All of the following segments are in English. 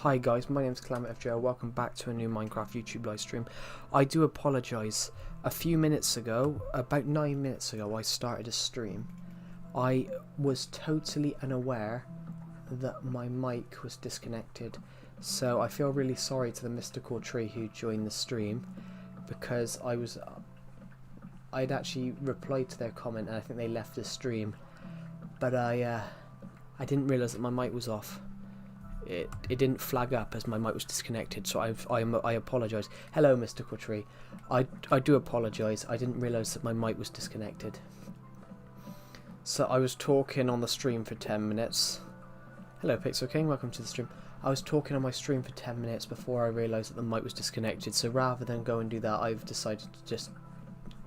Hi guys, my name's ClamFJ. Welcome back to a new Minecraft YouTube live stream. I do apologise. A few minutes ago, about 9 minutes ago, I started a stream. I was totally unaware that my mic was disconnected. So I feel really sorry to the mystical tree who joined the stream, because I'd actually replied to their comment and I think they left the stream. But I didn't realise that my mic was off. It didn't flag up as my mic was disconnected, so I apologise. Hello, Mystical Tree. I do apologise. I didn't realise that my mic was disconnected. So I was talking on the stream for 10 minutes. Hello, Pixel King. Welcome to the stream. I was talking on my stream for 10 minutes before I realised that the mic was disconnected. So rather than go and do that, I've decided to just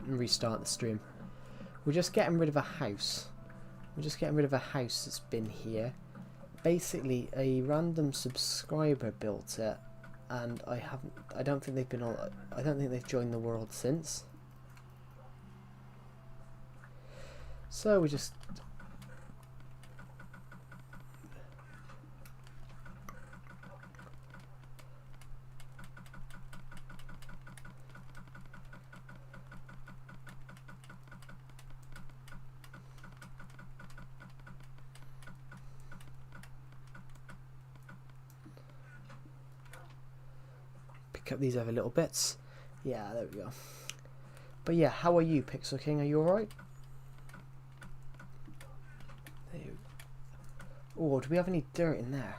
restart the stream. We're just getting rid of a house. We're just getting rid of a house that's been here. Basically, a random subscriber built it, and I don't think they've joined the world since. So we just up these other little bits. Yeah, there we go. But yeah, how are you, Pixel King? Are you alright? Oh, do we have any dirt in there?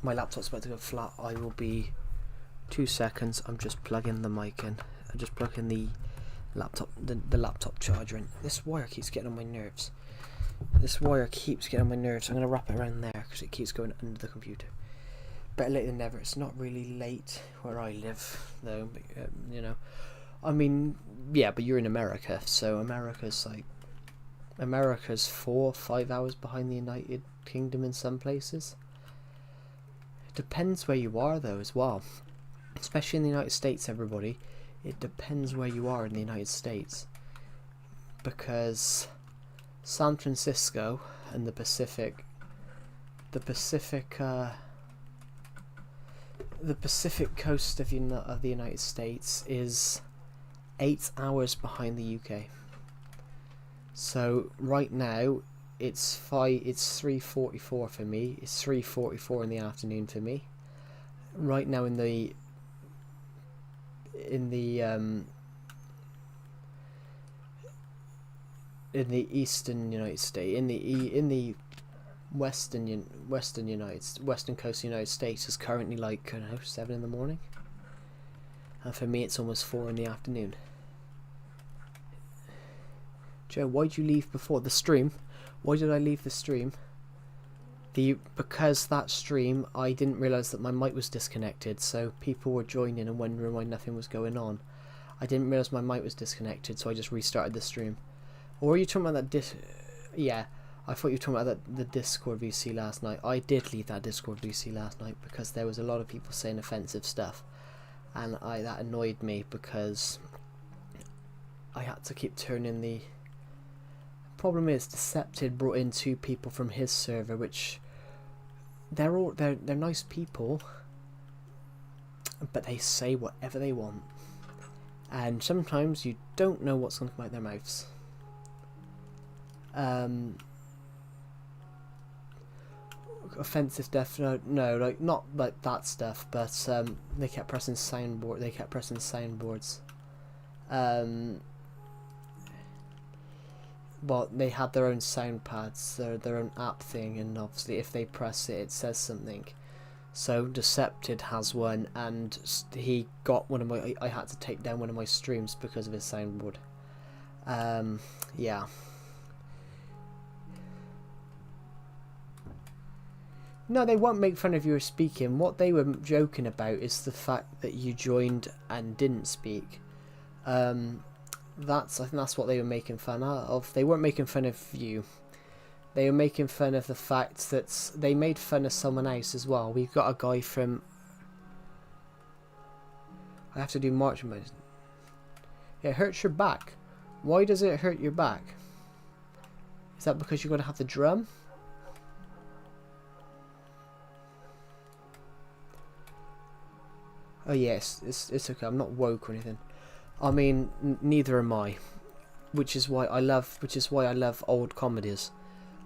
My laptop's about to go flat. I will be 2 seconds. I'm just plugging the mic in. I'm just plugging the laptop, the laptop charger in. This wire keeps getting on my nerves. This wire keeps getting on my nerves. I'm going to wrap it around there because it keeps going under the computer. Better late than never. It's not really late where I live, though. But, you know, I mean, yeah, but you're in America, so America's 4 or 5 hours behind the United Kingdom in some places. It depends where you are, though, as well. Especially in the United States, everybody. It depends where you are in the United States, because San Francisco and the Pacific coast of the United States is 8 hours behind the UK. So right now it's 3:44 for me. It's 3:44 in the afternoon for me. Right now in the eastern United States, in the western coast of the United States is currently like, I don't know, 7 in the morning, and for me it's almost 4 in the afternoon. Joe, why'd you leave before the stream? Why did I leave the stream? Because that stream, I didn't realise that my mic was disconnected, so people were joining and wondering why nothing was going on. I didn't realise my mic was disconnected, so I just restarted the stream. Or were you talking about that yeah, I thought you were talking about the Discord VC last night. I did leave that Discord VC last night because there was a lot of people saying offensive stuff, and that annoyed me because I had to keep turning the... Problem is, Decepted brought in 2 people from his server, which they're nice people, but they say whatever they want, and sometimes you don't know what's going to come out their mouths. Offensive stuff, no, like not like that stuff, but they kept pressing soundboards. Well, they had their own sound pads, their own app thing, and obviously if they press it, it says something. So Decepted has one, and he got one of my... I had to take down one of my streams because of his soundboard. Yeah. No, they won't make fun of you speaking. What they were joking about is the fact that you joined and didn't speak. I think that's what they were making fun of. They weren't making fun of you. They were making fun of the fact that they made fun of someone else as well. We've got a guy from... I have to do march mode. It hurts your back. Why does it hurt your back? Is that because you're going to have the drum? Oh yes, it's okay. I'm not woke or anything. I mean, neither am I. Which is why I love old comedies.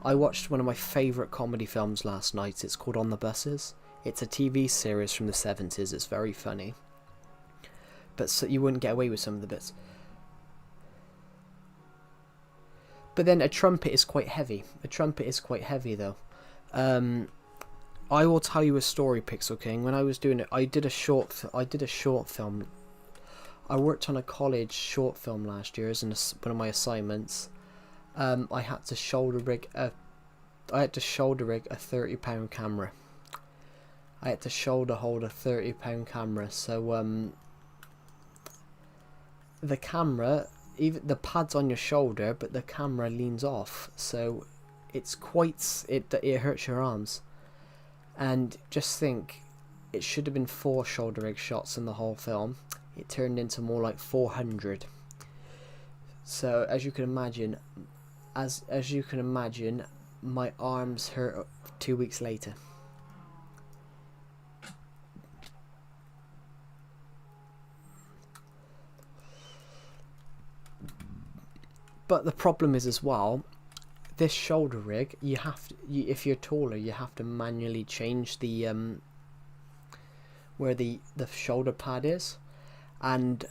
I watched one of my favourite comedy films last night. It's called On the Buses. It's a TV series from the 70s. It's very funny. But so you wouldn't get away with some of the bits. But then a trumpet is quite heavy. A trumpet is quite heavy though. I will tell you a story, Pixel King. When I was doing it, I did a short film. I worked on a college short film last year as one of my assignments. I had to shoulder rig a £30 camera. I had to shoulder hold a £30 camera. So the camera, even the pad's on your shoulder, but the camera leans off, so it's quite it hurts your arms. And just think, it should have been 4 shoulder rig shots in the whole film. It turned into more like 400. So as you can imagine, my arms hurt 2 weeks later. But the problem is as well, this shoulder rig, if you're taller, you have to manually change the where the shoulder pad is, and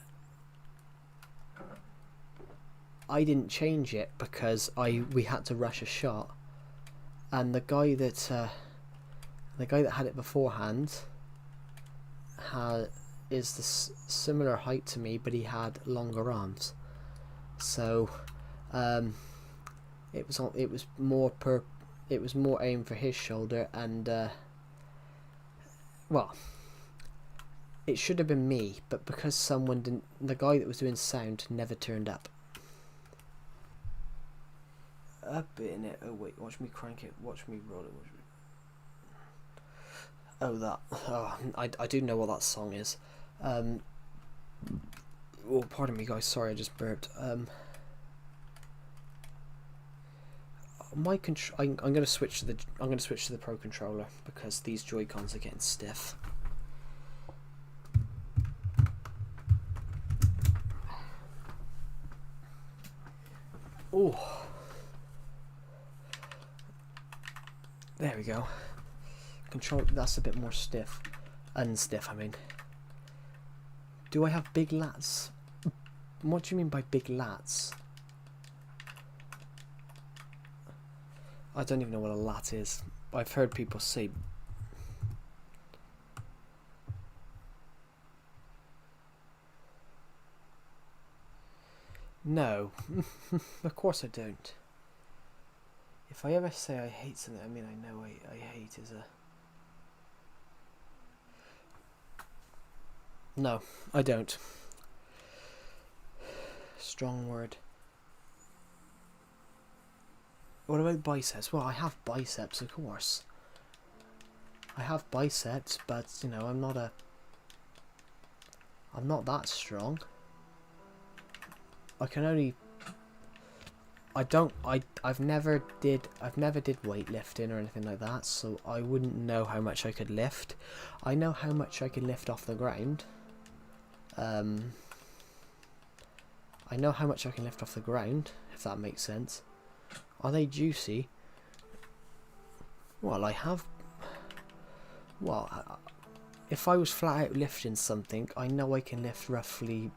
I didn't change it because we had to rush a shot, and the guy that had it beforehand is the similar height to me, but he had longer arms, so it was more aimed for his shoulder, and well, it should have been me, but because the guy that was doing sound never turned up. Up in it. Oh wait, watch me crank it. Watch me roll it. I do know what that song is. Oh, pardon me, guys. Sorry, I just burped. I'm gonna switch to the Pro controller because these Joy-Cons are getting stiff. Oh, there we go. That's a bit more stiff. Unstiff, I mean. Do I have big lats? What do you mean by big lats? I don't even know what a lat is. I've heard people say. No, of course I don't. If I ever say I hate something, I mean I know I hate is a... No, I don't. Strong word. What about biceps? Well, I have biceps, of course. I have biceps, but you know, I'm not that strong. I've never did weightlifting or anything like that, so I wouldn't know how much I could lift. I know how much I can lift off the ground. I know how much I can lift off the ground, if that makes sense. Are they juicy? Well, if I was flat out lifting something, I know I can lift roughly,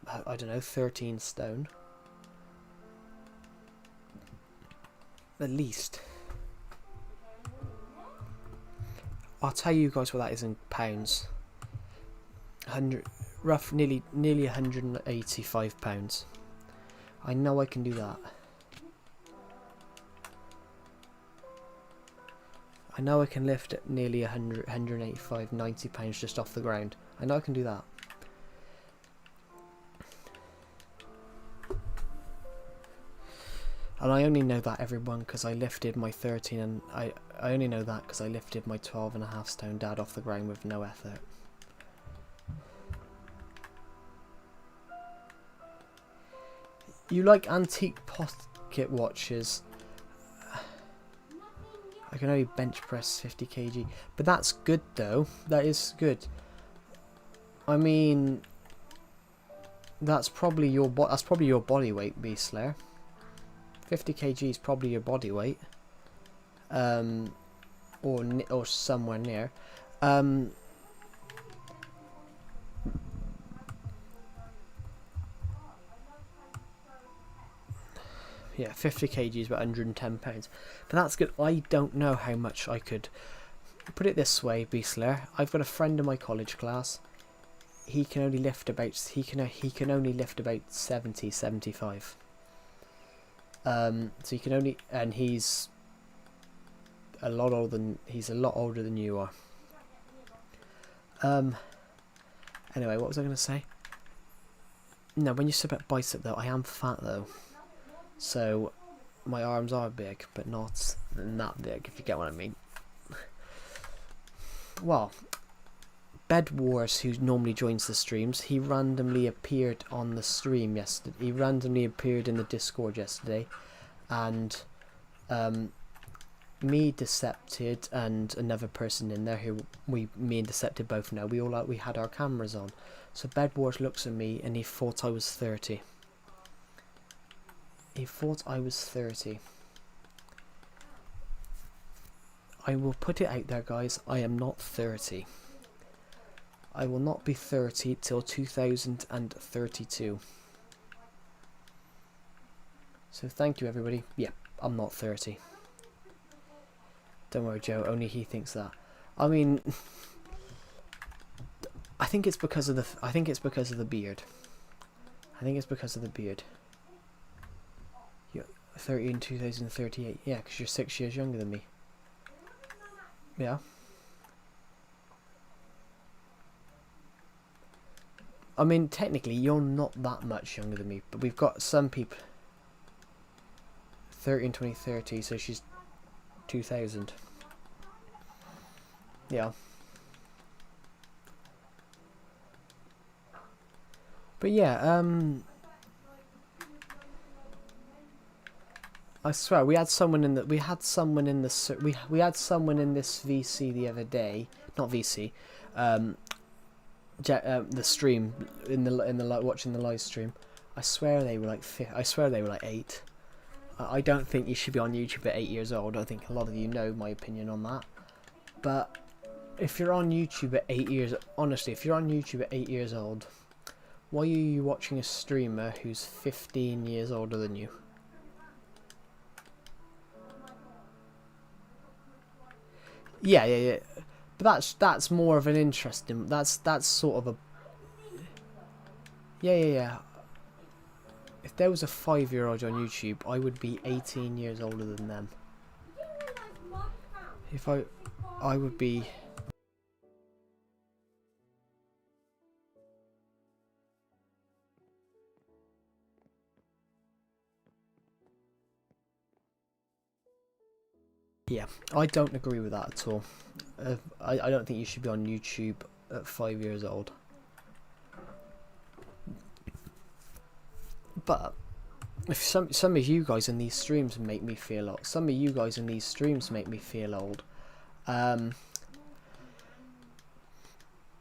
I don't know, 13 stone. At least. I'll tell you guys what that is in pounds. Nearly 185 pounds. I know I can do that. I know I can lift at nearly 100, 185, 90 pounds just off the ground. I know I can do that. And I only know that, everyone, because I lifted my 13 and I only know that because I lifted my 12.5 stone dad off the ground with no effort. You like antique pocket watches? I can only bench press 50 kg. But that's good though. That is good. I mean, that's probably your body weight, Beast Slayer. 50 kg is probably your body weight. Or somewhere near. Yeah, 50 kg is about 110 pounds. But that's good. I don't know how much I could. Put it this way, Beast Slayer. I've got a friend in my college class. He can only lift about 70, 75. So he can only, and he's a lot older than you are. Anyway, what was I going to say? No, when you said about bicep though, I am fat though. So my arms are big, but not that big, if you get what I mean. Well, Bed Wars, who normally joins the streams, he randomly appeared on the stream yesterday. He randomly appeared in the Discord yesterday, and me, Decepted, and another person in there who me and Decepted both know. We had our cameras on. So Bed Wars looks at me and he thought I was 30. He thought I was 30. I will put it out there, guys. I am not 30. I will not be 30 till 2032. So thank you, everybody. Yeah, I'm not 30. Don't worry, Joe. Only he thinks that. I mean, I think it's because of the beard. I think it's because of the beard. You're 30 in 2038. Yeah, because you're 6 years younger than me. Yeah. I mean, technically, you're not that much younger than me, but we've got some people. 30 in 2030, so she's 2000. Yeah. But yeah, I swear we had someone in this VC the other day, not VC, the stream watching the live stream. I swear they were like 8. I don't think you should be on YouTube at 8 years old. I think a lot of you know my opinion on that. But if you're on YouTube at 8 years, honestly, if you're on YouTube at 8 years old, why are you watching a streamer who's 15 years older than you? Yeah. But that's more of an interesting. That's sort of a. Yeah. If there was a 5-year-old on YouTube, I would be 18 years older than them. If I would be. Yeah, I don't agree with that at all. I don't think you should be on YouTube at 5 years old. But if some of you guys in these streams make me feel old.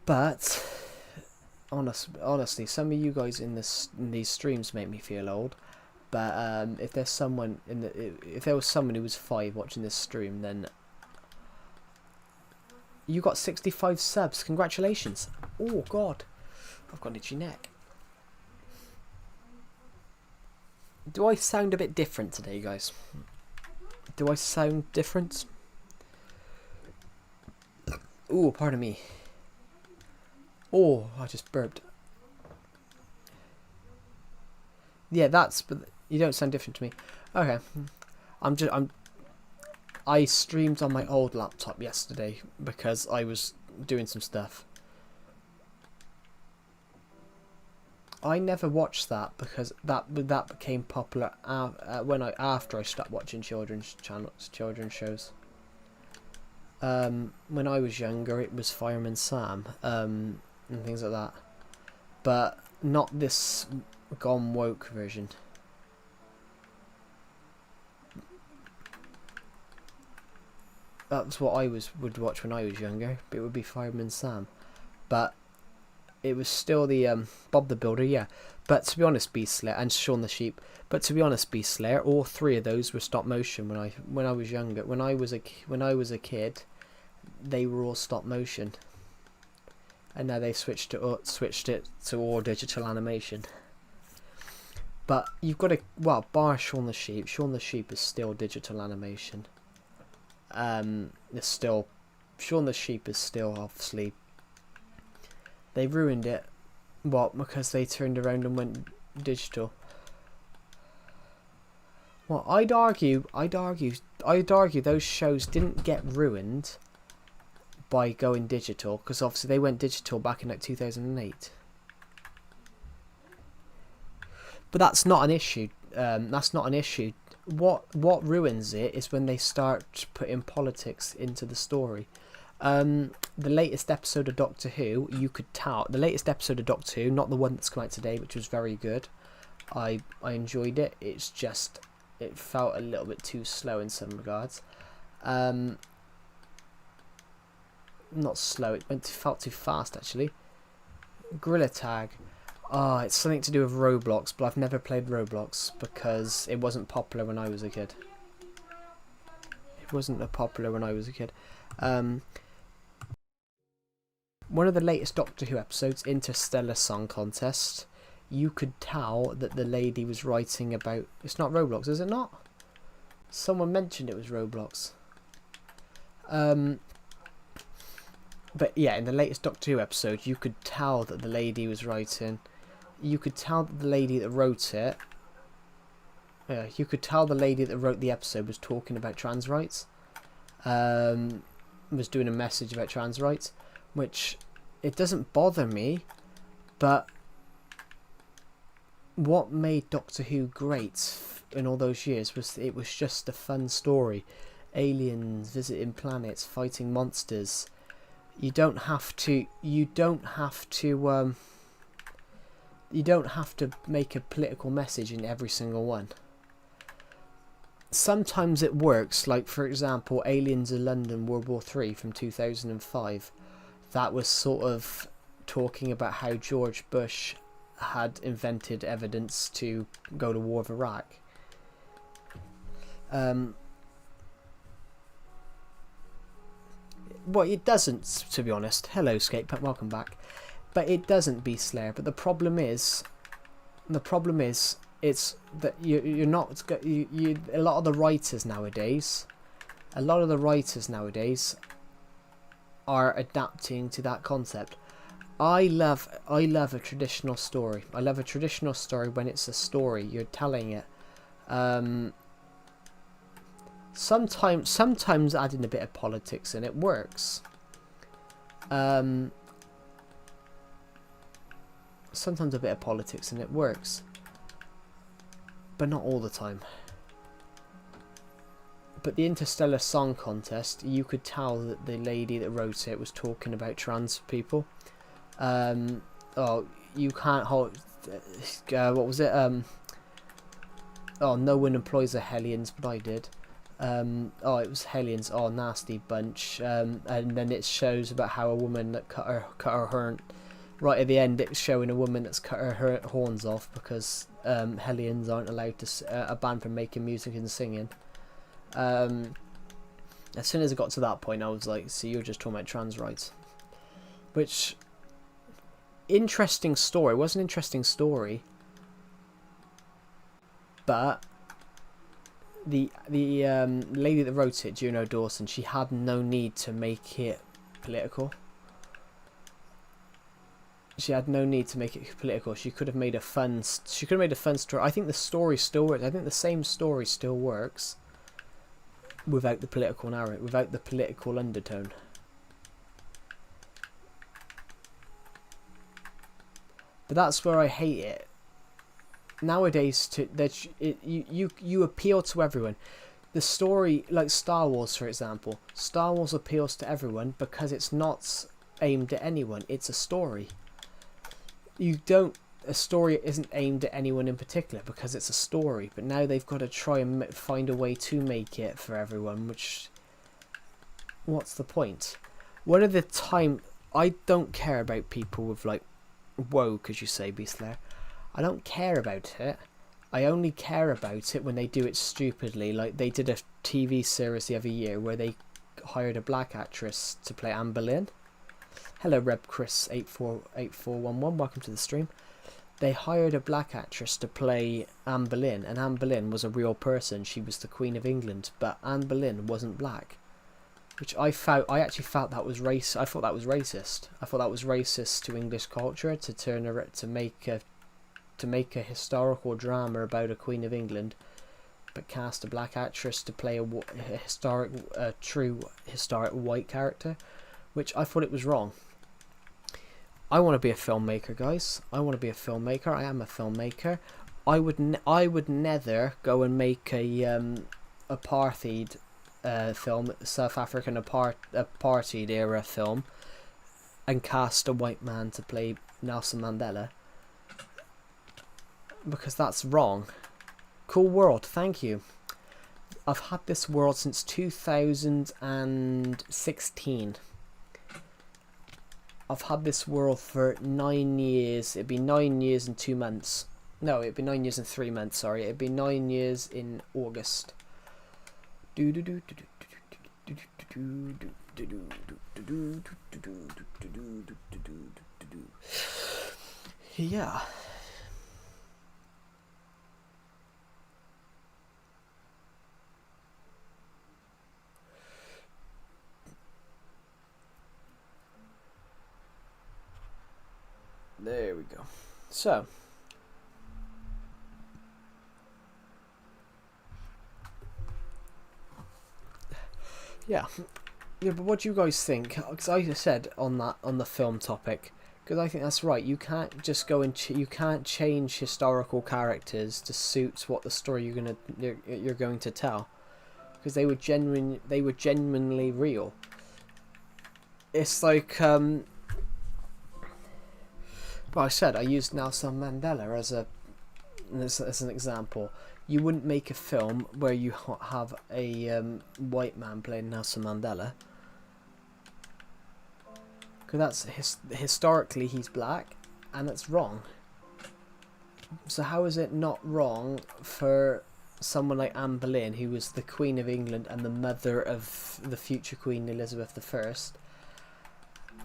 But honestly, some of you guys in these streams make me feel old. But if there was someone who was 5 watching this stream, then you got 65 subs. Congratulations! Oh God, I've got an itchy neck. Do I sound a bit different today, guys? Do I sound different? Oh, pardon me. Oh, I just burped. Yeah, but you don't sound different to me. Okay, I streamed on my old laptop yesterday because I was doing some stuff. I never watched that because that became popular after I stopped watching children's shows. When I was younger, it was Fireman Sam and things like that, but not this gone woke version. That's what would watch when I was younger. It would be Fireman Sam, but it was still the Bob the Builder, yeah. But to be honest, Beast Slayer and Shaun the Sheep. But to be honest, Beast Slayer, all three of those were stop motion when I was younger. When I was a kid, they were all stop motion, and now they switched it to all digital animation. But you've got to, well, bar Shaun the Sheep. Shaun the Sheep is still digital animation. It's still, Shaun the Sheep is still obviously. They ruined it, what? Because they turned around and went digital. Well, I'd argue those shows didn't get ruined by going digital, because obviously they went digital back in like 2008. But that's not an issue. That's not an issue. What ruins it is when they start putting politics into the story. The latest episode of Doctor Who, you could tell. The latest episode of Doctor Who, not the one that's come out today, which was very good. I enjoyed it. It's just, it felt a little bit too slow in some regards. Not slow. It felt too fast actually. Gorilla Tag. Oh, it's something to do with Roblox, but I've never played Roblox because it wasn't popular when I was a kid. It wasn't popular when I was a kid. One of the latest Doctor Who episodes, Interstellar Song Contest, you could tell that the lady was writing about... It's not Roblox, is it not? Someone mentioned it was Roblox. But yeah, in the latest Doctor Who episode, you could tell that the lady was writing... You could tell that the lady that wrote it... you could tell the lady that wrote the episode was talking about trans rights. Was doing a message about trans rights, which it doesn't bother me, but what made Doctor Who great in all those years was it was just a fun story. Aliens visiting planets, fighting monsters. You don't have to make a political message in every single one. Sometimes it works, like for example Aliens in London World War III from 2005. That was sort of talking about how George Bush had invented evidence to go to war with Iraq. Well, it doesn't, to be honest. Hello Skate, welcome back. But it doesn't, Beast Slayer. But the problem is it's that you're not a lot of the writers nowadays are adapting to that concept. I love a traditional story. I love a traditional story when it's a story you're telling it. Sometimes adding a bit of politics in it works. Sometimes a bit of politics in it works, but not all the time. But the Interstellar Song Contest, you could tell that the lady that wrote it was talking about trans people. Oh, you can't hold... what was it? Oh, no one employs the Hellions, but I did. Oh, it was Hellions. Oh, nasty bunch. And then it shows about how a woman that cut her horn. Right at the end, it's showing a woman that's cut her horns off because Hellions aren't allowed to banned from making music and singing. As soon as I got to that point, I was like, "See, you're just talking about trans rights," which interesting story. It was an interesting story, but the lady that wrote it, Juno Dawson, she had no need to make it political. She had no need to make it political. She could have made a fun. She could have made a fun story. I think the story still works. I think the same story still works without the political narrative, without the political undertone. But that's where I hate it. Nowadays, you appeal to everyone. The story, like Star Wars, for example, Star Wars appeals to everyone because it's not aimed at anyone. It's a story. A story isn't aimed at anyone in particular because it's a story, but now they've got to try and find a way to make it for everyone, which what's the point? What are the time? I don't care about people with like woke, as you say, Beastlair. I don't care about it. I only care about it when they do it stupidly. Like they did a TV series the other year where they hired a black actress to play Anne Boleyn. Hello, RebChris848411. Welcome to the stream. They hired a black actress to play Anne Boleyn, and Anne Boleyn was a real person. She was the Queen of England, but Anne Boleyn wasn't black, which I actually felt that was race. I thought that was racist. I thought that was racist to English culture to make a historical drama about a Queen of England, but cast a black actress to play a true historic white character, which I thought it was wrong. I want to be a filmmaker, guys. I want to be a filmmaker. I am a filmmaker. I would never go and make a apartheid film, South African apartheid era film, and cast a white man to play Nelson Mandela, because that's wrong. Cool world, thank you. I've had this world since 2016. I've had this world for 9 years. It'd be 9 years and 2 months. No, it'd be 9 years and 3 months, sorry. It'd be 9 years in August. Yeah. There we go. So, yeah, but what do you guys think? Because I said on the film topic, because I think that's right. You can't just go and you can't change historical characters to suit what the story you're going to tell, because they were genuinely real. It's like But I said I used Nelson Mandela as an example. You wouldn't make a film where you have a white man playing Nelson Mandela, because that's historically he's black, and that's wrong. So how is it not wrong for someone like Anne Boleyn, who was the Queen of England and the mother of the future Queen Elizabeth I?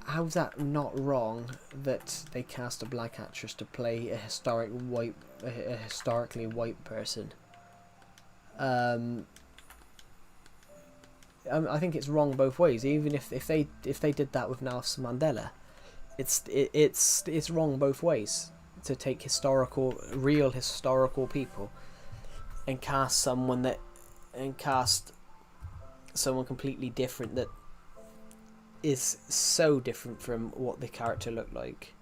How's that not wrong that they cast a black actress to play a historically white person? I think it's wrong both ways. Even if they did that with Nelson Mandela, it's wrong both ways to take real historical people and cast someone completely different that is so different from what the character looked like,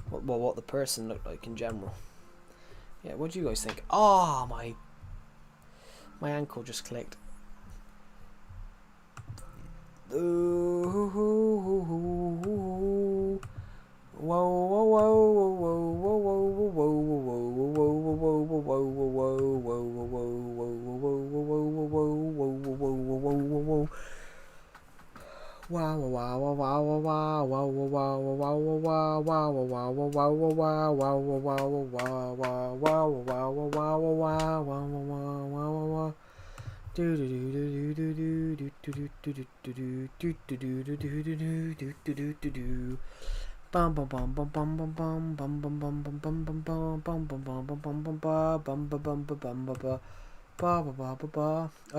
what the person looked like in general. Yeah, what do you guys think? Oh, my ankle just clicked. I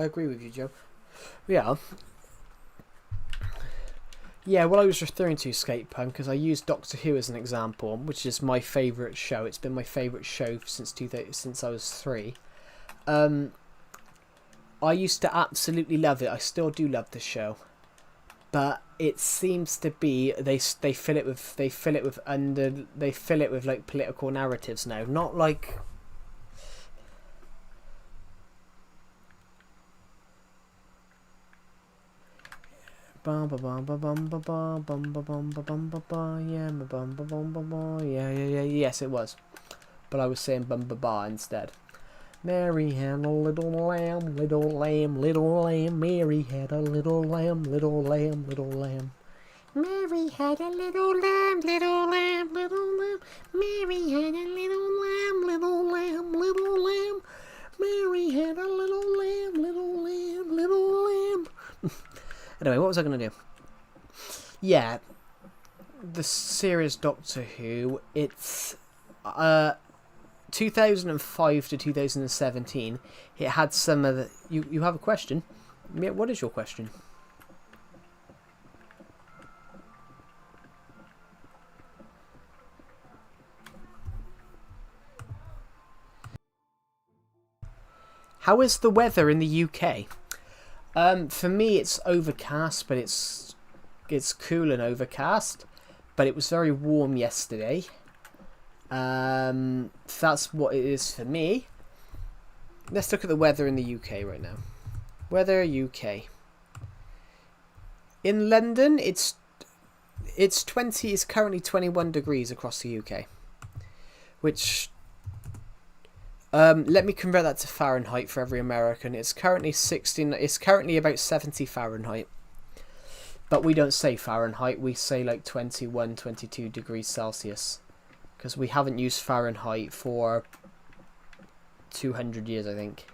agree with you, Joe. Yeah. Yeah, well, I was referring to Skate Punk because I used Doctor Who as an example, which is my favourite show. It's been my favourite show since I was 3. I used to absolutely love it. I still do love the show, but it seems to be they fill it with like political narratives now, not like. Yeah, yes it was, but I was saying bum ba ba instead. Mary had a little lamb, little lamb, little lamb. Mary had a little lamb, little lamb, little lamb. Mary had a little lamb, little lamb, little lamb. Mary had a little lamb, little lamb, little lamb. Mary had a little lamb, little lamb, little lamb. Anyway, what was I going to do? Yeah, the series Doctor Who, it's 2005 to 2017. It had some of the... You have a question? Yeah, what is your question? How is the weather in the UK? For me, it's overcast, but it's cool and overcast. But it was very warm yesterday. That's what it is for me. Let's look at the weather in the UK right now. Weather UK. In London, it's currently 21 degrees across the UK, which let me convert that to Fahrenheit for every American. It's currently 16. It's currently about 70 Fahrenheit. But we don't say Fahrenheit. We say like 21, 22 degrees Celsius, because we haven't used Fahrenheit for 200 years, I think.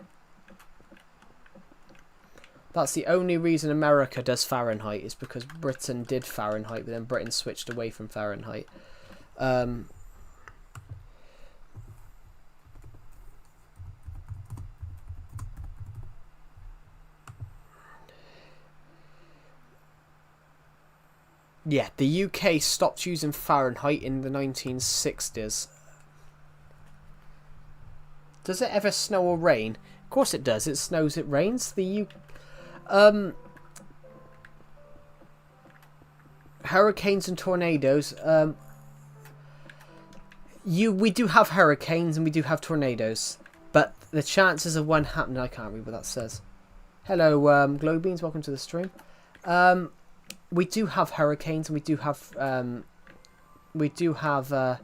That's the only reason America does Fahrenheit, is because Britain did Fahrenheit, but then Britain switched away from Fahrenheit. Yeah, the UK stopped using Fahrenheit in the 1960s. Does it ever snow or rain? Of course it does. It snows, it rains. Hurricanes and tornadoes. We do have hurricanes and we do have tornadoes, but the chances of one happening, I can't read what that says. Hello, Globeans, welcome to the stream. We do have hurricanes and we do have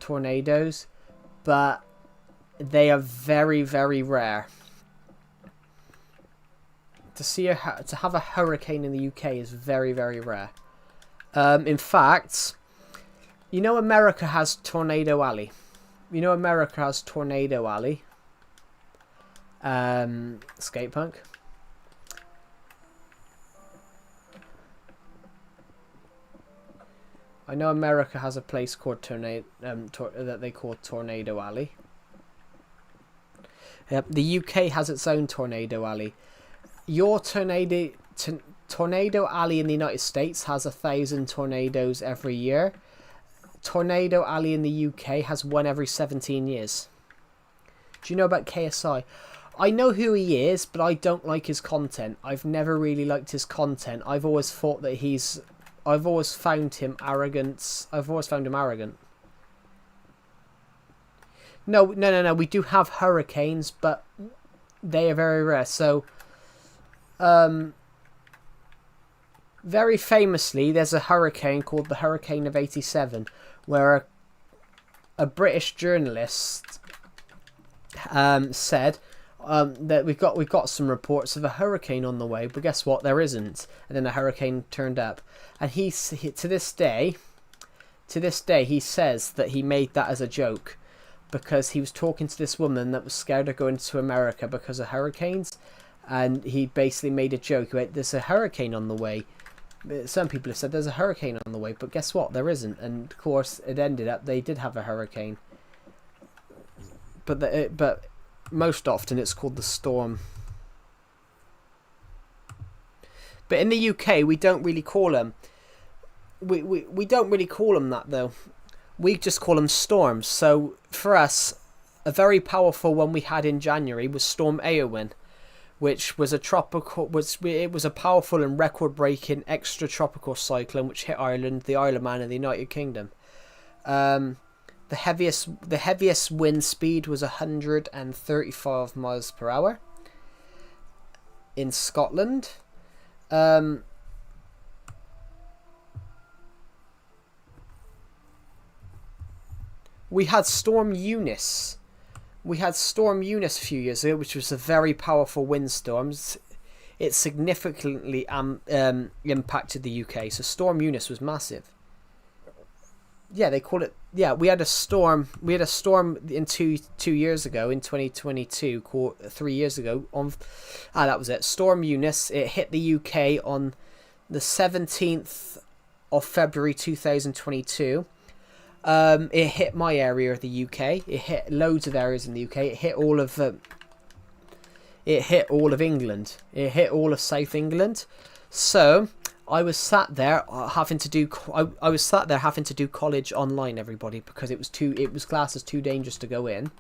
tornadoes, but they are very, very rare. To have a hurricane in the UK is very, very rare. In fact, you know America has Tornado Alley. You know America has Tornado Alley. Skate Punk. I know America has a place called that they call Tornado Alley. Yep, the UK has its own Tornado Alley. Your Tornado Alley in the United States has 1,000 tornadoes every year. Tornado Alley in the UK has one every 17 years. Do you know about KSI? I know who he is, but I don't like his content. I've never really liked his content. I've always thought that I've always found him arrogant. No. We do have hurricanes, but they are very rare. So, very famously, there's a hurricane called the Hurricane of '87, where a British journalist said that we've got some reports of a hurricane on the way, but guess what? There isn't. And then a hurricane turned up, and he to this day, he says that he made that as a joke, because he was talking to this woman that was scared of going to America because of hurricanes, and he basically made a joke about there's a hurricane on the way. Some people have said there's a hurricane on the way, but guess what? There isn't. And of course, it ended up they did have a hurricane, but most often it's called the storm. But in the UK, we don't really call them. We don't really call them that though. We just call them storms. So for us, a very powerful one we had in January was Storm Eowyn, which was it was a powerful and record-breaking extratropical cyclone which hit Ireland, the Isle of Man, and the United Kingdom. The heaviest wind speed was 135 miles per hour in Scotland. We had Storm Eunice, We had Storm Eunice a few years ago, which was a very powerful windstorm. It significantly impacted the UK. So Storm Eunice was massive. Yeah, they call it. Yeah, we had a storm. We had a storm in two years ago in 2022. 3 years ago that was it. Storm Eunice. It hit the UK on the 17th of February 2022. It hit my area of the UK. It hit loads of areas in the UK. It hit all of. It hit all of England. It hit all of South England. So I was sat there having to do. I was sat there having to do college online, everybody, because it was classed as too dangerous to go in.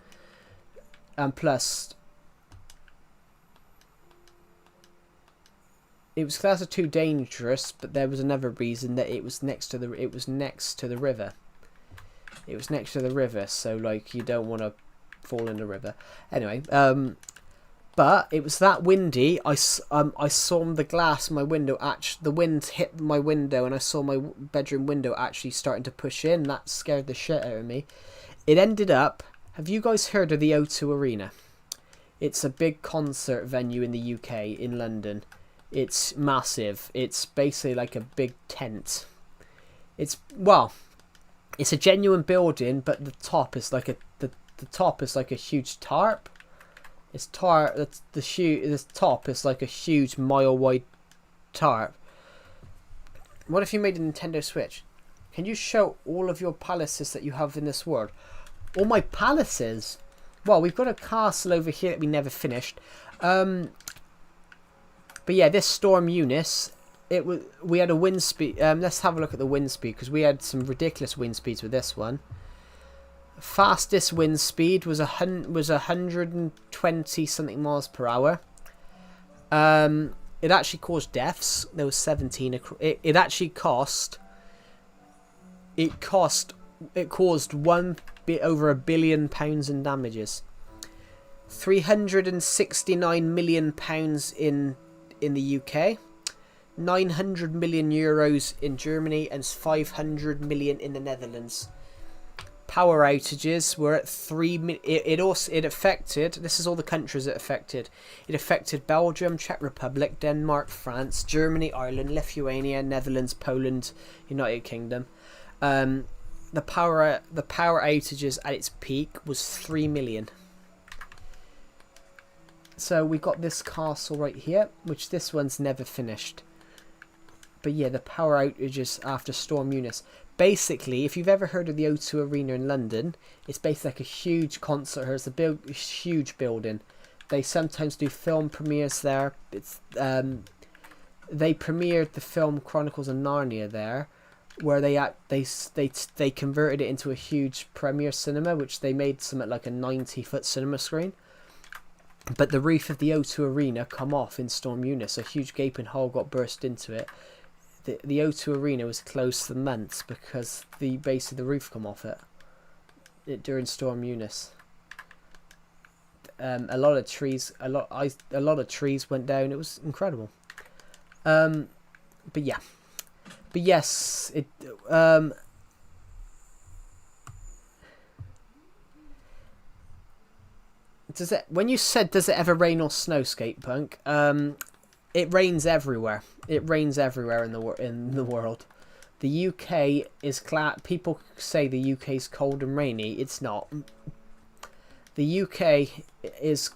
And plus, it was classed as too dangerous. But there was another reason, that it was next to the. It was next to the river. It was next to the river, so like you don't want to fall in the river. Anyway, but it was that windy. I saw the glass in my window. The wind hit my window, and I saw my bedroom window actually starting to push in. That scared the shit out of me. It ended up. Have you guys heard of the O2 Arena? It's a big concert venue in the UK, in London. It's massive. It's basically like a big tent. It's a genuine building, but the top is like the top is like a huge tarp. The top is like a huge mile-wide tarp. What if you made a Nintendo Switch? Can you show all of your palaces that you have in this world? All my palaces? Well, we've got a castle over here that we never finished. But yeah, this Storm Eunice, we had a wind speed. Let's have a look at the wind speed, because we had some ridiculous wind speeds with this one. Fastest wind speed was 120 something miles per hour. It actually caused deaths. There was 17. It actually caused over £1 billion in damages. £369 million in the UK. 900 million euros in Germany, and 500 million in the Netherlands. Power outages were at 3. It affected. This is all the countries it affected. It affected Belgium, Czech Republic, Denmark, France, Germany, Ireland, Lithuania, Netherlands, Poland, United Kingdom. The power outages at its peak was 3 million. So we got this castle right here, which this one's never finished. But yeah, the power outages after Storm Eunice. Basically, if you've ever heard of the O2 Arena in London, it's basically like a huge concert hall. It's a huge building. They sometimes do film premieres there. They premiered the film Chronicles of Narnia there, where they converted it into a huge premiere cinema, which they made something like a 90-foot cinema screen. But the roof of the O2 Arena come off in Storm Eunice. A huge gaping hole got burst into it. The O2 Arena was closed for months because the base of the roof come off it during Storm Eunice. A lot of trees went down. It was incredible. But yes, it when you said does it ever rain or snow, Skatepunk? It rains everywhere. It rains everywhere in the world. The UK is people say the UK is cold and rainy. It's not. The UK is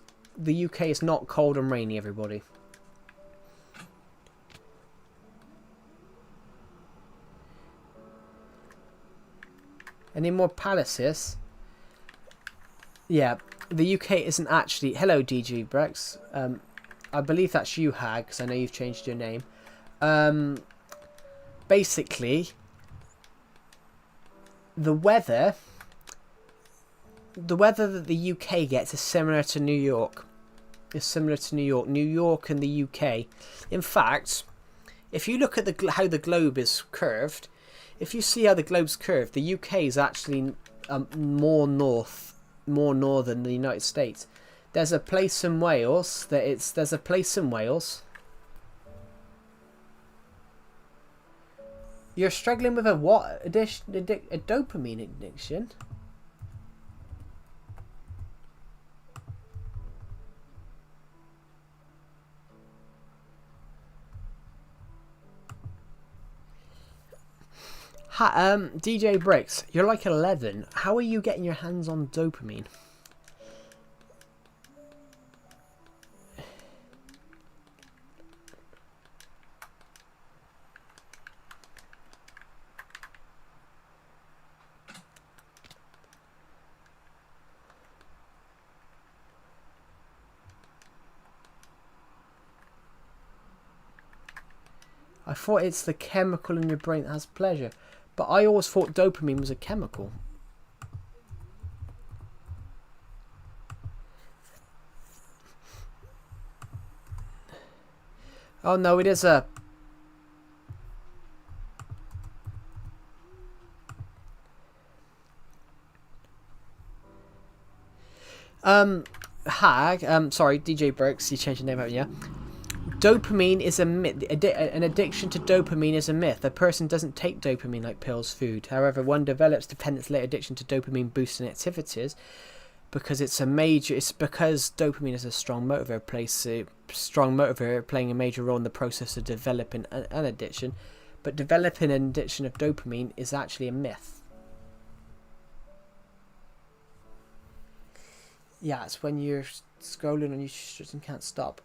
not cold and rainy, everybody. Any more palaces? Yeah, the UK isn't actually. Hello, DG Brex. I believe that's you, Hag, because I know you've changed your name. Basically, the weather that the UK gets is similar to New York. New York and the UK. In fact, if you look at how the globe is curved, if you see how the globe's curved, the UK is actually more northern than the United States. There's a place in Wales You're struggling with a what? A dopamine addiction? DJ Bricks, you're like 11. How are you getting your hands on dopamine? I thought it's the chemical in your brain that has pleasure. But I always thought dopamine was a chemical. Oh no, it is a... sorry, DJ Brooks, you changed your name, haven't you? Dopamine is a myth. An addiction to dopamine is a myth. A person doesn't take dopamine like pills, food. However, one develops dependence-led addiction to dopamine boosting activities because it's because dopamine is a strong motivator, playing a major role in the process of developing an addiction. But developing an addiction of dopamine is actually a myth. Yeah, it's when you're scrolling and you just can't stop.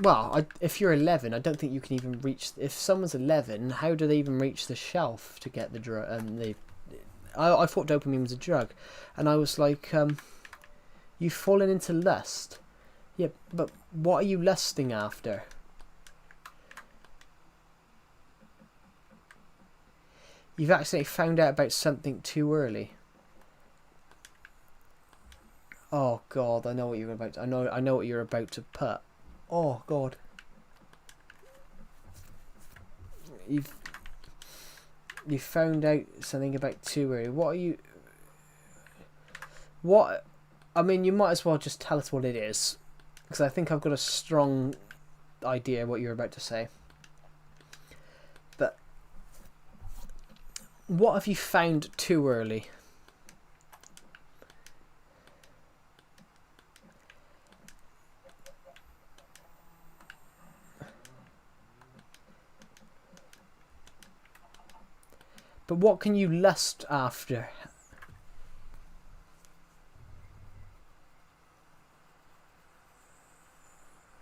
Well, if you're 11, I don't think you can even reach... If someone's 11, how do they even reach the shelf to get the drug? I thought dopamine was a drug. And I was like, you've fallen into lust. Yeah, but what are you lusting after? You've actually found out about something too early. Oh, God, I know what you're about to... I know what you're about to put. Oh God! You found out something about too early. What are you? What? I mean, you might as well just tell us what it is, because I think I've got a strong idea what you're about to say. But what have you found too early? But what can you lust after?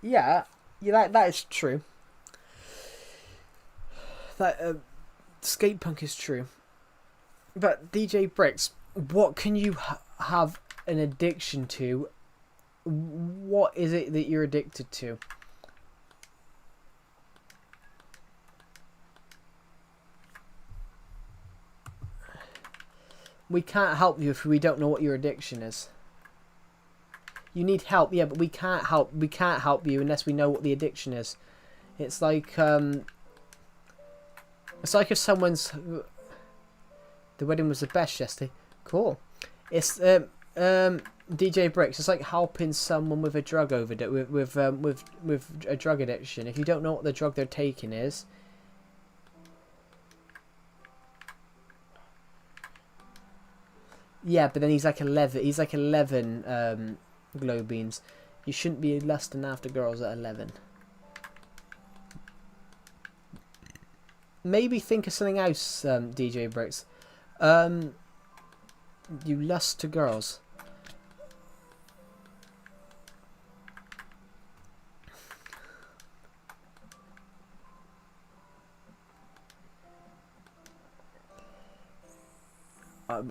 Yeah, that is true. That skate punk is true. But DJ Bricks, what can you have an addiction to? What is it that you're addicted to? We can't help you if we don't know what your addiction is. You need help, yeah, but we can't help you unless we know what the addiction is. It's like if someone's... The wedding was the best yesterday. Cool. It's DJ Bricks. It's like helping someone with a drug overdose, with a drug addiction. If you don't know what the drug they're taking is, yeah, but then he's like 11. He's like 11 glow beams. You shouldn't be lusting after girls at 11. Maybe think of something else, DJ Bricks. You lust to girls.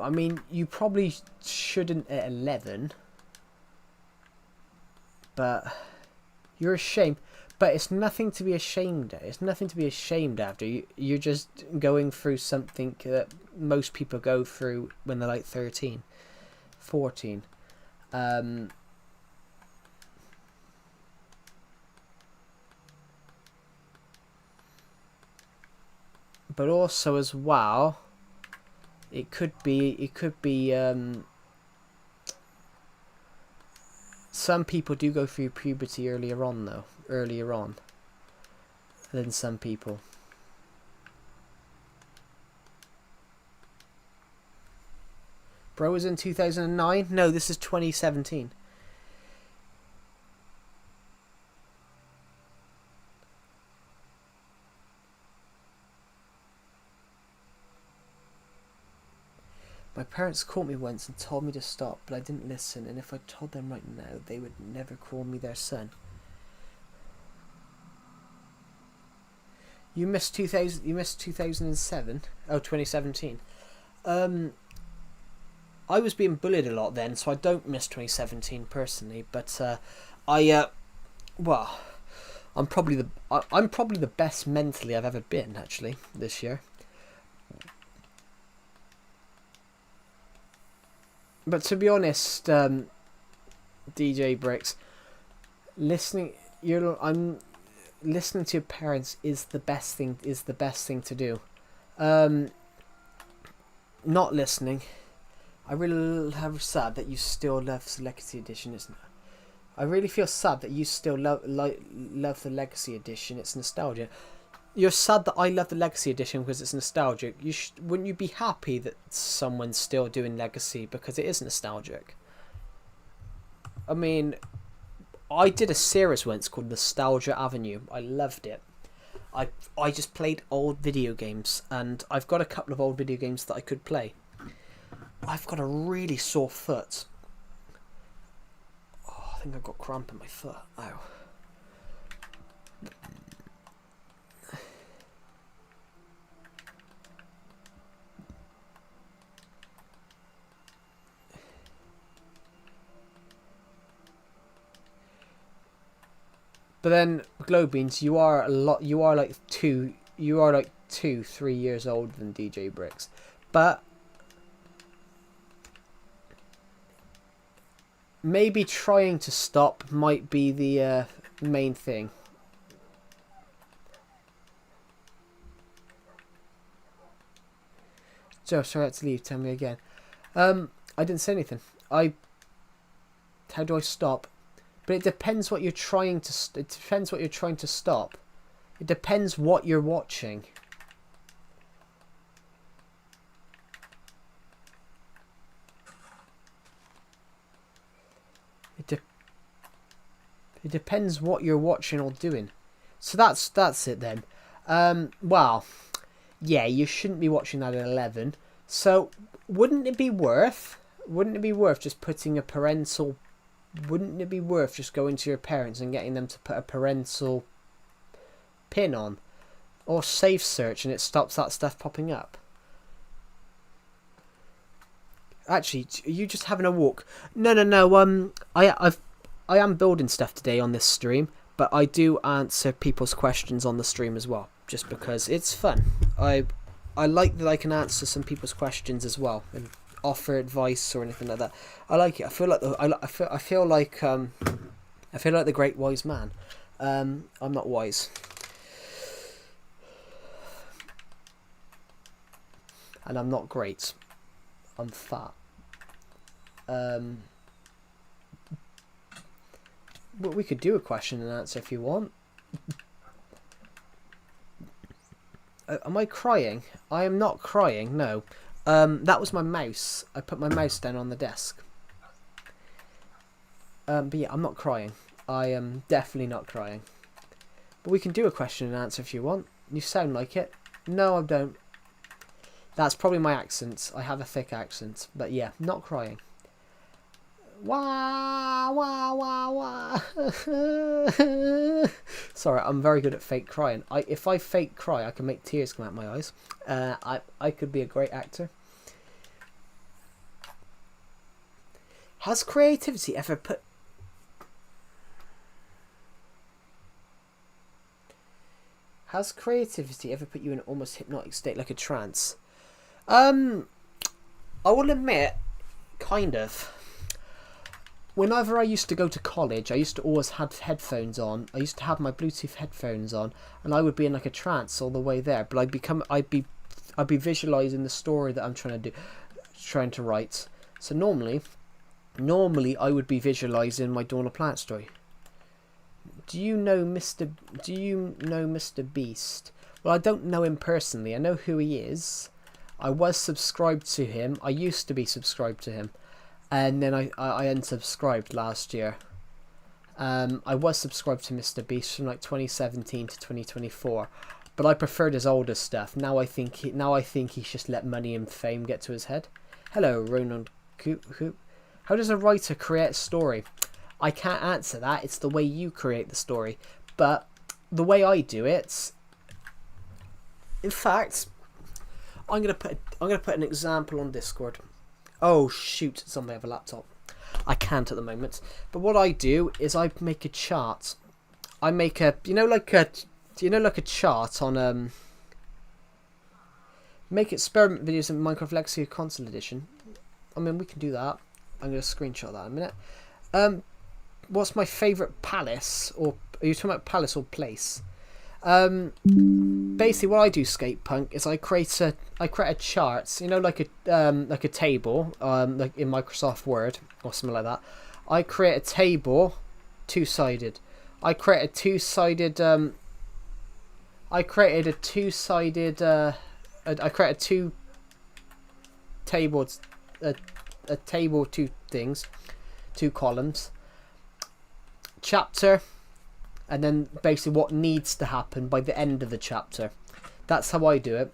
I mean, you probably shouldn't at 11, but you're ashamed. But it's nothing to be ashamed of. It's nothing to be ashamed after. You're just going through something that most people go through when they're like 13, 14. But also as well, it could be some people do go through puberty earlier on than some people. Bro was in 2009? No, this is 2017. parents caught me once and told me to stop, but I didn't listen, and if I told them right now, they would never call me their son. You missed 2000. You missed 2007. Oh, 2017. I was being bullied a lot then, so I don't miss 2017 personally. But well, I'm probably the best mentally I've ever been actually this year. But to be honest, DJ Bricks, listening to your parents is the best thing to do. Not listening, I really have sad that you still love the Legacy Edition. I really feel sad that you still love the Legacy Edition. It's nostalgia. You're sad that I love the Legacy Edition because it's nostalgic. Wouldn't you be happy that someone's still doing Legacy because it is nostalgic? I mean, I did a series once called Nostalgia Avenue. I loved it. I just played old video games, and I've got a couple of old video games that I could play. I've got a really sore foot. Oh, I think I've got cramp in my foot. Ow. But then, Globeans, you are like 3 years older than DJ Bricks. But maybe trying to stop might be the main thing. Joe, sorry I had to leave. Tell me again. I didn't say anything. How do I stop? But it depends what you're trying to. It depends what you're trying to stop. It depends what you're watching. It depends what you're watching or doing. So that's it then. Well, yeah, you shouldn't be watching that at 11. So wouldn't it be worth just putting a parental? Wouldn't it be worth just going to your parents and getting them to put a parental pin on, or safe search, and it stops that stuff popping up? Actually, are you just having a walk? No. I am building stuff today on this stream, but I do answer people's questions on the stream as well, just because it's fun. I like that I can answer some people's questions as well and offer advice or anything like that. I like it. I feel like I feel like the great wise man. I'm not wise, and I'm not great. I'm fat. But we could do a question and answer if you want. Am I crying? I am not crying. No. That was my mouse. I put my mouse down on the desk. But yeah, I'm not crying. I am definitely not crying. But we can do a question and answer if you want. You sound like it. No, I don't. That's probably my accent. I have a thick accent. But yeah, not crying. Wah, wah, wah, wah. Sorry, I'm very good at fake crying. If I fake cry, I can make tears come out my eyes. I could be a great actor. Has creativity ever put you in an almost hypnotic state, like a trance? I will admit, kind of. Whenever I used to go to college, I used to always have headphones on. I used to have my Bluetooth headphones on, and I would be in like a trance all the way there. But I'd be visualizing the story that I'm trying to write. So normally I would be visualizing my Dawn of Planet story. Do you know Mr. Beast? Well, I don't know him personally. I know who he is. I was subscribed to him. I used to be subscribed to him. And then I unsubscribed last year. I was subscribed to Mr. Beast from like 2017 to 2024, but I preferred his older stuff. Now I think he's just let money and fame get to his head. Hello, Ronald Coop. How does a writer create a story? I can't answer that. It's the way you create the story. But the way I do it, in fact, I'm gonna put an example on Discord. Oh shoot, somebody have a laptop. I can't at the moment. But what I do is I make a chart. I make a like a chart on make experiment videos in Minecraft Legacy Console Edition. I mean, we can do that. I'm gonna screenshot that in a minute. What's my favourite palace? Or are you talking about palace or place? Basically, what I do, Skate Punk, is I create a chart. Like a table, like in Microsoft Word or something like that. I create a table, two-sided. I created a two-sided. I created two tables, a table, two things, two columns. Chapter, and then basically what needs to happen by the end of the chapter. That's how I do it.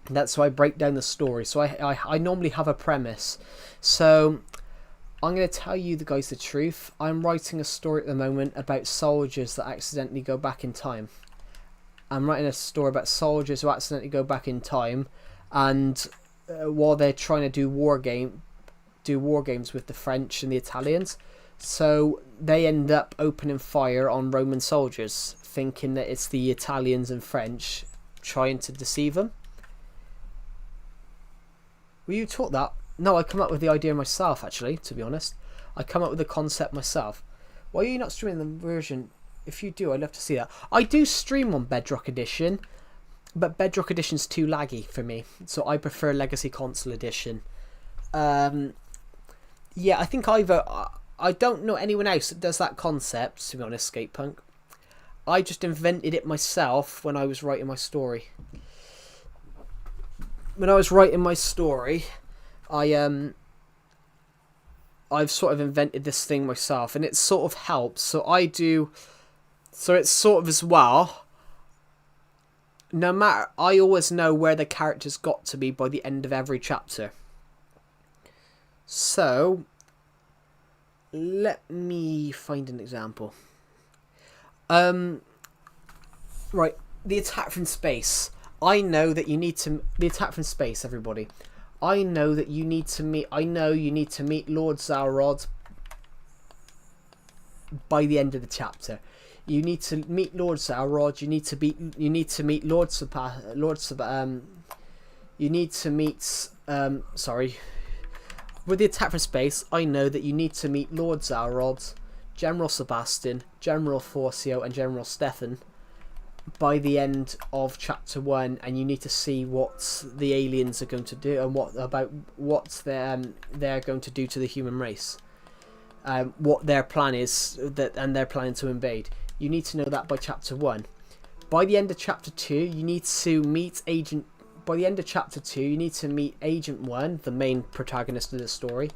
That's how I break down the story. So I normally have a premise. So I'm going to tell you guys the truth. I'm writing a story at the moment about soldiers that accidentally go back in time. I'm writing a story about soldiers who accidentally go back in time, and while they're trying to do war games with the French and the Italians. So they end up opening fire on Roman soldiers, thinking that it's the Italians and French trying to deceive them. Were you taught that? No, I come up with the idea myself, actually, to be honest. I come up with the concept myself. Why are you not streaming the version? If you do, I'd love to see that. I do stream on Bedrock Edition, but Bedrock Edition's too laggy for me, so I prefer Legacy Console Edition. Yeah, I think I don't know anyone else that does that concept, to be honest, Skate Punk. I just invented it myself when I was writing my story. When I was writing my story, I've sort of invented this thing myself, and it sort of helps. So it's sort of as well. No matter, I always know where the characters got to be by the end of every chapter. So let me find an example. Right, the attack from space. I know that you need to... The attack from space, everybody. I know that you need to meet... I know you need to meet Lord Zalrod by the end of the chapter. You need to meet Lord Zalrod. You need to meet Lord sorry. With the attack from space, I know that you need to meet Lord Zalrod, General Sebastian, General Forcio, and General Stefan by the end of chapter 1, and you need to see what the aliens are going to do and what they're going to do to the human race. What their plan is, and they're planning to invade. You need to know that by chapter 1. By the end of chapter 2, you need to meet Agent. By the end of chapter 2, you need to meet Agent 1, the main protagonist of the story.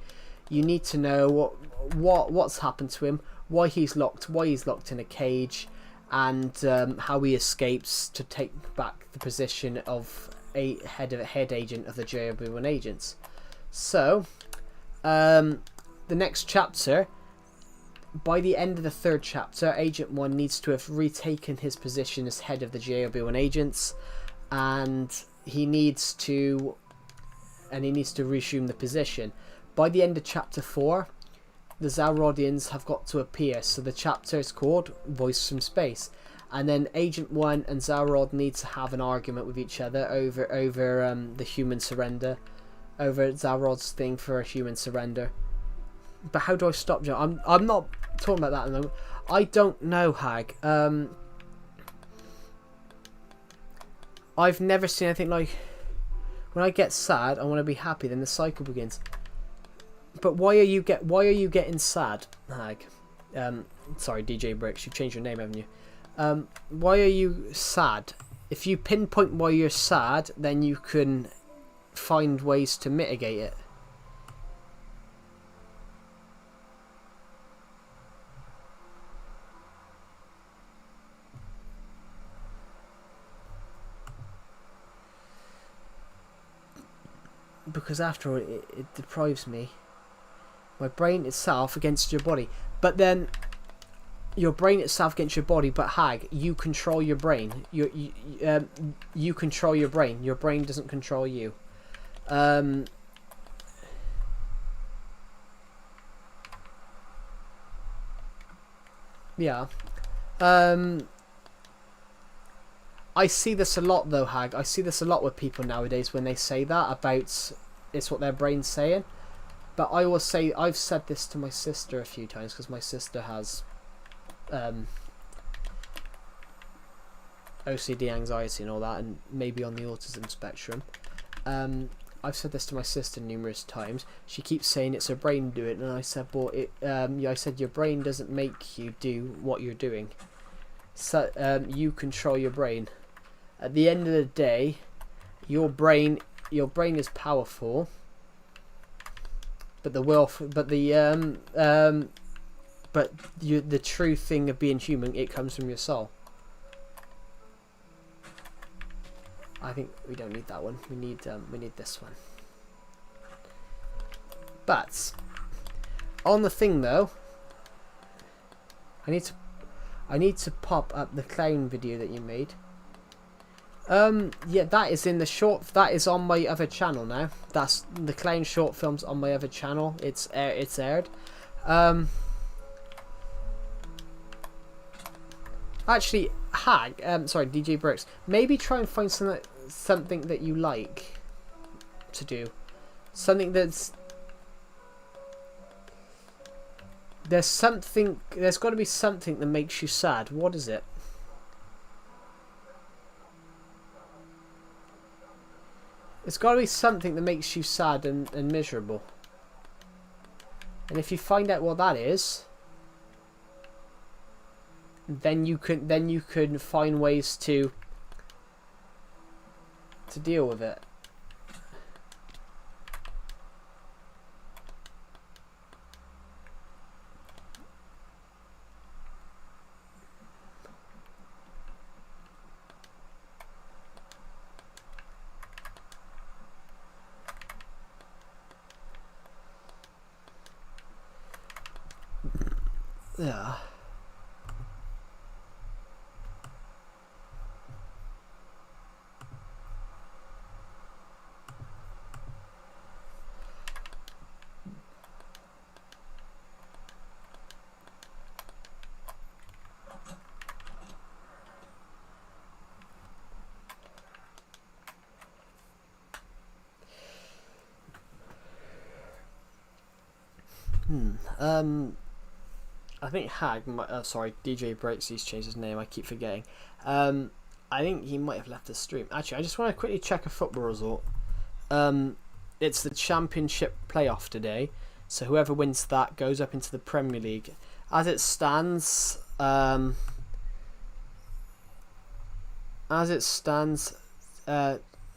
You need to know what's happened to him, why he's locked in a cage, and how he escapes to take back the position of a head agent of the JW1 agents. So, the next chapter, by the end of the 3rd chapter, Agent 1 needs to have retaken his position as head of the JW1 agents, and he needs to resume the position. By the end of chapter 4, the Zalrodians have got to appear, so the chapter is called Voice from Space. And then Agent 1 and Zalrod need to have an argument with each other over the human surrender, over Zalrod's thing for a human surrender. But how do I stop Joe? I'm not talking about that at the moment. I don't know, Hag. I've never seen anything like, when I get sad, I want to be happy, then the cycle begins. But why are you getting sad, Hag? Sorry, DJ Bricks, you've changed your name, haven't you? Why are you sad? If you pinpoint why you're sad, then you can find ways to mitigate it. because after all, it deprives me. My brain itself against your body. But then, your brain itself against your body, but Hag, you control your brain. You control your brain. Your brain doesn't control you. Yeah. I see this a lot though, Hag. I see this a lot with people nowadays when they say that about it's what their brain's saying. But I will say, I've said this to my sister a few times because my sister has OCD, anxiety and all that, and maybe on the autism spectrum. I've said this to my sister numerous times. She keeps saying it's her brain do it, and I said, well, I said your brain doesn't make you do what you're doing. So you control your brain. At the end of the day, your brain is powerful, but the the true thing of being human, it comes from your soul. I think we don't need that one. We need this one. But on the thing though, I need to pop up the clown video that you made. Yeah, that is in the short. That is on my other channel now. That's the clown short films on my other channel. It's aired. Actually, Hag. Sorry, DJ Bricks. Maybe try and find something that you like to do. Something that's. There's something. There's got to be something that makes you sad. What is it? It's got to be something that makes you sad and miserable. And if you find out what that is, then you can find ways to deal with it. Yeah. I think Hag, sorry, DJ Breaks, he's changed his name, I keep forgetting. I think he might have left the stream. Actually, I just want to quickly check a football result. It's the Championship playoff today, so whoever wins that goes up into the Premier League. As it stands,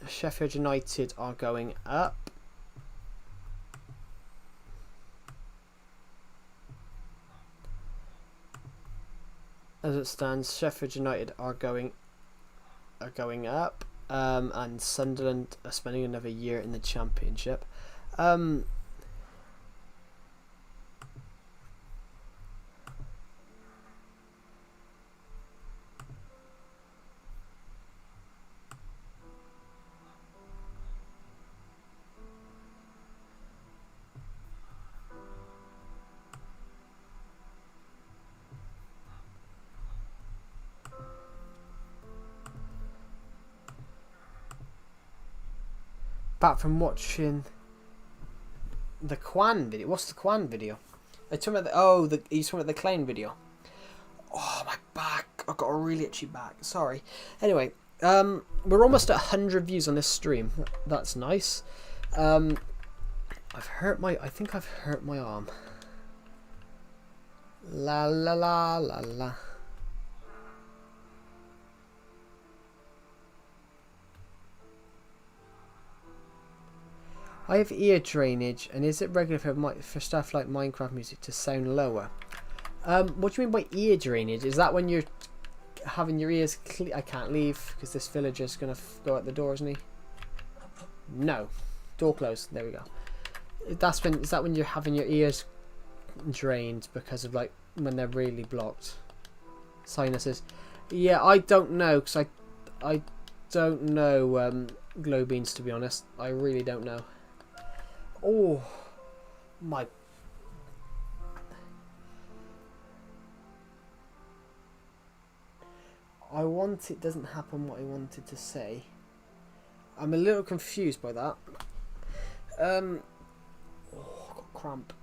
Sheffield United are going up. As it stands, Sheffield United are going up, and Sunderland are spending another year in the Championship. Apart from watching the Quan video. What's the Quan video? Are you talking about he's talking about the Klein video. Oh, my back. I've got a really itchy back. Sorry. Anyway, we're almost at 100 views on this stream. That's nice. I think I've hurt my arm. La la la la la. I have ear drainage, and is it regular for stuff like Minecraft music to sound lower? What do you mean by ear drainage? Is that when you're having your ears I can't leave because this villager's going to go out the door, isn't he? No. Door closed. There we go. That's when, is that when you're having your ears drained because of like when they're really blocked? Sinuses. Yeah, I don't know, because I don't know glow beans, to be honest. I really don't know. Oh my. It doesn't happen what I wanted to say. I'm a little confused by that. Oh, I've got cramp.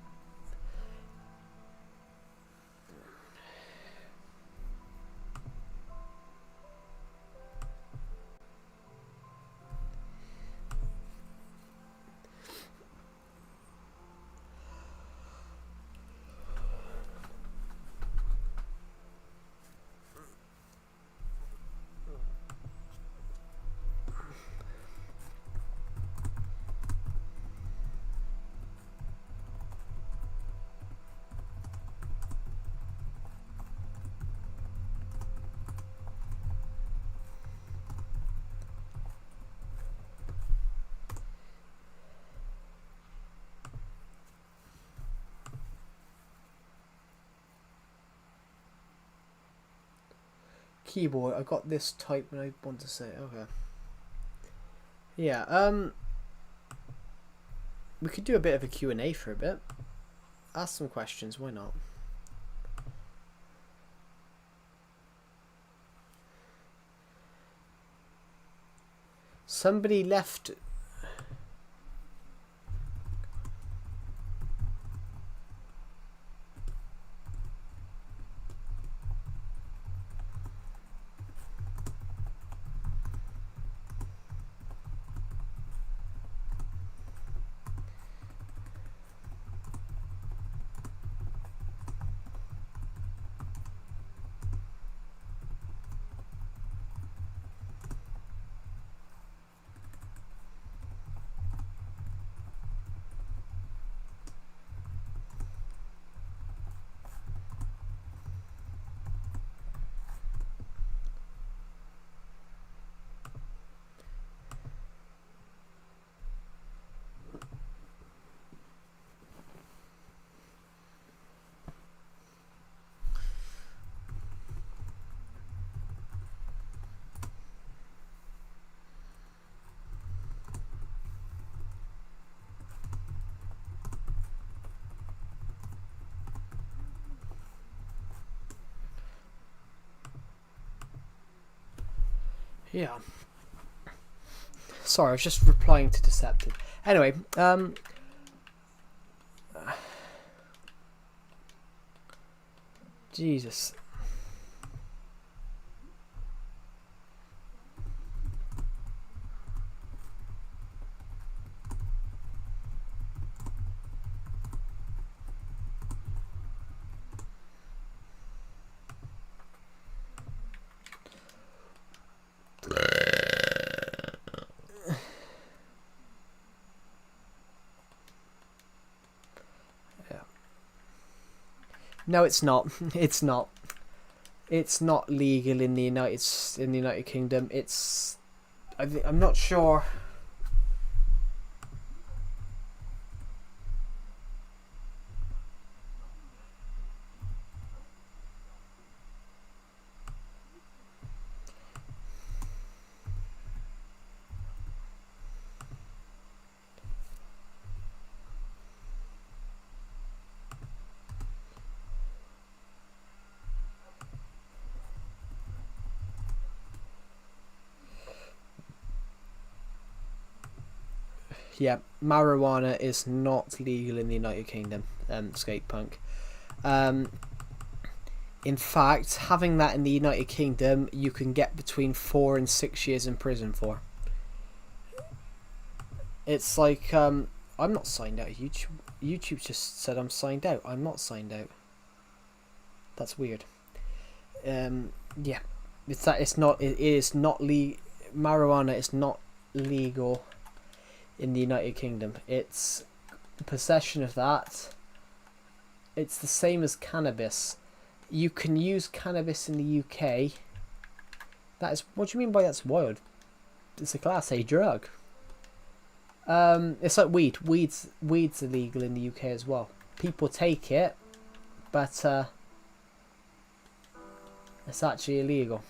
Keyboard. I got this type when I want to say. Okay. Yeah. We could do a bit of a Q&A for a bit. Ask some questions. Why not? Somebody left. Yeah. Sorry, I was just replying to Decepted. Anyway, Jesus. No, it's not. It's not. It's not legal in the United Kingdom. It's. I'm not sure. Yeah, marijuana is not legal in the United Kingdom, skate punk. In fact, having that in the United Kingdom, you can get between 4 and 6 years in prison for. It's like, I'm not signed out of YouTube. YouTube just said I'm signed out. I'm not signed out. That's weird. Yeah, it is not legal. Marijuana is not legal in the United Kingdom. It's possession of that. It's the same as cannabis. You can use cannabis in the UK. That is, what do you mean by that's wild? It's a Class A drug. It's like weed. Weed's illegal in the UK as well. People take it, but it's actually illegal.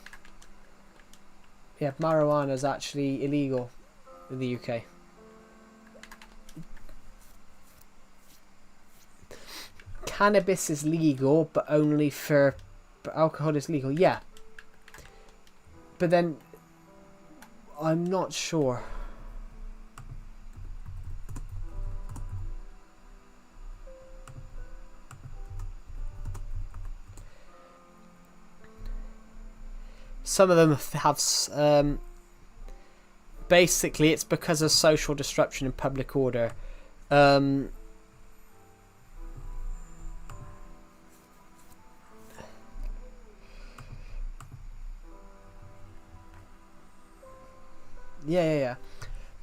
Yeah, marijuana is actually illegal in the UK. Cannabis is legal, but only for... But alcohol is legal, yeah. But then... I'm not sure. Some of them have... basically, it's because of social disruption and public order. Yeah.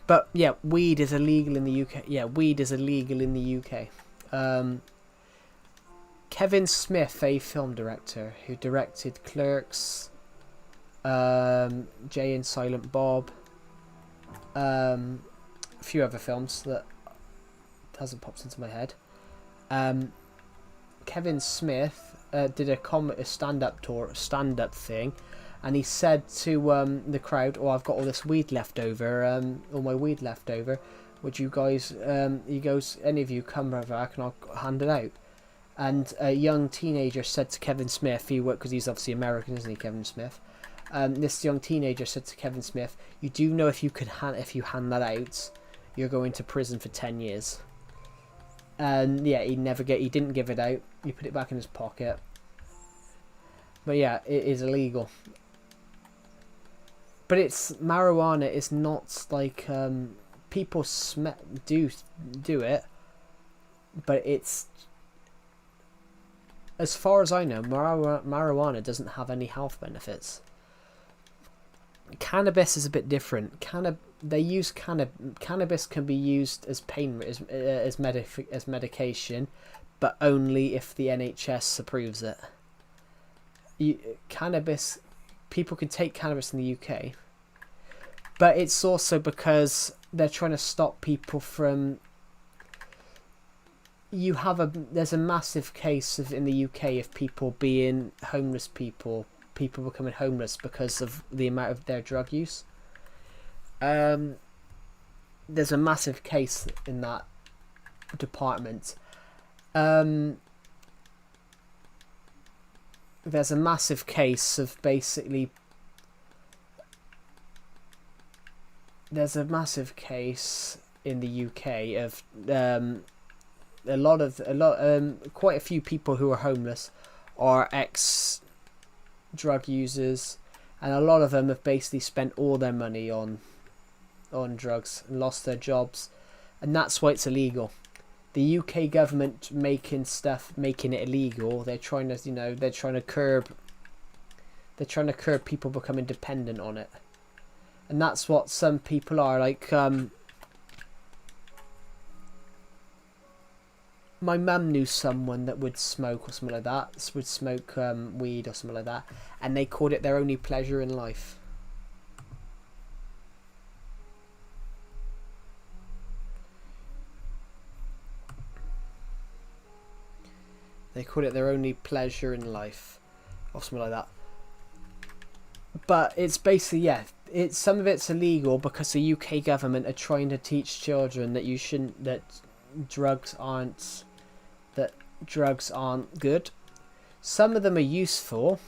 But yeah, weed is illegal in the UK. Yeah, weed is illegal in the UK. Kevin Smith, a film director who directed Clerks, Jay and Silent Bob, a few other films that hasn't popped into my head. Kevin Smith did a stand-up thing. And he said to the crowd, "Oh, I've got all this weed left over, all my weed left over. Would you guys?" He goes, "Any of you come over, and I'll hand it out." And a young teenager said to Kevin Smith, because he's obviously American, isn't he, Kevin Smith? This young teenager said to Kevin Smith, "You do know if you hand that out, you're going to prison for 10 years." And yeah, he didn't give it out. He put it back in his pocket. But yeah, it is illegal. But marijuana is not like people do it, but it's, as far as I know, marijuana doesn't have any health benefits. Cannabis is a bit different. Cannabis can be used as as medication, but only if the NHS approves it. People can take cannabis in the UK, but it's also because they're trying to stop people from... There's a massive case in the UK of people being homeless, people becoming homeless because of the amount of their drug use. There's a massive case in that department. There's a massive case of basically... There's a massive case in the UK of quite a few people who are homeless are ex-drug users, and a lot of them have basically spent all their money on drugs and lost their jobs, and that's why it's illegal. The UK government making it illegal. They're trying to curb people becoming dependent on it, and that's what some people are like. My mum knew someone that would smoke or something like that. Would smoke weed or something like that, and they called it their only pleasure in life. They call it their only pleasure in life, or something like that. But it's basically, yeah, some of it's illegal because the UK government are trying to teach children that drugs aren't good. Some of them are useful,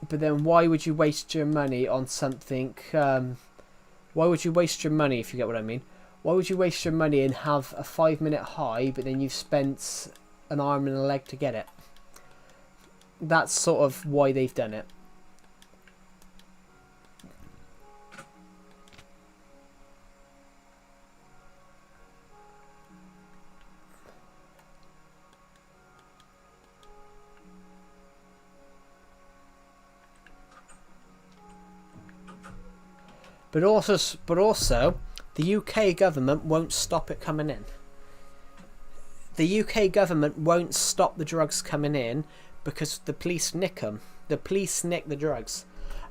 but then why would you waste your money on something? Why would you waste your money, if you get what I mean? Why would you waste your money and have a 5-minute high, but then you've spent an arm and a leg to get it? That's sort of why they've done it. But also, the UK government won't stop it coming in. The UK government won't stop the drugs coming in because the police nick them. The police nick the drugs.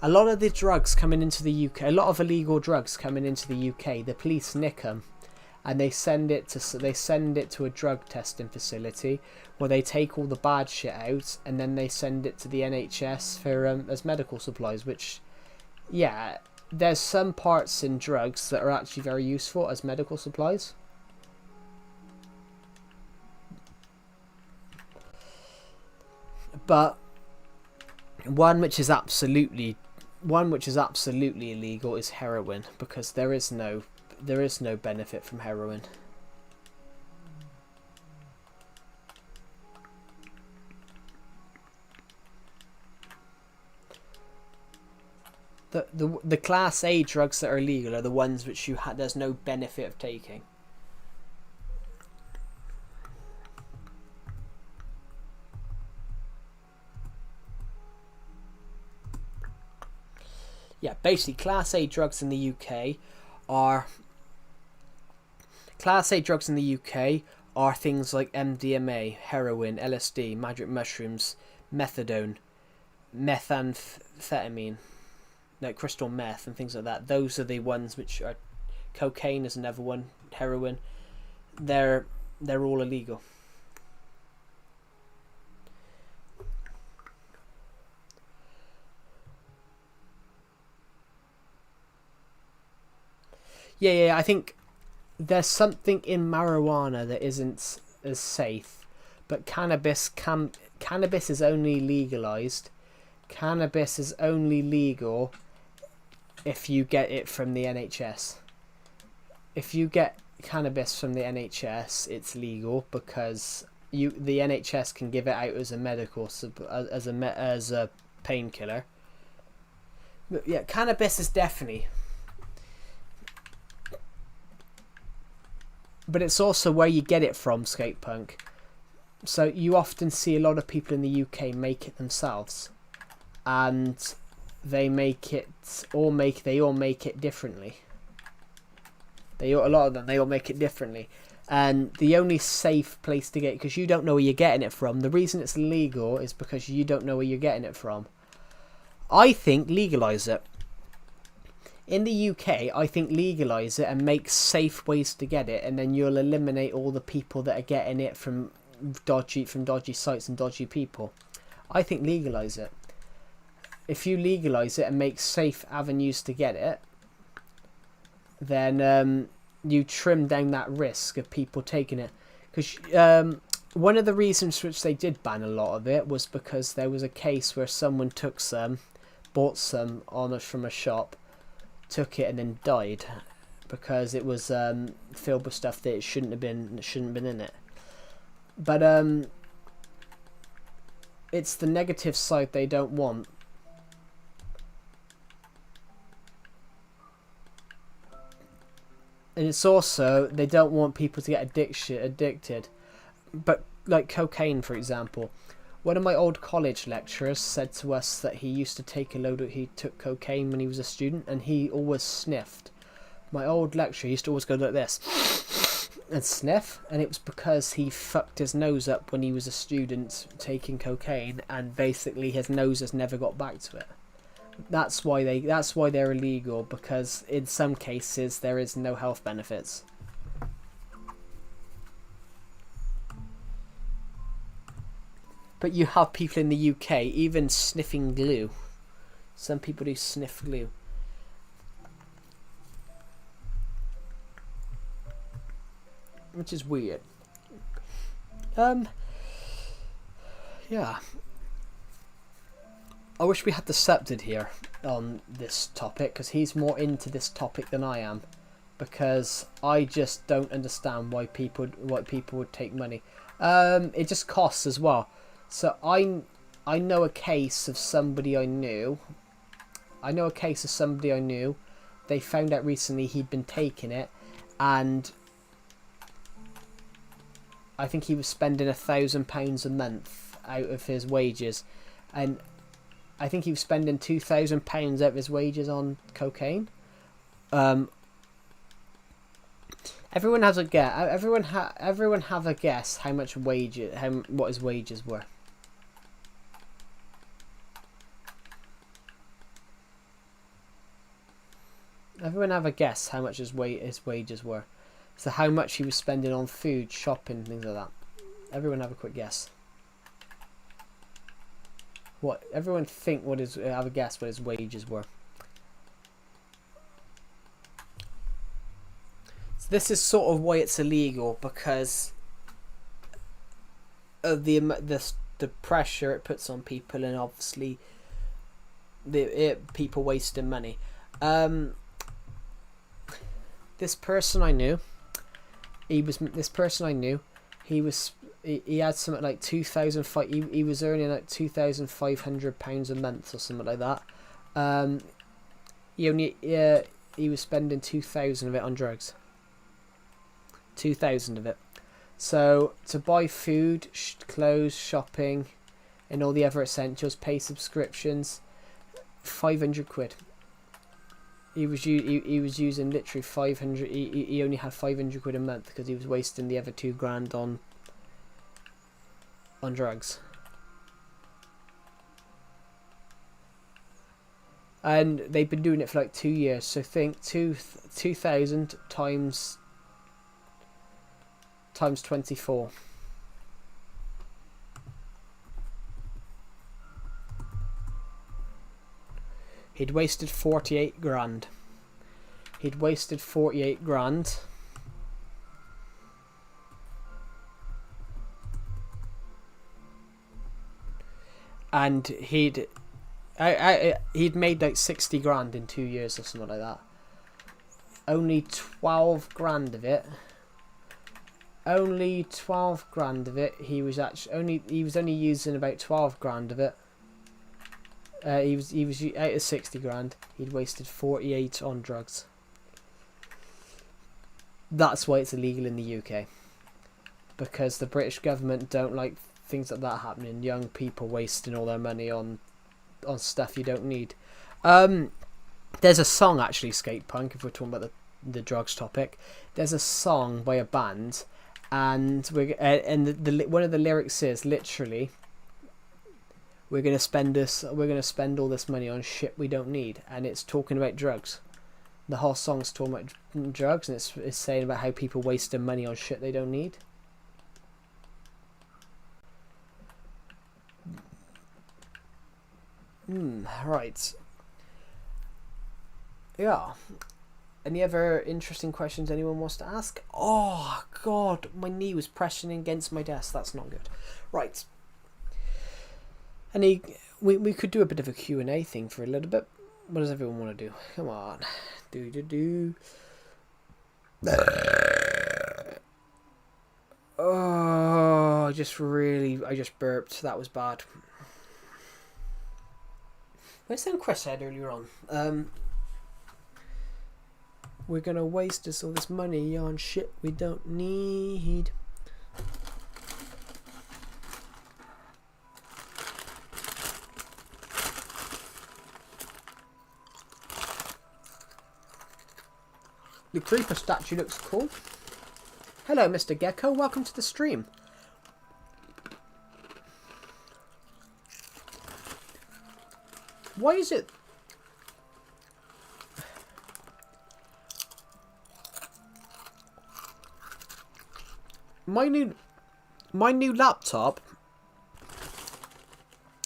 A lot of the drugs coming into the UK, a lot of illegal drugs coming into the UK, the police nick them, and they send it to a drug testing facility where they take all the bad shit out, and then they send it to the NHS for as medical supplies. Which, yeah, there's some parts in drugs that are actually very useful as medical supplies. But one which is absolutely illegal is heroin, because there is no benefit from heroin. The class A drugs that are illegal are the ones which there's no benefit of taking. Yeah, basically, Class A drugs in the UK are things like MDMA, heroin, LSD, magic mushrooms, methadone, methamphetamine, like crystal meth and things like that. Those are the ones which are. Cocaine is another one. Heroin. They're all illegal. Yeah, I think there's something in marijuana that isn't as safe, but cannabis is only legalized. Cannabis is only legal if you get it from the NHS. If you get cannabis from the NHS, it's legal because the NHS can give it out as a painkiller. But yeah, cannabis is definitely. But it's also where you get it from, skatepunk. So you often see a lot of people in the UK make it themselves, and they all make it differently. A lot of them, they all make it differently, and the only safe place to get it, because you don't know where you're getting it from. The reason it's illegal is because you don't know where you're getting it from. I think legalise it. In the UK, I think legalise it and make safe ways to get it, and then you'll eliminate all the people that are getting it from dodgy sites and dodgy people. I think legalise it. If you legalise it and make safe avenues to get it, then you trim down that risk of people taking it. Because one of the reasons which they did ban a lot of it was because there was a case where someone bought some from a shop, took it and then died because it was filled with stuff that it shouldn't have been in it. But it's the negative side they don't want. And it's also, they don't want people to get addicted. But like cocaine, for example, one of my old college lecturers said to us that he took cocaine when he was a student, and he always sniffed. My old lecturer used to always go like this and sniff, and it was because he fucked his nose up when he was a student taking cocaine, and basically his nose has never got back to it. That's why they're illegal, because in some cases there is no health benefits. But you have people in the UK even sniffing glue. Some people do sniff glue. Which is weird. Yeah. I wish we had the Septed here on this topic, because he's more into this topic than I am. Because I just don't understand why people would take money. It just costs as well. So I know a case of somebody I knew. They found out recently he'd been taking it, and I think he was spending £1,000 a month out of his wages, and I think he was spending £2,000 out of his wages on cocaine. Everyone has a guess. Everyone have a guess what his wages were. Everyone have a guess how much his wages were. So how much he was spending on food, shopping, things like that. Everyone have a quick guess. What? Everyone think what his have a guess what his wages were. So this is sort of why it's illegal, because of the pressure it puts on people, and obviously people wasting money. This person I knew, he had something like 2,500. He was earning like £2,500 a month or something like that. He was spending 2,000 of it on drugs. 2,000 of it. So to buy food, clothes, shopping, and all the other essentials, pay subscriptions, 500 quid. He was using literally 500. He only had 500 quid a month because he was wasting the other £2,000 on drugs. And they've been doing it for like 2 years. So think 2,000 times 24. He'd wasted 48 grand. He'd wasted 48 grand. And he'd made like 60 grand in 2 years or something like that. Only 12 grand of it. Only 12 grand of it. He was only using about 12 grand of it. He was out of 60 grand. He'd wasted 48 on drugs. That's why it's illegal in the UK, because the British government don't like things like that happening. Young people wasting all their money on stuff you don't need. There's a song actually, skate punk. If we're talking about the drugs topic, there's a song by a band, and one of the lyrics is literally, we're gonna spend all this money on shit we don't need, and it's talking about drugs. The whole song's talking about drugs, and it's saying about how people waste their money on shit they don't need. Right. Yeah. Any other interesting questions anyone wants to ask? Oh God, my knee was pressing against my desk. That's not good. Right. We could do a bit of a Q&A thing for a little bit. What does everyone want to do? Come on. Oh, I just burped. That was bad. Where's that Chris said earlier on? We're gonna waste all this money on shit we don't need. The creeper statue looks cool. Hello, Mr. Gecko. Welcome to the stream. Why is it... My new laptop...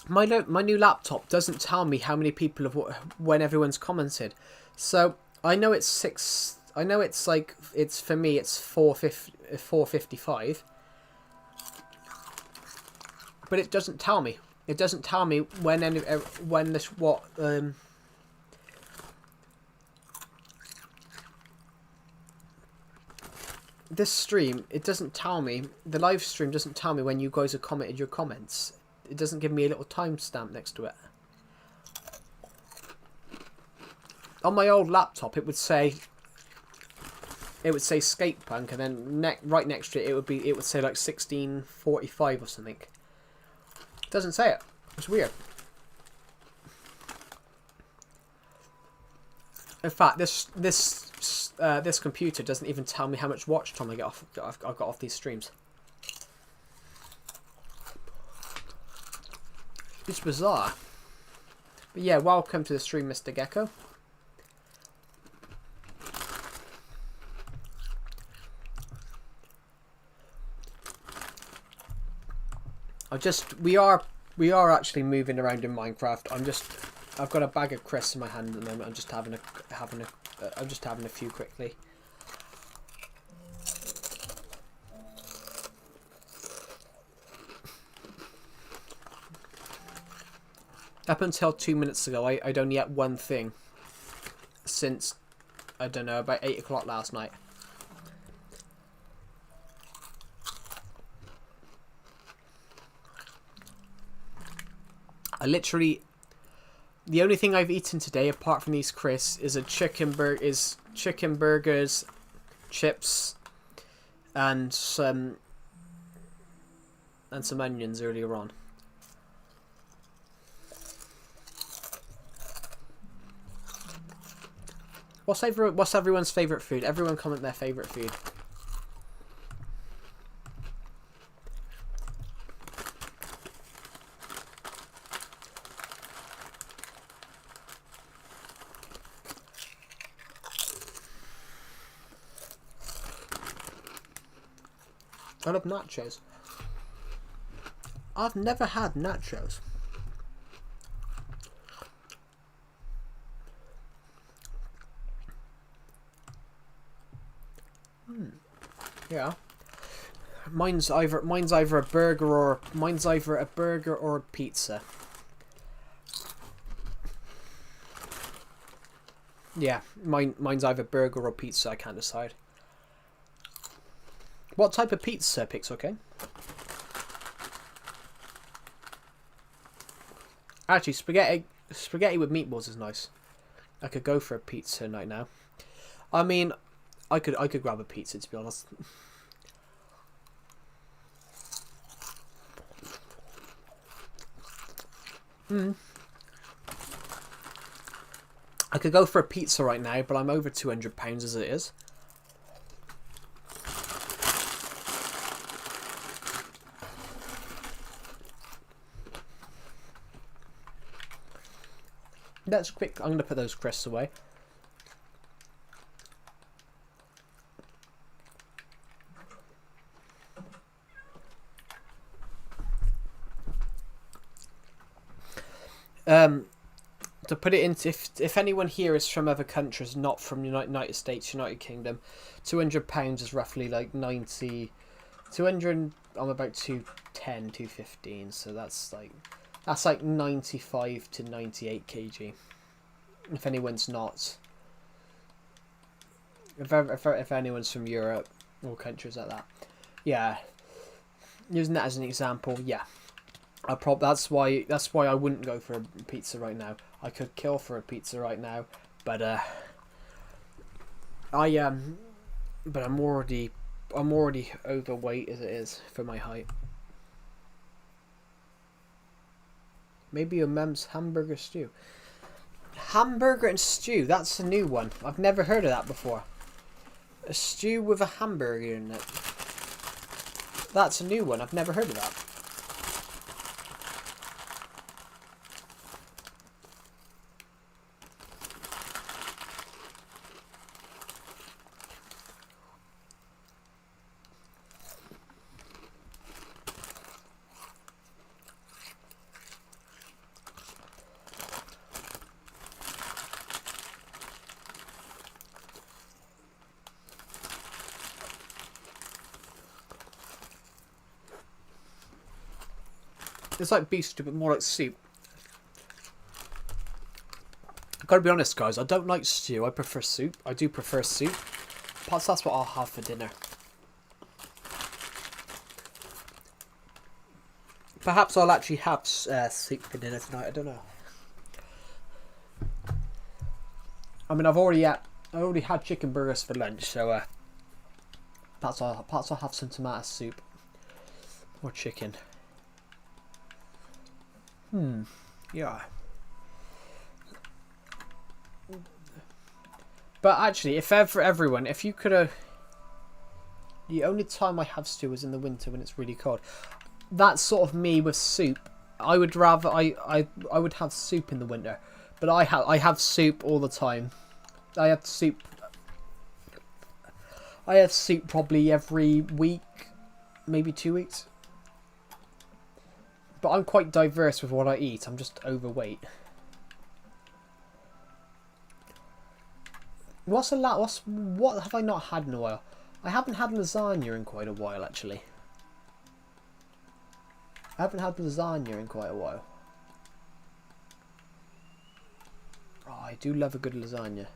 My new laptop doesn't tell me how many people have... when everyone's commented. So, I know it's 6... I know it's like, it's for me, it's 455. But it doesn't tell me. It doesn't tell me this stream, it doesn't tell me, the live stream doesn't tell me when you guys have commented your comments. It doesn't give me a little timestamp next to it. On my old laptop, it would say skate punk, and then right next to it, it would say like 1645 or something. It doesn't say it. It's weird. In fact, this computer doesn't even tell me how much watch time I got off these streams. It's bizarre. But yeah, welcome to the stream, Mr. Gecko. We are actually moving around in Minecraft. I've got a bag of crisps in my hand at the moment. I'm just having a few quickly. Up until 2 minutes ago, I'd only ate one thing since, I don't know, about 8 o'clock last night. The only thing I've eaten today, apart from these crisps, is chicken burgers, chips, and some onions earlier on. What's everyone's favourite food? Everyone comment their favourite food. I love nachos. I've never had nachos. Yeah. Mine's either a burger or a pizza. Yeah, mine's either burger or pizza. I can't decide. What type of pizza, Pixel King? Actually, spaghetti with meatballs is nice. I could go for a pizza right now. I mean, I could grab a pizza, to be honest. I could go for a pizza right now, but I'm over £200 as it is. That's quick. I'm going to put those crisps away. To put it into, if anyone here is from other countries, not from United States, United Kingdom, £200 is roughly like 90, 200. I'm about 210, 215. So that's like 95 to 98 kg. If anyone's not, if anyone's from Europe or countries like that, yeah. Using that as an example, yeah. That's why I wouldn't go for a pizza right now. I could kill for a pizza right now, but but I'm already overweight as it is for my height. Maybe your mum's hamburger stew. Hamburger and stew, that's a new one. I've never heard of that before. A stew with a hamburger in it. That's a new one. I've never heard of that. It's like beef stew, but more like soup. I've got to be honest, guys. I don't like stew. I prefer soup. I do prefer soup. Perhaps that's what I'll have for dinner. Perhaps I'll actually have soup for dinner tonight. I don't know. I mean, I already had chicken burgers for lunch, so perhaps I'll have some tomato soup or chicken. Yeah. But actually, if you could have... The only time I have stew is in the winter when it's really cold. That's sort of me with soup. I would rather... I would have soup in the winter. But I have soup all the time. I have soup probably every week. Maybe 2 weeks. but I'm quite diverse with what I eat. I'm just overweight. What have I not had in a while? I haven't had lasagna in quite a while, actually. I haven't had lasagna in quite a while. Oh, I do love a good lasagna.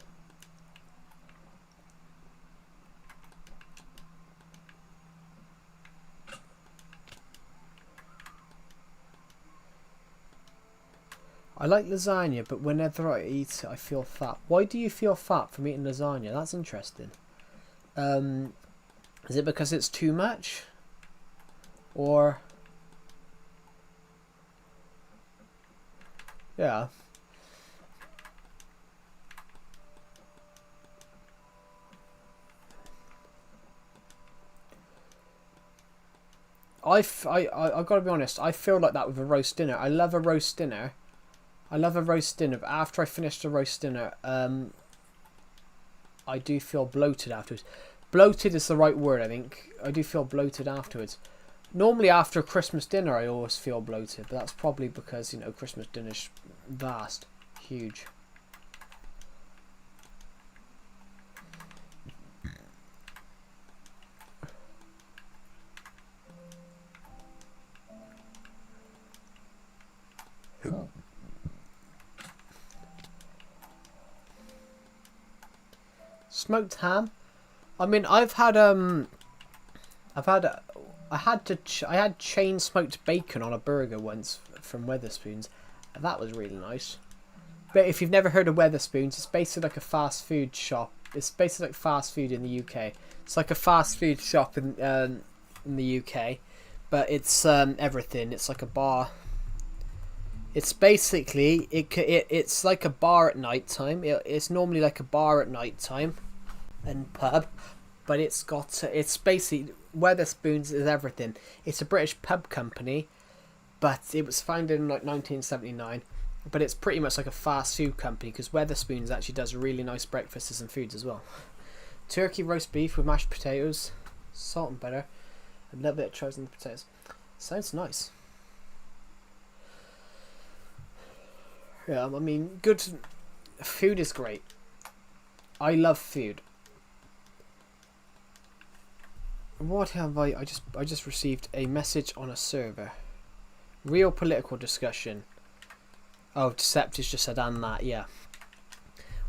I like lasagna, but whenever I eat it, I feel fat. Why do you feel fat from eating lasagna? That's interesting. Is it because it's too much? Or... yeah. I gotta be honest, I feel like that with a roast dinner. I love a roast dinner. I love a roast dinner, but after I finish the roast dinner, I do feel bloated afterwards. Bloated is the right word, I think. I do feel bloated afterwards. Normally after a Christmas dinner, I always feel bloated, but that's probably because, you know, Christmas dinner's vast, huge. Smoked ham. I mean, I had chain smoked bacon on a burger once from Weatherspoons. That was really nice. But if you've never heard of Weatherspoons, it's basically like a fast food shop. It's basically like fast food in the UK. It's like a fast food shop in the UK, but it's everything. It's like a bar. It's basically it's like a bar at night time. It's normally like a bar at night time, and pub, but it's basically Weatherspoons is everything. It's a British pub company, but it was founded in like 1979. But it's pretty much like a fast food company because Weatherspoons actually does really nice breakfasts and foods as well. Turkey roast beef with mashed potatoes, salt and butter, a little bit of chosen potatoes. Sounds nice. Yeah, I mean, good food is great. I love food. What have I just received a message on a server. Real political discussion. Oh, Deceptis just said and that, yeah.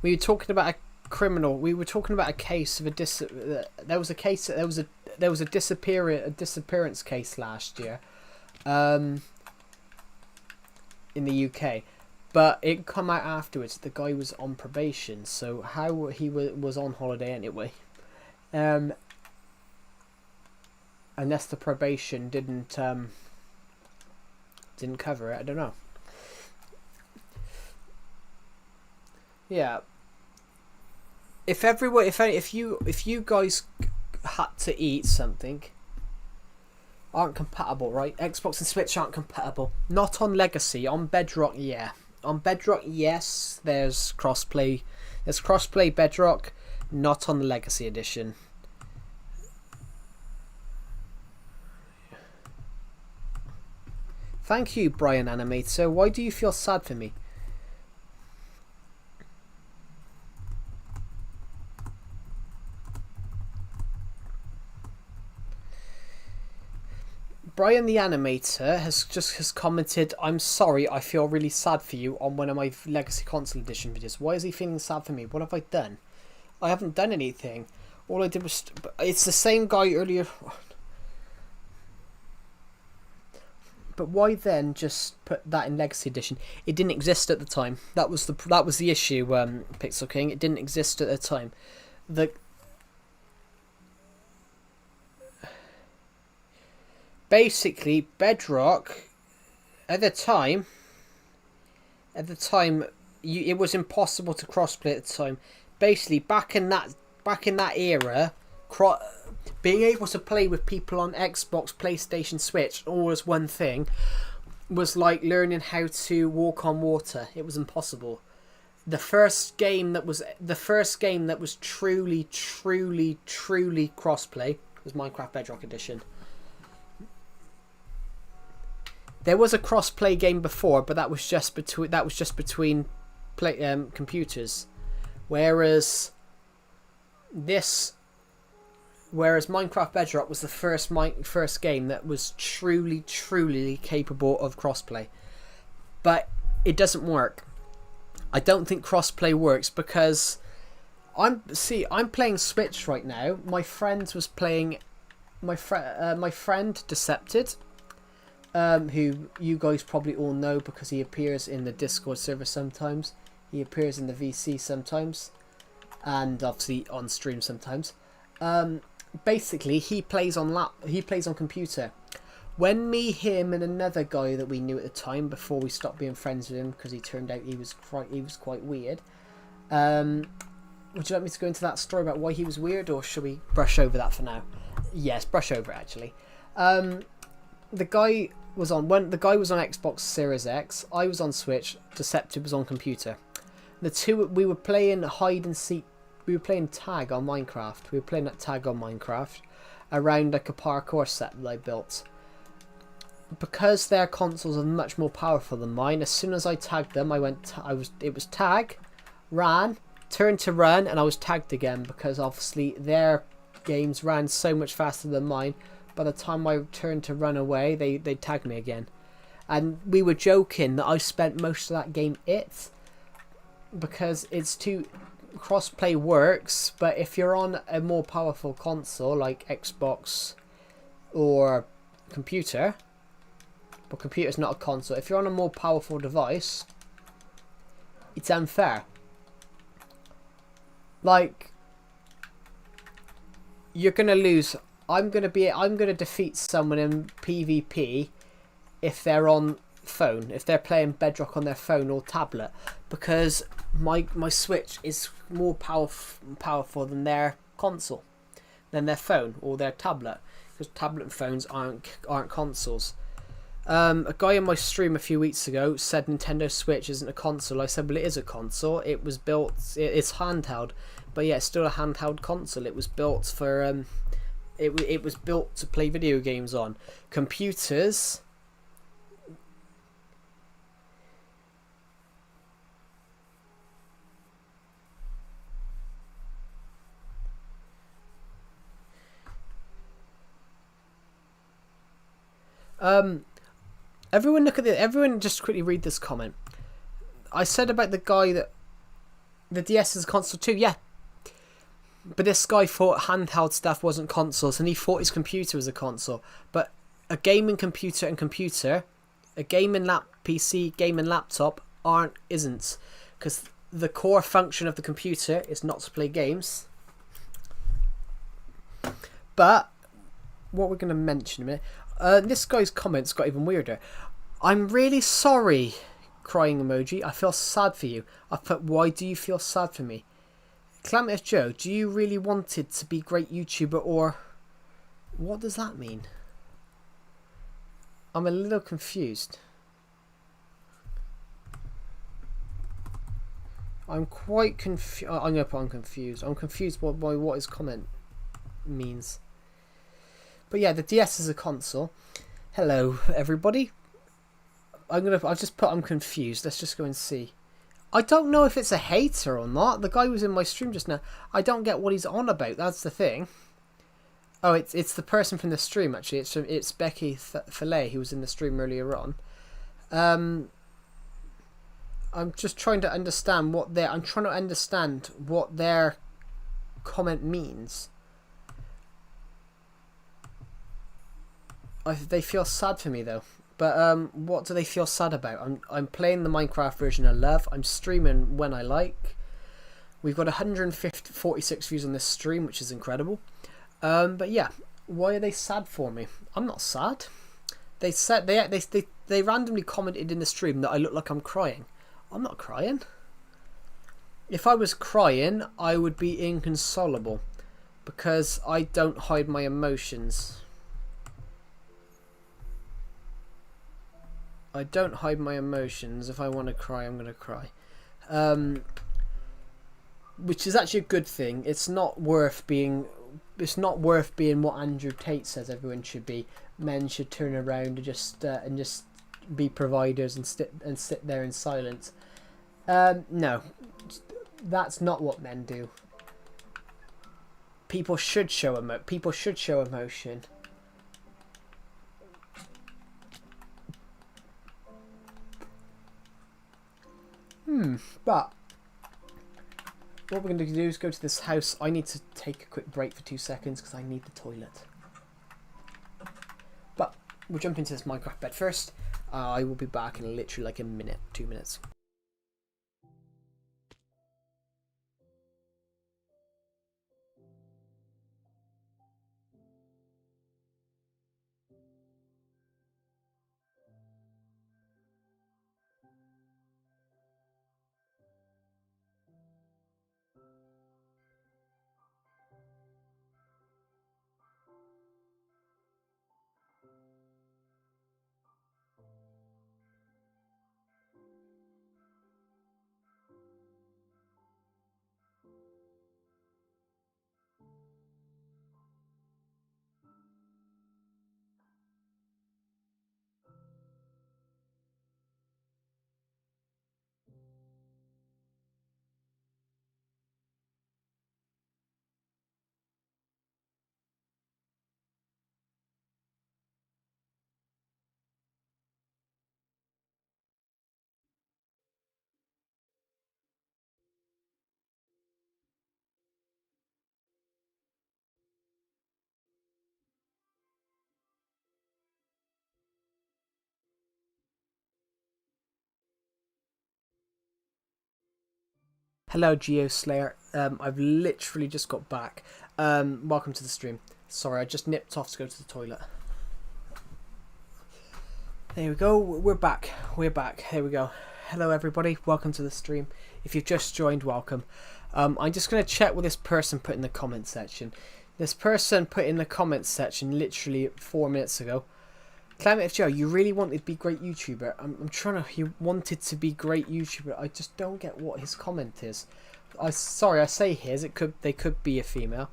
We were talking about a criminal. We were talking about a case of there was a disappearance case last year, in the UK. But it come out afterwards. The guy was on probation, so how he was on holiday anyway. Unless the probation didn't cover it, I don't know. Yeah. If you guys had to eat something, aren't compatible, right? Xbox and Switch aren't compatible. Not on Legacy. On Bedrock, yeah. On Bedrock, yes, there's crossplay. There's crossplay Bedrock, not on the Legacy Edition. Thank you, Brian Animator. Why do you feel sad for me? Brian the Animator has commented, I'm sorry, I feel really sad for you on one of my Legacy Console Edition videos. Why is he feeling sad for me? What have I done? I haven't done anything. All I did was... It's the same guy earlier. But why then just put that in Legacy Edition? It didn't exist at the time. That was the issue, Pixel King. It didn't exist at the time. Basically, Bedrock, at the time, it was impossible to crossplay at the time. Basically, back in that era, being able to play with people on Xbox, PlayStation, Switch, all as one thing, was like learning how to walk on water. It was impossible. The first game that was truly crossplay was Minecraft Bedrock Edition. There was a cross-play game before, but that was just between computers. Whereas Minecraft Bedrock was the first game that was truly capable of crossplay. But it doesn't work. I don't think crossplay works because I'm playing Switch right now. My friend was playing my friend Decepted, who you guys probably all know because he appears in the Discord server sometimes. He appears in the VC sometimes, and obviously on stream sometimes. Basically, he plays on computer. When me, him, and another guy that we knew at the time before we stopped being friends with him because he turned out he was quite weird. Would you like me to go into that story about why he was weird, or should we brush over that for now? Yes, brush over it actually. The guy was on Xbox Series X. I was on Switch. Deceptive was on computer. We were playing hide and seek. We were playing tag on Minecraft. Around like a parkour set that I built. Because their consoles are much more powerful than mine, as soon as I tagged them, it was tag, ran, turned to run, and I was tagged again because obviously their games ran so much faster than mine. By the time I turned to run away, they tagged me again. And we were joking that I spent most of that game because crossplay works, but if you're on a more powerful console like Xbox or computer, but computer's not a console, if you're on a more powerful device, it's unfair. Like, you're gonna lose. I'm gonna defeat someone in PvP if they're on phone, if they're playing Bedrock on their phone or tablet, because my Switch is more powerful than their console, than their phone or their tablet, because tablet and phones aren't consoles. A guy in my stream a few weeks ago said Nintendo Switch isn't a console. I said, well, it is a console. It was built. It's handheld, but yeah, it's still a handheld console. It was built for it was built to play video games on. Computers. Everyone just quickly read this comment. I said about the guy that the DS is a console too, yeah. But this guy thought handheld stuff wasn't consoles, and he thought his computer was a console. But a gaming computer and a gaming PC, gaming laptop isn't. Because the core function of the computer is not to play games. But what we're going to mention in a minute. This guy's comments got even weirder. I'm really sorry, crying emoji. I feel sad for you. I put, why do you feel sad for me? Calamitous Joe, do you really wanted to be great YouTuber, or what does that mean? I'm a little confused. I'm quite confused. I'm going to put I'm confused. I'm confused by what his comment means. But yeah, the DS is a console. Hello, everybody. I'll just put I'm confused. Let's just go and see. I don't know if it's a hater or not. The guy was in my stream just now. I don't get what he's on about. That's the thing. Oh, it's the person from the stream actually. It's Becky Fillet who was in the stream earlier on. I'm just trying to understand what their comment means. They feel sad for me though. But what do they feel sad about? I'm playing the Minecraft version I love. I'm streaming when I like. We've got 146 views on this stream, which is incredible. But yeah, why are they sad for me? I'm not sad. They said they randomly commented in the stream that I look like I'm crying. I'm not crying. If I was crying, I would be inconsolable because I don't hide my emotions. I don't hide my emotions. If I want to cry, I'm going to cry. Which is actually a good thing. It's not worth being what Andrew Tate says everyone should be. Men should turn around and just be providers and sit there in silence. No, that's not what men do. People should show emotion. But what we're going to do is go to this house. I need to take a quick break for 2 seconds because I need the toilet. But we'll jump into this Minecraft bed first. I will be back in literally like a minute, 2 minutes. Hello, GeoSlayer. I've literally just got back. Welcome to the stream. Sorry, I just nipped off to go to the toilet. There we go. We're back. We're back. Here we go. Hello, everybody. Welcome to the stream. If you've just joined, welcome. I'm just going to check what this person put in the comment section. This person put in the comment section literally 4 minutes ago. Climate Joe, you really wanted to be great YouTuber. I'm trying to. He wanted to be great YouTuber. I just don't get what his comment is. Sorry, I say his. They could be a female.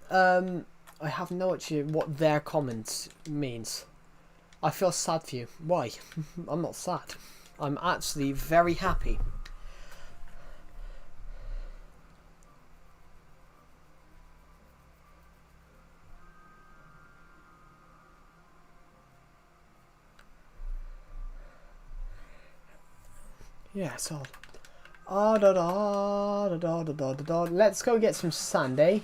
I have no idea what their comment means. I feel sad for you. Why? I'm not sad. I'm actually very happy. Yeah, so let's go get some sand, eh?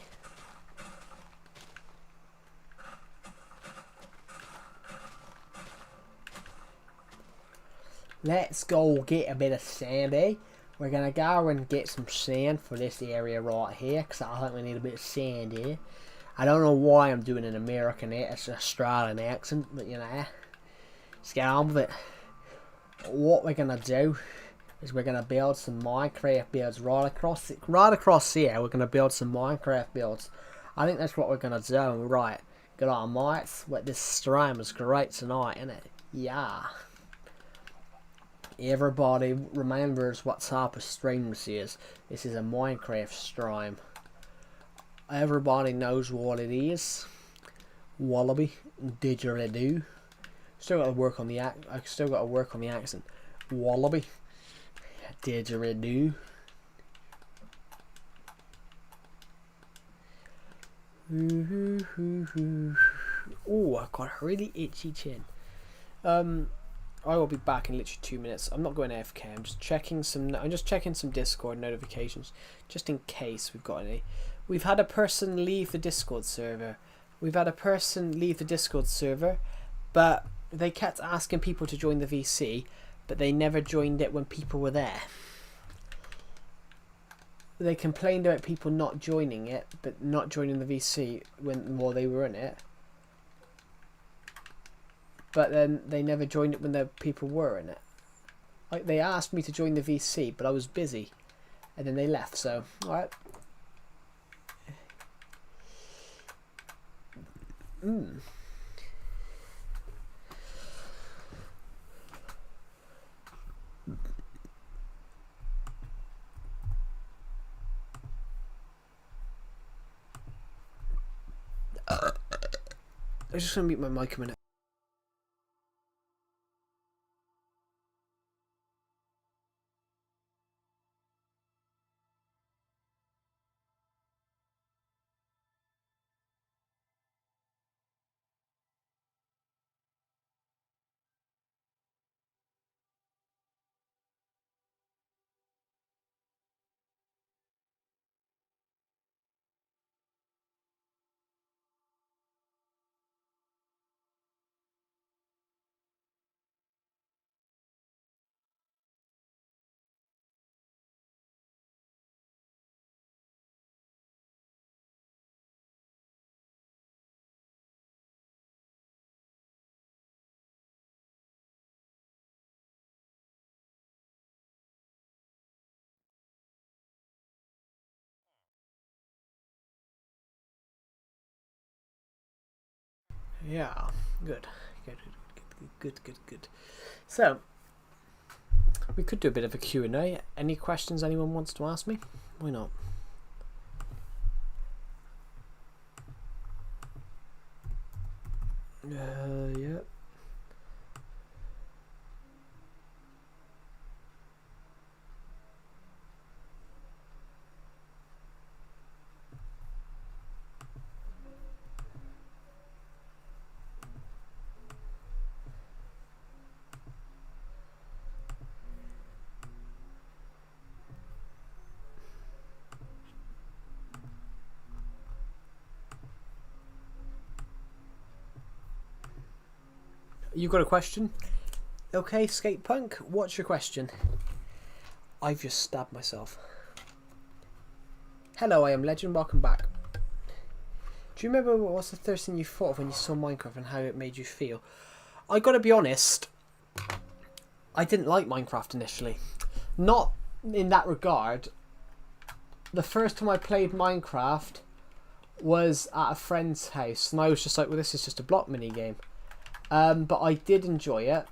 Let's go get a bit of sand, eh? We're gonna go and get some sand for this area right here, because I think we need a bit of sand here. I don't know why I'm doing an American, it's an Australian accent, but you know, let's get on with it. What we're gonna do is we're gonna build some Minecraft builds right across here. We're gonna build some Minecraft builds. I think that's what we're gonna do. Right, good on mates. What this stream is great tonight, isn't it? Yeah. Everybody remembers what type of stream this is. This is a Minecraft stream. Everybody knows what it is. Wallaby, didgeridoo. Still got to work on the accent. Wallaby, didgeridoo. Oh, I've got a really itchy chin. I will be back in literally 2 minutes. I'm not going AFK. I'm just checking some Discord notifications, just in case we've got any. We've had a person leave the Discord server. But they kept asking people to join the VC, but they never joined it when people were there. They complained about people not joining it, but not joining the VC while they were in it. But then they never joined it when the people were in it. Like, they asked me to join the VC, but I was busy, and then they left. So, all right. I'm just gonna mute my mic a minute. Yeah, good. Good. So, we could do a bit of a Q&A. Any questions anyone wants to ask me? Why not? Yeah. You got a question? Okay, Skate Punk, what's your question? I've just stabbed myself. Hello, I am Legend, welcome back. Do you remember what was the first thing you thought of when you saw Minecraft and how it made you feel? I gotta be honest, I didn't like Minecraft initially. Not in that regard. The first time I played Minecraft was at a friend's house, and I was just like, well, this is just a block mini game. But I did enjoy it,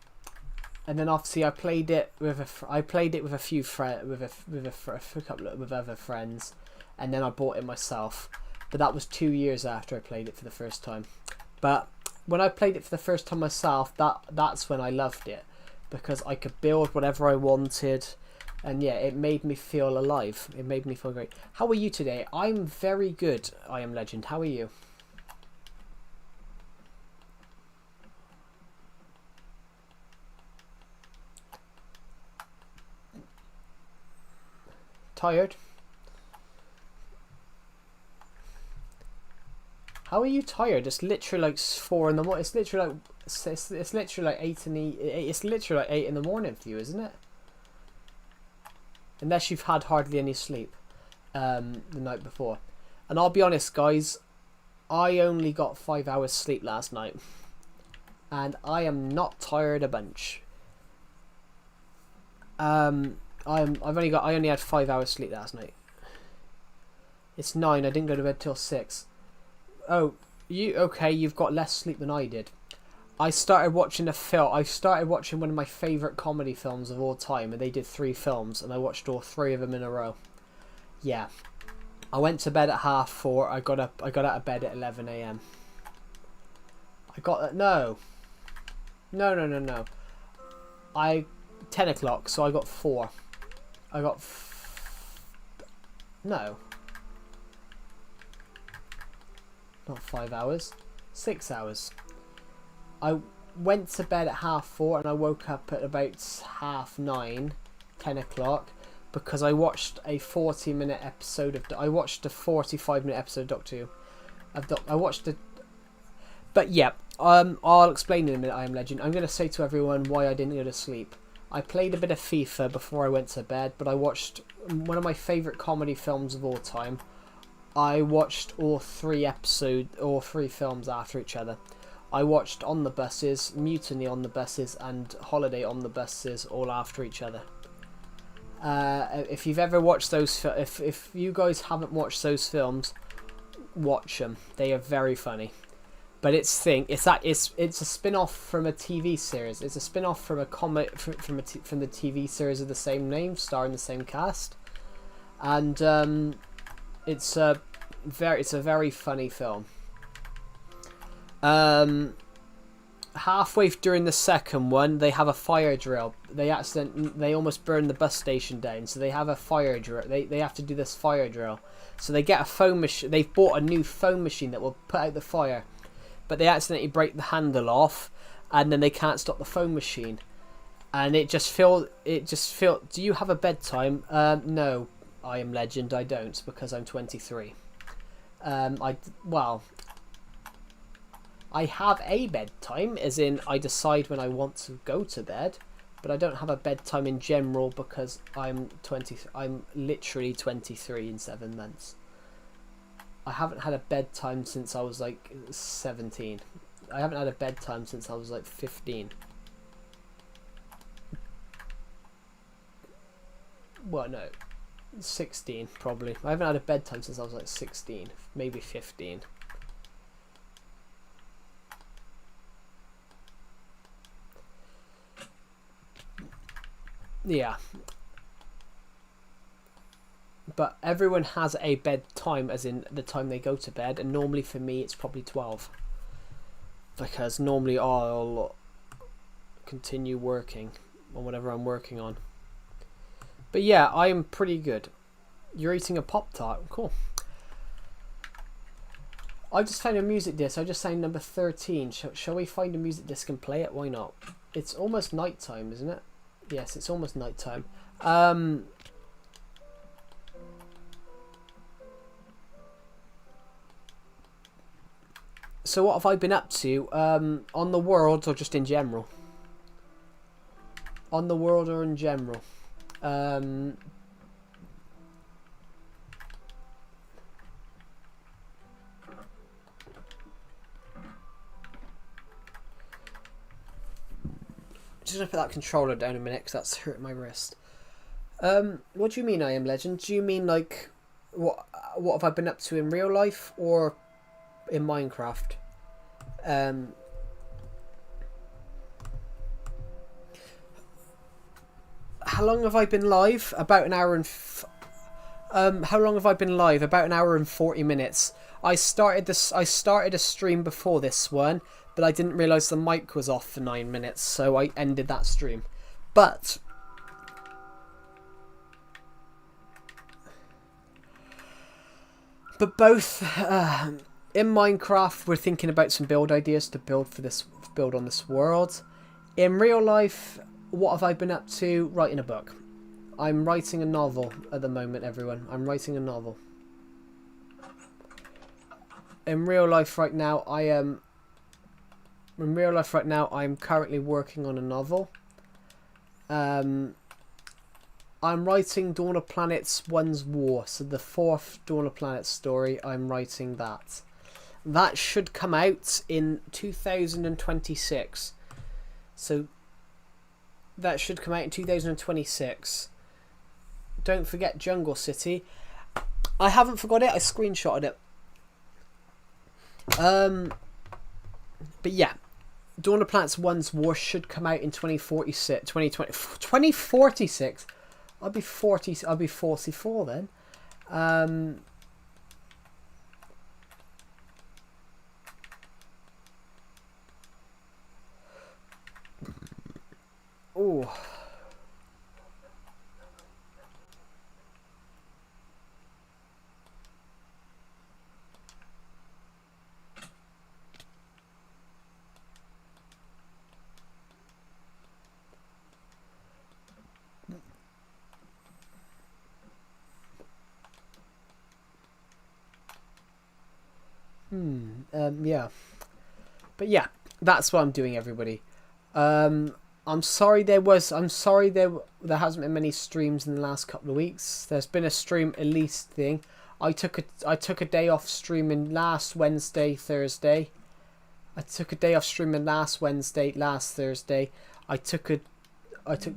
and then obviously I played it with a few friends, with other friends, and then I bought it myself. But that was 2 years after I played it for the first time. But when I played it for the first time myself, that's when I loved it, because I could build whatever I wanted, and yeah, it made me feel alive. It made me feel great. How are you today? I'm very good. I am Legend. How are you? Tired? How are you tired? It's literally like 4 in the morning. It's literally like it's literally like 8 in the it's literally like 8 in the morning for you, isn't it? Unless you've had hardly any sleep the night before. And I'll be honest, guys, I only got 5 hours sleep last night, and I am not tired a bunch. I only had 5 hours sleep last night. It's 9. I didn't go to bed till 6. Oh, you've got less sleep than I did. I started watching one of my favourite comedy films of all time, and they did 3 films, and I watched all 3 of them in a row. Yeah. I went to bed at 4:30. I got out of bed at 11 a.m. No. 10 o'clock, so I got 4. No. Not 5 hours. 6 hours. I went to bed at 4:30 and I woke up at about 9:30, 10 o'clock, because I watched a 40-minute episode of... I watched a 45-minute episode of Doctor Who. I watched the... But yeah, I'll explain in a minute, I Am Legend. I'm going to say to everyone why I didn't go to sleep. I played a bit of FIFA before I went to bed, but I watched one of my favourite comedy films of all time. I watched all 3 films after each other. I watched On the Buses, Mutiny on the Buses, and Holiday on the Buses all after each other. If you've ever watched those, if you guys haven't watched those films, watch them. They are very funny. But it's a spin-off from a TV series. It's a spin-off from a comic from the TV series of the same name, starring the same cast, and it's a very funny film. Halfway during the second one, they have a fire drill. They almost burn the bus station down, so they have a fire drill. They have to do this fire drill. So they get a foam machine. They've bought a new foam machine that will put out the fire, but they accidentally break the handle off, and then they can't stop the foam machine. And it just feel. Do you have a bedtime? No, I Am Legend. I don't, because I'm 23. I have a bedtime, as in I decide when I want to go to bed, but I don't have a bedtime in general because I'm literally 23 in 7 months. I haven't had a bedtime since I was like 17. I haven't had a bedtime since I was like 15. Well, no, 16 probably. I haven't had a bedtime since I was like 16, maybe 15. Yeah. But everyone has a bedtime, as in the time they go to bed, and normally for me it's probably 12. Because normally I'll continue working on whatever I'm working on. But yeah, I am pretty good. You're eating a Pop-Tart. Cool. I just found a music disc. I just found number 13. Shall we find a music disc and play it? Why not? It's almost nighttime, isn't it? Yes, it's almost nighttime. So what have I been up to? On the world or just in general? On the world or in general? Just gonna put that controller down a minute because that's hurting my wrist. What do you mean I am legend? Do you mean like what have I been up to in real life or in Minecraft? How long have I been live? About an hour and how long have I been live? About an hour and 40 minutes. I started a stream before this one, but I didn't realise the mic was off for 9 minutes, so I ended that stream. But both in Minecraft, we're thinking about some build ideas to build on this world. In real life, what have I been up to? Writing a book. I'm writing a novel at the moment, everyone. I'm writing a novel. In real life right now, I am currently working on a novel. I'm writing Dawn of Planets 1's War, so the 4th Dawn of Planets story, I'm writing that. That should come out in 2026. So that should come out in 2026. Don't forget Jungle City. I haven't forgot it, I screenshotted it. But yeah, Dawn of Planets 1's War should come out in 2046. I'll be 44 then. Oh. Yeah. But yeah, that's what I'm doing, everybody. I'm sorry there hasn't been many streams in the last couple of weeks. There's been a stream at least thing. I took a day off streaming last Thursday. I took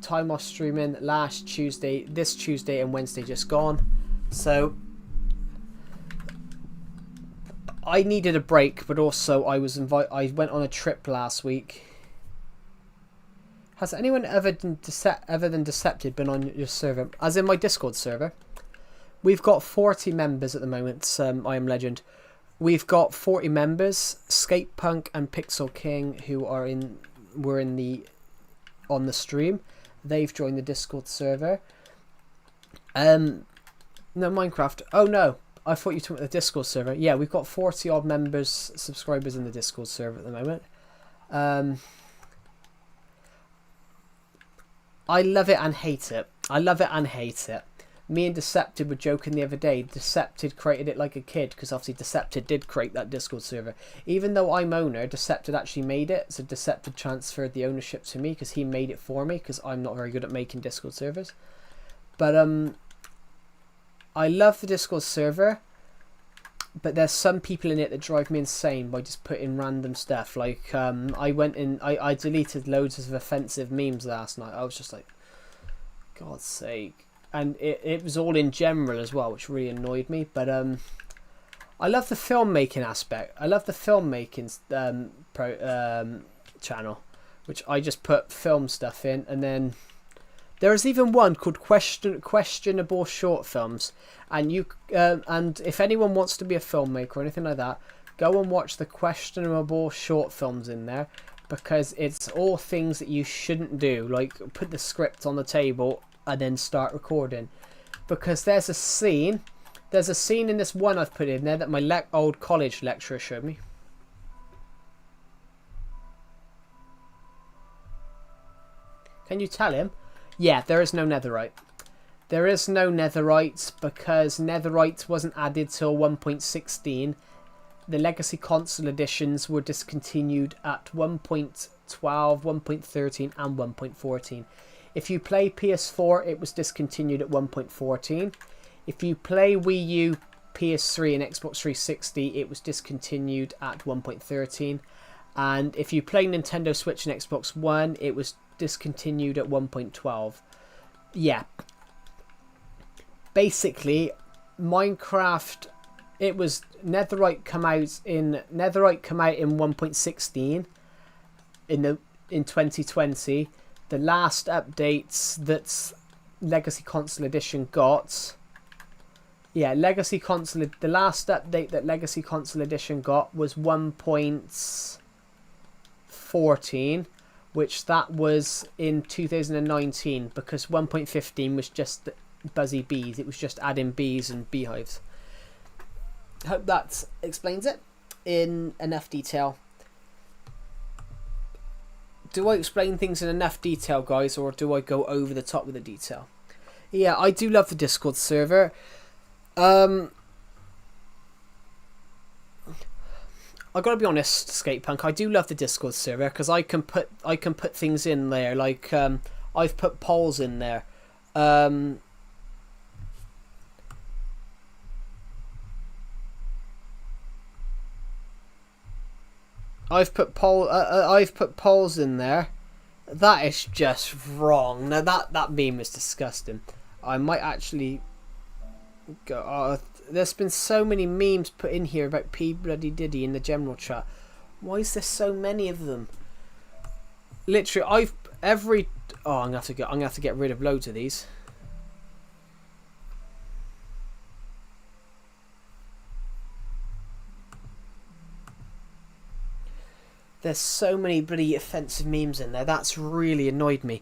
time off streaming last Tuesday, this Tuesday and Wednesday just gone. So I needed a break, but also I went on a trip last week. Has anyone other than Decepted been on your server? As in my Discord server? We've got 40 members at the moment, I Am Legend. We've got 40 members, Skatepunk and Pixel King, who were on the stream. They've joined the Discord server. No, Minecraft. Oh no, I thought you talked about the Discord server. Yeah, we've got 40 odd members, subscribers in the Discord server at the moment. I love it and hate it. Me and Decepted were joking the other day. Decepted created it like a kid, because obviously Decepted did create that Discord server. Even though I'm owner, Decepted actually made it. So Decepted transferred the ownership to me because he made it for me, because I'm not very good at making Discord servers. But I love the Discord server, but there's some people in it that drive me insane by just putting random stuff. Like I deleted loads of offensive memes last night. I was just like, God's sake. And it was all in general as well, which really annoyed me. But I love the filmmaking aspect. I love the filmmaking channel, which I just put film stuff in, and then There is even one called questionable short films, and and if anyone wants to be a filmmaker or anything like that, go and watch the questionable short films in there, because it's all things that you shouldn't do, like put the script on the table and then start recording. Because there's a scene in this one I've put in there that my old college lecturer showed me. Can you tell him? Yeah, there is no netherite. There is no netherite because netherite wasn't added till 1.16. The Legacy Console editions were discontinued at 1.12, 1.13 and 1.14. If you play PS4, it was discontinued at 1.14. If you play Wii U, PS3 and Xbox 360, it was discontinued at 1.13. And if you play Nintendo Switch and Xbox One, it was discontinued at 1.12. Yeah. Basically, Minecraft, it was netherite come out in 1.16 in 2020. The last updates that Legacy Console Edition got, the last update that Legacy Console Edition got was 1.14, which that was in 2019, because 1.15 was just buzzy bees. It was just adding bees and beehives. Hope that explains it in enough detail. Do I explain things in enough detail, guys, or do I go over the top with the detail? Yeah, I do love the Discord server. I gotta be honest, Skatepunk, I do love the Discord server because I can put things in there, like I've put polls in there. I've put polls in there. That is just wrong. Now that meme is disgusting. I might actually go. There's been so many memes put in here about P bloody Diddy in the general chat. Why is there so many of them? Literally, I'm gonna have to get rid of loads of these. There's so many bloody offensive memes in there. That's really annoyed me.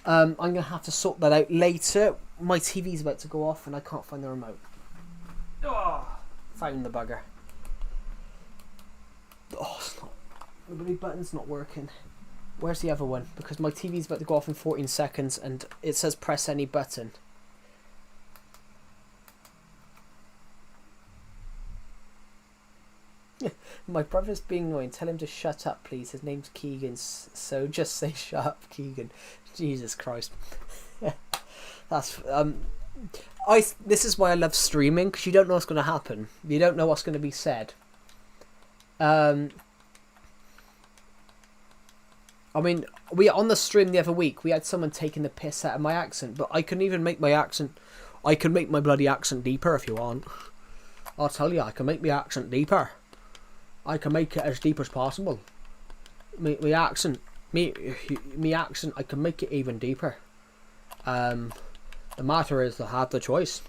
I'm going to have to sort that out later. My TV's about to go off and I can't find the remote. Oh, found the bugger. Oh, it's not. The bloody button's not working. Where's the other one? Because my TV's about to go off in 14 seconds and it says press any button. My brother's being annoying. Tell him to shut up, please. His name's Keegan, so just say shut up, Keegan. Jesus Christ. That's this is why I love streaming, because you don't know what's going to happen. You don't know what's going to be said. I mean, on the stream the other week, we had someone taking the piss out of my accent, but I can even make my accent. I can make my bloody accent deeper if you want. I'll tell you, I can make my accent deeper. I can make it as deep as possible. Me accent, I can make it even deeper. The matter is to have the choice.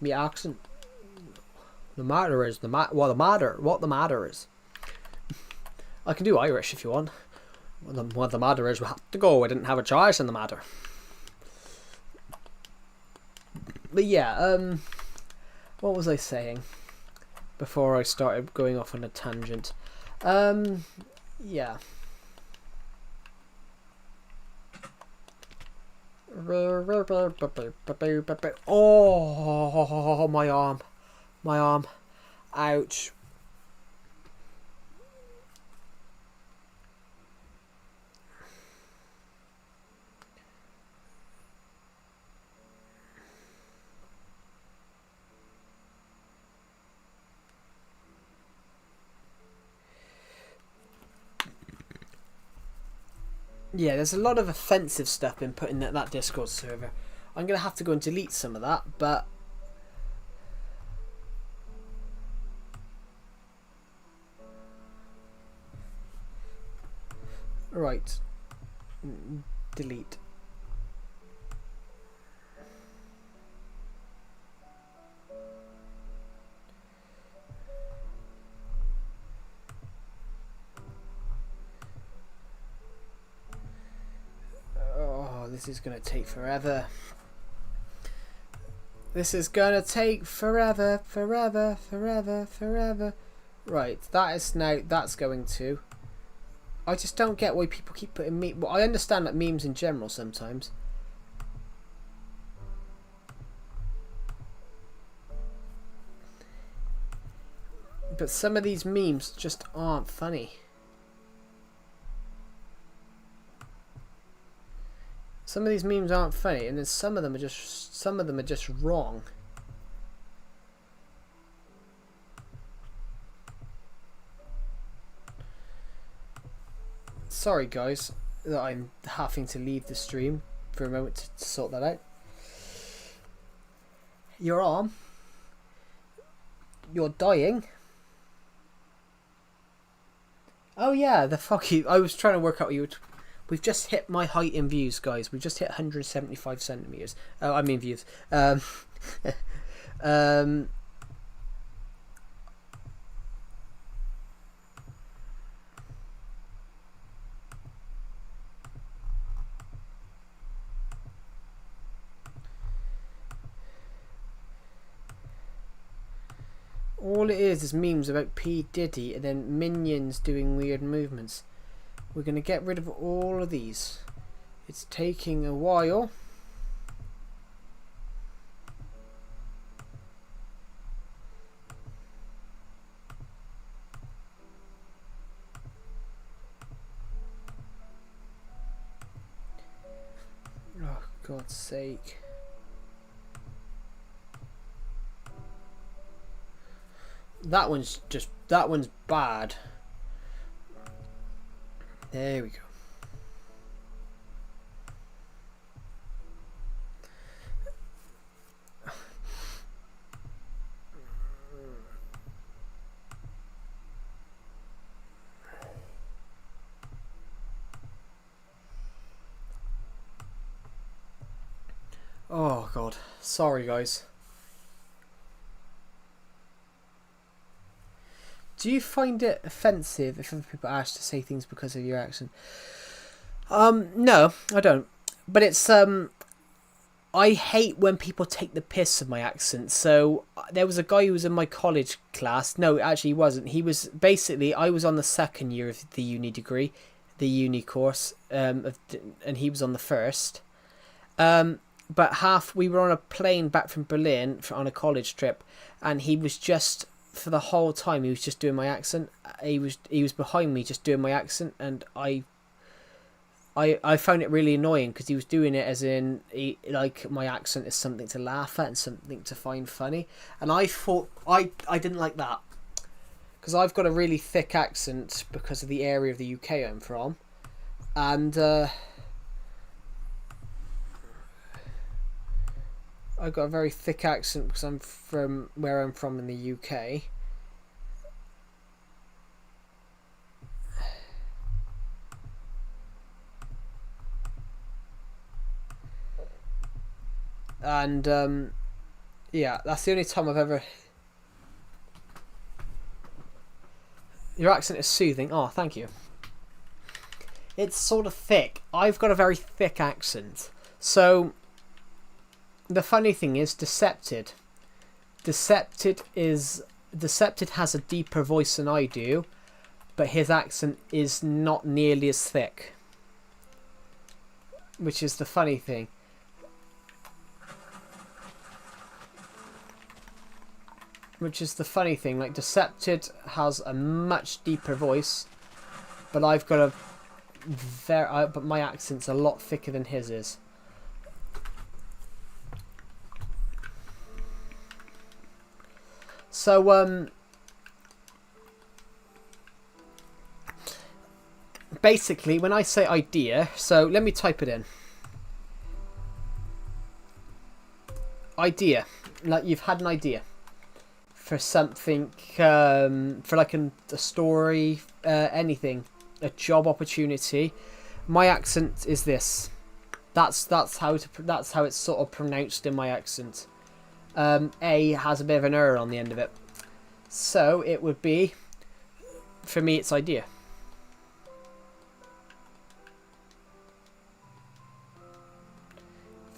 Me accent. The matter is what the matter is. I can do Irish if you want. What the matter is, we have to go. I didn't have a choice in the matter. But yeah, what was I saying before I started going off on a tangent? Yeah. Oh, my arm, ouch. Yeah, there's a lot of offensive stuff been put in that Discord server. I'm going to have to go and delete some of that, but... Right. Delete. this is going to take forever. This is going to take forever. Right, that is now, that's going to. I just don't get why people keep putting well, I understand like memes in general sometimes. But some of these memes just aren't funny. Some of these memes aren't funny, and then some of them are just wrong. Sorry guys that I'm having to leave the stream for a moment to sort that out. Your arm. You're dying. Oh yeah, the fuck you. I was trying to work out what you would. We've just hit my height in views, guys. We've just hit 175 centimeters. Oh, I mean views. All it is memes about P. Diddy and then minions doing weird movements. We're going to get rid of all of these. It's taking a while. Oh, God's sake. That one's bad. There we go. Oh God, sorry guys. Do you find it offensive if other people ask to say things because of your accent? No, I don't. But it's I hate when people take the piss of my accent. So there was a guy who was in my college class. No, actually he wasn't. He was basically, I was on the second year of the uni degree, the uni course, and he was on the first. But we were on a plane back from Berlin on a college trip, and he was just, for the whole time, he was just doing my accent. He was behind me just doing my accent, and I found it really annoying because he was doing it as in like my accent is something to laugh at and something to find funny, and I thought I didn't like that because I've got a really thick accent because of the area of the UK I'm from, and I've got a very thick accent because I'm from where I'm from in the UK. And yeah, that's the only time I've ever. Your accent is soothing. Oh, thank you. It's sort of thick. I've got a very thick accent. So the funny thing is, Decepted has a deeper voice than I do, but his accent is not nearly as thick, which is the funny thing. Like Decepted has a much deeper voice, but I've got but my accent's a lot thicker than his is. So basically, when I say idea, so let me type it in. Idea, like you've had an idea for something, for like a story, anything, a job opportunity. My accent is this. That's how it's sort of pronounced in my accent. A has a bit of an error on the end of it, so it would be, for me, it's idea.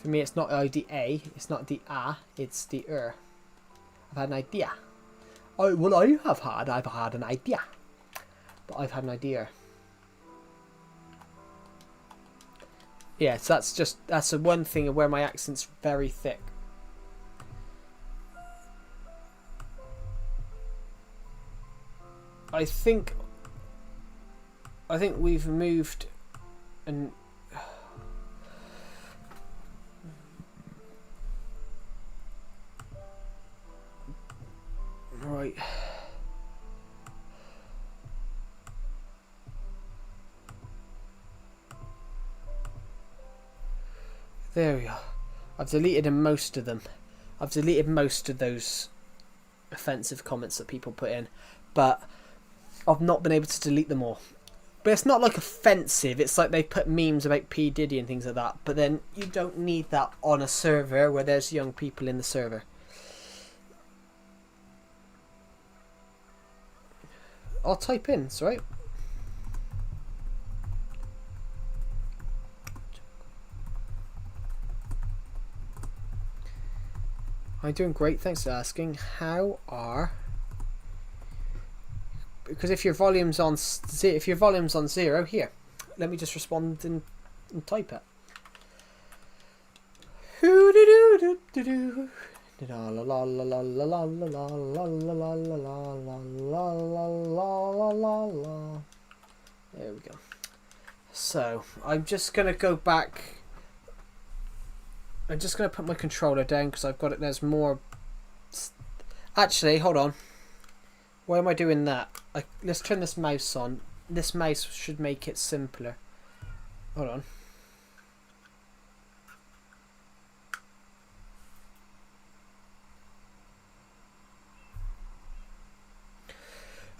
For me, it's not the A, it's not the A, it's the I've had an idea. Oh, well, I've had an idea. But I've had an idea. Yeah, so that's the one thing where my accent's very thick. I think we've moved and right. There we are. I've deleted most of them. I've deleted most of those offensive comments that people put in, but I've not been able to delete them all. But it's not like offensive, it's like they put memes about P. Diddy and things like that, but then you don't need that on a server where there's young people in the server. I'll type in, it's right. I'm doing great, thanks for asking. How are... Because if your volume's on zero, here, let me just respond and type it. There we go. So I'm just gonna go back. I'm just gonna put my controller down because I've got it. There's more. Actually, hold on. Why am I doing that? Let's turn this mouse on. This mouse should make it simpler. Hold on.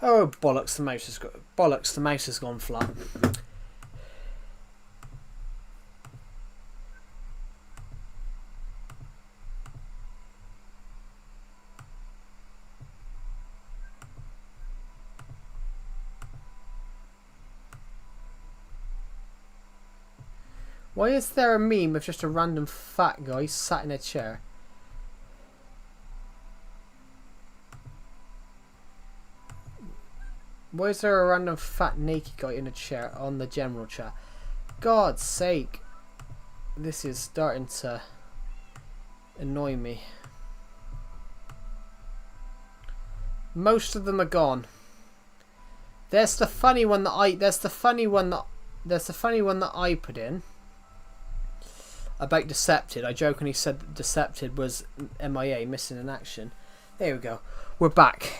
Oh bollocks! The mouse has gone flat. Why is there a meme of just a random fat guy sat in a chair? Why is there a random fat naked guy in a chair on the general chat? God's sake. This is starting to annoy me. Most of them are gone. There's the funny one that I put in. About Decepted. I jokingly said that Decepted was MIA, missing in action. There we go. We're back.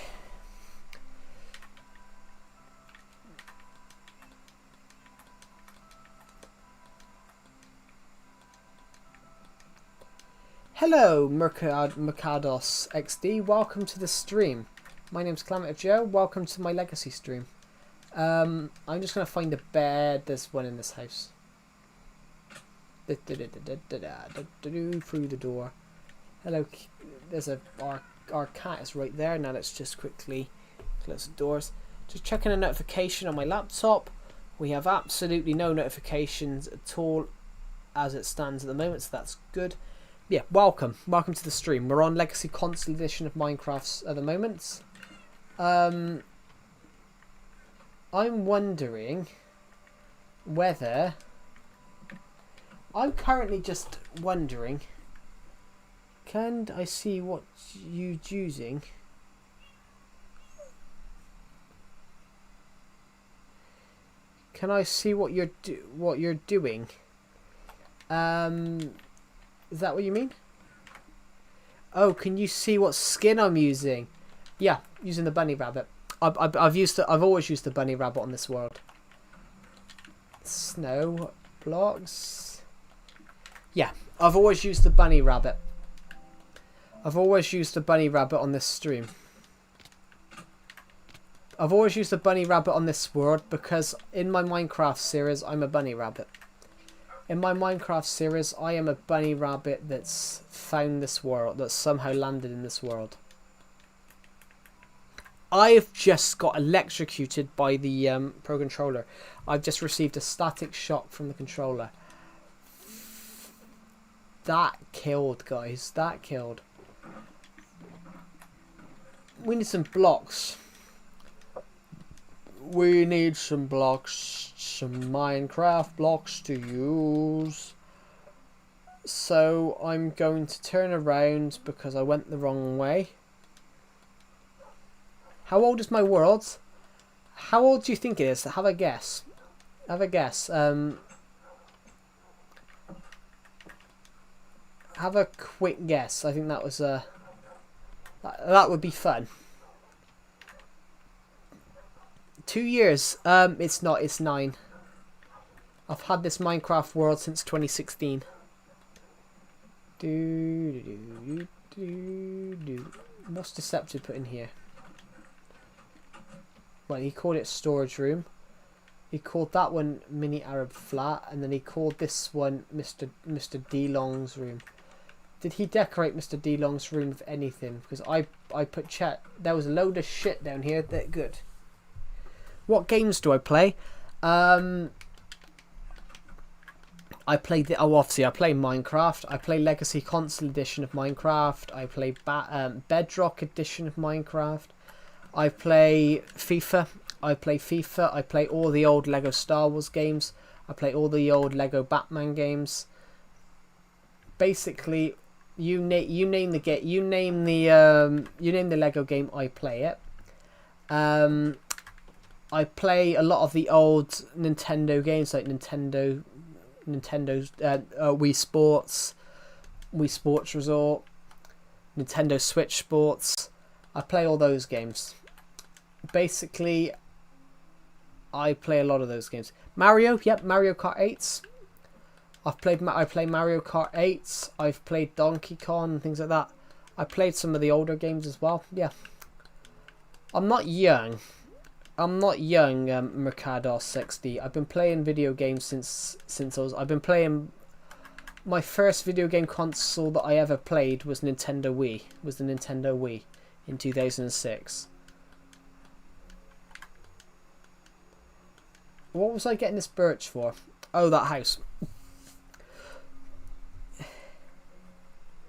Hello, Mercados XD. Welcome to the stream. My name's Climate Joe. Welcome to my Legacy stream. I'm just going to find a bed. There's one in this house. Through the door. Hello. There's our cat is right there. Now let's just quickly close the doors. Just checking a notification on my laptop. We have absolutely no notifications at all as it stands at the moment, so that's good. Yeah, welcome to the stream. We're on Legacy Console Edition of Minecraft at the moment. I'm wondering whether... I'm currently just wondering, can I see what you're using? Can I see what you're doing? Is that what you mean? Oh, can you see what skin I'm using? Yeah, using the bunny rabbit. I've always used the bunny rabbit on this world. Snow blocks. Yeah, I've always used the bunny rabbit. I've always used the bunny rabbit on this stream. I've always used the bunny rabbit on this world because in my Minecraft series, I'm a bunny rabbit. In my Minecraft series, I am a bunny rabbit that's found this world, that's somehow landed in this world. I've just got electrocuted by the Pro Controller. I've just received a static shock from the controller. That killed, guys. That killed. We need some blocks. We need some blocks. Some Minecraft blocks to use. So I'm going to turn around because I went the wrong way. How old is my world? How old do you think it is? Have a guess. Have a guess. Have a quick guess. I think that was that would be fun. 2 years. It's not. It's 9. I've had this Minecraft world since 2016. What's Deceptive put in here? Well, he called it storage room. He called that one mini Arab flat, and then he called this one Mr. DeLong's room. Did he decorate Mr. DeLong's room with anything? Because I put chat. There was a load of shit down here. That good. What games do I play? I play obviously I play Minecraft. I play Legacy Console Edition of Minecraft. I play Bedrock Edition of Minecraft. I play FIFA. I play all the old Lego Star Wars games. I play all the old Lego Batman games. Basically, you name the game. You name the Lego game. I play it. I play a lot of the old Nintendo games like Nintendo's Wii Sports, Wii Sports Resort, Nintendo Switch Sports. I play all those games. Basically, I play a lot of those games. Mario, yep, Mario Kart 8s. I play Mario Kart 8s. I've played Donkey Kong and things like that. I played some of the older games as well. Yeah, I'm not young. Mercado 60. I've been playing video games since I've been playing. My first video game console that I ever played was Nintendo Wii. Was the Nintendo Wii in 2006. What was I getting this birch for? Oh, that house.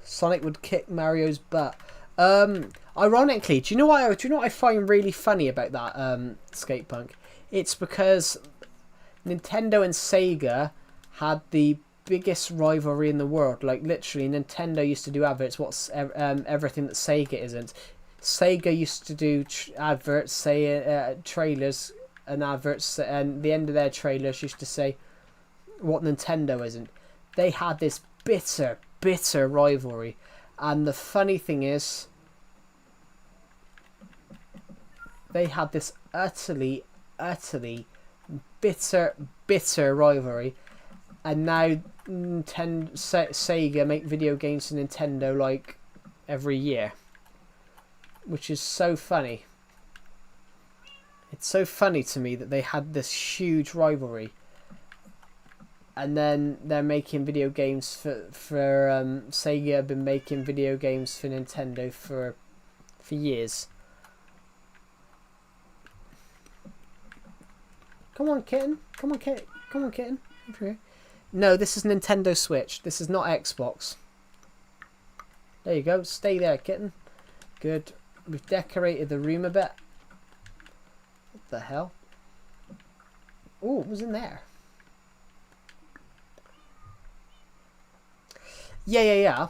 Sonic would kick Mario's butt. Ironically, do you know what I find really funny about that skate punk? It's because Nintendo and Sega had the biggest rivalry in the world. Like literally, Nintendo used to do adverts. What's everything that Sega isn't. Sega used to do adverts, say trailers and adverts, and the end of their trailers used to say what Nintendo isn't. They had this bitter rivalry, and the funny thing is, they had this utterly bitter rivalry, and now Sega make video games to Nintendo like every year, which is so funny. It's so funny to me that they had this huge rivalry, and then they're making video games for Sega have been making video games for Nintendo for years. Come on, kitten. Come on, kitten. Come on, kitten. Over here. No, this is Nintendo Switch. This is not Xbox. There you go. Stay there, kitten. Good. We've decorated the room a bit. What the hell? Oh, what was in there? Yeah.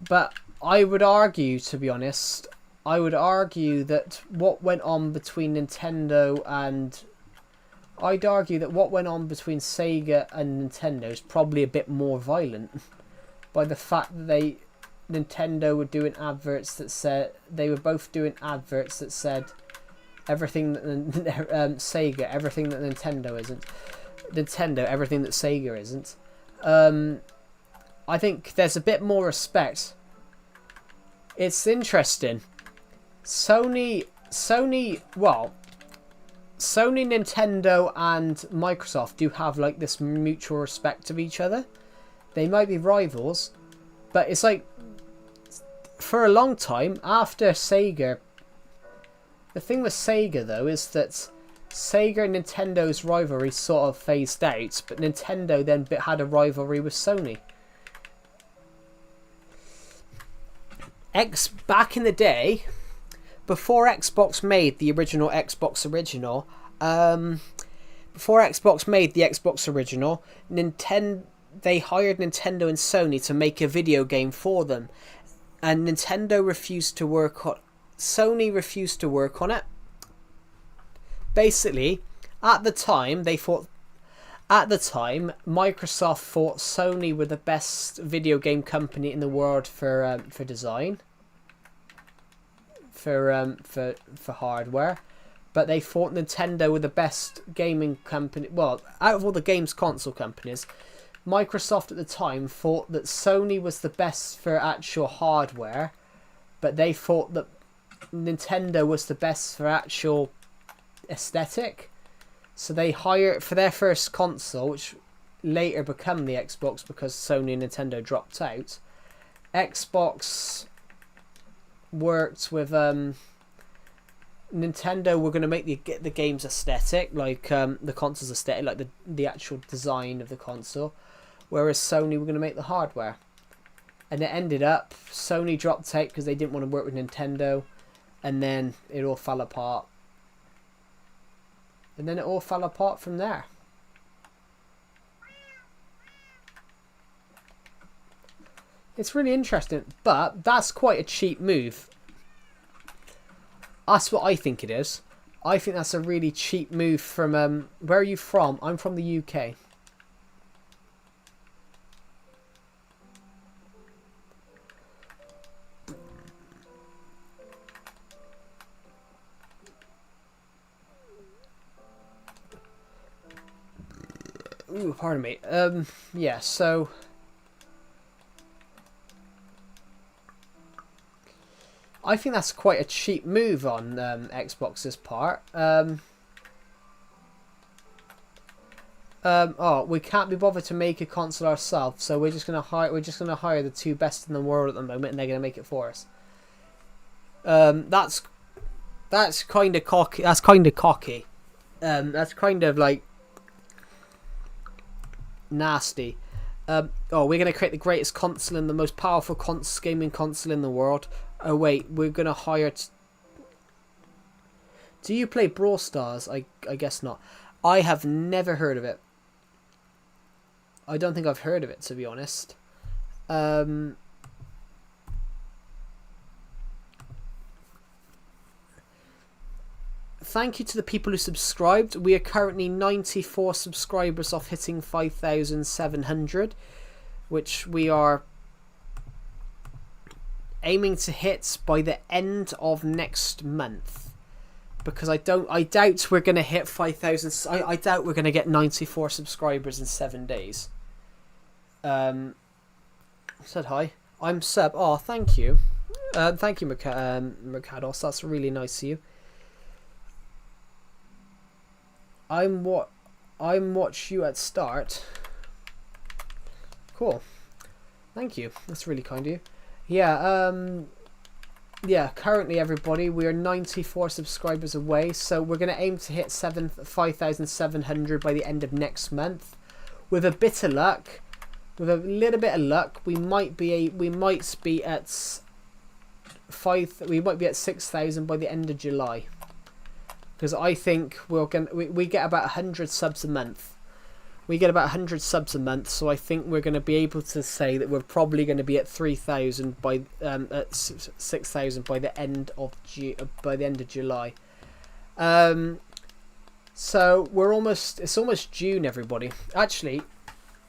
But I would argue, to be honest, that what went on between Nintendo and... I'd argue that what went on between Sega and Nintendo is probably a bit more violent by the fact that Nintendo were doing adverts that said... They were both doing adverts that said everything that Sega, everything that Nintendo isn't. Nintendo, everything that Sega isn't. I think there's a bit more respect. It's interesting. Sony, Nintendo, and Microsoft do have like this mutual respect of each other. They might be rivals, but it's like for a long time after Sega. The thing with Sega though is that Sega and Nintendo's rivalry sort of phased out, but Nintendo then had a rivalry with Sony. back in the day, before Xbox made the original Xbox original, they hired Nintendo and Sony to make a video game for them, and Sony refused to work on it. Basically, at the time, Microsoft thought Sony were the best video game company in the world for design, for hardware, but they thought Nintendo were the best gaming company. Well, out of all the games console companies, Microsoft at the time thought that Sony was the best for actual hardware, but they thought that Nintendo was the best for actual aesthetic. So they hired, for their first console, which later became the Xbox because Sony and Nintendo dropped out, Xbox worked with Nintendo were going to make the game's aesthetic, like the console's aesthetic, like the actual design of the console, whereas Sony were going to make the hardware. And it ended up Sony dropped out because they didn't want to work with Nintendo, and then it all fell apart. And then it all fell apart from there. It's really interesting, but that's quite a cheap move. That's what I think it is. I think that's a really cheap move from... where are you from? I'm from the UK. Ooh, pardon me. Yeah, so... I think that's quite a cheap move on Xbox's part. We can't be bothered to make a console ourselves, so we're just gonna hire the two best in the world at the moment, and they're gonna make it for us. That's kind of cocky. That's kind of cocky. That's kind of like nasty. We're gonna create the greatest console and the most powerful gaming console in the world. Oh wait, we're gonna hire... Do you play Brawl Stars? I guess not. I have never heard of it. I don't think I've heard of it, to be honest. Thank you to the people who subscribed. We are currently 94 subscribers off hitting 5,700, which we are aiming to hit by the end of next month, because I doubt we're going to hit 5,000. I doubt we're going to get 94 subscribers in 7 days. Said hi. I'm Seb. Oh, thank you. Thank you, Mercados. That's really nice of you. I'm watch you at start. Cool. Thank you. That's really kind of you. Yeah, currently everybody, we are 94 subscribers away, so we're going to aim to hit 5,700 by the end of next month. With a bit of luck, with a little bit of luck, we might be at 6,000 by the end of July. Because I think we get about 100 subs a month. We get about 100 subs a month, so I think we're going to be able to say that we're probably going to be at 3,000 at 6,000 by the end of July. So it's almost June, everybody. Actually,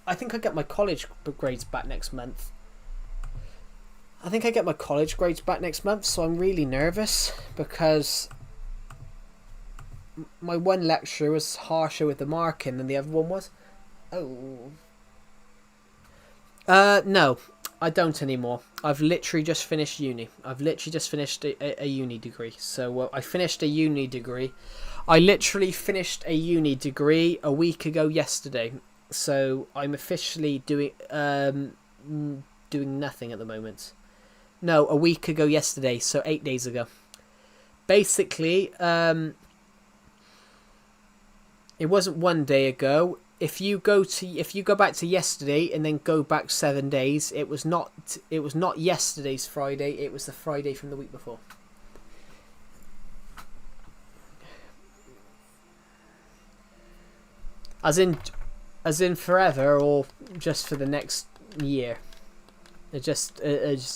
I think I get my college grades back next month. So I'm really nervous because my one lecture was harsher with the marking than the other one was. No, I don't anymore. I've literally just finished uni. I've literally just finished a uni degree. So I finished a uni degree. I literally finished a uni degree a week ago yesterday. So I'm officially doing nothing at the moment. No, a week ago yesterday. So 8 days ago. Basically, it wasn't 1 day ago. if you go back to yesterday and then go back 7 days, it was not yesterday's Friday. It was the Friday from the week before. As in forever, or just for the next year? It's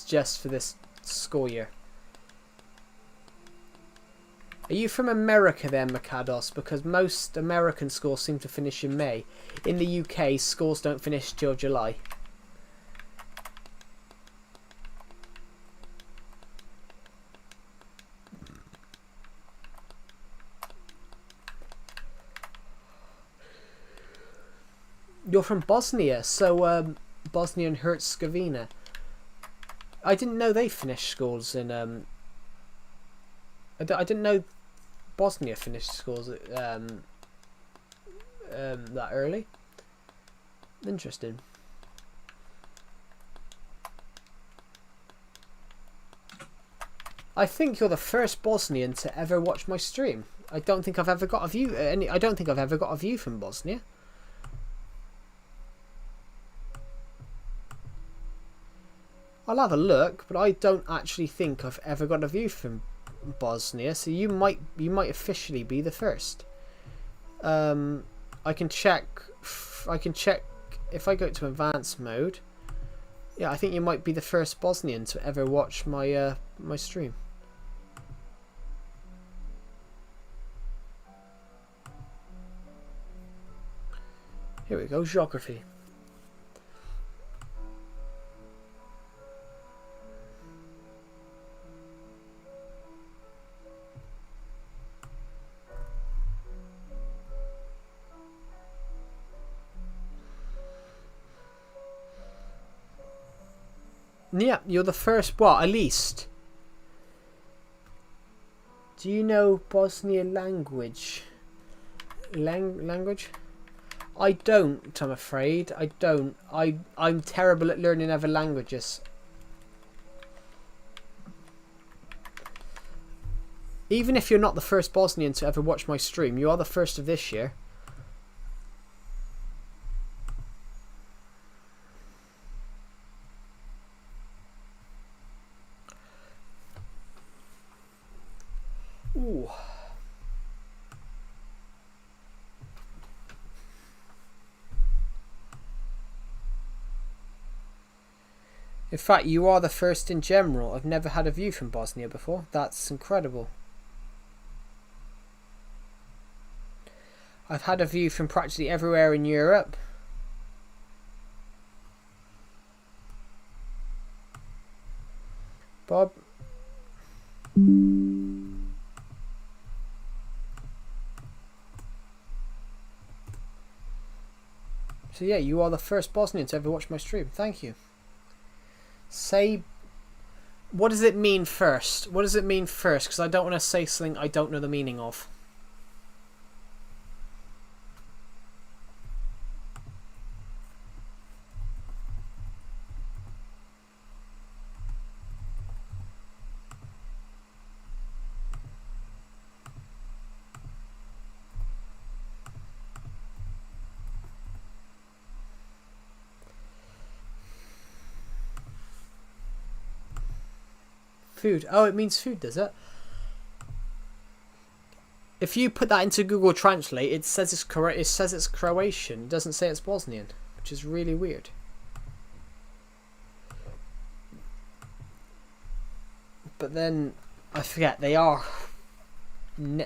just for this school year. Are you from America then, Makados? Because most American schools seem to finish in May. In the UK, schools don't finish till July. You're from Bosnia, so Bosnia and Herzegovina. I didn't know they finished schools in I didn't know Bosnia finished schools that early. Interesting. I think you're the first Bosnian to ever watch my stream. I don't think I've ever got a view. I don't think I've ever got a view from Bosnia. I'll have a look, but I don't actually think I've ever got a view from Bosnia, so you might officially be the first. I can check if I go to advanced mode. Yeah, I think you might be the first Bosnian to ever watch my my stream. Here we go, geography. Yeah, you're the first. Well, at least. Do you know Bosnian language? Language? I don't, I'm afraid. I don't. I'm terrible at learning other languages. Even if you're not the first Bosnian to ever watch my stream, you are the first of this year. Ooh. In fact, you are the first in general. I've never had a view from Bosnia before. That's incredible. I've had a view from practically everywhere in Europe. Bob? So yeah, you are the first Bosnian to ever watch my stream. Thank you. Say, what does it mean first? What does it mean first? Because I don't want to say something I don't know the meaning of. Food. Oh, it means food, does it? If you put that into Google Translate, it says it's correct. It says it's Croatian. It doesn't say it's Bosnian, which is really weird. But then I forget they are.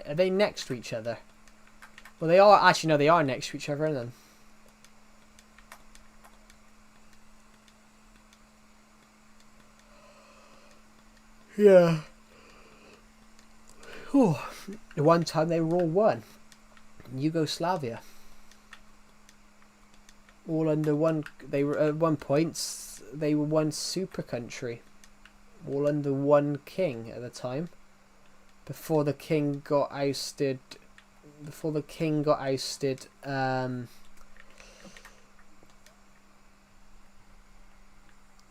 Are they next to each other? Well, they are. Actually, no, they are next to each other, aren't they? Yeah. Oh, one time they were all one. Yugoslavia. All under one. They were at one point. They were one super country. All under one king at the time. Before the king got ousted. Before the king got ousted. I'm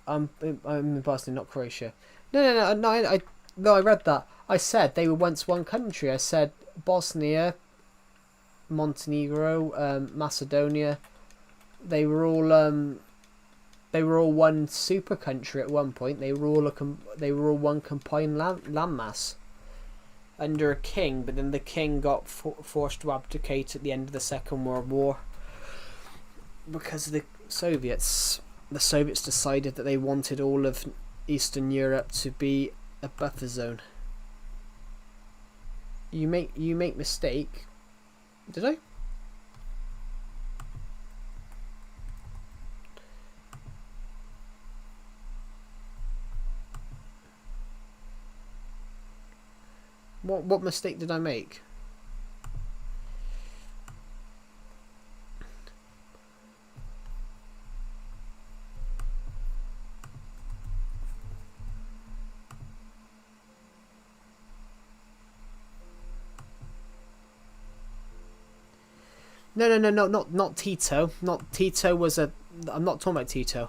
in Bosnia, not Croatia. No, I read that. I said they were once one country. I said Bosnia Montenegro, Macedonia. They were all one super country at one point. They were all one combined landmass under a king, but then the king got forced to abdicate at the end of the Second World War because of the Soviets. The Soviets decided that they wanted all of Eastern Europe to be a buffer zone. You make mistake. Did I? What mistake did I make? No, not Tito. Not Tito was a... I'm not talking about Tito.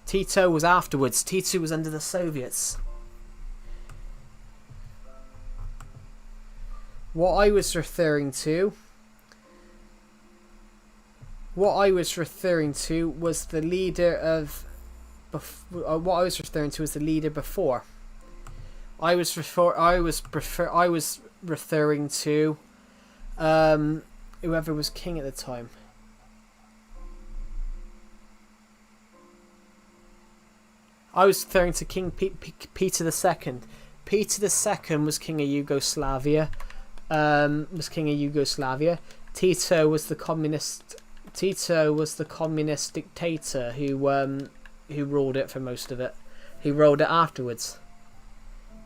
Tito was afterwards. Tito was under the Soviets. What I was referring to was the leader of... what I was referring to was the leader before. I was referring to whoever was king at the time. I was referring to King Peter II. Peter II was king of Yugoslavia. Tito was the communist dictator who ruled it for most of it. He ruled it afterwards.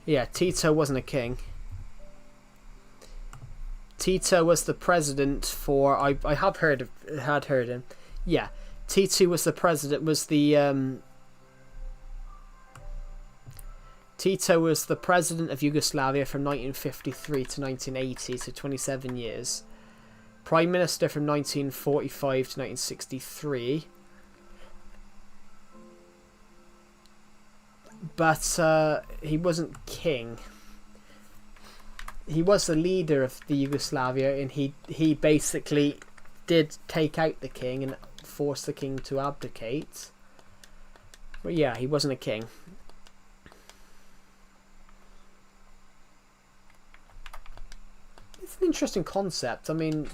Yeah, Tito wasn't a king. Tito was the president for... I had heard him. Yeah, Tito was the president. Tito was the president of Yugoslavia from 1953 to 1980, so 27 years. Prime Minister from 1945 to 1963. But he wasn't king. He was the leader of the Yugoslavia, and he basically did take out the king and force the king to abdicate. But yeah, he wasn't a king. It's an interesting concept. I mean,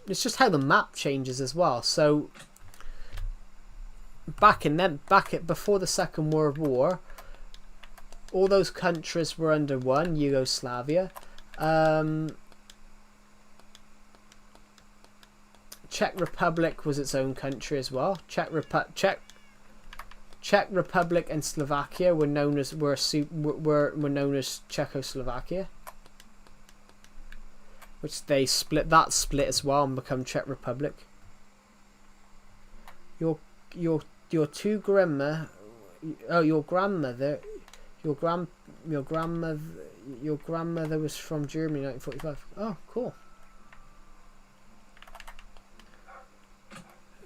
it's just how the map changes as well. So before the Second World War, all those countries were under one, Yugoslavia. Czech Republic was its own country as well. Czech Republic and Slovakia were known as Czechoslovakia, which they split as well and become Czech Republic. Your grandmother was from Germany, 1945. Oh, cool.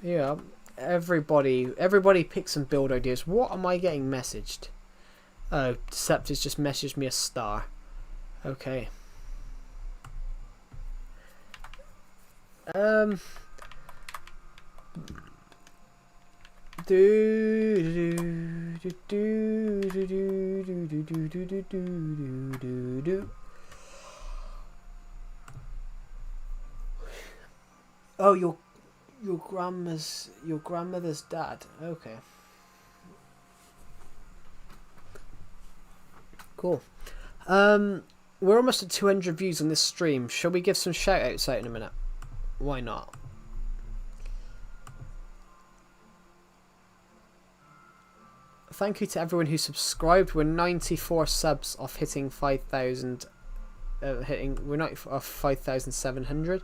Yeah, everybody picks some build ideas. What am I getting messaged? Oh, Deceptors just messaged me a star. Okay. Oh, your grandmother's dad. Okay. Cool. We're almost at 200 views on this stream. Shall we give some shout outs out in a minute? Why not? Thank you to everyone who subscribed. We're 94 subs off hitting 5,000. We're not off 5,700.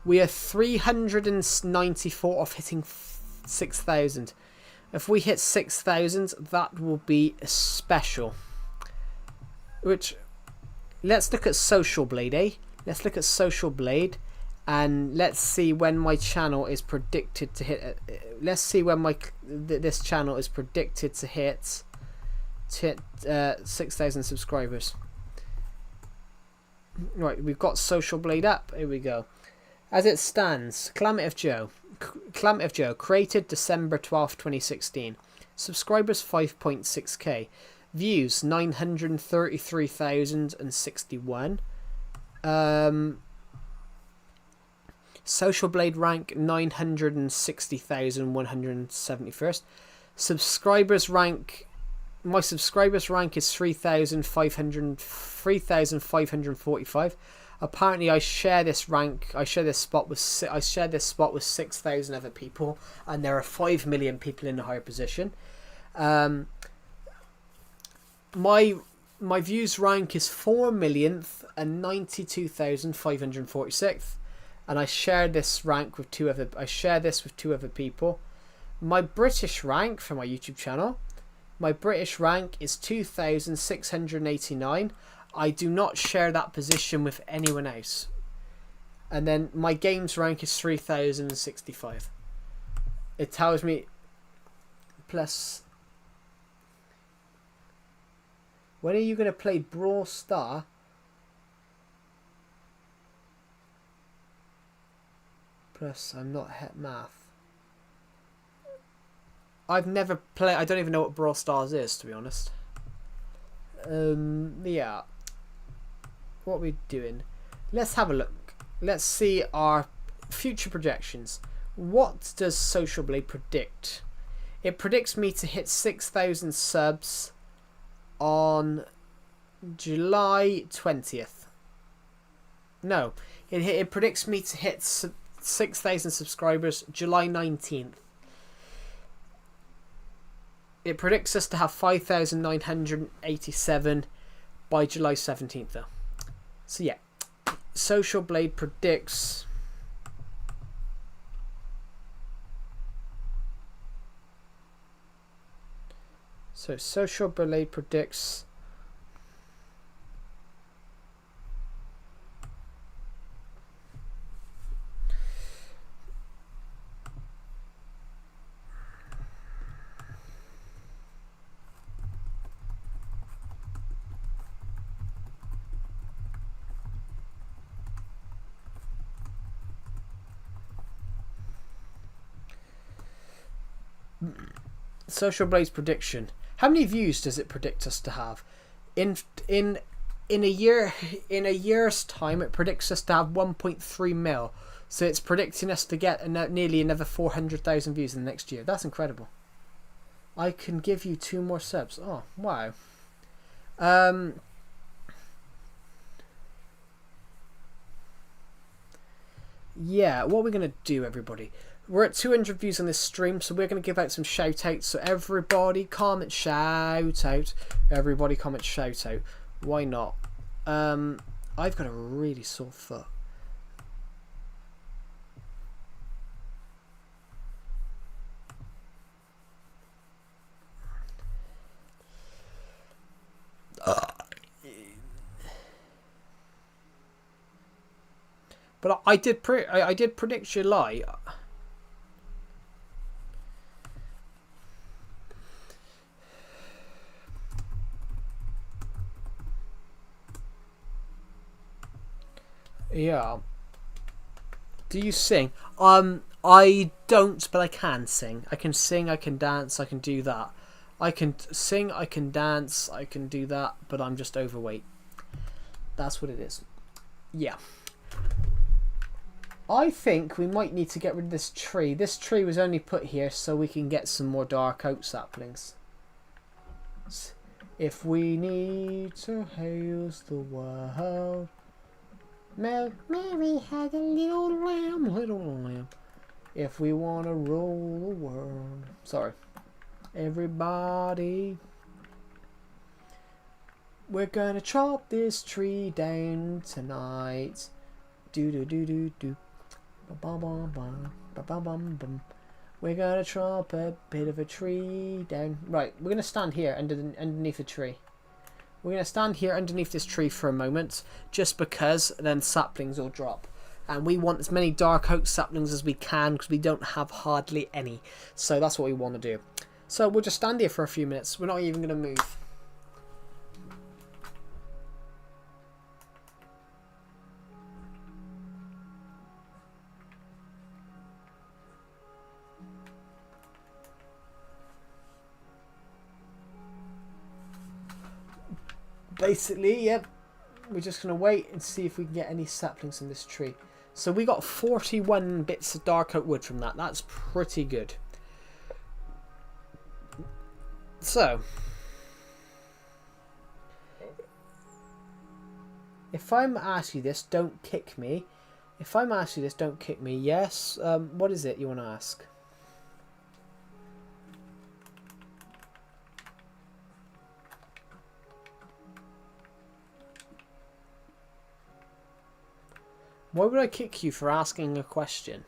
We are 394 off hitting 6,000. If we hit 6,000, that will be special. Which, let's look at Social Blade, eh? Let's look at Social Blade, and let's see when my channel is predicted to hit. Let's see when this channel is predicted to hit 6,000 subscribers. Right, we've got Social Blade up. Here we go. As it stands, Calamity Joe, created December 12th, 2016. Subscribers 5.6k. Views 933,061. Social Blade rank 960,171st. Subscribers rank. My subscribers rank is 3,545. Apparently, I share this spot with 6,000 other people, and there are 5 million people in the higher position. My views rank is 4,092,546, and I share this with two other people. My British rank for my YouTube channel. My British rank is 2,689. I do not share that position with anyone else. And then my games rank is 3,065. It tells me plus. When are you going to play Brawl Star? Plus, I'm not het math. I've never played. I don't even know what Brawl Stars is, to be honest. Yeah. What are we doing? Let's have a look. Let's see our future projections. What does Social Blade predict? It predicts me to hit 6,000 subs on July 20th. No, it predicts me to hit 6,000 subscribers July 19th. It predicts us to have 5,987 by July 17th, though. So yeah, Social Blade predicts. So Social Blade predicts. Social Blade's prediction. How many views does it predict us to have? In a year's time, it predicts us to have 1.3 mil. So it's predicting us to get nearly another 400,000 views in the next year. That's incredible. I can give you 2 more subs. Oh wow. Yeah, what we're gonna do, everybody. We're at 200 views on this stream, so we're going to give out some shout outs. So everybody comment shout out. Everybody comment shout out. Why not? I've got a really sore foot. But I did predict July. Yeah. Do you sing? I don't, but I can sing. I can sing, I can dance, I can do that. I can sing, I can dance, I can do that, but I'm just overweight. That's what it is. Yeah. I think we might need to get rid of this tree. This tree was only put here so we can get some more dark oak saplings. If we need to house the world. Mary had a little lamb. If we want to rule the world. Sorry. Everybody. We're gonna chop this tree down tonight. Do do do do do. Ba bum bum ba bum bum bum. We're gonna chop a bit of a tree down. Right, we're gonna stand here underneath a tree. We're going to stand here underneath this tree for a moment, just because then saplings will drop. And we want as many dark oak saplings as we can, because we don't have hardly any. So that's what we want to do. So we'll just stand here for a few minutes. We're not even going to move. basically, yep. We're just going to wait and see if we can get any saplings in this tree. So we got 41 bits of dark oak wood from that. That's pretty good. So, if I'm asking you this, don't kick me. If I'm asking you this, don't kick me. Yes. What is it you want to ask? Why would I kick you for asking a question?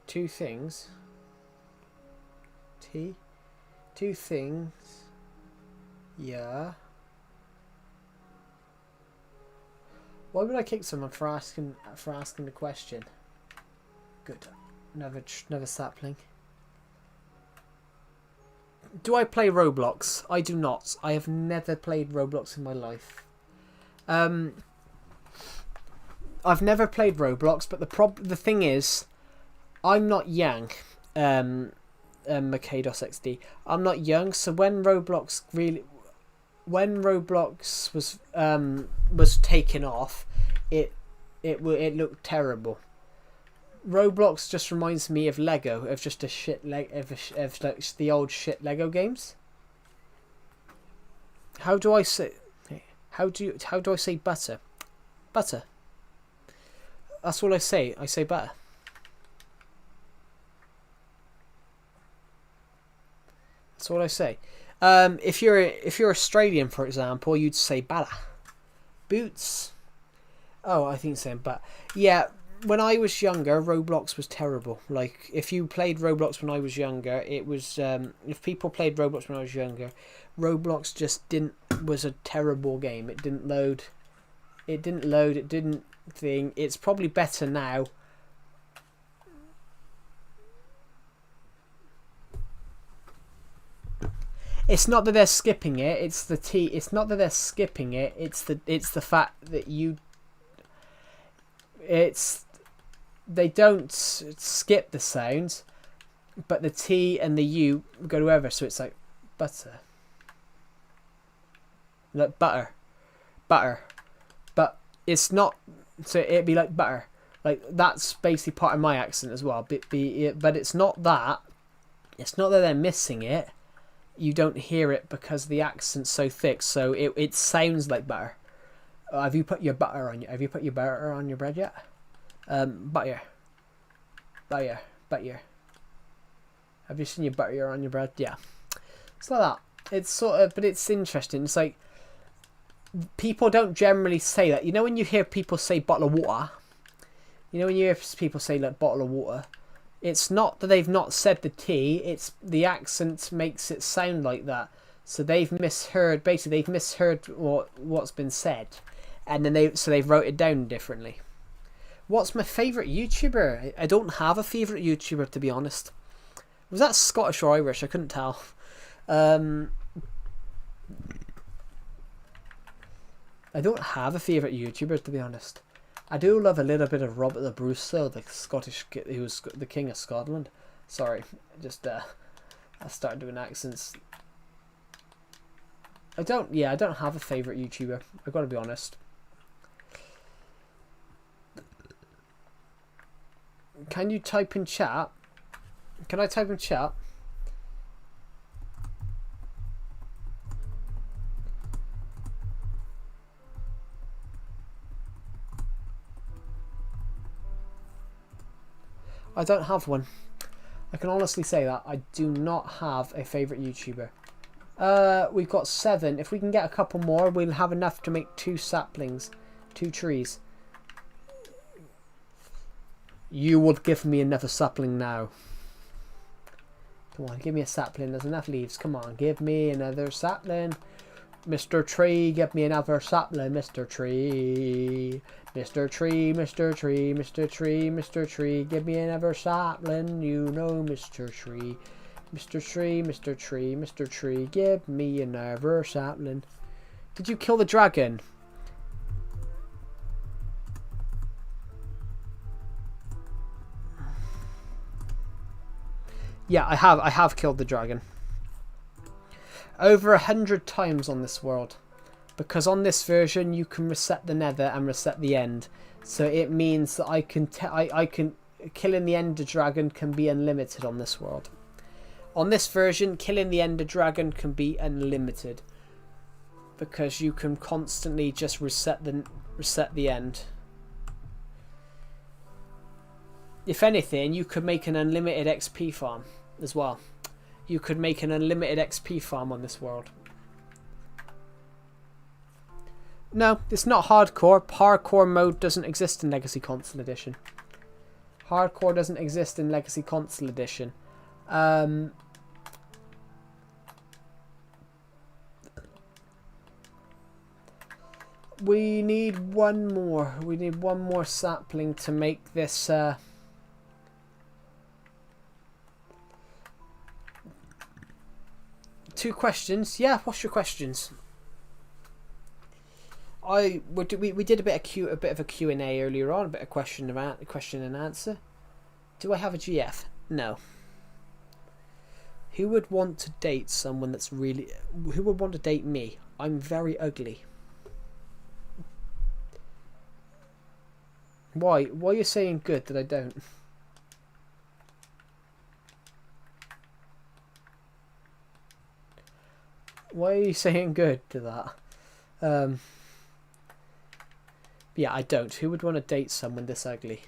Two things. Two things. Yeah. Why would I kick someone for asking the question? Good. Another sapling. Do I play Roblox? I do not. I have never played Roblox in my life. I've never played Roblox, but the thing is, I'm not young. McKay.xd. I'm not young, so when Roblox was taken off, it looked terrible. Roblox just reminds me of Lego, of just a shit like the old shit Lego games. How do I say butter? Butter. That's all I say. I say butter. That's all I say. If you're Australian, for example, you'd say butter. Boots. Oh, I think saying but. Yeah, when I was younger, Roblox was terrible. Like, if you played Roblox when I was younger, it was if people played Roblox when I was younger, Roblox just was a terrible game. It didn't load. It didn't thing. It's probably better now. It's not that they're skipping it. It's the T. It's not that they're skipping it. It's the fact that they don't skip the sounds, but the T and the U go together. So it's like butter, like butter, but it's not. So it'd be like butter. Like, that's basically part of my accent as well. But it's not that. It's not that they're missing it. You don't hear it because the accent's so thick. So it sounds like butter. Have you put your butter on your bread yet? Butter. Have you seen your butter on your bread? Yeah. It's like that. It's sort of, but it's interesting. It's like, people don't generally say that. You know when you hear people say bottle of water? You know when you hear people say like bottle of water? It's not that they've not said the T, it's the accent makes it sound like that. So they've misheard, basically they've misheard what's been said. And then they've wrote it down differently. What's my favourite YouTuber? I don't have a favourite YouTuber, to be honest. Was that Scottish or Irish? I couldn't tell. I don't have a favourite YouTuber, to be honest. I do love a little bit of Robert the Bruce, though, the Scottish, he was the King of Scotland. Sorry, just I started doing accents. I don't have a favourite YouTuber. I've got to be honest. Can you type in chat? Can I type in chat? I don't have one. I can honestly say that. I do not have a favourite YouTuber. We've got 7. If we can get a couple more, we'll have enough to make 2 saplings. 2 trees. You would give me another sapling now. Come on, give me a sapling. There's enough leaves. Come on, give me another sapling. Mr. Tree, give me another sapling. Mr. Tree. Mr. Tree, Mr. Tree, Mr. Tree, Mr. Tree, give me another sapling. You know, Mr. Tree. Mr. Tree, Mr. Tree, Mr. Tree, give me another sapling. Did you kill the dragon? Yeah, I have killed the dragon. Over 100 times on this world. because on this version you can reset the nether and reset the end. So it means that I can killing the ender dragon can be unlimited on this world. On this version, killing the ender dragon can be unlimited because you can constantly just reset the end. If anything, you could make an unlimited XP farm as well. You could make an unlimited XP farm on this world. No, it's not hardcore. Hardcore mode doesn't exist in Legacy Console Edition. Hardcore doesn't exist in Legacy Console Edition. We need one more. We need one more sapling to make this... 2 questions. Yeah, what's your questions? We did a bit of a Q&A earlier on, a bit of question and answer. Do I have a GF? No. Who would want to date someone that's really... Who would want to date me? I'm very ugly. Why? Why are you saying good that I don't? Why are you saying good to that? Yeah, I don't. Who would want to date someone this ugly?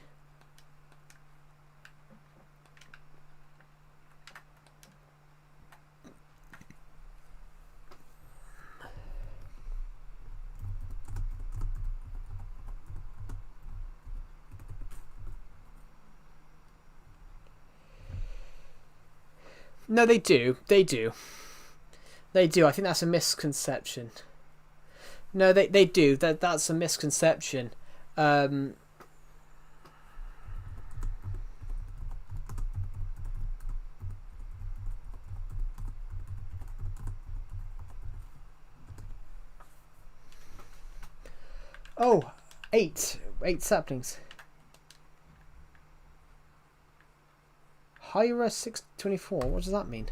No, they do. They do. They do. I think that's a misconception. No, they do. That's a misconception. Oh, 8 saplings. Hyra 624. What does that mean?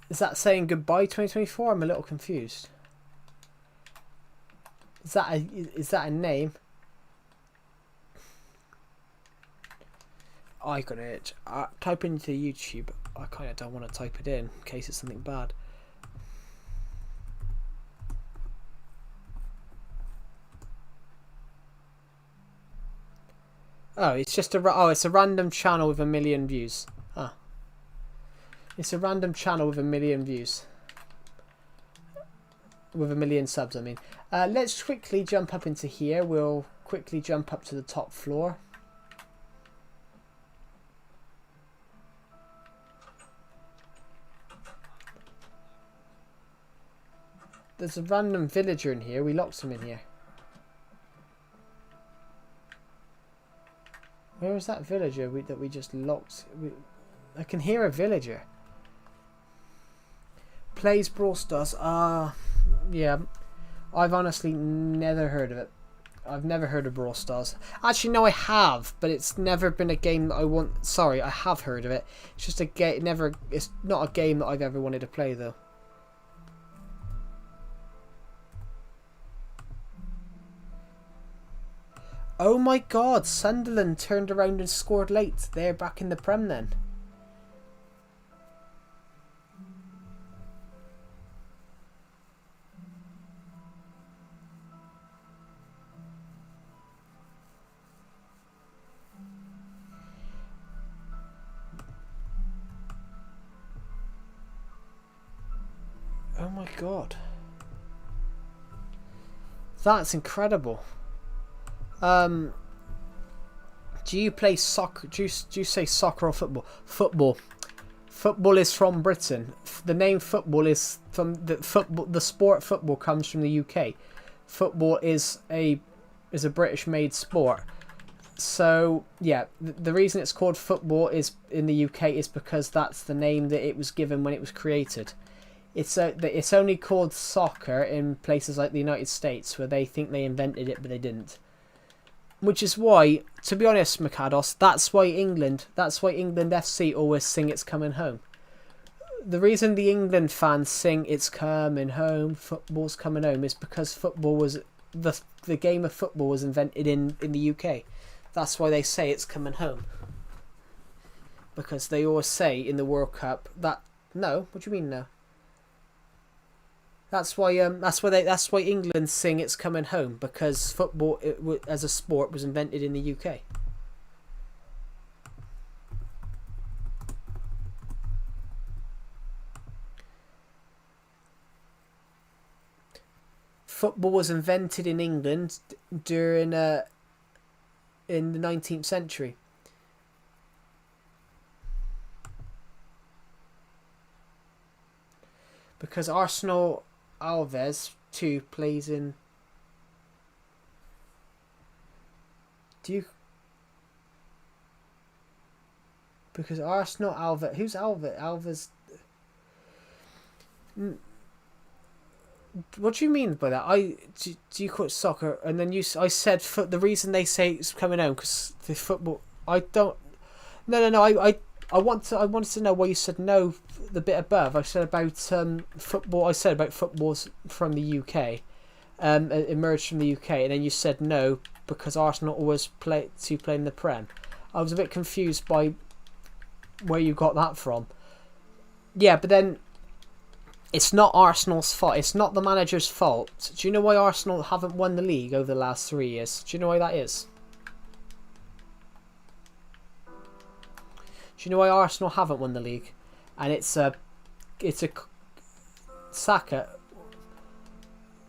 Is that saying goodbye 2024? I'm a little confused. Is that a name? I got it. Type into YouTube. I kind of don't want to type it in case it's something bad. Oh, it's just it's a random channel with 1 million views. Ah. It's a random channel with 1 million views. With 1 million subs, I mean. Let's quickly jump up into here. We'll quickly jump up to the top floor. There's a random villager in here. We locked him in here. Where was that villager that we just locked? I can hear a villager. Plays Brawl Stars. Yeah. I've honestly never heard of it. I've never heard of Brawl Stars. Actually, no, I have, but it's never been a game that I want. Sorry, I have heard of it. It's just a game. It's not a game that I've ever wanted to play, though. Oh my God! Sunderland turned around and scored late. They're back in the Prem then. Oh my God. That's incredible. Do you play soccer? Do you say soccer or football? Football. Football is from Britain. The name football is from the sport football comes from the UK. Football is a British-made sport. So yeah, the reason it's called football is in the UK is because that's the name that it was given when it was created. It's only called soccer in places like the United States where they think they invented it, but they didn't. Which is why, to be honest, Mikados, that's why England FC always sing "It's Coming Home." The reason the England fans sing "It's coming home, football's coming home" is because football was the game of football was invented in the UK. That's why they say "It's coming home." Because they always say in the World Cup that no, what do you mean no? That's why England sing "It's coming home," because football as a sport was invented in the UK. Football was invented in England during in the 19th century. Because Arsenal Alves 2 plays in. Because Arsenal Alves, who's Alves? What do you mean by that? Do you call it soccer? And then I said the reason they say it's coming home because the football. I don't. No. I wanted to know why you said no. The bit above, I said about football. I said about footballs from the UK, emerged from the UK, and then you said no because Arsenal always play in the Prem. I was a bit confused by where you got that from. Yeah, but then it's not Arsenal's fault. It's not the manager's fault. Do you know why Arsenal haven't won the league over the last 3 years? Do you know why that is? Do you know why Arsenal haven't won the league? And it's a Saka.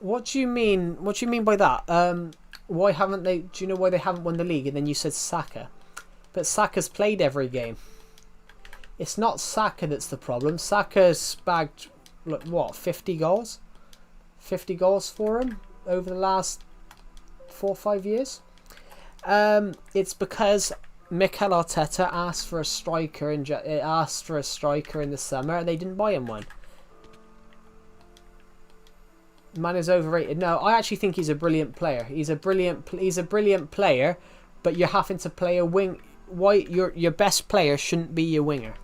What do you mean? What do you mean by that? Why haven't they? Do you know why they haven't won the league? And then you said Saka, but Saka's played every game. It's not Saka that's the problem. Saka's bagged what 50 goals, 50 goals for him over the last 4 or 5 years. It's because Mikel Arteta asked for a striker in the summer and they didn't buy him one. Man is overrated. No, I actually think he's a brilliant player. He's a brilliant player, but you're having to play a wing. Why your best player shouldn't be your winger.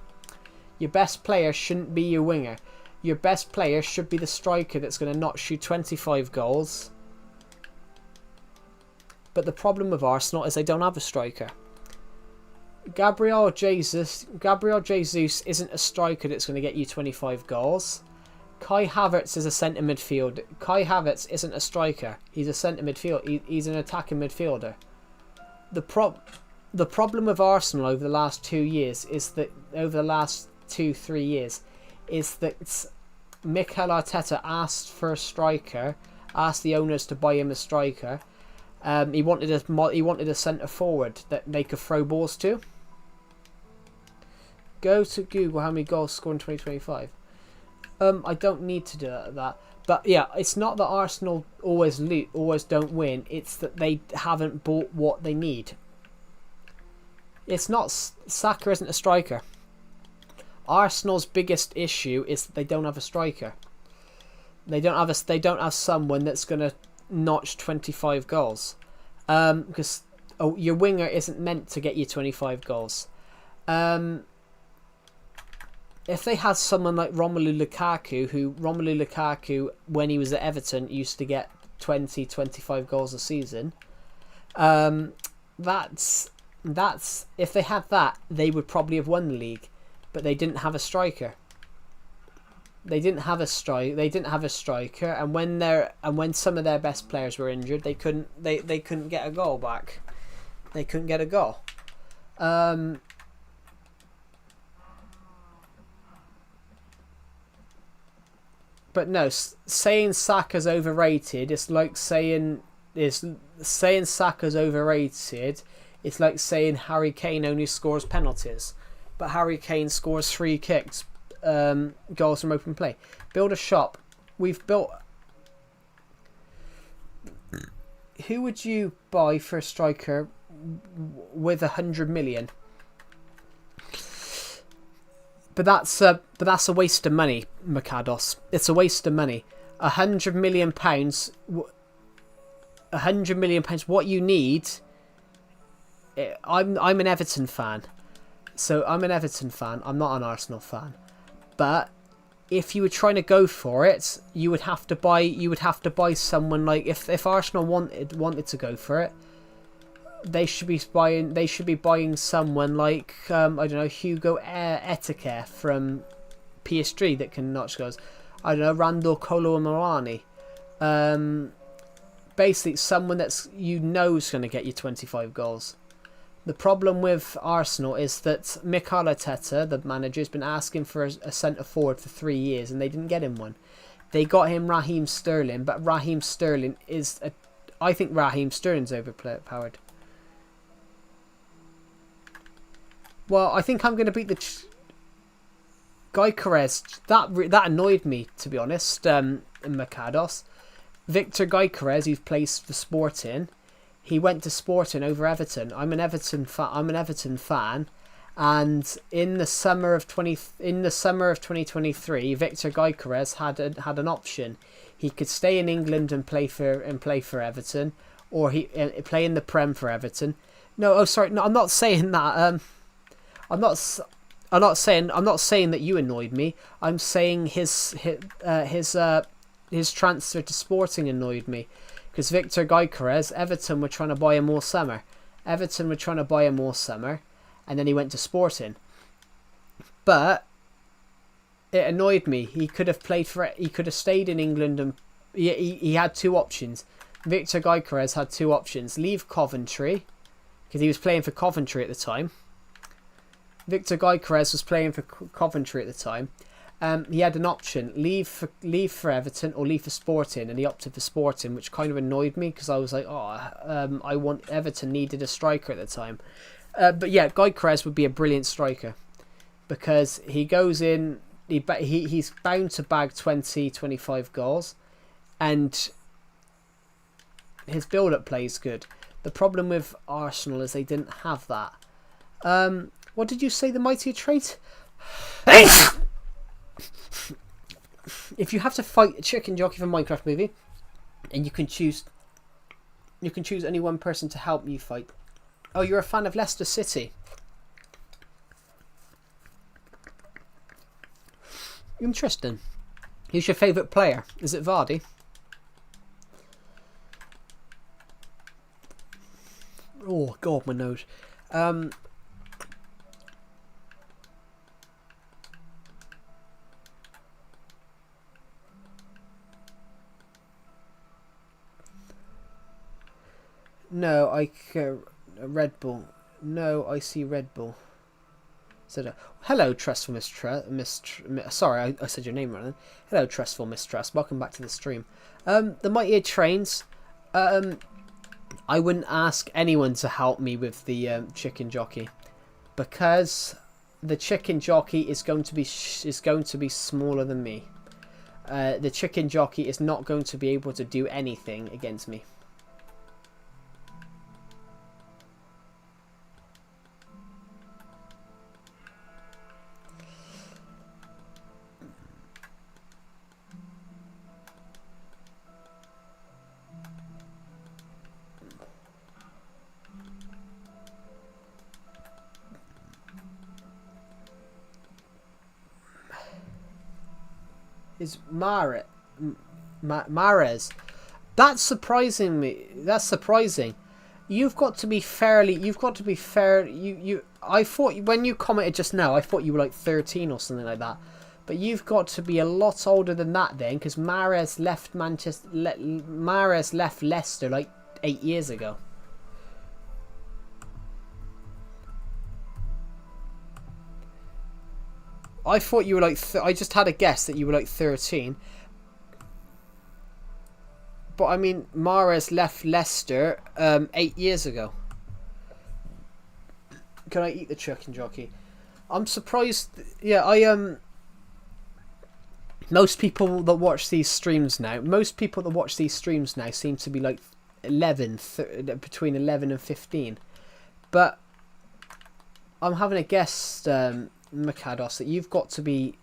Your best player shouldn't be your winger. Your best player should be the striker that's going to not shoot 25 goals. But the problem with Arsenal is they don't have a striker. Gabriel Jesus isn't a striker that's going to get you 25 goals. Kai Havertz is a centre midfielder. Kai Havertz isn't a striker. He's a centre midfielder. He's an attacking midfielder. The problem with Arsenal over the last 2 years is that over the last 2-3 years is that Mikel Arteta asked for a striker, asked the owners to buy him a striker. He wanted a centre forward that they could throw balls to. Go to Google how many goals scored in 2025. I don't need to do that. But yeah, it's not that Arsenal always don't win. It's that they haven't bought what they need. It's not Saka isn't a striker. Arsenal's biggest issue is that they don't have a striker. They don't have someone that's gonna notch 25 goals. Because your winger isn't meant to get you 25 goals. If they had someone like Romelu Lukaku, when he was at Everton, used to get 20-25 goals a season. That's if they had that, they would probably have won the league. But they didn't have a striker. They didn't have a striker, and when some of their best players were injured, they couldn't get a goal back. They couldn't get a goal. But no, saying Saka's overrated, it's like saying Saka's overrated. It's like saying Harry Kane only scores penalties, but Harry Kane scores free kicks, goals from open play. Build a shop. We've built. Who would you buy for a striker with 100 million? But that's a waste of money, Mikados. It's a waste of money. £100 million. £100 million. What you need I'm an Everton fan, so I'm an Everton fan. I'm not an Arsenal fan, but if you were trying to go for it, you would have to buy someone like if Arsenal wanted to go for it, they should be buying someone like I don't know, Hugo Etike from PSG that can notch goals. I don't know, Randall Kolo Marani. Basically someone that's is going to get you 25 goals. The problem with Arsenal is that Mikel Arteta, the manager, has been asking for a centre forward for 3 years and they didn't get him one. They got him Raheem Sterling, but Raheem Sterling I think Raheem Sterling's overpowered. Well, I think I'm going to beat the Guy Carres. That annoyed me, to be honest. In Mercados, Victor Guy Carres, who's plays for Sporting, he went to Sporting over Everton. I'm an Everton fan, and in the summer of 2023, Victor Guy Carres had an option. He could stay in England and play for Everton, or he play in the Prem for Everton. No, sorry, no, I'm not saying that. I'm not saying that you annoyed me. I'm saying his transfer to Sporting annoyed me, because Victor Guy Carres, Everton were trying to buy him all summer. And then he went to Sporting. But it annoyed me. He could have stayed in England, and he had two options. Victor Guy Carres had two options: leave Coventry, because he was playing for Coventry at the time. Victor Guy Carres was playing for Coventry at the time. He had an option: leave for Everton or leave for Sporting, and he opted for Sporting, which kind of annoyed me because I was like, Everton needed a striker at the time. But yeah, Guy Carres would be a brilliant striker, because he goes in, he's bound to bag 20-25 goals, and his build-up play is good. The problem with Arsenal is they didn't have that. What did you say the mightier trait? If you have to fight a chicken jockey from Minecraft movie, and you can choose any one person to help you fight. Oh, you're a fan of Leicester City. Interesting. Who's your favourite player? Is it Vardy? Oh God, my nose. No, Red Bull. No, I see Red Bull. So, hello, Trustful sorry, I said your name wrong. Hello, Trustful Mistrust. Welcome back to the stream. The Mighty Trains. I wouldn't ask anyone to help me with the chicken jockey, because the chicken jockey is going to be smaller than me. The chicken jockey is not going to be able to do anything against me. Is Mahrez. That's surprising me. That's surprising. You've got to be fair. I thought when you commented just now, I thought you were like 13 or something like that. But you've got to be a lot older than that then, because Mahrez left Leicester like 8 years ago. I thought you were like... I just had a guess that you were like 13. But I mean, Mahrez left Leicester 8 years ago. Can I eat the chicken jockey? I'm surprised... Yeah, most people that watch these streams now seem to be like between 11 and 15. But I'm having a guess... Mercados, that you've got to be...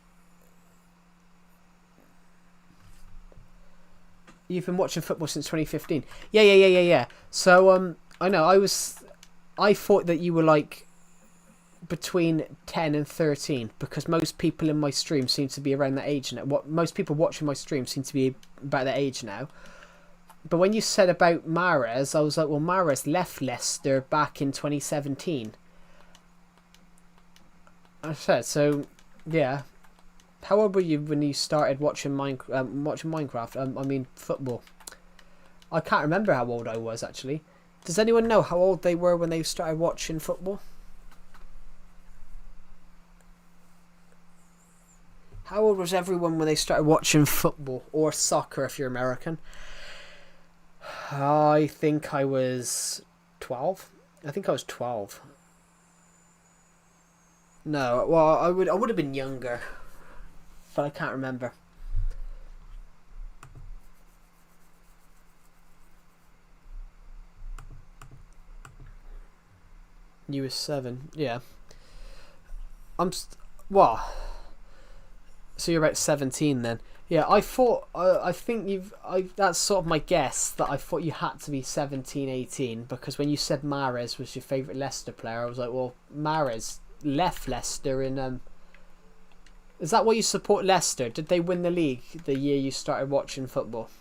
You've been watching football since 2015. Yeah. So I know I was I thought that you were like between 10 and 13 because most people in my stream seem to be around that age now. What most people watching my stream seem to be about that age now. But when you said about Mahrez, I was like, well, Mahrez left Leicester back in 2017. I said, so yeah. How old were you when you started watching Minecraft? I mean football. I can't remember how old I was actually. Does anyone know how old they were when they started watching football? How old was everyone when they started watching football or soccer if you're American? I think I was 12. I think I was 12. No, well, I would have been younger, but I can't remember. You were 7, yeah. Well. So you're about 17 then. Yeah, I thought, I think that's sort of my guess, that I thought you had to be 17, 18, because when you said Mahrez was your favourite Leicester player, I was like, well, Mahrez left Leicester in, is that why you support Leicester? Did they win the league the year you started watching football?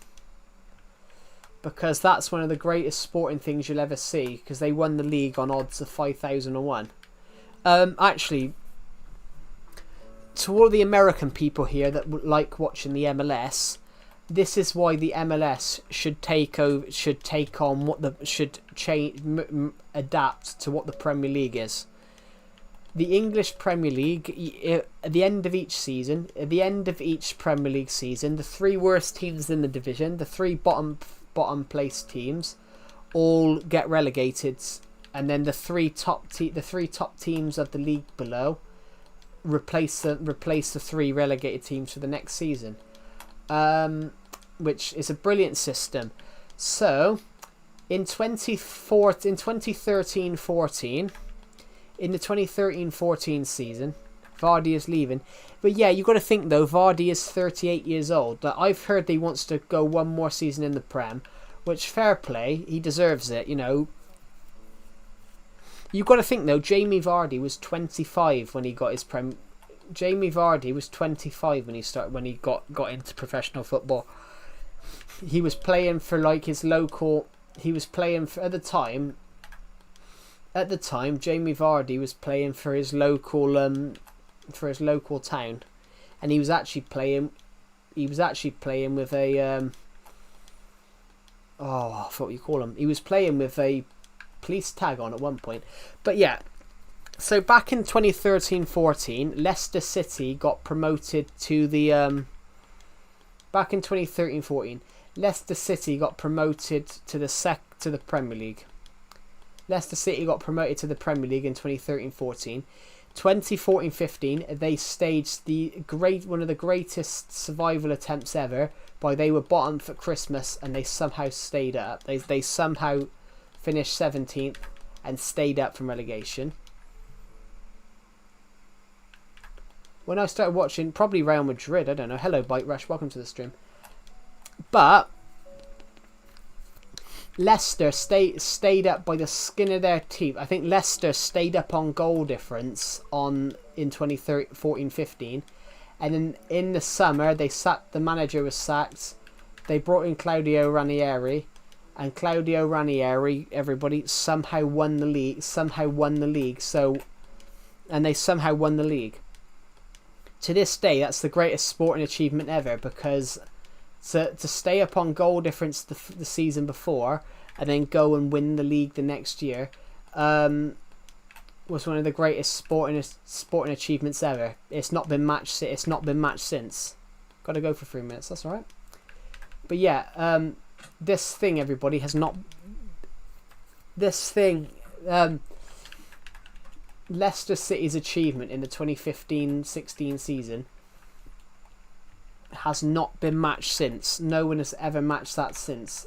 Because that's one of the greatest sporting things you'll ever see, because they won the league on odds of 5,001. Actually, to all the American people here that like watching the MLS, this is why the MLS should adapt to what the Premier League is. The English Premier League, at the end of each season, at the end of each Premier League season, the 3 worst teams in the division, the 3 bottom place teams, all get relegated, and then the three top teams of the league below replace the 3 relegated teams for the next season, which is a brilliant system. So in 2013-14, in the 2013-14 season, Vardy is leaving. But yeah, you've got to think though, Vardy is 38 years old. I've heard that he wants to go one more season in the Prem, which fair play, he deserves it, you know. You've got to think though, Jamie Vardy was 25 when he got his Jamie Vardy was 25 when he got into professional football. He was playing for like his local. He was playing for at the time. Jamie Vardy was playing for his local town, and he was actually playing. He was actually playing with a. I forgot what you call him. He was playing with a police tag on at one point. But yeah, so back in 2013-14, Leicester City got promoted to the back in 2013-14, Leicester City got promoted to the Premier League. Leicester City got promoted to the Premier League in 2013-14. 2014-15, they staged one of the greatest survival attempts ever. They were bottom for Christmas and they somehow stayed up. They somehow finished 17th and stayed up from relegation. When I started watching, probably Real Madrid, I don't know. Hello, Bite Rush, welcome to the stream. But Leicester stayed up by the skin of their teeth. I think Leicester stayed up on goal difference in 2014-15. And then in the summer, the manager was sacked. They brought in Claudio Ranieri. And Claudio Ranieri, everybody, somehow won the league. And they somehow won the league. To this day, that's the greatest sporting achievement ever, because to stay up on goal difference the season before and then go and win the league the next year was one of the greatest sporting achievements ever. It's not been matched since. Got to go for 3 minutes. That's all right. But yeah, this thing, everybody, has not. This thing, Leicester City's achievement in the 2015-16 season has not been matched since. No one has ever matched that since.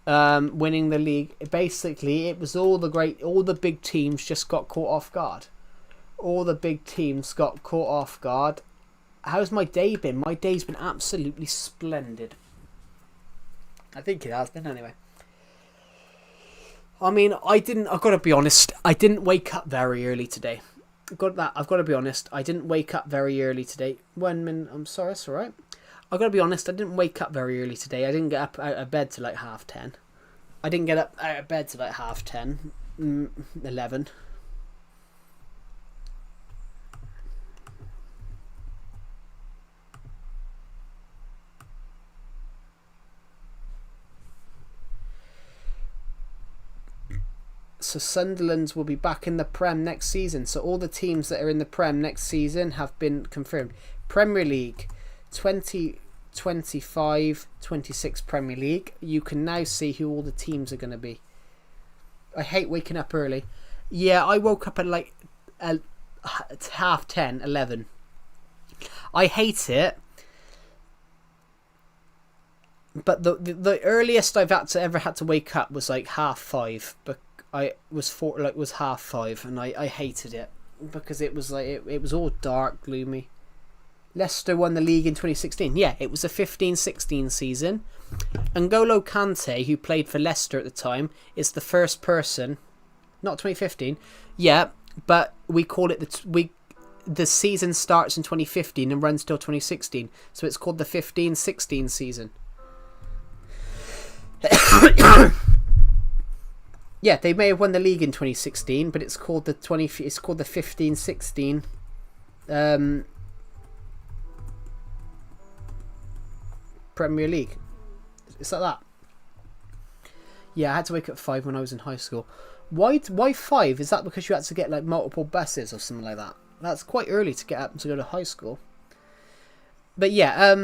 Winning the league, basically, it was all the big teams just got caught off guard. All the big teams got caught off guard. How's my day been? My day's been absolutely splendid. I think it has been, anyway. I mean, I've got to be honest, I didn't wake up very early today. I've got to be honest, I didn't wake up very early today. 1 minute, I'm sorry, it's alright. I've got to be honest, I didn't wake up very early today. I didn't get up out of bed till like 10:30. I didn't get up out of bed till like 10:30, 11. So Sunderland will be back in the Prem next season. So all the teams that are in the Prem next season have been confirmed. Premier League 2025-26 Premier League. You can now see who all the teams are going to be. I hate waking up early. Yeah, I woke up at like 10:30, 11. I hate it. But the earliest I've ever had to wake up was like 5:30. But I was 5:30, and I hated it because it was like it was all dark, gloomy. Leicester won the league in 2016. Yeah, it was a 15-16 season. N'Golo Kante, who played for Leicester at the time, is the first person. Not 2015. Yeah, but we call it the season starts in 2015 and runs till 2016, so it's called the 15-16 season. Yeah, they may have won the league in 2016, but it's called the 15-16 Premier League. It's like that. Yeah, I had to wake up at 5 when I was in high school. Why 5? Is that because you had to get like multiple buses or something like that? That's quite early to get up and to go to high school. But yeah,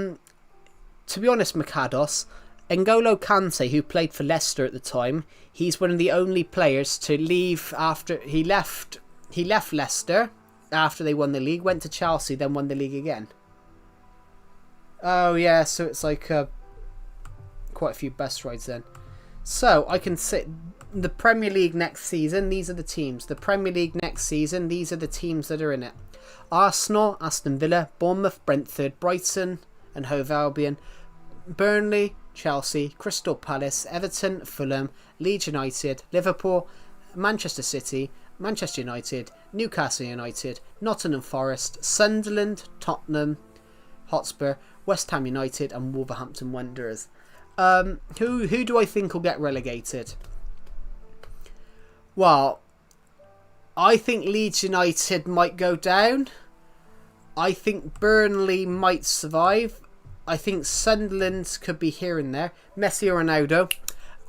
to be honest, Mikados, N'Golo Kante, who played for Leicester at the time, he's one of the only players to leave after he left Leicester after they won the league, went to Chelsea, then won the league again. Oh yeah, so it's like quite a few bus rides then. So I can say the Premier League next season, these are the teams. The Premier League next season, these are the teams that are in it. Arsenal, Aston Villa, Bournemouth, Brentford, Brighton and Hove Albion, Burnley, Chelsea, Crystal Palace, Everton, Fulham, Leeds United, Liverpool, Manchester City, Manchester United, Newcastle United, Nottingham Forest, Sunderland, Tottenham Hotspur, West Ham United and Wolverhampton Wanderers. Who do I think will get relegated? Well, I think Leeds United might go down. I think Burnley might survive. I think Sunderland could be here and there. Messi or Ronaldo.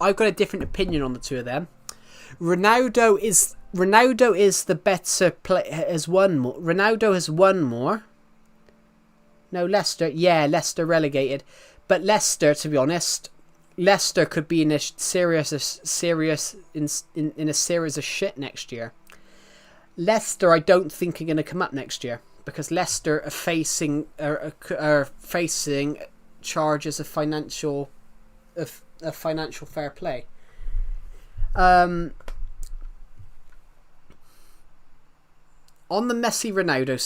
I've got a different opinion on the two of them. Ronaldo is the better player. Has won more. Ronaldo has won more. No, Leicester. Yeah, Leicester relegated. But Leicester, to be honest, Leicester could be in a series of shit next year. Leicester, I don't think are going to come up next year because Leicester are facing charges of financial fair play. On the Messi Ronaldo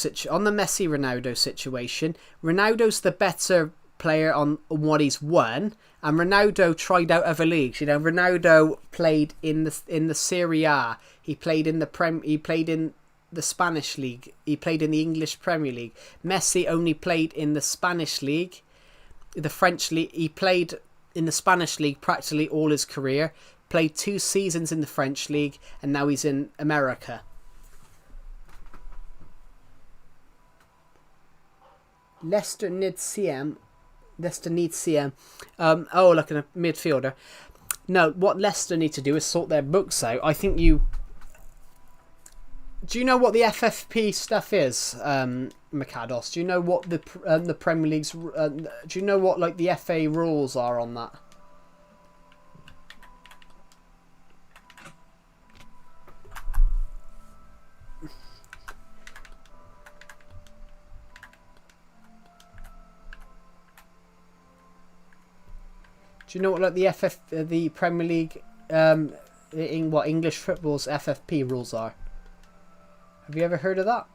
situation, Ronaldo's the better player on what he's won, and Ronaldo tried out other leagues. You know, Ronaldo played in the Serie A. He played in the Spanish league. He played in the English Premier League. Messi only played in the Spanish league, the French league. He played in the Spanish league practically all his career. Played 2 seasons in the French league, and now he's in America. Leicester needs CM. Like a midfielder. No, what Leicester need to do is sort their books out. I think you... Do you know what the FFP stuff is, Mikados? Do you know what the Premier League's... do you know what like the FA rules are on that? Do you know what like the Premier League in what English football's FFP rules are? Have you ever heard of that?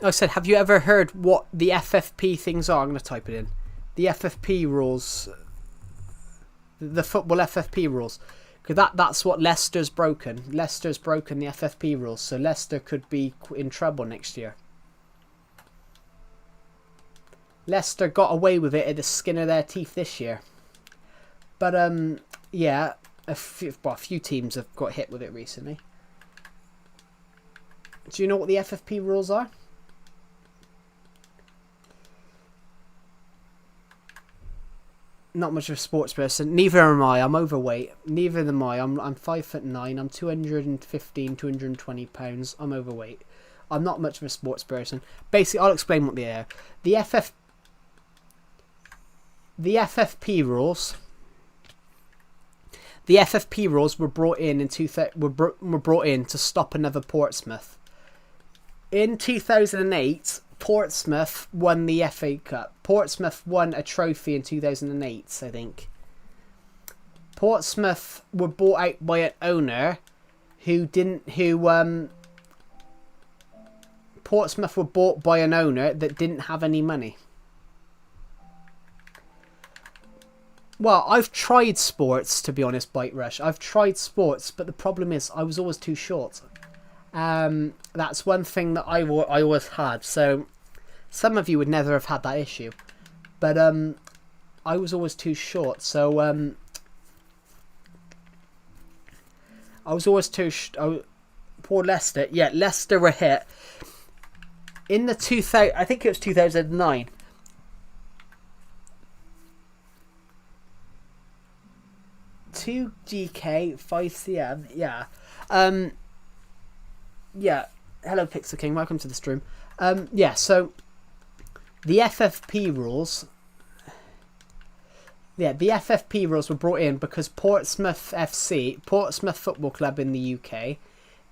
I said, have you ever heard what the FFP things are? I'm going to type it in. The FFP rules. The football FFP rules. Because that's what Leicester's broken. Leicester's broken the FFP rules. So Leicester could be in trouble next year. Leicester got away with it at the skin of their teeth this year. But, yeah, a few teams have got hit with it recently. Do you know what the FFP rules are? Not much of a sports person. Neither am I. I'm overweight. Neither am I. I'm 5'9". I'm 215, 220 pounds. I'm overweight. I'm not much of a sports person. Basically, I'll explain what they are. The FFP rules. The FFP rules were brought in were brought in to stop another Portsmouth. In 2008, Portsmouth won the FA Cup. Portsmouth won a trophy in 2008, I think. Portsmouth were bought out by an owner Portsmouth were bought by an owner that didn't have any money. Well, I've tried sports, to be honest, Bite Rush. I've tried sports, but the problem is I was always too short. That's one thing that I always had. So, some of you would never have had that issue. But, I was always too short. So, I was always too... poor Leicester. Yeah, Leicester were hit. In the 2000... I think it was 2009. 2GK 5CM, yeah. Yeah. Hello Pixel King, welcome to the stream. Yeah, so the FFP rules. Yeah, the FFP rules were brought in because Portsmouth FC, Portsmouth Football Club in the UK,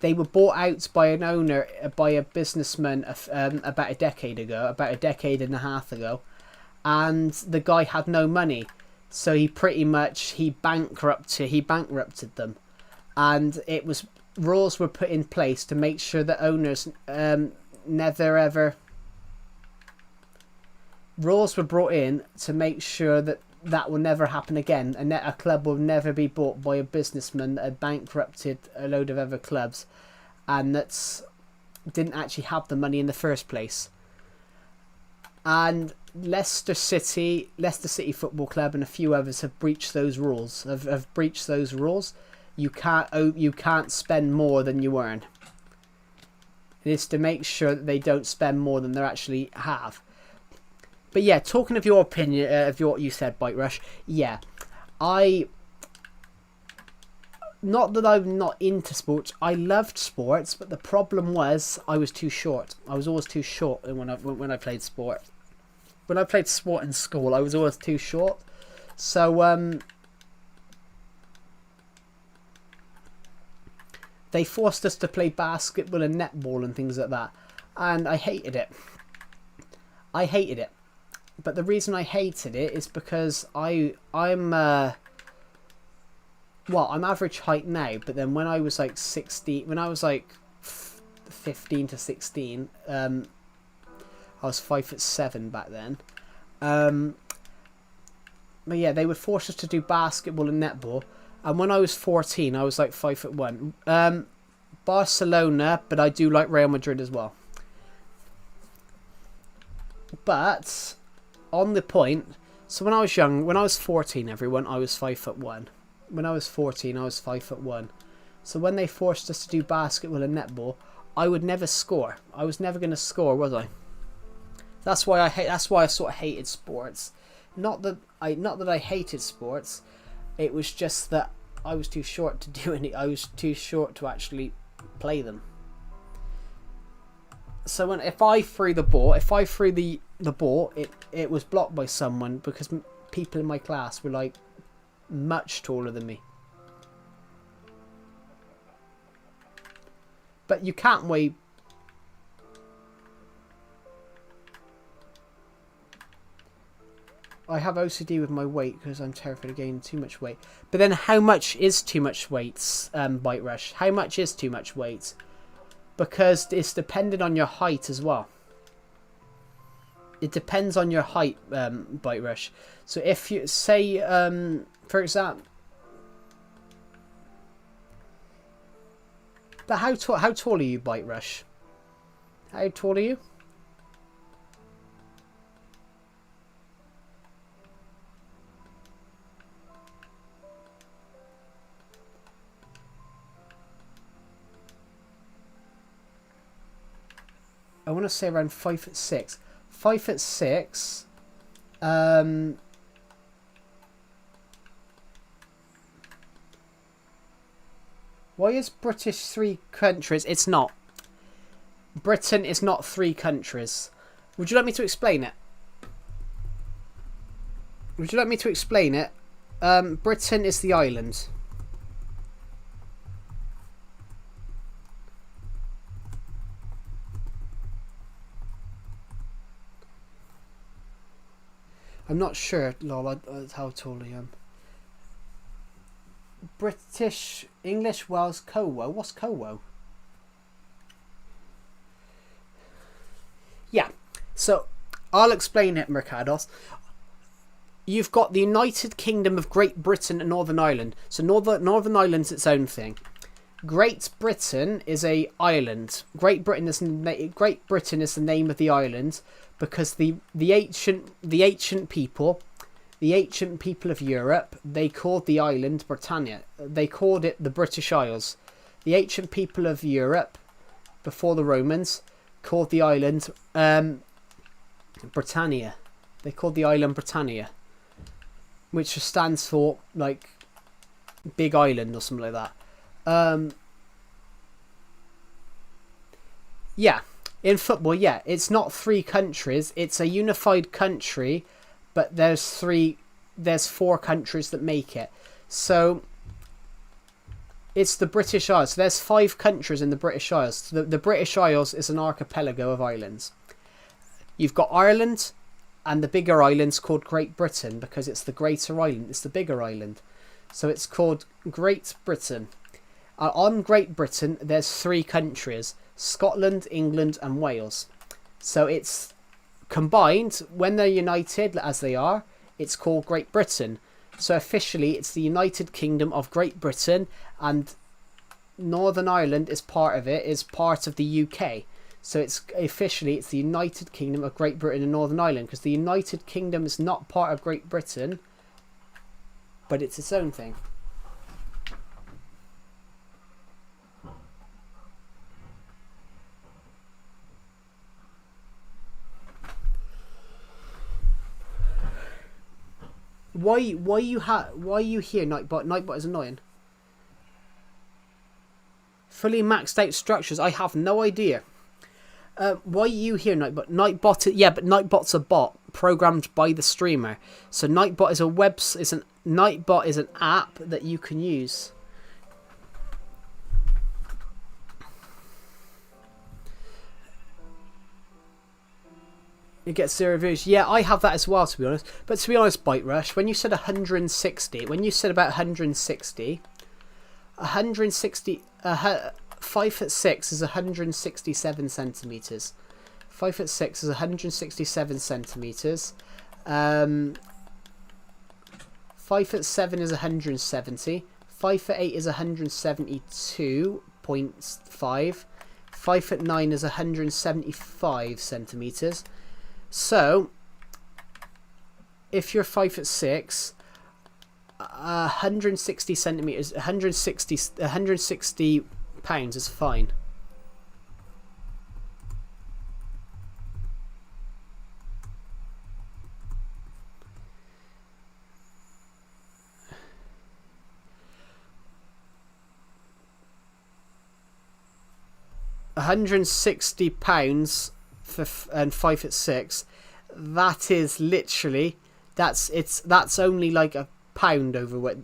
they were bought out by an owner, by a businessman about a decade and a half ago, and the guy had no money. So he bankrupted them, and rules were put in place to make sure that owners rules were brought in to make sure that will never happen again, and that a club will never be bought by a businessman that had bankrupted a load of other clubs, and didn't actually have the money in the first place. And Leicester City Football Club and a few others have breached those rules. Have breached those rules. You can't spend more than you earn. It is to make sure that they don't spend more than they actually have. But yeah, talking of your opinion, of what you said, Bite Rush. Yeah, not that I'm not into sports. I loved sports, but the problem was I was too short. I was always too short when I played sport. When I played sport in school, I was always too short. So, they forced us to play basketball and netball and things like that. And I hated it. But the reason I hated it is because I'm average height now. But then when I was like 15 to 16, I was 5'7" back then. But yeah, they would force us to do basketball and netball. And when I was 14, I was like 5'1". Barcelona, but I do like Real Madrid as well. But on the point, so when I was young, when I was 14, everyone, I was 5'1". When I was 14, I was 5'1". So when they forced us to do basketball and netball, I would never score. I was never going to score, was I? That's why I sort of hated sports. Not that I hated sports. It was just that I was too short to do any. I was too short to actually play them. So if I threw the ball, it was blocked by someone because people in my class were like much taller than me. But you can't weigh. I have OCD with my weight because I'm terrified of gaining too much weight. But then how much is too much weight, Bite Rush? How much is too much weight? Because it's dependent on your height as well. It depends on your height, Bite Rush. So if you say, for example, but how tall are you, Bite Rush? How tall are you? I want to say around 5'6". 5'6". Why is British 3 countries? It's not. Britain is not 3 countries. Would you like me to explain it? Would you like me to explain it? Britain is the island. I'm not sure, lol, how tall I am. British, English, Welsh, Cowo. What's Cowo? Yeah, so I'll explain it, Mercados. You've got the United Kingdom of Great Britain and Northern Ireland. So Northern Ireland's its own thing. Great Britain is a island. Great Britain is the name of the island because the ancient people of Europe, they called the island Britannia. They called it the British Isles. The ancient people of Europe, before the Romans, called the island Britannia. They called the island Britannia, which stands for like big island or something like that. Yeah, in football, yeah, it's not 3 countries. It's a unified country, but there's 4 countries that make it. So it's the British Isles. So there's 5 countries in the British Isles. The British Isles is an archipelago of islands. You've got Ireland, and the bigger island's called Great Britain because it's the greater island. It's the bigger island. So it's called Great Britain. On Great Britain, there's 3 countries: Scotland, England, and Wales. So it's combined, when they're united, as they are, it's called Great Britain. So officially, it's the United Kingdom of Great Britain, and Northern Ireland is part of it, is part of the UK. So it's the United Kingdom of Great Britain and Northern Ireland, because the United Kingdom is not part of Great Britain, but it's its own thing. Why you here, Nightbot? Nightbot is annoying. Fully maxed out structures. I have no idea. Why are you here, Nightbot? Nightbot's a bot programmed by the streamer. So Nightbot is Nightbot is an app that you can use. It gets 0 views. Yeah, I have that as well, to be honest. But to be honest, Bite Rush, when you said 160, when you said about 160, 5'6" is 167 centimeters. 5'6" is 167 centimeters. 5'7" is 170. 5'8" is 172.5. 5'9" is 175 centimeters. So, if you're 5'6", 160 centimeters, 160 pounds is fine. £160 and 5'6". That is literally that's only like a pound overweight.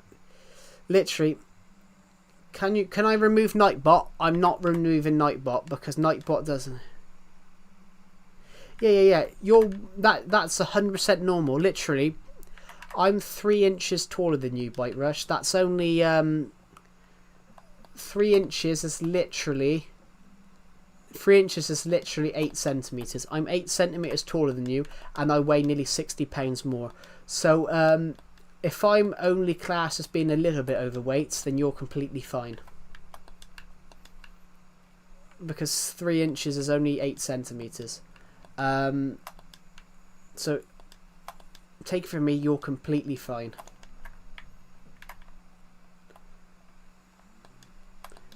Literally. Can I remove Nightbot? I'm not removing Nightbot because Nightbot doesn't. Yeah. That's 100% normal. Literally, I'm 3 inches taller than you, Bite Rush. That's only 3 inches is literally. 3 inches is literally 8 centimeters. I'm 8 centimeters taller than you, and I weigh nearly 60 pounds more. So if I'm only classed as being a little bit overweight, then you're completely fine. Because 3 inches is only 8 centimeters. So take it from me, you're completely fine.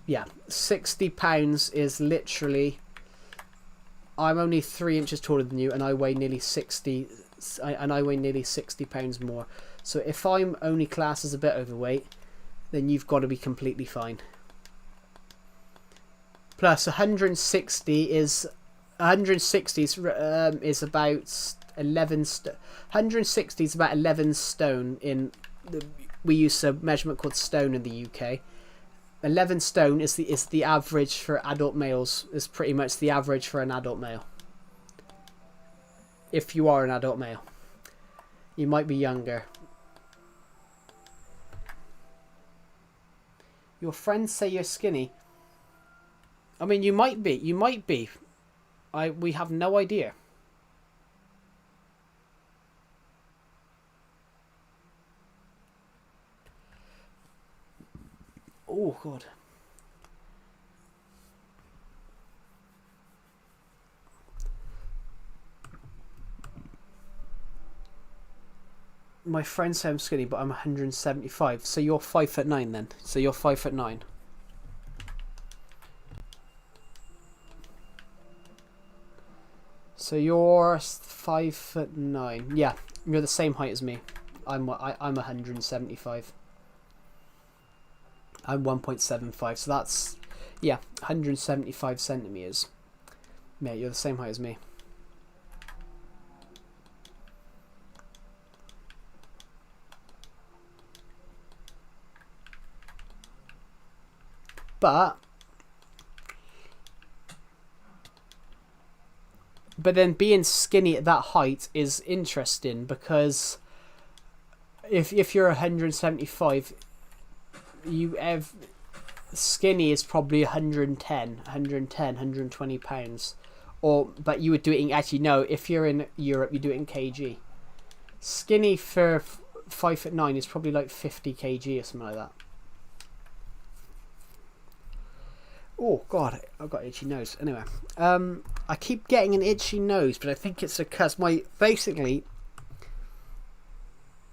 Yeah, 60 pounds is literally... I'm only 3 inches taller than you, and I weigh nearly 60... And I weigh nearly 60 pounds more. So if I'm only classed as a bit overweight, then you've got to be completely fine. Plus 160 is... 160 is about 11 160 is about 11 stone in we use a measurement called stone in the UK. 11 stone is the average for adult males. Is pretty much the average for an adult male. If you are an adult male, you might be younger. Your friends say you're skinny. I mean, you might be. You might be. We have no idea. Oh, God. My friends say I'm skinny, but I'm 175. So you're 5'9" then. So you're 5'9". So you're 5'9". Yeah, you're the same height as me. I'm 175. I'm 1.75. So that's, yeah, 175 centimeters. Yeah, you're the same height as me. But then being skinny at that height is interesting, because if you're 175, skinny is probably 120 pounds, but you would do it in, actually no, if you're in Europe you do it in kg. Skinny for 5'9" is probably like 50 kg or something like that. Oh God, I've got an itchy nose. Anyway, I keep getting an itchy nose, but I think it's because basically,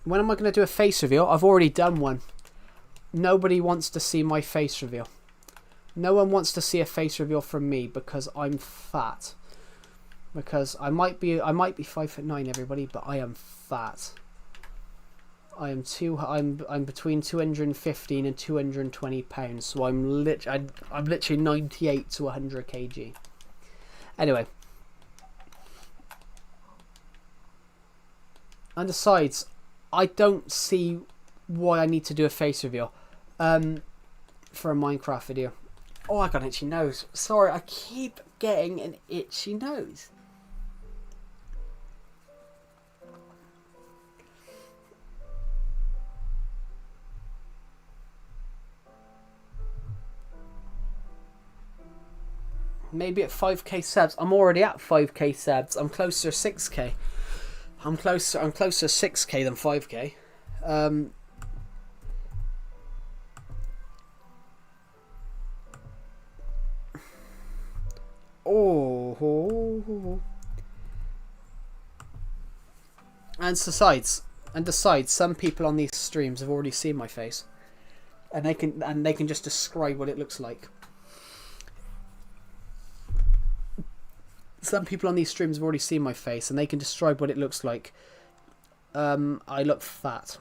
when am I going to do a face reveal? I've already done one. Nobody wants to see my face reveal. No one wants to see a face reveal from me because I'm fat. Because I might be 5'9", everybody, but I am fat. I'm between 215 and 220 pounds, so I'm literally 98 to 100 kg. Anyway, and besides, I don't see why I need to do a face reveal for a Minecraft video. Oh, I got an itchy nose. Sorry, I keep getting an itchy nose. Maybe at 5k subs. I'm already at 5k subs. I'm closer to 6k. I'm closer to 6k than 5k. And besides, some people on these streams have already seen my face, and they can just describe what it looks like. Some people on these streams have already seen my face, and they can describe what it looks like. I look fat.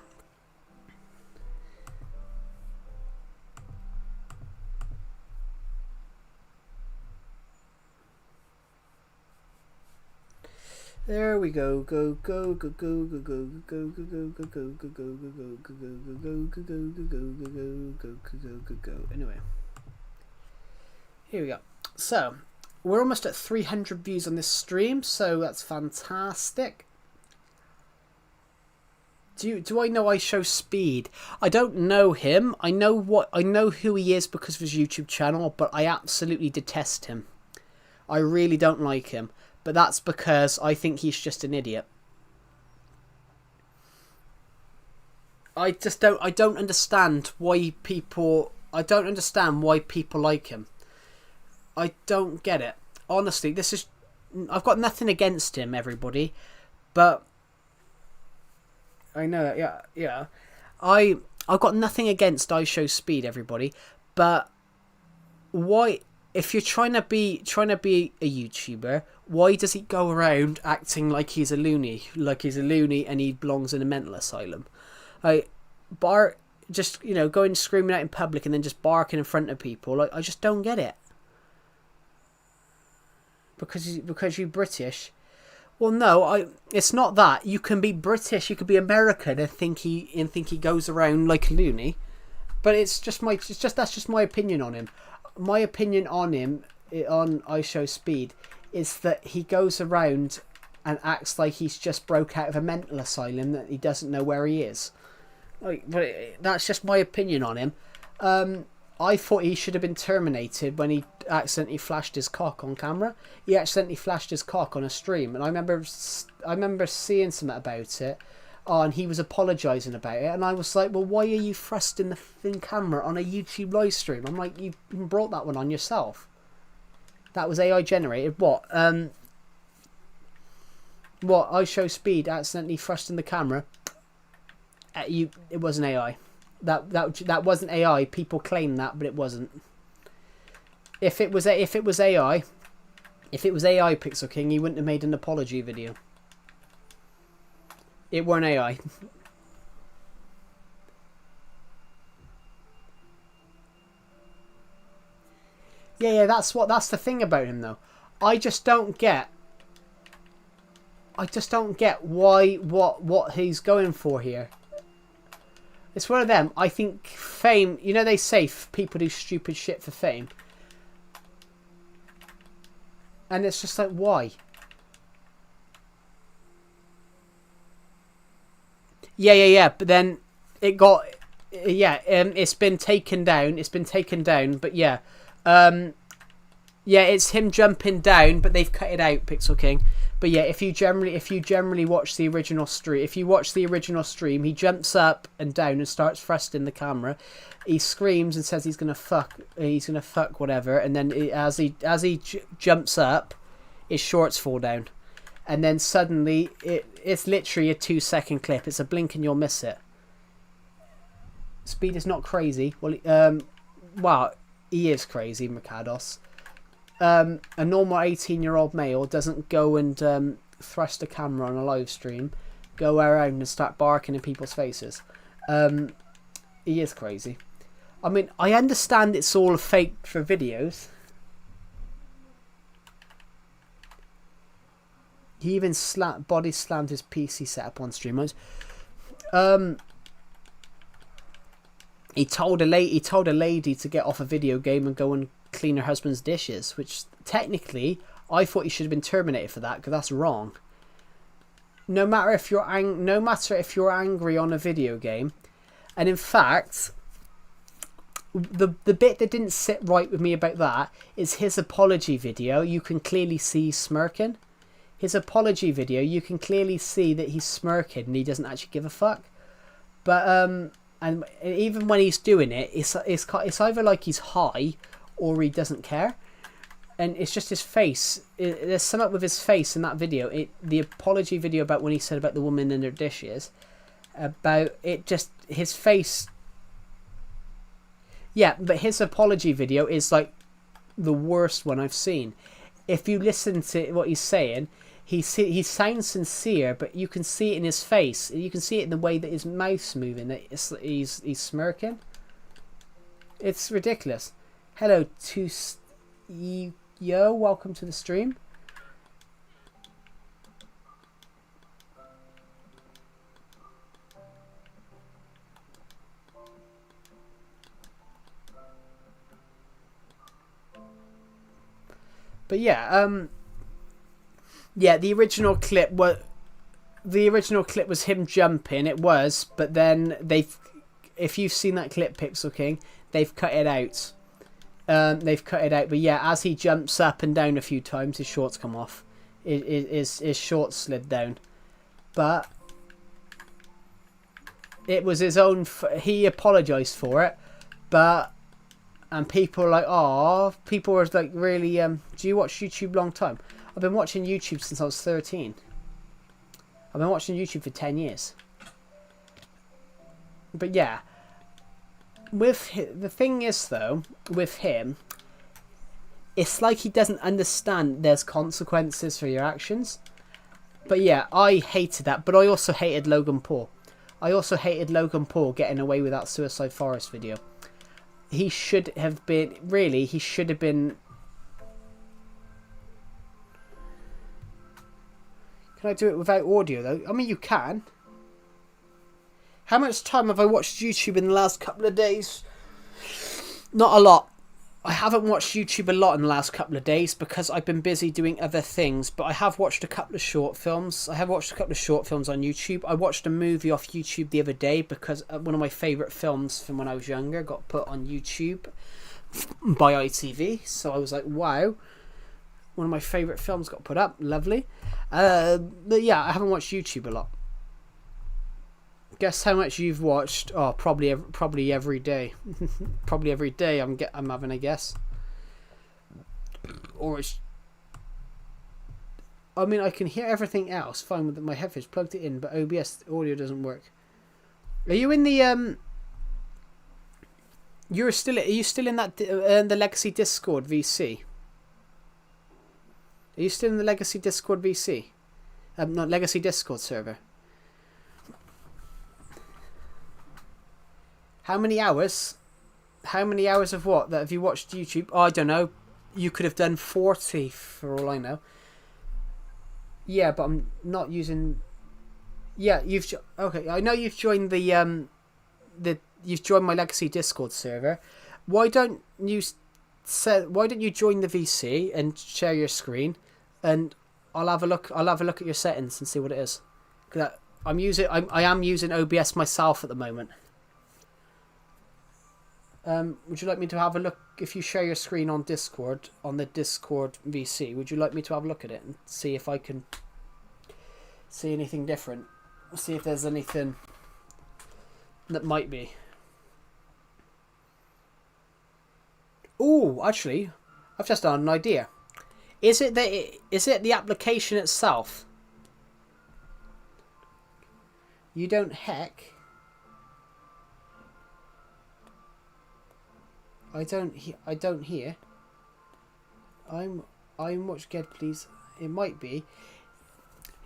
There we go. Go go go go go go go go go go go go go go go go go go go. Anyway, here we go. So we're almost at 300 views on this stream, so that's fantastic. Do I know I show Speed? I don't know him. I know who he is because of his YouTube channel, but I absolutely detest him. I really don't like him. But that's because I think he's just an idiot. I don't understand why people like him. I don't get it. Honestly, I've got nothing against him, everybody, but I know, yeah. I've got nothing against iShowSpeed, everybody, but why, if you're trying to be a YouTuber, why does he go around acting like he's a loony, and he belongs in a mental asylum? Going screaming out in public and then just barking in front of people. I just don't get it. Because you're British. Well, no, it's not that. You can be British, you could be American and think he goes around like a loony. But that's just my opinion on him. My opinion on him on iShowSpeed is that he goes around and acts like he's just broke out of a mental asylum, that he doesn't know where he is. That's just my opinion on him. I thought he should have been terminated when he accidentally flashed his cock on camera. He accidentally flashed his cock on a stream, and I remember seeing something about it. And he was apologising about it, and I was like, well, why are you thrusting the thin camera on a YouTube live stream? I'm like, you brought that one on yourself. That was AI generated. What iShowSpeed accidentally thrusting the camera at you? It wasn't AI. That wasn't AI. People claim that, but it wasn't. If it was AI, Pixel King, he wouldn't have made an apology video. It weren't AI. Yeah, that's the thing about him though. I just don't get why what he's going for here. It's one of them. I think fame, they say people do stupid shit for fame. And it's just like, why? Yeah. But then it got, it's been taken down. But yeah, it's him jumping down, but they've cut it out, Pixel King. But yeah, if you generally watch the original stream, he jumps up and down and starts thrusting the camera. He screams and says he's gonna fuck whatever, and then as he jumps up, his shorts fall down, and then suddenly it's literally a 2-second clip. It's a blink and you'll miss it. Speed is not crazy. Well, he is crazy, Mercados. A normal 18-year-old male doesn't go and thrust a camera on a live stream, go around and start barking in people's faces. He is crazy. I mean, I understand it's all fake for videos. He even body slammed his PC setup on stream. He told a lady to get off a video game and go and clean her husband's dishes, which technically I thought he should have been terminated for that, because that's wrong. No matter if you're angry on a video game, and in fact, the bit that didn't sit right with me about that is his apology video. You can clearly see he's smirking. His apology video, you can clearly see that he's smirking and he doesn't actually give a fuck. But and even when he's doing it, it's either like he's high or he doesn't care, and it's just his face. There's something with his face in that video. The apology video about when he said about the woman and her dishes, about it, just his face. Yeah, but his apology video is like the worst one I've seen. If you listen to what he's saying, he sounds sincere, but you can see it in his face. You can see it in the way that his mouth's moving. That he's smirking. It's ridiculous. Hello to yo, welcome to the stream. But yeah, the original clip was him jumping. It was, but then if you've seen that clip, Pixel King, they've cut it out. They've cut it out, but yeah, as he jumps up and down a few times, his shorts come off. His shorts slid down, but it was his own. He apologized for it, but people were like, "Oh," people were like, "Really? Do you watch YouTube long time?" I've been watching YouTube since I was 13. I've been watching YouTube for 10 years. But yeah, the thing is though, with him, it's like he doesn't understand there's consequences for your actions. But yeah, I hated that. But I also hated Logan Paul. I also hated Logan Paul getting away with that Suicide Forest video. He should have been, really, he should have been... Can I do it without audio though? I mean, you can. How much time have I watched YouTube in the last couple of days? Not a lot. I haven't watched YouTube a lot in the last couple of days because I've been busy doing other things, but I have watched a couple of short films. I have watched a couple of short films on YouTube. I watched a movie off YouTube the other day because one of my favourite films from when I was younger got put on YouTube by ITV. So I was like, wow, one of my favourite films got put up. Lovely. But yeah, I haven't watched YouTube a lot. Guess how much you've watched? Oh, probably every day. Probably every day. I'm having a guess. Or it's. I mean, I can hear everything else fine with my headphones. Plugged it in, but OBS audio doesn't work. Are you in the Are you still in that the Legacy Discord VC? Are you still in the Legacy Discord VC? Not Legacy Discord server. How many hours? How many hours of what? That have you watched YouTube? Oh, I don't know. You could have done 40 for all I know. Yeah, but I'm not using... Yeah, okay, I know you've joined you've joined my Legacy Discord server. Why don't you join the VC and share your screen, and I'll have a look at your settings and see what it is. Cause I am using OBS myself at the moment. Would you like me to have a look? If you share your screen on Discord, on the Discord VC, would you like me to have a look at it and see if I can see anything different? See if there's anything that might be. Oh, actually, I've just done an idea. Is it the application itself? You don't heck. I don't hear. I'm watch Ged, please. It might be.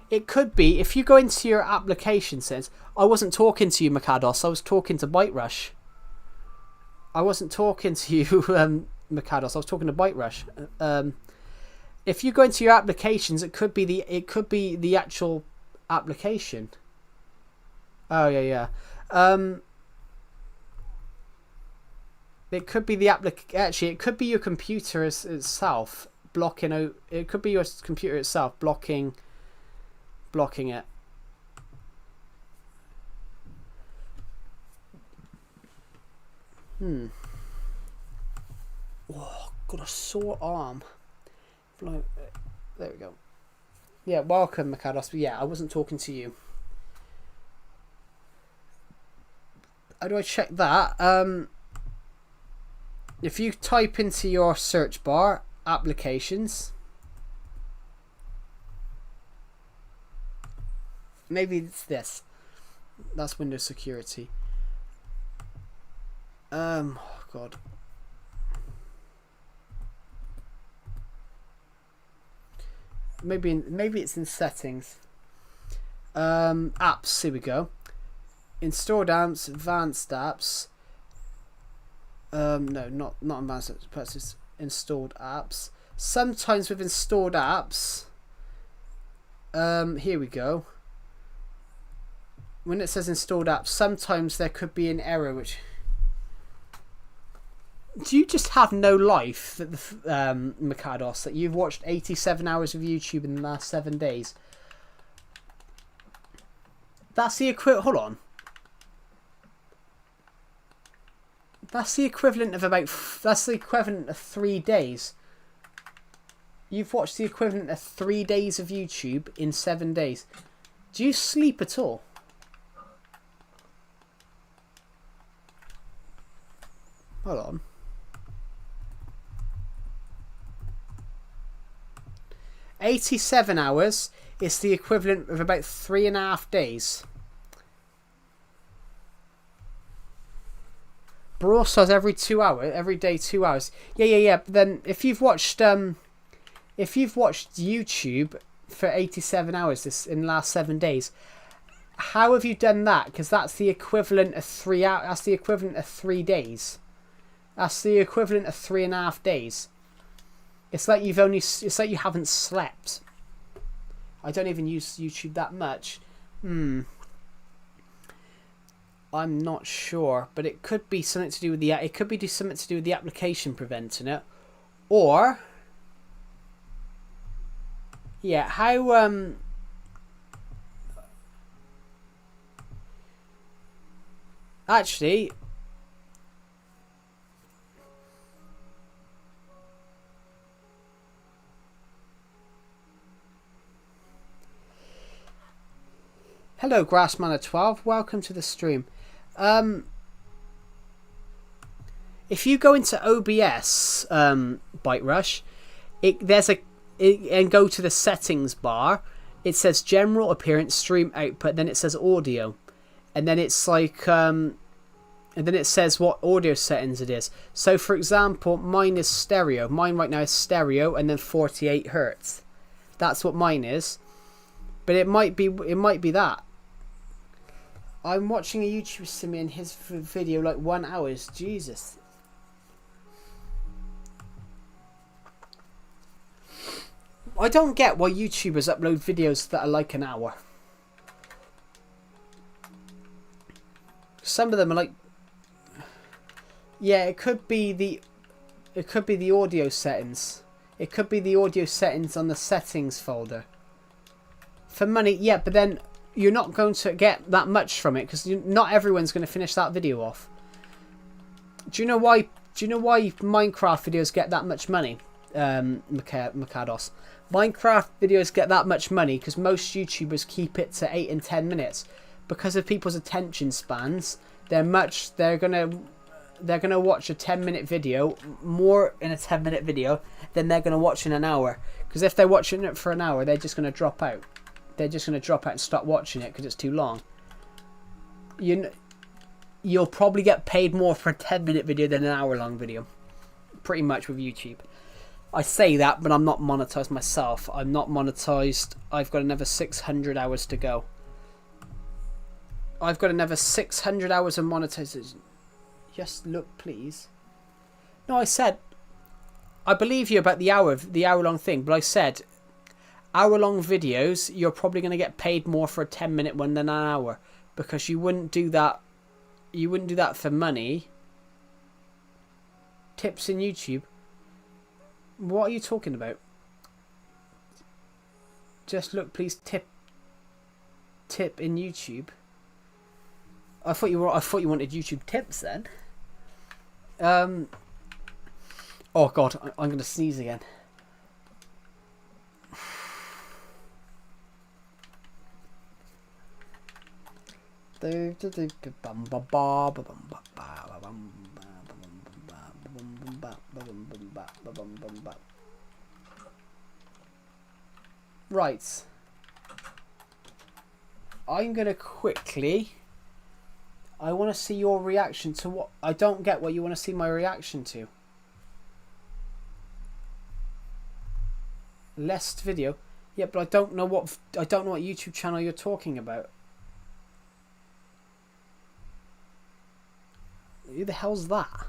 It could be. If you go into your application settings, I wasn't talking to you, Mikados. I was talking to Byte Rush. I wasn't talking to you, Mikados. I was talking to Byte Rush. If you go into your applications, it could be the actual application. Oh yeah. It could be the Actually, it could be your computer itself blocking. It could be your computer itself blocking it. Oh, got a sore arm. There we go. Yeah, welcome, Mikados. But yeah, I wasn't talking to you. How do I check that? If you type into your search bar, applications. Maybe it's this. That's Windows security. Oh God. Maybe it's in settings. Apps. Here we go. Installed apps, advanced apps. No, not advanced apps, but it's installed apps. Sometimes with installed apps. Here we go. When it says installed apps, sometimes there could be an error which. Do you just have no life, that Mikados, that you've watched 87 hours of YouTube in the last 7 days? That's the equivalent. Hold on. That's the equivalent of about... That's the equivalent of 3 days. You've watched the equivalent of 3 days of YouTube in 7 days. Do you sleep at all? Hold on. 87 hours is the equivalent of about 3.5 days. Brawl Stars every 2 hours, every day 2 hours. Yeah. But then if you've watched YouTube for 87 hours in the last 7 days, how have you done that? Because that's the equivalent of 3 hours. That's the equivalent of 3 days. That's the equivalent of 3.5 days. It's like you've only. It's like you haven't slept. I don't even use YouTube that much. I'm not sure, but it could be something to do with the. It could be something to do with the application preventing it, or. Yeah, how actually. Hello, Grassmanner12. Welcome to the stream. If you go into OBS, Byte Rush, and go to the settings bar, it says general appearance, stream output, then it says audio, and then it's like, and then it says what audio settings it is. So, for example, mine is stereo. Mine right now is stereo, and then 48 hertz. That's what mine is. But it might be that. I'm watching a YouTube stream in his video like 1 hour. Jesus. I don't get why YouTubers upload videos that are like an hour. Some of them are like... Yeah, it could be the audio settings. It could be the audio settings on the settings folder. For money, yeah, but then you're not going to get that much from it because not everyone's going to finish that video off. Do you know why? Do you know why Minecraft videos get that much money, Mikados? Minecraft videos get that much money because most YouTubers keep it to 8 and 10 minutes because of people's attention spans. They're gonna watch a 10-minute video more in a 10-minute video than they're gonna watch in an hour. Because if they're watching it for an hour, they're just gonna drop out. They're just gonna drop out and stop watching it because it's too long. You'll probably get paid more for a 10-minute video than an hour-long video, pretty much with YouTube. I say that, but I'm not monetized myself. I'm not monetized. I've got another 600 hours to go. I've got another 600 hours of monetization. Just look, please. No, I said, I believe you about the hour-long thing, but I said, hour-long videos, you're probably going to get paid more for a 10-minute one than an hour, because you wouldn't do that. You wouldn't do that for money. Tips in YouTube. What are you talking about? Just look, please. Tip in YouTube. I thought you wanted YouTube tips then. Oh God, I'm gonna sneeze again. Right. I'm gonna quickly. I want to see your reaction to what... I don't get what you want to see my reaction to. Lest video. Yeah, but I don't know what YouTube channel you're talking about. Who the hell's that?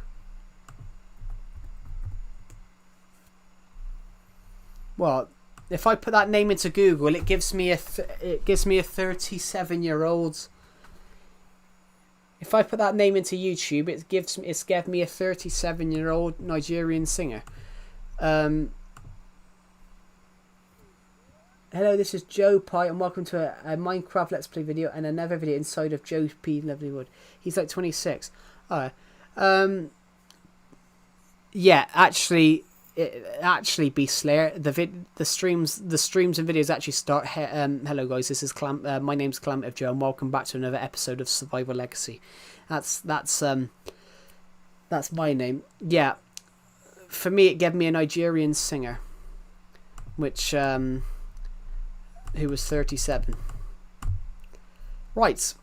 Well, if I put that name into Google, it gives me a 37-year-old. If I put that name into YouTube, it's given me a 37-year-old Nigerian singer. Hello, this is Joe Pye, and welcome to a Minecraft Let's Play video and another video inside of Joe P. Lovelywood. He's like 26. Alright. Yeah, actually, Beast Slayer, the streams and videos actually start. Hello guys, this is my name's Calamity Joe, and welcome back to another episode of Survival Legacy. That's my name. Yeah, for me, it gave me a Nigerian singer, which who was 37. Right.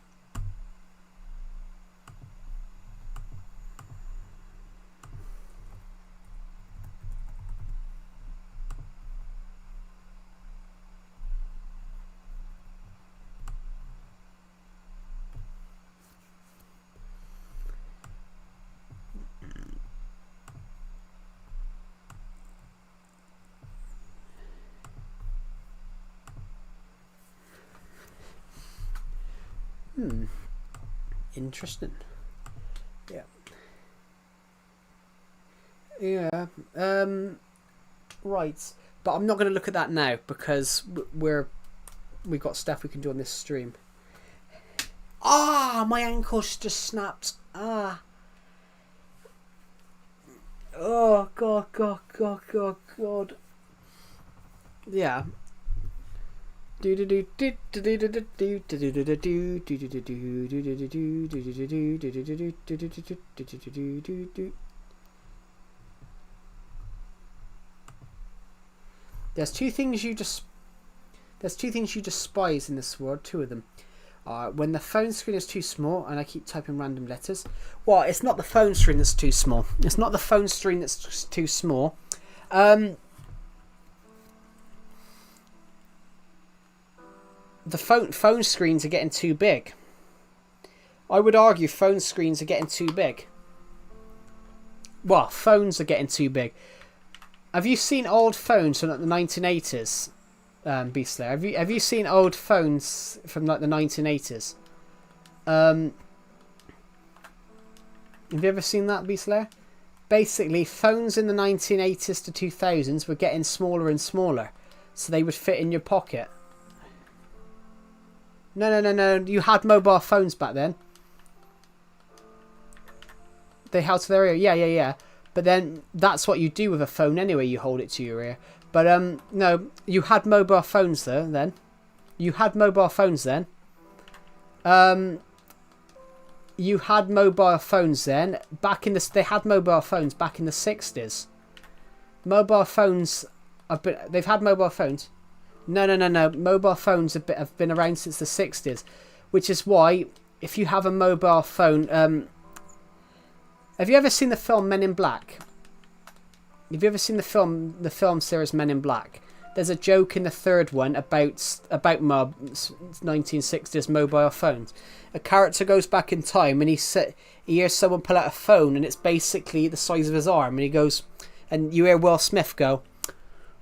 Interesting. Yeah. Right. But I'm not going to look at that now because we've got stuff we can do on this stream. Ah, my ankle just snapped. Ah. Oh God. Yeah. There's two things you despise in this world. Two of them. When the phone screen is too small, and I keep typing random letters. Well, it's not the phone screen that's too small. It's not the phone screen that's too small. The phone screens are getting too big. I would argue phone screens are getting too big. Well, phones are getting too big. Have you seen old phones from like the 1980s, Beast Slayer? Have you seen old phones from like the 1980s? Have you ever seen that, Beast Slayer? Basically, phones in the 1980s to 2000s were getting smaller and smaller, so they would fit in your pocket. No. You had mobile phones back then. They held to their ear. Yeah. But then that's what you do with a phone anyway. You hold it to your ear. But no, you had mobile phones though. Then you had mobile phones then. You had mobile phones then. They had mobile phones back in the 60s. Mobile phones. They've had mobile phones. No. Mobile phones have been around since the 60s, which is why if you have a mobile phone, have you ever seen the film Men in Black? Have you ever seen the film series Men in Black? There's a joke in the third one about 1960s mobile phones. A character goes back in time and he hears someone pull out a phone and it's basically the size of his arm, and he goes, and you hear Will Smith go,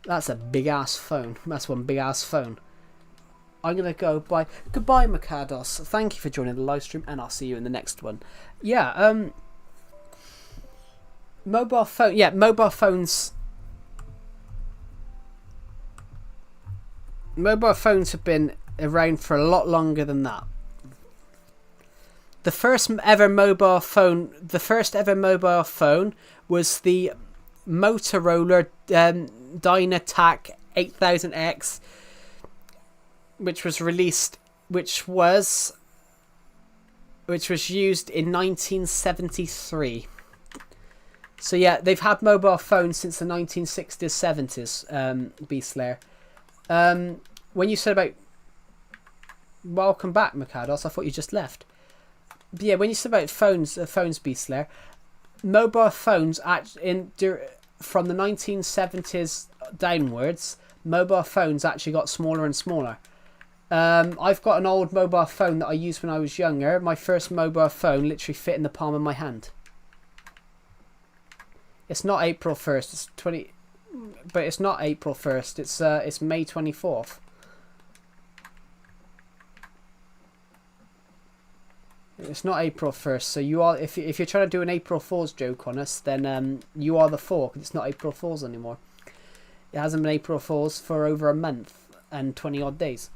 "That's a big ass phone. That's one big ass phone." I'm going to go bye. Goodbye, Mikados. Thank you for joining the live stream, and I'll see you in the next one. Yeah, mobile phone. Yeah, mobile phones. Mobile phones have been around for a lot longer than that. The first ever mobile phone was the Motorola Dynatac 8000X, which was used in 1973. So yeah, they've had mobile phones since the 1960s, 70s. Beast Slayer. When you said about welcome back, Mikados, I thought you just left. But yeah, when you said about phones, Beast Slayer, mobile phones from the 1970s downwards, mobile phones actually got smaller and smaller. I've got an old mobile phone that I used when I was younger. My first mobile phone literally fit in the palm of my hand. It's not April 1st. But it's not April 1st. It's May 24th. It's not April 1st. So you are, if you're trying to do an April Fool's joke on us, then you are the fool, because it's not April Fool's anymore. It hasn't been April Fool's for over a month and 20 odd days.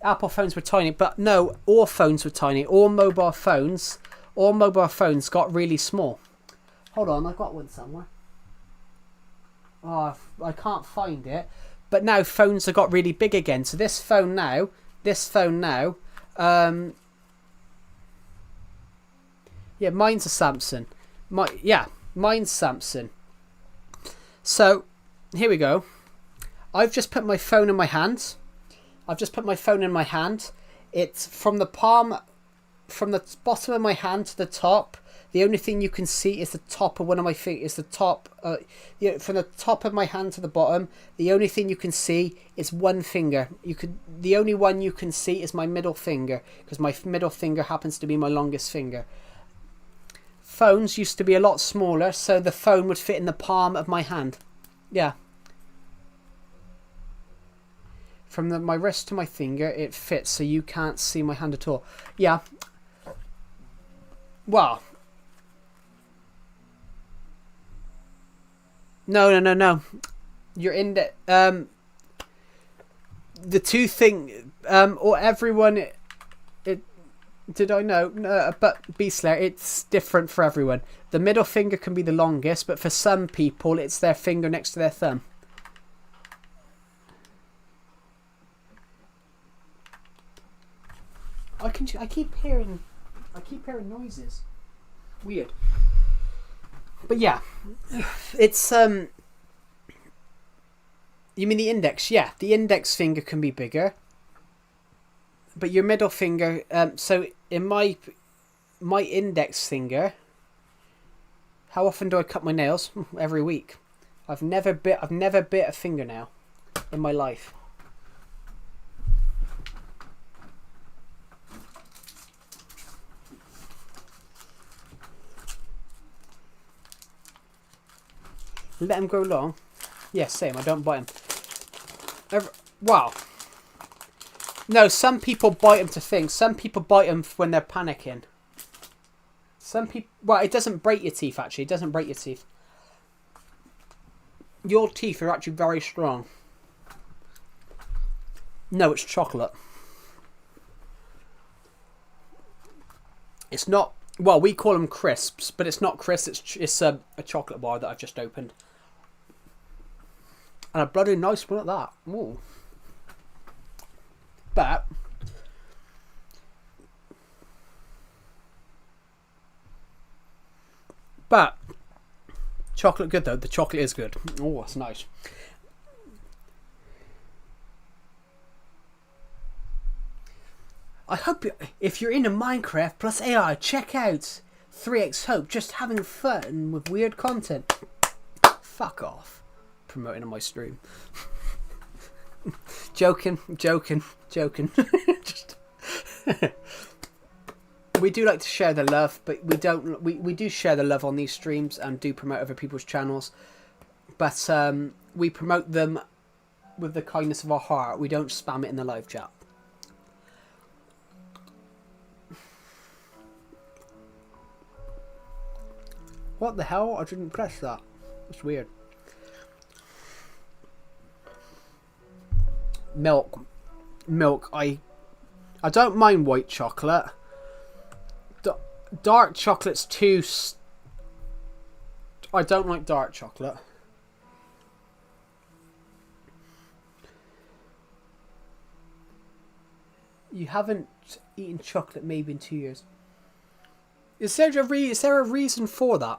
Apple phones were tiny, but no, all phones were tiny. All mobile phones all mobile phones got really small. Hold on, I've got one somewhere. Oh, I can't find it. But now phones have got really big again. So this phone now, yeah, mine's a Samsung. Mine's Samsung. So, here we go. I've just put my phone in my hand. It's from the palm, from the bottom of my hand to the top. The only thing you can see is the top of one of my fingers. From the top of my hand to the bottom, the only thing you can see is one finger. The only one you can see is my middle finger, because my middle finger happens to be my longest finger. Phones used to be a lot smaller, so the phone would fit in the palm of my hand. Yeah. From my wrist to my finger, it fits, so you can't see my hand at all. Yeah. Well. No. You're in the two thing. Or everyone. Did I know? No, but Beastler, it's different for everyone. The middle finger can be the longest, but for some people, it's their finger next to their thumb. I keep hearing noises. Weird. But yeah, it's You mean the index? Yeah, the index finger can be bigger. But your middle finger, so in my index finger, how often do I cut my nails? Every week. I've never bit a fingernail in my life. Let them grow long. Yeah, same. I don't bite them. Wow. No, some people bite them to things. Some people bite them when they're panicking. Some people... Well, it doesn't break your teeth, actually. It doesn't break your teeth. Your teeth are actually very strong. No, it's chocolate. It's not... Well, we call them crisps, but it's not crisps. It's a chocolate bar that I've just opened. And a bloody nice one at that. Ooh. But chocolate good though. The chocolate is good. Oh, that's nice. I hope if you're into Minecraft plus AI, check out 3x Hope. Just having fun with weird content. Fuck off. Promoting on my stream. Joking. Just we do like to share the love, but we don't. We do share the love on these streams and do promote other people's channels, but we promote them with the kindness of our heart. We don't spam it in the live chat. What the hell? I didn't press that. That's weird. Milk. I don't mind white chocolate. Dark chocolate's too... I don't like dark chocolate. You haven't eaten chocolate maybe in 2 years. Is there a reason for that?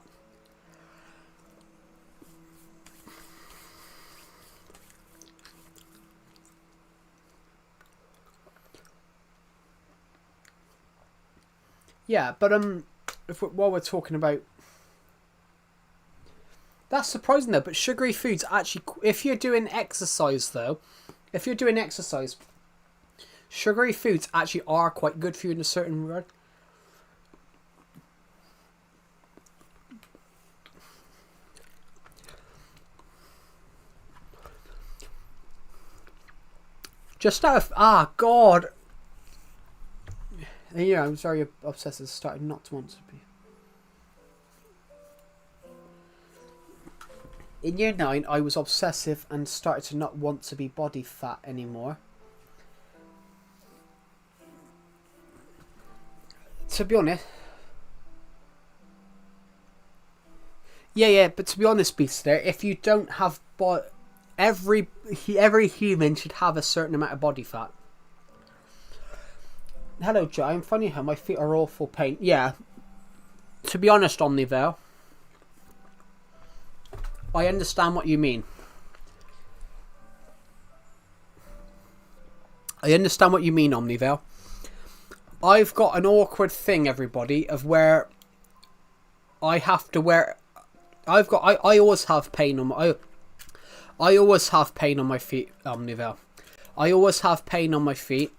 Yeah, but while we're talking about... That's surprising though, but sugary foods actually... If you're doing exercise though, sugary foods actually are quite good for you in a certain regard. Just out of... Ah, God... Yeah, I'm very obsessive. Started not to want to be. In year 9, I was obsessive and started to not want to be body fat anymore. To be honest, Yeah. But to be honest, Beastler, if you don't have every human should have a certain amount of body fat. Hello, Joe. I'm funny how my feet are all full pain. Yeah. To be honest, Omnivale, I understand what you mean. I understand what you mean, Omnivale. I've got an awkward thing, everybody, of where I have to wear. I always have pain on my. I always have pain on my feet, Omnivale. I always have pain on my feet,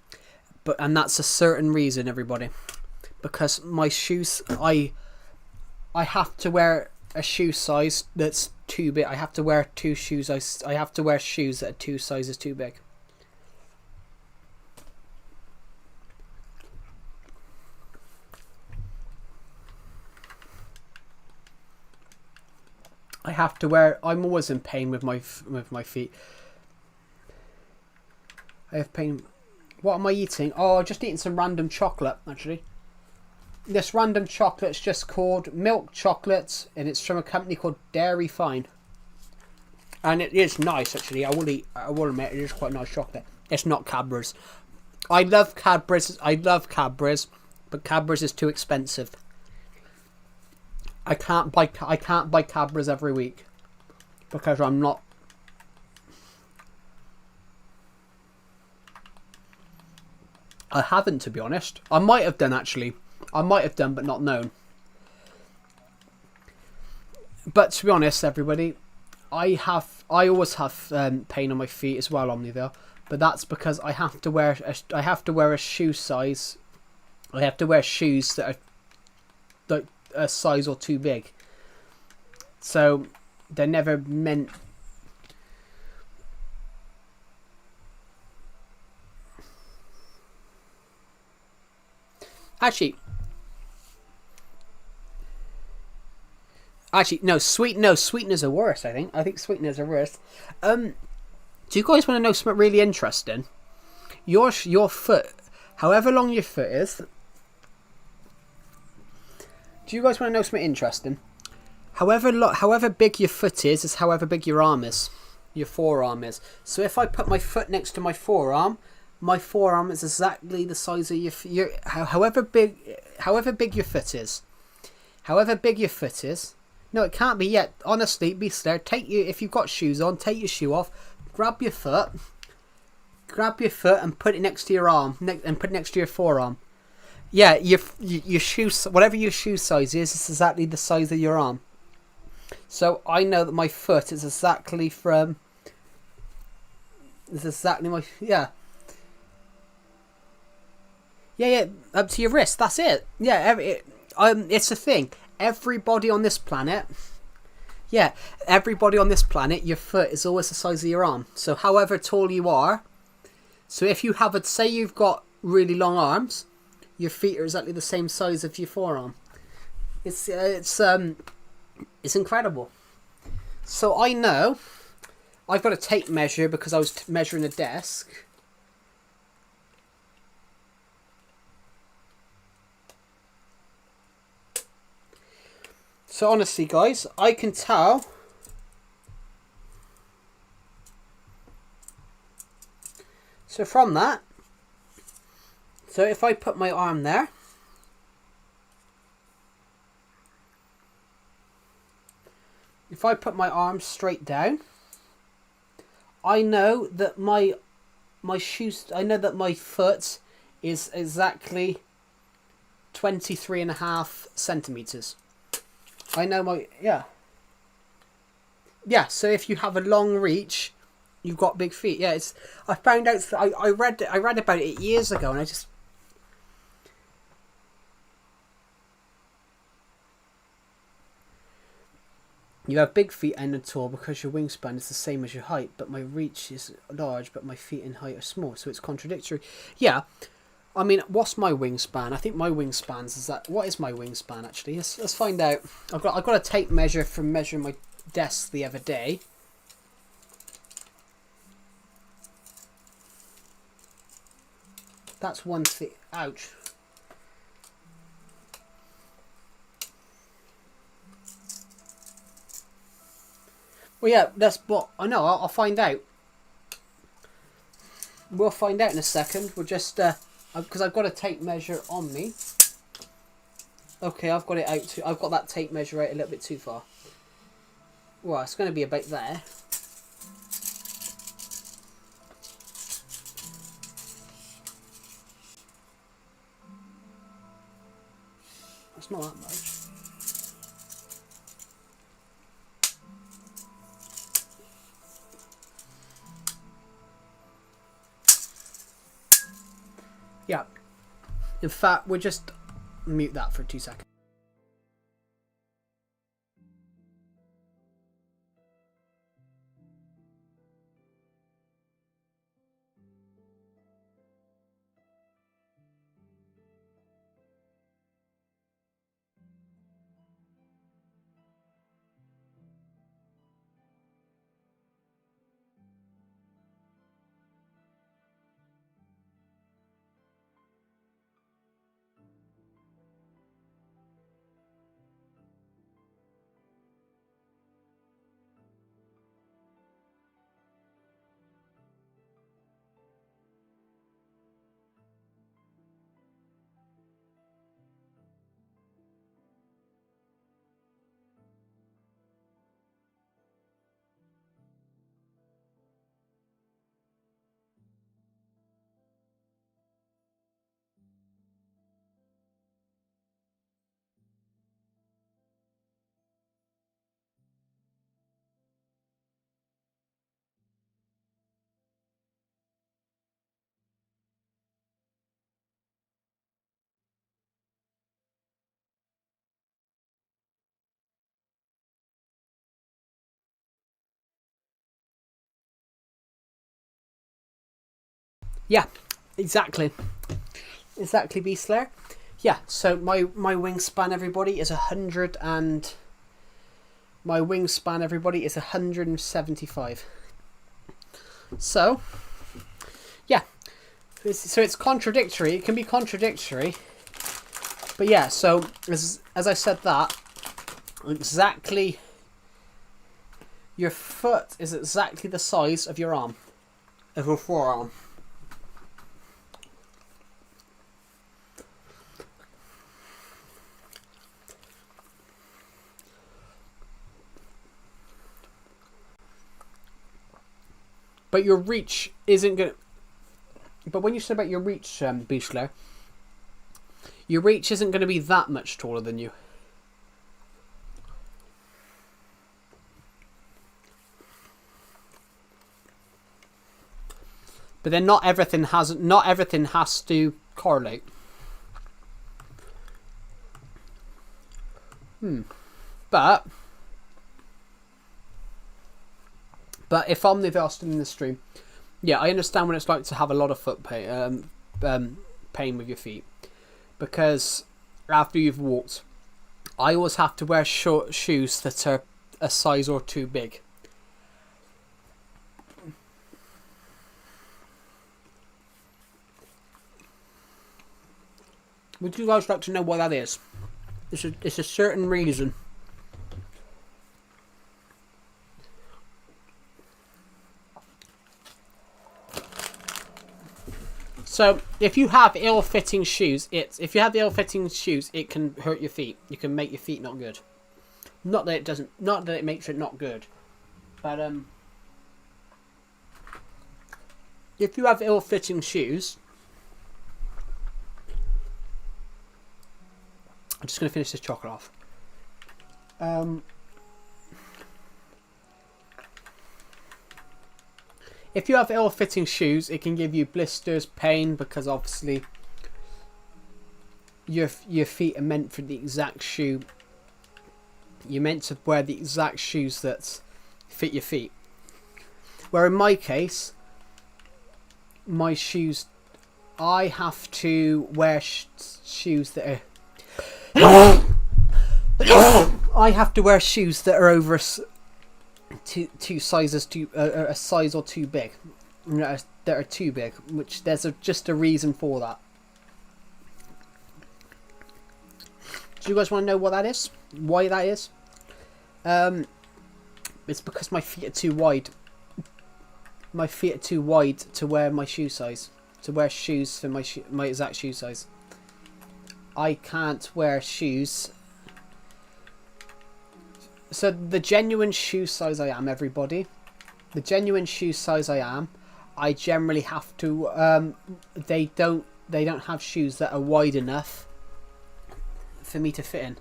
and that's a certain reason, everybody, because my shoes. I have to wear a shoe size that's too big. I have to wear two shoes. I have to wear shoes that are 2 sizes too big. I have to wear. I'm always in pain with my feet. I have pain. What am I eating? Oh, I'm just eating some random chocolate, actually. This random chocolate's just called milk chocolate, and it's from a company called Dairy Fine. And it is nice, actually. I will admit, it is quite nice chocolate. It's not Cadbury's. I love Cadbury's, but Cadbury's is too expensive. I can't buy Cadbury's every week because I'm not. I haven't, to be honest. I might have done, actually. I might have done, but not known. But to be honest, everybody, I always have pain on my feet as well, Omnivale. But that's because I have to wear a shoe size. I have to wear shoes that are like a size or too big. So they're never meant. Actually, no. Sweeteners are worse. I think sweeteners are worse. Do you guys want to know something really interesting? Your foot, however long your foot is. Do you guys want to know something interesting? However big your foot is however big your arm is. Your forearm is. So if I put my foot next to my forearm is exactly the size of your however big your foot is. However big your foot is. No, it can't be yet. Honestly, be there. If you've got shoes on, take your shoe off. Grab your foot and put it next to your arm, and put it next to your forearm. Yeah, your shoe, whatever your shoe size is, it's exactly the size of your arm. So I know that my foot is exactly from. It's exactly my yeah. Yeah, up to your wrist. That's it. Yeah, it's a thing. Everybody on this planet. Yeah, everybody on this planet, your foot is always the size of your arm. So however tall you are. So if you have say you've got really long arms, your feet are exactly the same size of your forearm. It's incredible. So I know I've got a tape measure because I was measuring a desk. So honestly, guys, I can tell. So from that, so if I put my arm there, if I put my arm straight down, I know that my shoes. I know that my foot is exactly 23.5 centimeters. I know my yeah. So if you have a long reach, you've got big feet. Yeah, I found out. I read about it years ago, and I just. You have big feet and are tall because your wingspan is the same as your height, but my reach is large, but my feet and height are small, so it's contradictory. Yeah. I mean, what's my wingspan? I think my wingspan's is that. What is my wingspan actually? Let's find out. I've got a tape measure from measuring my desk the other day. That's 1 thing. Ouch. Well, yeah, that's what I know. I'll find out. We'll find out in a second. We'll just because I've got a tape measure on me. Okay, I've got it out too. I've got that tape measure out a little bit too far. Well, it's going to be about there. That's not that much. Yeah. In fact, we'll just mute that for 2 seconds. Yeah, exactly. Exactly, Beast Slayer. Yeah, so my wingspan, everybody, is 100 and... My wingspan, everybody, is 175. So, yeah. So it's contradictory. It can be contradictory. But yeah, so as I said that, exactly... Your foot is exactly the size of your arm. Of your forearm. But your reach isn't going to... But when you said about your reach, Beast Slayer, your reach isn't going to be that much taller than you. But then not everything has to correlate. But if Omnivore still in the stream, yeah, I understand what it's like to have a lot of foot pain, pain with your feet, because after you've walked, I always have to wear short shoes that are a size or two big. Would you guys like to know what that is? It's a certain reason. So if you have ill-fitting shoes, it can hurt your feet. You can make your feet not good. Not that it doesn't. Not that it makes it not good, but if you have ill-fitting shoes, I'm just going to finish this chocolate off. If you have ill-fitting shoes, it can give you blisters, pain, because obviously your feet are meant for the exact shoe. You're meant to wear the exact shoes that fit your feet. Where in my case, my shoes, I have to wear shoes that are... I have to wear shoes that are over two sizes, a size or two big, that are too big, which there's just a reason for that. Do you guys want to know what that is? Why that is? It's because my feet are too wide. My feet are too wide to wear my shoe size. To wear shoes for my exact shoe size. I can't wear shoes. So the genuine shoe size I am, everybody. The genuine shoe size I am. I generally have to. They don't have shoes that are wide enough for me to fit in.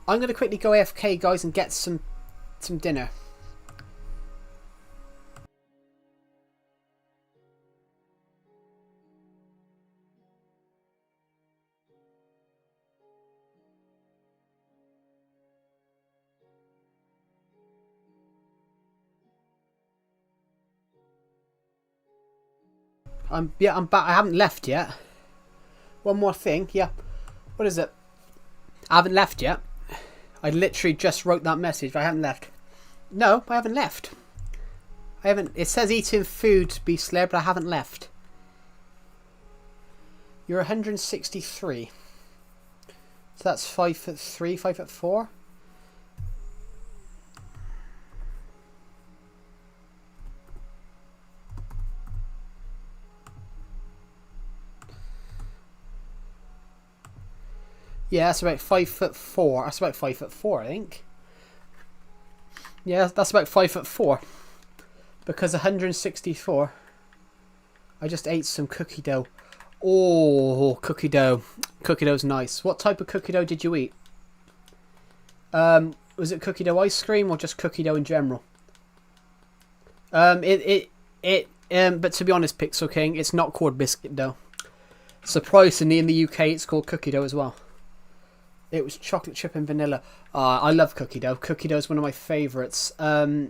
I'm gonna quickly go AFK, guys, and get some dinner. I'm back. I haven't left yet. One more thing, yeah. What is it? I haven't left yet. I literally just wrote that message, but I haven't left. No, I haven't left. I haven't. It says eating food, be Slayer, but I haven't left. You're 163. So that's 5'3", 5'4". Yeah, that's about 5'4". That's about 5'4", I think. Yeah, that's about 5'4". Because 164. I just ate some cookie dough. Oh, cookie dough. Cookie dough's nice. What type of cookie dough did you eat? Was it cookie dough ice cream or just cookie dough in general? But to be honest, Pixel King, it's not called biscuit dough. Surprisingly, in the UK, it's called cookie dough as well. It was chocolate chip and vanilla. I love cookie dough. Cookie dough is one of my favourites. I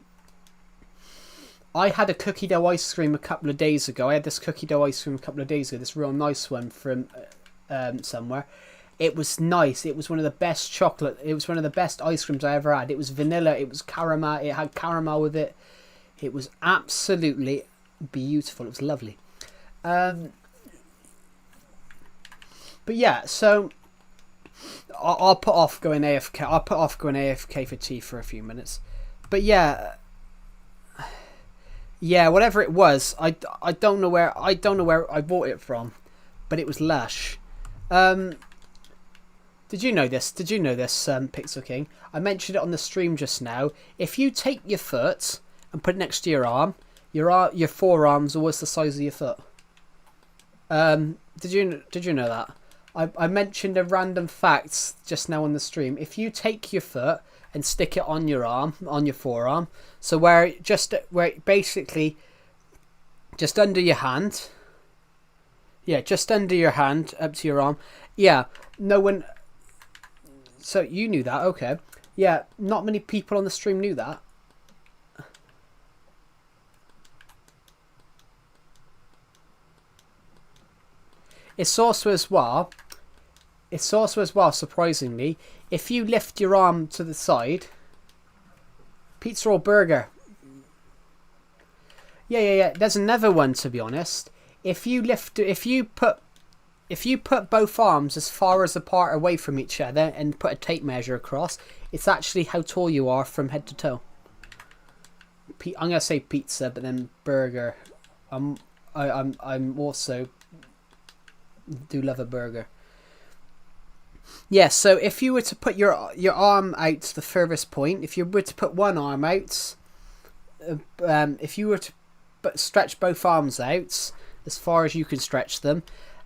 had a cookie dough ice cream a couple of days ago. I had this cookie dough ice cream a couple of days ago. This real nice one from somewhere. It was nice. It was one of the best chocolate. It was one of the best ice creams I ever had. It was vanilla. It was caramel. It had caramel with it. It was absolutely beautiful. It was lovely. But yeah, so I'll put off going AFK. I'll put off going AFK for tea for a few minutes. But yeah, whatever it was, I don't know where I bought it from, but it was lush. Did you know this? Pixel King? I mentioned it on the stream just now. If you take your foot and put it next to your arm, your forearm's always the size of your foot. Did you know that? I mentioned a random fact just now on the stream. If you take your foot and stick it on your arm, on your forearm, so where basically just under your hand, just under your hand up to your arm, no one. So you knew that, okay? Yeah, not many people on the stream knew that. It's also as well, surprisingly, if you lift your arm to the side, pizza or burger. Yeah. There's another one, to be honest. If you put both arms as far as apart away from each other and put a tape measure across, it's actually how tall you are from head to toe. I'm gonna say pizza, but then burger. I'm also do love a burger. Yeah, so if you were to put your arm out to the furthest point, if you were to put one arm out, if you were to stretch both arms out as far as you can stretch them,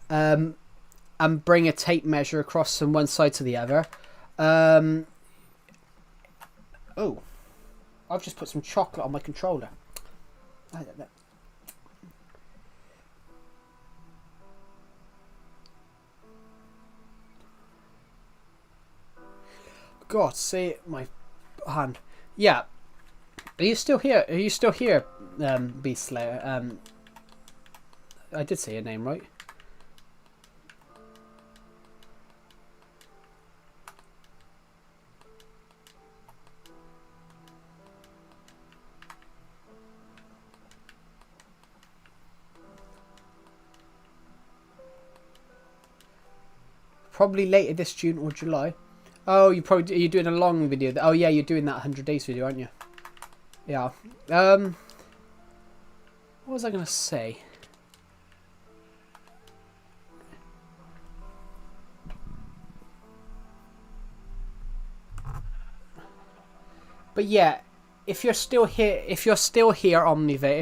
and bring a tape measure across from one side to the other. Oh, I've just put some chocolate on my controller. God, see my hand. Yeah. Are you still here? Beast Slayer? I did say your name, right? Probably later this June or July. Oh, you're doing a long video. Oh yeah, you're doing that 100 days video, aren't you? Yeah. What was I gonna say? But yeah, if you're still here, Omnivale,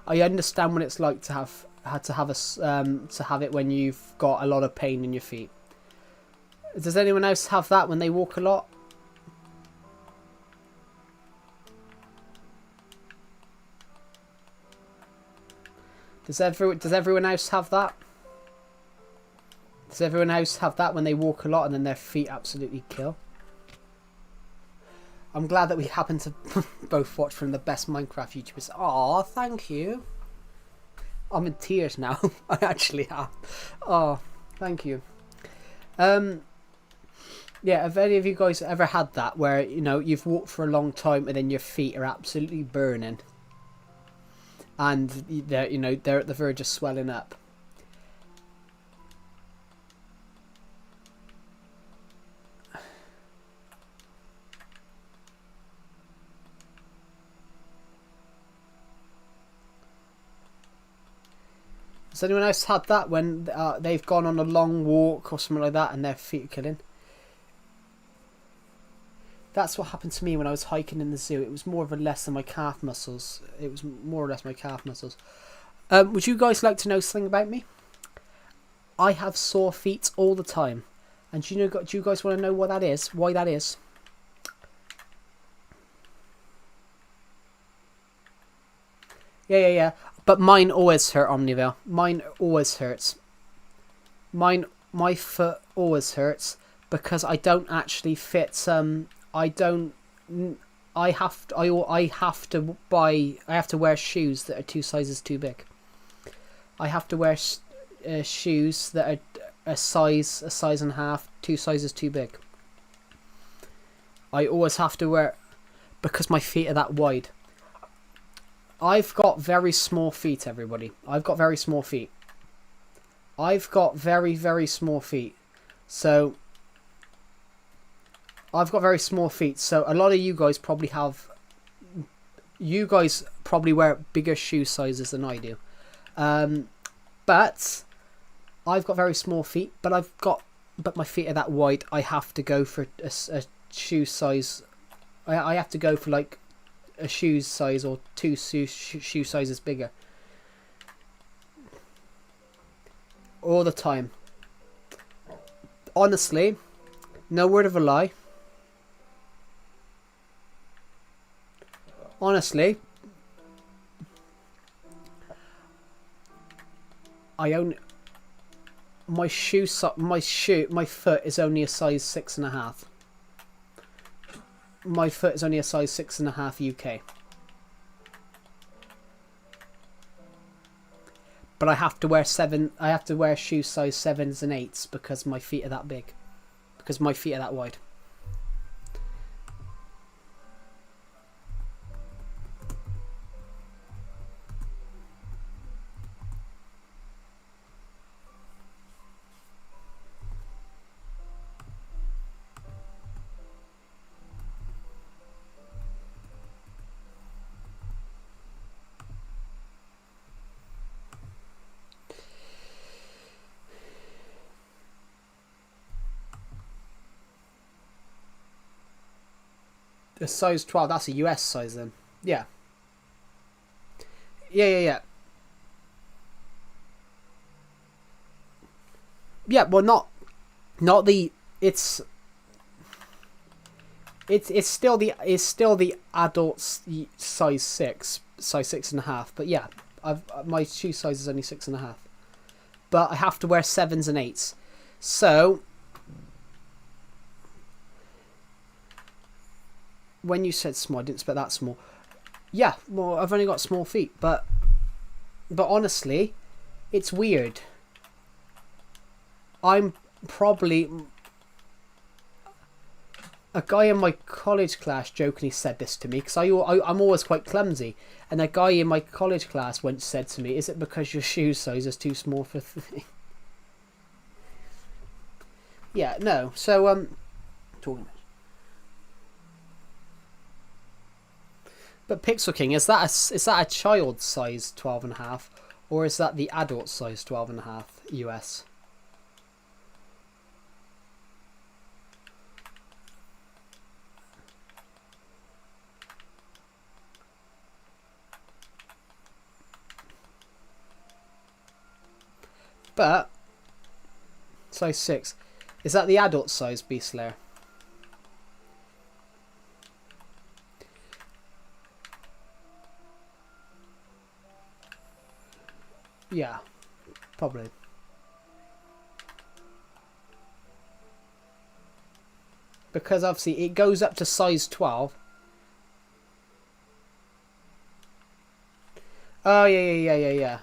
I understand what it's like to have it when you've got a lot of pain in your feet. Does anyone else have that when they walk a lot? Does everyone else have that? Does everyone else have that when they walk a lot and then their feet absolutely kill? I'm glad that we happen to both watch from the best Minecraft YouTubers. Aw, thank you. I'm in tears now. I actually am. Oh, thank you. Yeah, have any of you guys ever had that where, you know, you've walked for a long time and then your feet are absolutely burning? And they're at the verge of swelling up. Has anyone else had that when they've gone on a long walk or something like that and their feet are killing? That's what happened to me when I was hiking in the zoo. It was more of a less than my calf muscles. It was more or less my calf muscles. Would you guys like to know something about me? I have sore feet all the time. And do you guys want to know what that is? Why that is? Yeah. But mine always hurt, Omnivale. Mine always hurts. My foot always hurts because I don't actually fit. I have to wear shoes that are 2 sizes too big. I have to wear shoes that are a size and a half, 2 sizes too big. I always have to wear because my feet are that wide. I've got very small feet, everybody. I've got very small feet. So I've got very small feet. So a lot of you guys probably have. You guys probably wear bigger shoe sizes than I do. But I've got very small feet. But my feet are that wide. I have to go for a shoe size. I have to go for like a shoe size or 2 shoe sizes bigger all the time. Honestly, no word of a lie. Honestly, my foot is only a size 6.5. My foot is only a size 6.5 UK. But I have to wear shoe size 7s and 8s because my feet are that big. Because my feet are that wide. A size 12, that's a US size then. Yeah. Yeah, well not the it's still the adult's size 6.5, but yeah, my shoe size is only 6.5. But I have to wear 7s and 8s. So when you said small, I didn't expect that small. Yeah, well, I've only got small feet, but honestly, it's weird. I'm probably... A guy in my college class jokingly said this to me, because I'm always quite clumsy, and a guy in my college class once said to me, is it because your shoe size is too small for... Yeah, no, so, talking about... But Pixel King, is that a child size 12.5, or is that the adult size 12.5 US? But size 6, is that the adult size Beast Layer? Yeah, probably. Because obviously it goes up to size 12. Oh yeah.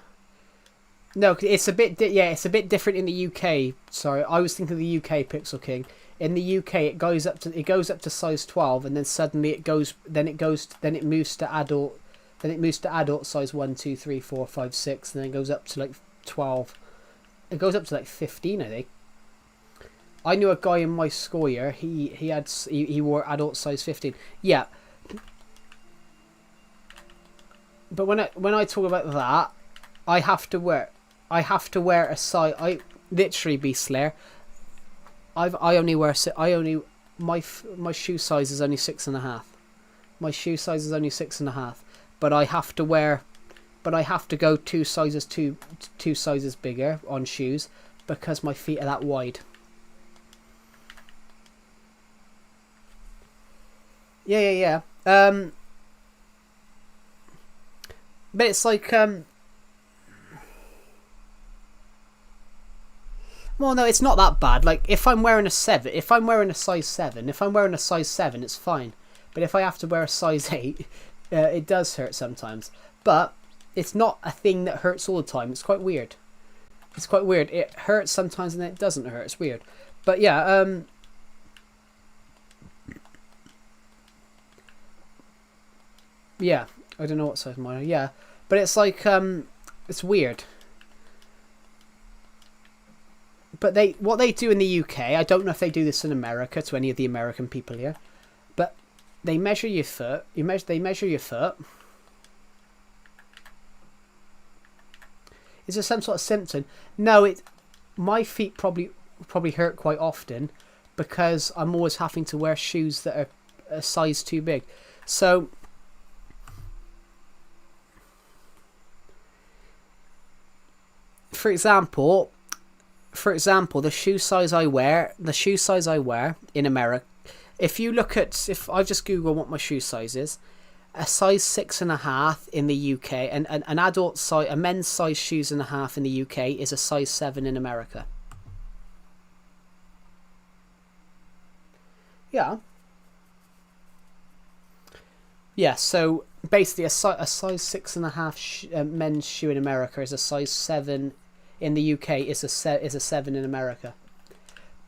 No, it's a bit it's a bit different in the UK. Sorry, I was thinking of the UK Pixel King. In the UK, it goes up to size 12, and then suddenly it moves to adult. Then it moves to adult size 1, 2, 3, 4, 5, 6, and then it goes up to like 12. It goes up to like 15, I think. I knew a guy in my school year. He wore adult size 15. Yeah. But when I talk about that, I have to wear a size. I literally be Slayer. My shoe size is only 6.5. My shoe size is only 6.5. But I have to go two sizes bigger on shoes because my feet are that wide. Yeah. But it's like well, no, it's not that bad. Like if I'm wearing a size 7, it's fine. But if I have to wear a size 8, it does hurt sometimes. But it's not a thing that hurts all the time. It's quite weird. It hurts sometimes and then it doesn't hurt. It's weird. But yeah, yeah. I don't know what size mine are. Yeah, but it's like it's weird. But what they do in the UK, I don't know if they do this in America to any of the American people here, but they measure your foot. They measure your foot. Is there some sort of symptom? No, my feet probably hurt quite often because I'm always having to wear shoes that are a size too big. So for example, the shoe size I wear in America, if I just Google what my shoe size is, a size 6.5 in the UK, and an adult size, a men's size shoes and a half in the UK is a size 7 in America. Yeah. Yeah, so basically a size 6.5 men's shoe in America is a size 7 in the UK, is a 7 in America.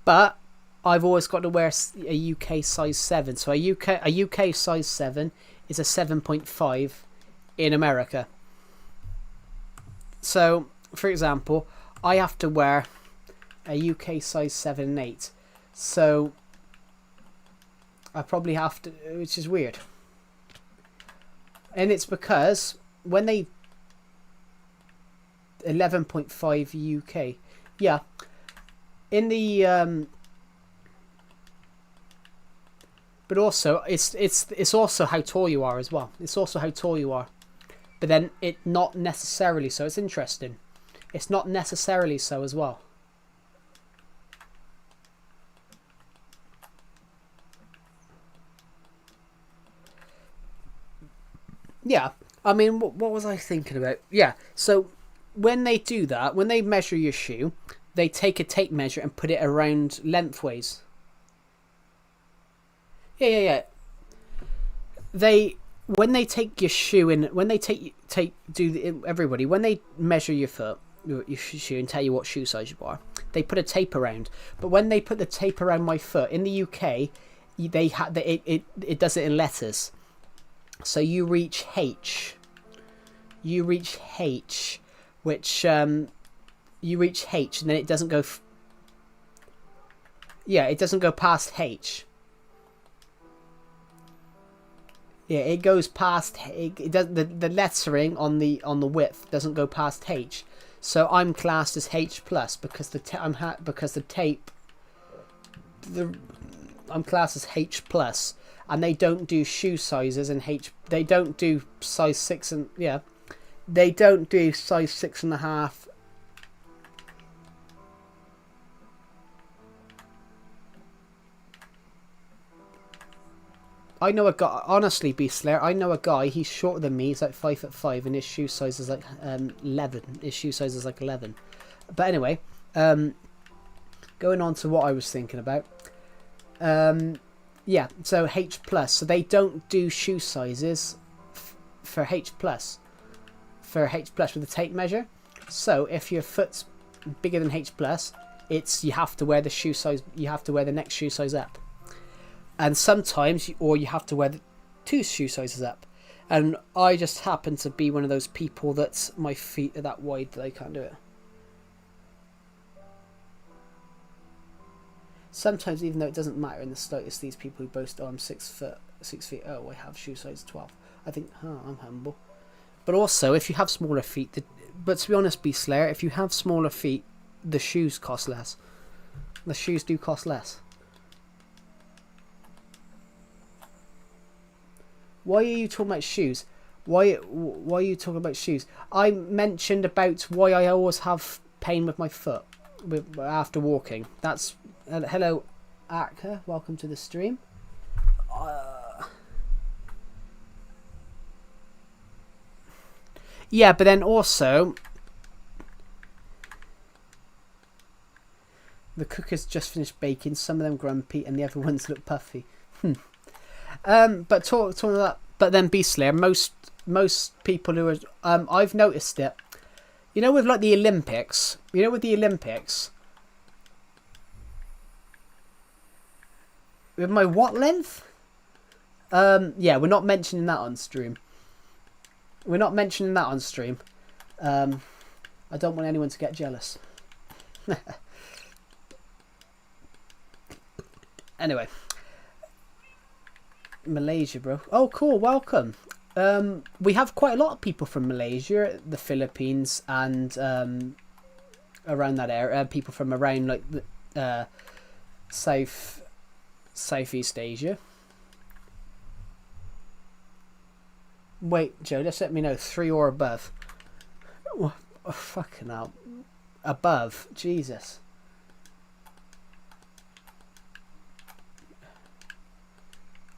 But I've always got to wear a UK size 7. So a UK size 7 is a 7.5 in America. So, for example, I have to wear a UK size 7 and 8. So I probably have to, which is weird. And it's because when they 11.5 UK, yeah, in the but also it's also how tall you are as well. It's also how tall you are, but then it not necessarily so. It's interesting. It's not necessarily so as well. Yeah, I mean, what was I thinking about? Yeah, so when they do that, when they measure your shoe, they take a tape measure and put it around lengthways. Yeah. When they take your shoe and when they when they measure your foot, your shoe and tell you what shoe size you are, they put a tape around. But when they put the tape around my foot in the UK, it does it in letters. So you reach H, which you reach H, and then it doesn't go. It doesn't go past H. Yeah, it goes past. It does the lettering on the width doesn't go past H. So I'm classed as H plus because because the tape. I'm classed as H plus, and they don't do shoe sizes in H. They don't do size 6 and yeah, they don't do size 6.5. I know a guy, honestly, Beastlayer, I know a guy, he's shorter than me, he's like 5'5", and his shoe size is like 11. His shoe size is like 11. But anyway, going on to what I was thinking about. Yeah, so H plus. So they don't do shoe sizes for H plus. For H plus with the tape measure. So if your foot's bigger than H plus, you have to wear the shoe size. You have to wear the next shoe size up. And sometimes, you have to wear the 2 shoe sizes up. And I just happen to be one of those people that my feet are that wide that I can't do it. Sometimes, even though it doesn't matter in the slightest, these people who boast, oh, I'm 6 feet, oh, I have shoe size 12. I think, oh, I'm humble. But also, if you have smaller feet, but to be honest, Beastlayer, if you have smaller feet, the shoes cost less. The shoes do cost less. Why are you talking about shoes? Why are you talking about shoes? I mentioned about why I always have pain with my foot after walking. That's hello, Akka. Welcome to the stream. Yeah, but then also the cookers just finished baking. Some of them grumpy, and the other ones look puffy. But talking about that, but then Beastlayer, most people who are I've noticed it. You know, with like the Olympics. You know, with the Olympics. With my what length? Yeah, we're not mentioning that on stream. We're not mentioning that on stream. I don't want anyone to get jealous. Anyway. Malaysia, bro. Oh, cool. Welcome. We have quite a lot of people from Malaysia, the Philippines, and around that area. People from around like the Southeast Asia. Wait, Joe. Just let me know 3 or above. Oh, fucking hell. Above. Jesus.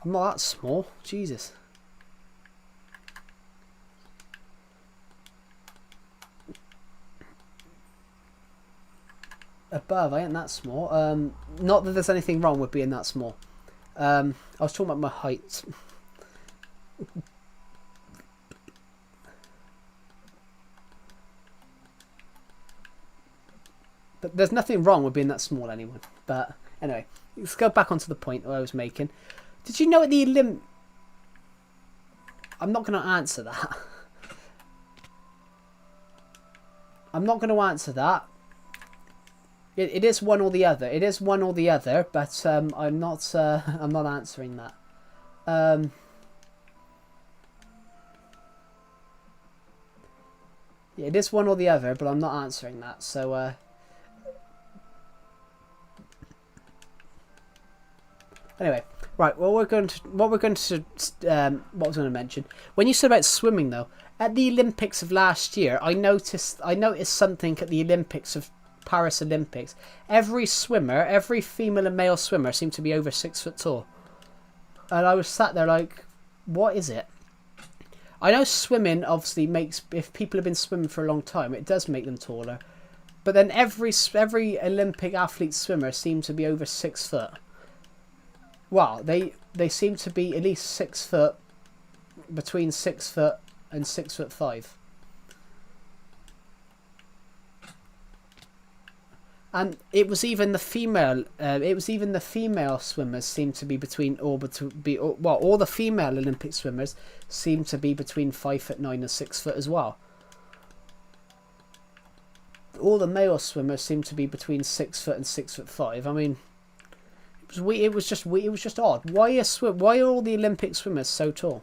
I'm not that small. Jesus. Above, I ain't that small. Not that there's anything wrong with being that small. I was talking about my height. But there's nothing wrong with being that small, anyone. But anyway, let's go back onto the point that I was making. Did you know at the I'm not going to answer that. I'm not going to answer that. It is one or the other. It is one or the other, but I'm not answering that. Yeah, it is one or the other, but I'm not answering that. So anyway, right. What was I going to mention? When you said about swimming, though, at the Olympics of last year, I noticed something at the Olympics of Paris Olympics. Every female and male swimmer seemed to be over 6 foot tall, and I was sat there like, what is it? I know swimming obviously makes, if people have been swimming for a long time, it does make them taller, but then every Olympic athlete swimmer seemed to be over 6 foot. Wow, they seem to be at least 6 foot, between 6 foot and 6'5". And it was even the female. Swimmers seemed to be between, all the female Olympic swimmers seemed to be between 5'9" and 6 foot as well. All the male swimmers seemed to be between 6 foot and 6'5". I mean, it was just odd. Why are all the Olympic swimmers so tall?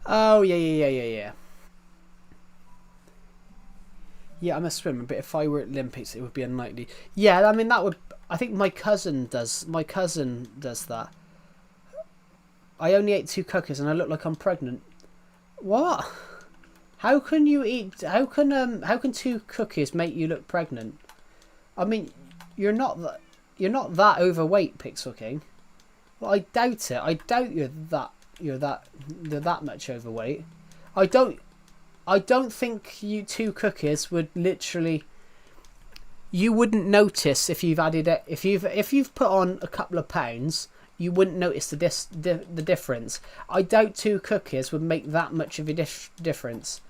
Oh, yeah. Yeah, I'm a swimmer, but if I were at Olympics, it would be unlikely. Yeah, I mean, that would... I think my cousin does. My cousin does that. I only ate 2 cookies and I look like I'm pregnant. What? How can you eat... How can 2 cookies make you look pregnant? I mean, you're not that overweight, Pixel King. Well, I doubt it. I doubt you're that much overweight. I don't think you 2 cookies would literally... You wouldn't notice if you've added it. If you've put on a couple of pounds, you wouldn't notice the difference. I doubt 2 cookies would make that much of a difference.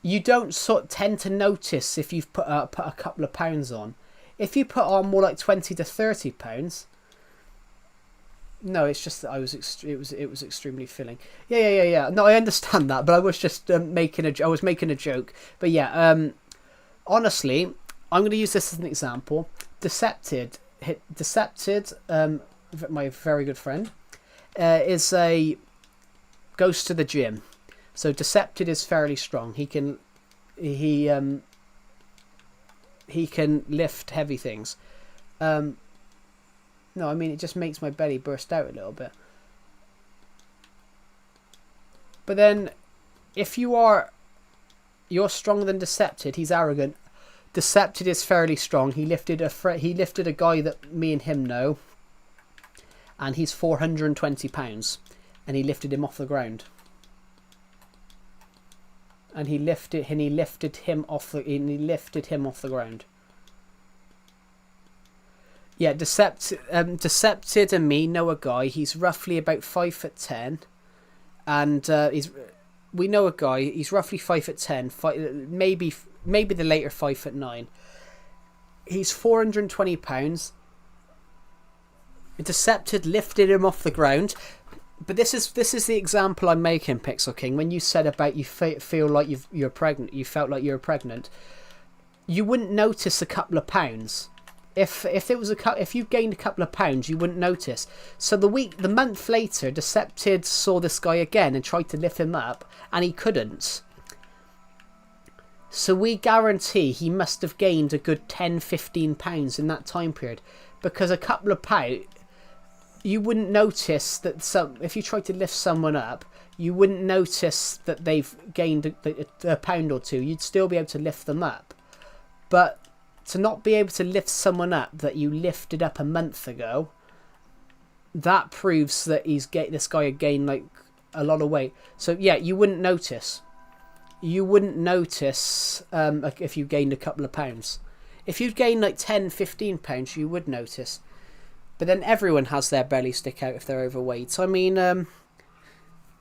You don't tend to notice if you've put a couple of pounds on. If you put on more like 20 to 30 pounds. No, it's just that it was extremely filling. Yeah. No, I understand that, but I was just making a joke. But yeah, honestly, I'm going to use this as an example. Decepted, my very good friend, goes to the gym. So Decepted is fairly strong. He can lift heavy things. No, I mean, it just makes my belly burst out a little bit. But then, if you're stronger than Decepted, he's arrogant. Decepted is fairly strong. He lifted a guy that me and him know, and he's 420 pounds, and he lifted him off the ground. And he lifted him off the ground. Yeah, Decepted and me know a guy. He's roughly about 5'10", and we know a guy. He's roughly 5'10", maybe the later 5'9". He's 420 pounds. Decepted lifted him off the ground. But this is the example I'm making, Pixel King. When you said about you feel like you're pregnant, you felt like you were pregnant, you wouldn't notice a couple of pounds. If you gained a couple of pounds, you wouldn't notice. So the month later, Decepted saw this guy again and tried to lift him up, and he couldn't. So we guarantee he must have gained a good 10-15 pounds in that time period, because a couple of pounds, you wouldn't notice that if you tried to lift someone up, you wouldn't notice that they've gained a pound or 2. You'd still be able to lift them up. But to not be able to lift someone up that you lifted up a month ago, that proves that this guy had gained like a lot of weight. So yeah, you wouldn't notice. You wouldn't notice if you gained a couple of pounds. If you'd gained like 10-15 pounds, you would notice. But then everyone has their belly stick out if they're overweight. I mean,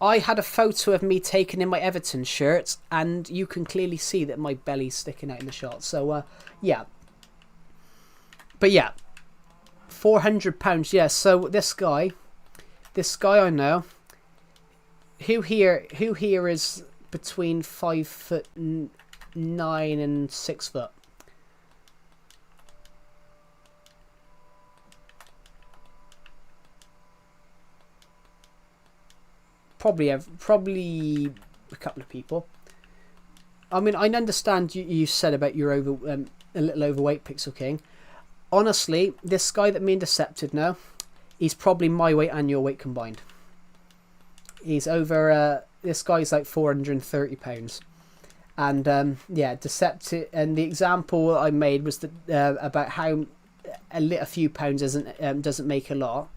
I had a photo of me taken in my Everton shirt, and you can clearly see that my belly's sticking out in the shot. So, yeah. But yeah, £400. Yeah. So this guy I know, who here is between 5'9" and 6 foot. Probably a couple of people. I mean, I understand you said about you're a little overweight, Pixel King. Honestly, this guy that me and Decepted know, he's probably my weight and your weight combined. He's over. This guy's like 430 pounds, and yeah, Decepted. And the example I made was that about how a few pounds doesn't make a lot.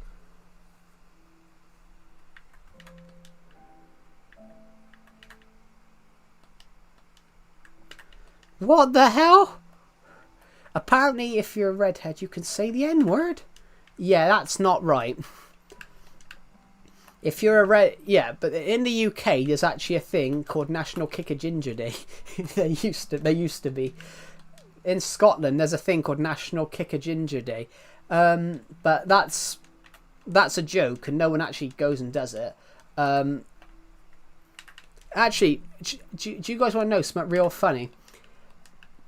What the hell? Apparently, if you're a redhead, you can say the N-word. Yeah, that's not right. If you're yeah, but in the UK, there's actually a thing called National Kick a Ginger Day. There used to be. In Scotland, there's a thing called National Kick a Ginger Day. But that's a joke, and no one actually goes and does it. Actually, do you guys want to know something real funny?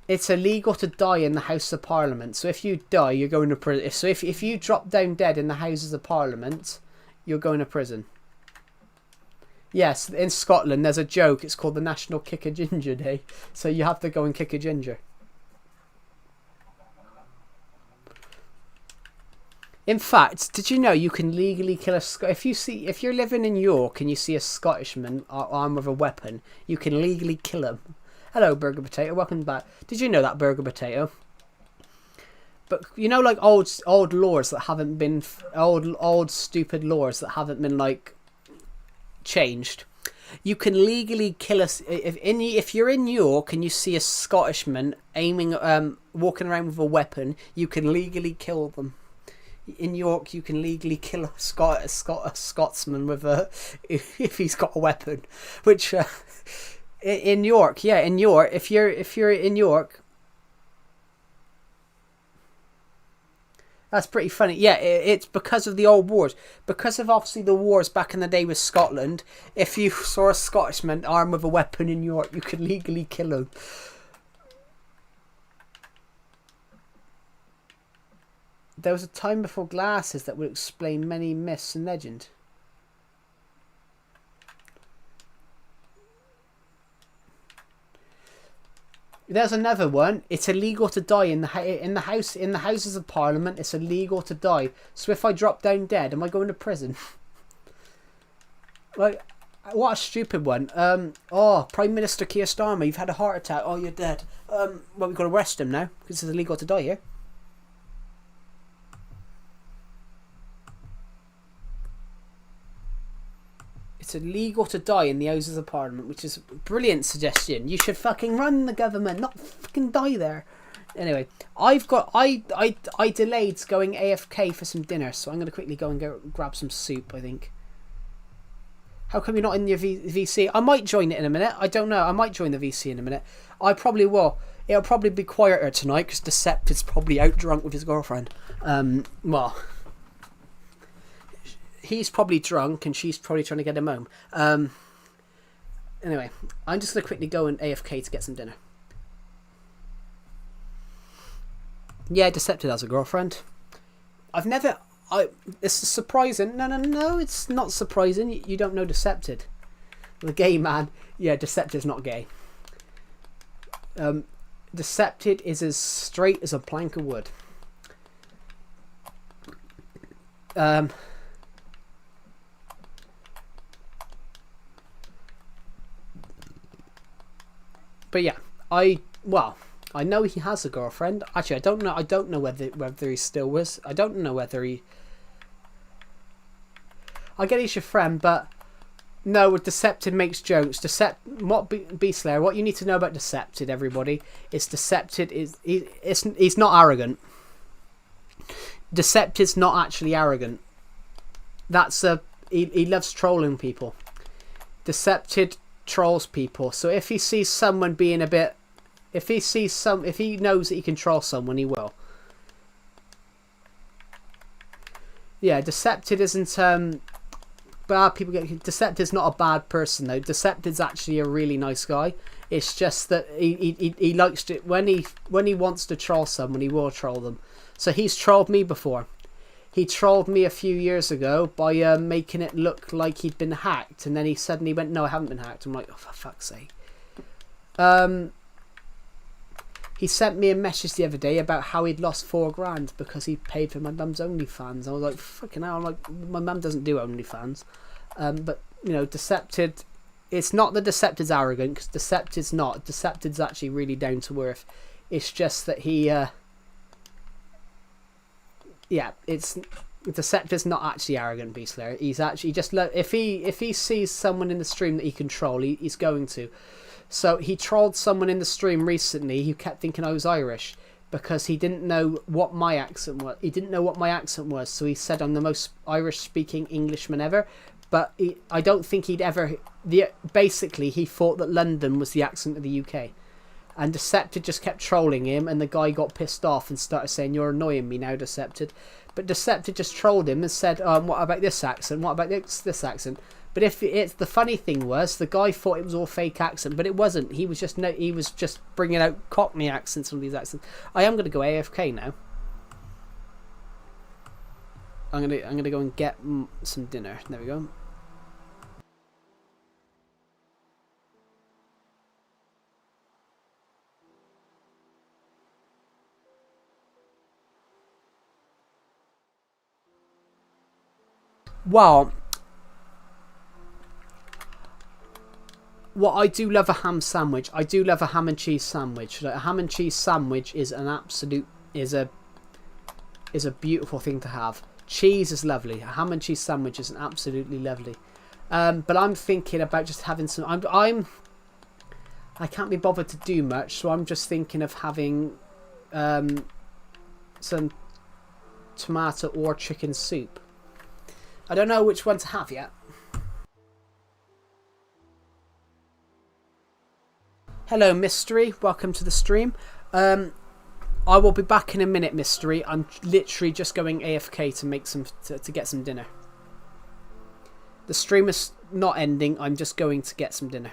It's illegal to die in the House of Parliament. So if you die, you're going to prison. So if you drop down dead in the Houses of Parliament, you're going to prison. Yes, in Scotland there's a joke. It's called the National Kick a Ginger Day. So you have to go and kick a ginger. In fact, did you know you can legally kill a if you're living in York and you see a Scottishman armed with a weapon, you can legally kill him. Hello, Burger Potato. Welcome back. Did you know that, Burger Potato? But you know, like old laws that haven't been old stupid laws that haven't been like changed. You can legally kill us if you're in York and you see a Scottishman walking around with a weapon. You can legally kill them. In York, you can legally kill a Scotsman with if he's got a weapon. Which in York, if you're in York. That's pretty funny. Yeah, it's because of the old wars. Because of obviously the wars back in the day with Scotland, if you saw a Scotsman armed with a weapon in York, you could legally kill him. There was a time before glasses that would explain many myths and legends. There's another one. It's illegal to die in the Houses of Parliament. It's illegal to die. So if I drop down dead, am I going to prison? Like, what a stupid one. Prime Minister Keir Starmer, you've had a heart attack. Oh, you're dead. Well, we've got to arrest him now because it's illegal to die here. It's illegal to die in the Houses of Parliament, which is a brilliant suggestion. You should fucking run the government, not fucking die there. Anyway, I delayed going AFK for some dinner, so I'm going to quickly go and grab some soup, I think. How come you're not in your VC? I might join it in a minute. I don't know. I might join the VC in a minute. I probably will. It'll probably be quieter tonight because Decepted's probably out drunk with his girlfriend. Well... He's probably drunk and she's probably trying to get him home. Anyway, I'm just going to quickly go and AFK to get some dinner. Yeah, Decepted has a girlfriend. It's surprising. No, it's not surprising. You don't know Decepted. The gay man. Yeah, Decepted's not gay. Decepted is as straight as a plank of wood. But yeah, I know he has a girlfriend. Actually, I don't know whether he still was. I don't know whether he... I get he's your friend, but no, Decepted makes jokes. Beastlayer, what you need to know about Decepted, everybody, is Decepted he's not arrogant. Decepted's not actually arrogant. He loves trolling people. Decepted trolls people, so if he sees someone being a bit, if he knows that he can troll someone, he will. Yeah, Decepted isn't bad people get. Decepted's not a bad person though. Decepted's actually a really nice guy. It's just that he likes to, when he wants to troll someone, he will troll them. So he's trolled me before. He trolled me a few years ago by making it look like he'd been hacked, and then he suddenly went, "No, I haven't been hacked." I'm like, "Oh, for fuck's sake!" He sent me a message the other day about how he'd lost $4,000 because he paid for my mum's OnlyFans. I was like, "Fucking hell!" I'm like, my mum doesn't do OnlyFans, but you know, Decepted. It's not that Decepted's arrogant, because Decepted's not. Decepted's actually really down to earth. It's just that he. Yeah, it's Deceptive's not actually arrogant, Beastlayer. He's actually just if he sees someone in the stream that he can troll, he's going to. So he trolled someone in the stream recently who kept thinking I was Irish because he didn't know what my accent was. He didn't know what my accent was, so he said I'm the most Irish-speaking Englishman ever. But I don't think he'd ever. Basically, he thought that London was the accent of the UK. And Decepted just kept trolling him, and the guy got pissed off and started saying, "You're annoying me now, Decepted." But Decepted just trolled him and said, "What about this accent? What about this accent?" But the funny thing was, the guy thought it was all fake accent, but it wasn't. He was just bringing out Cockney accents from these accents. I am gonna go AFK now. I'm gonna go and get some dinner. There we go. Well, I do love a ham sandwich. I do love a ham and cheese sandwich. Like, a ham and cheese sandwich is an absolute is a beautiful thing to have. Cheese is lovely. A ham and cheese sandwich is absolutely lovely. But I'm thinking about just having some. I can't be bothered to do much, so I'm just thinking of having some tomato or chicken soup. I don't know which one to have yet. Hello, Mystery. Welcome to the stream. I will be back in a minute, Mystery. I'm literally just going AFK to make to get some dinner. The stream is not ending. I'm just going to get some dinner.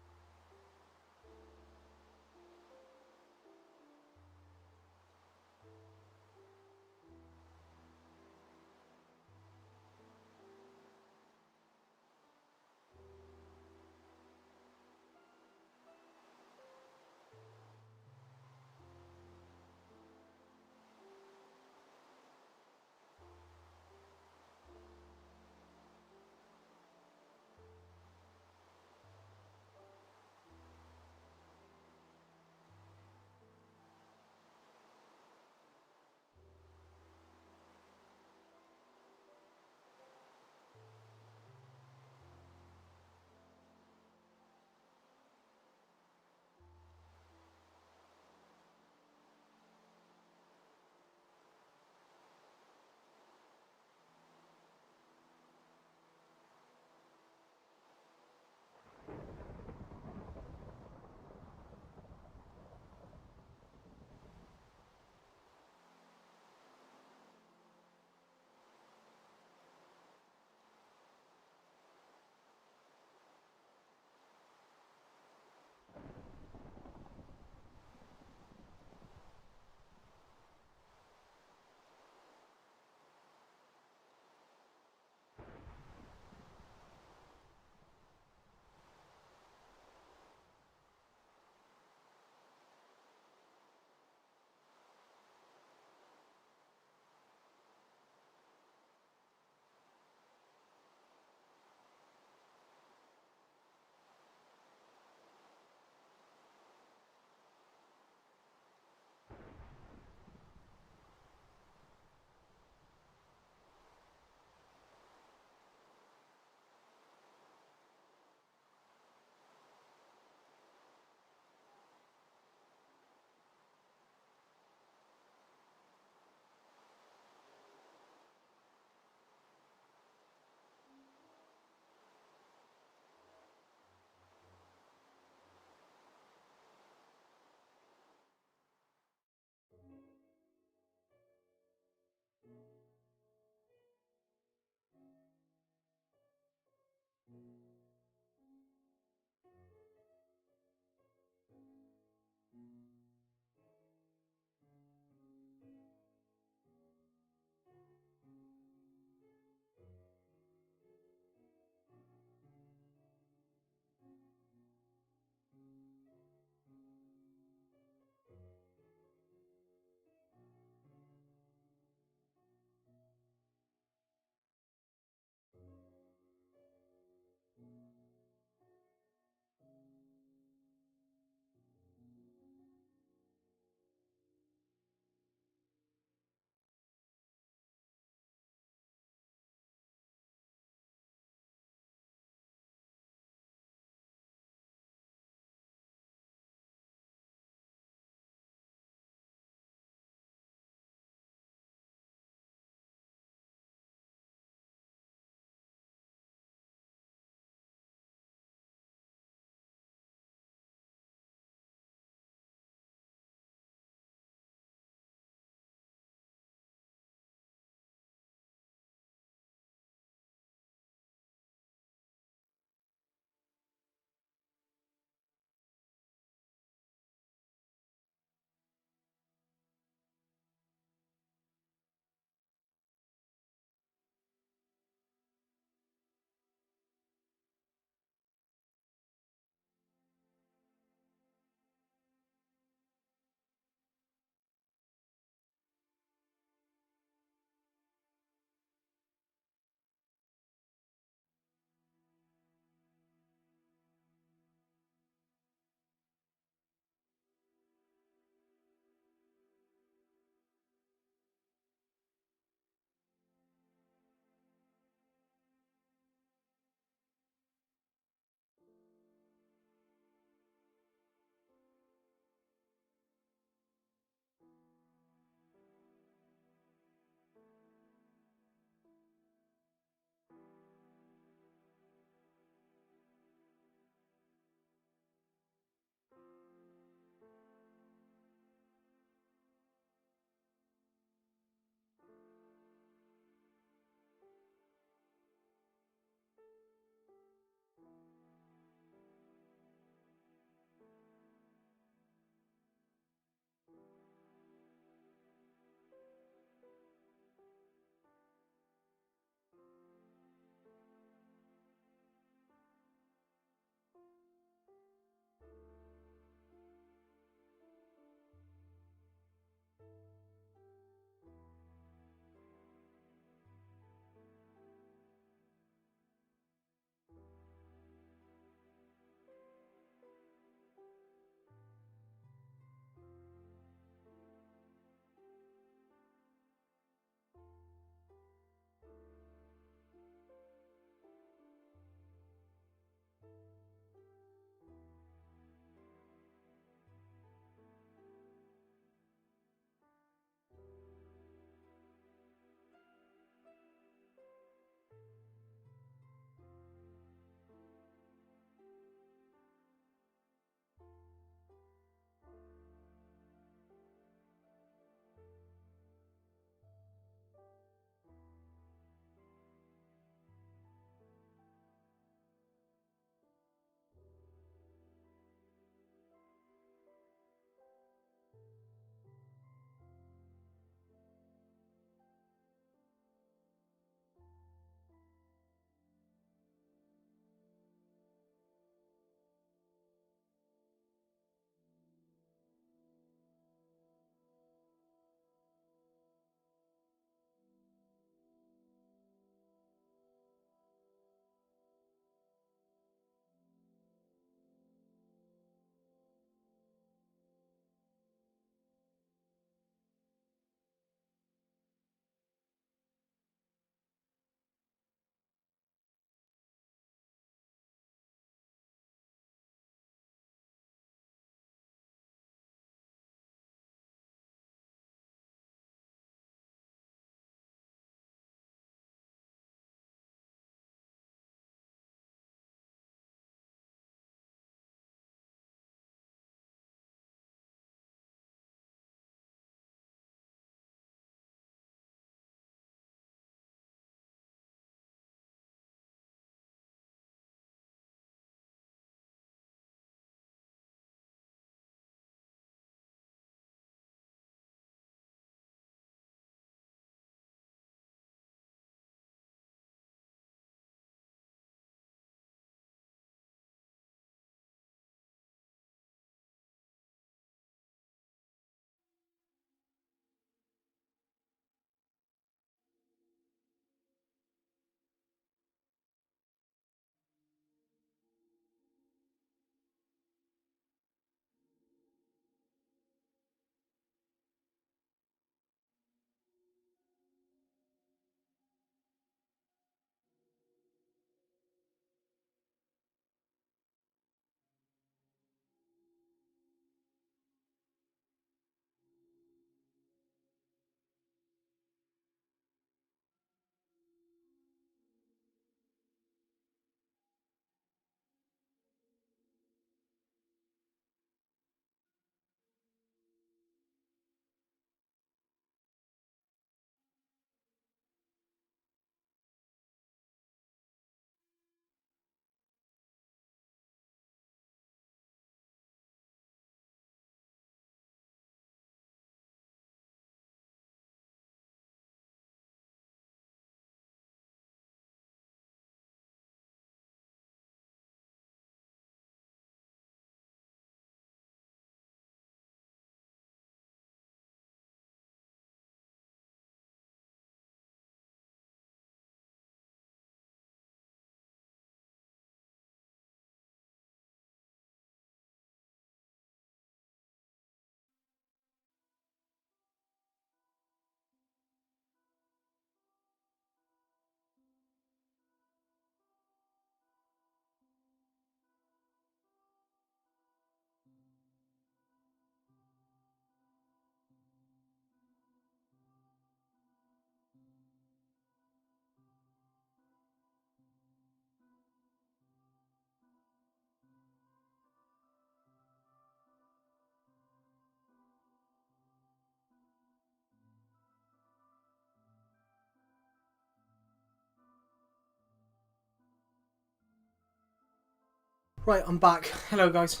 Right, I'm back. Hello, guys.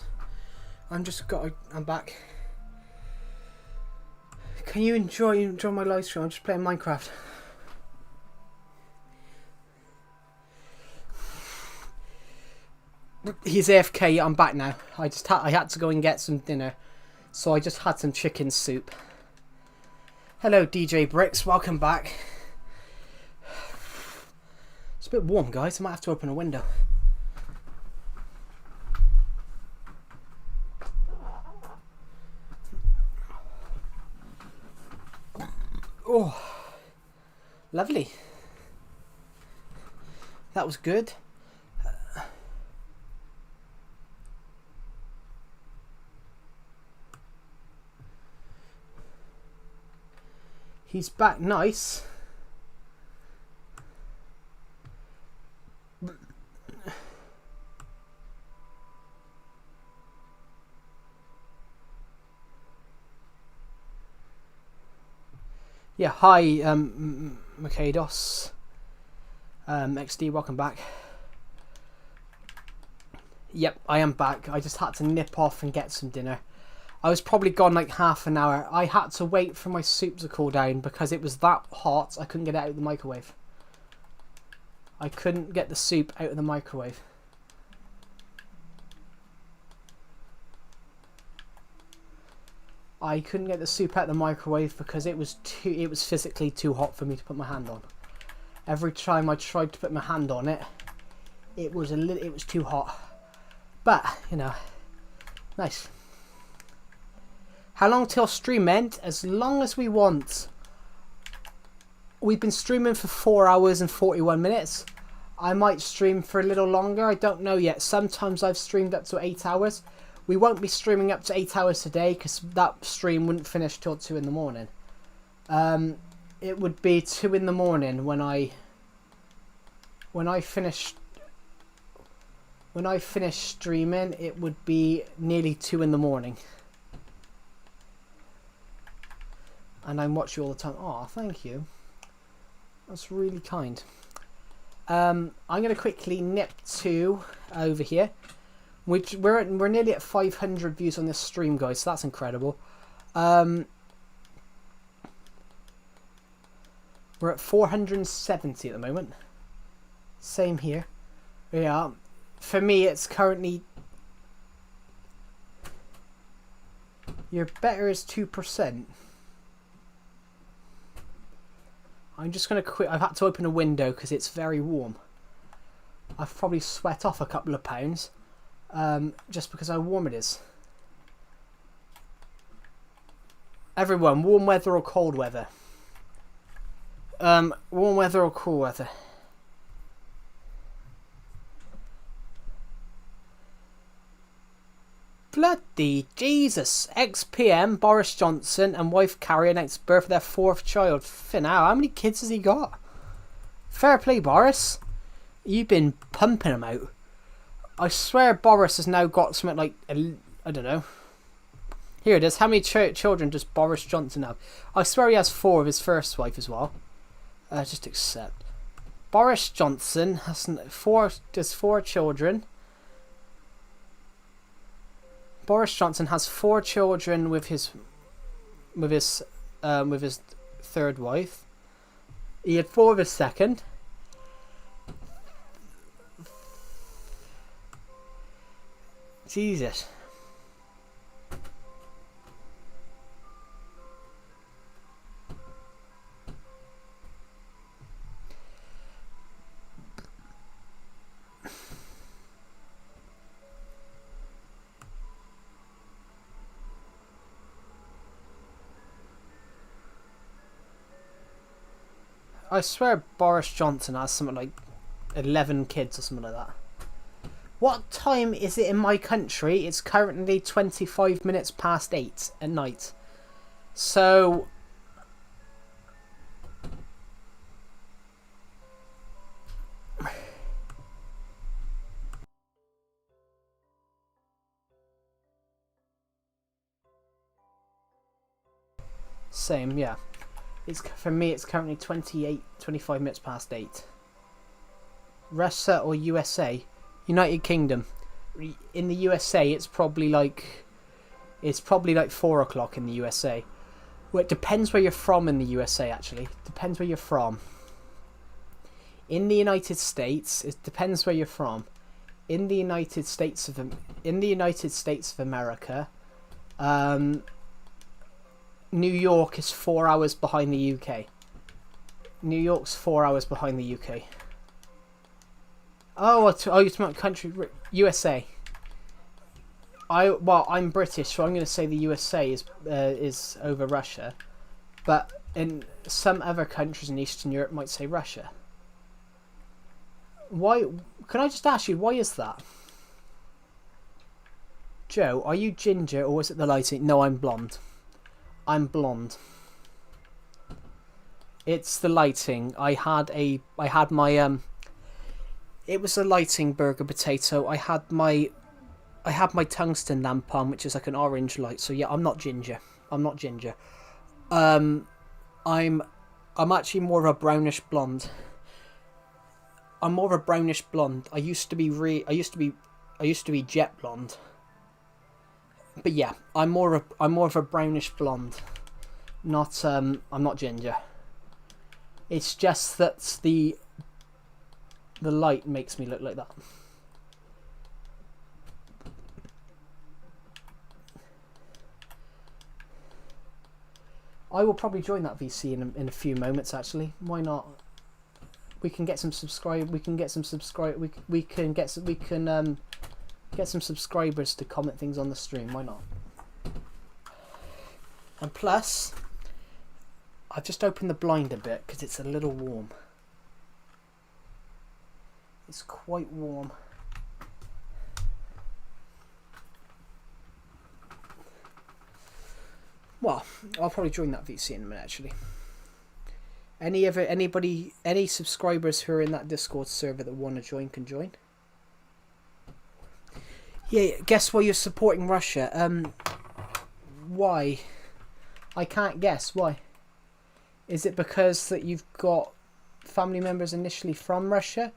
I'm back. Can you enjoy my live stream? I'm just playing Minecraft. He's AFK. I'm back now. I had to go and get some dinner, so I just had some chicken soup. Hello, DJ Bricks. Welcome back. It's a bit warm, guys. I might have to open a window. Oh, lovely. That was good. He's back nice. Yeah, hi, Makados. XD, welcome back. Yep, I am back. I just had to nip off and get some dinner. I was probably gone like half an hour. I had to wait for my soup to cool down because it was that hot I couldn't get it out of the microwave. I couldn't get the soup out of the microwave. I couldn't get the soup out of the microwave because it was physically too hot for me to put my hand on. Every time I tried to put my hand on it, it was too hot. But, you know, nice. How long till stream end? As long as we want. We've been streaming for 4 hours and 41 minutes. I might stream for a little longer. I don't know yet. Sometimes I've streamed up to 8 hours. We won't be streaming up to 8 hours today because that stream wouldn't finish till 2 in the morning. It would be 2 in the morning when I finish streaming. It would be nearly 2 in the morning. And I watch you all the time. Oh, thank you. That's really kind. I'm going to quickly nip to over here. We're nearly at 500 views on this stream, guys. So that's incredible. We're at 470 at the moment. Same here. Yeah. For me, it's currently. Your better is 2%. I'm just going to quit. I've had to open a window because it's very warm. I've probably sweat off a couple of pounds. Just because how warm it is. Everyone, warm weather or cold weather? Warm weather or cool weather? Bloody Jesus. Ex-PM Boris Johnson and wife Carrie announced birth of their 4th child. Finau, how many kids has he got? Fair play, Boris. You've been pumping them out. I swear Boris has now got something like, I don't know. Here it is. How many children does Boris Johnson have? I swear he has 4 of his first wife as well. Just accept. Boris Johnson has 4 children. Boris Johnson has 4 children with his 3rd wife. He had 4 of his 2nd. Jesus. I swear Boris Johnson has something like 11 kids or something like that. What time is it in my country? It's currently 25 minutes past 8 at night. So... Same, yeah. For me, it's currently 25 minutes past 8. Russia or USA? United Kingdom. in the USA, it's probably like 4 o'clock in the USA. Well, it depends where you're from in the USA. Actually, depends where you're from. In the United States, it depends where you're from. In the United States of America, New York is 4 hours behind the UK. New York's 4 hours behind the UK. Oh, you're talking about country, USA. I'm British, so I'm going to say the USA is over Russia, but in some other countries in Eastern Europe might say Russia. Why? Can I just ask you, why is that? Joe, are you ginger or is it the lighting? No, I'm blonde. I'm blonde. It's the lighting. I had my it was a lighting burger potato. I had my tungsten lamp on, which is like an orange light. So yeah, I'm not ginger. I'm actually more of a brownish blonde. I'm more of a brownish blonde. I used to be jet blonde. But yeah, I'm more of a brownish blonde. I'm not ginger. It's just that the light makes me look like that. I will probably join that VC in a few moments. Actually, why not? We can get some subscribe. We can get some subscribers to comment things on the stream. Why not? And plus, I've just opened the blind a bit because it's a little warm. It's quite warm. Well, I'll probably join that VC in a minute, actually. Any subscribers who are in that Discord server that want to join can join. Yeah, guess why you're supporting Russia? Why? I can't guess. Why? Is it because that you've got family members initially from Russia?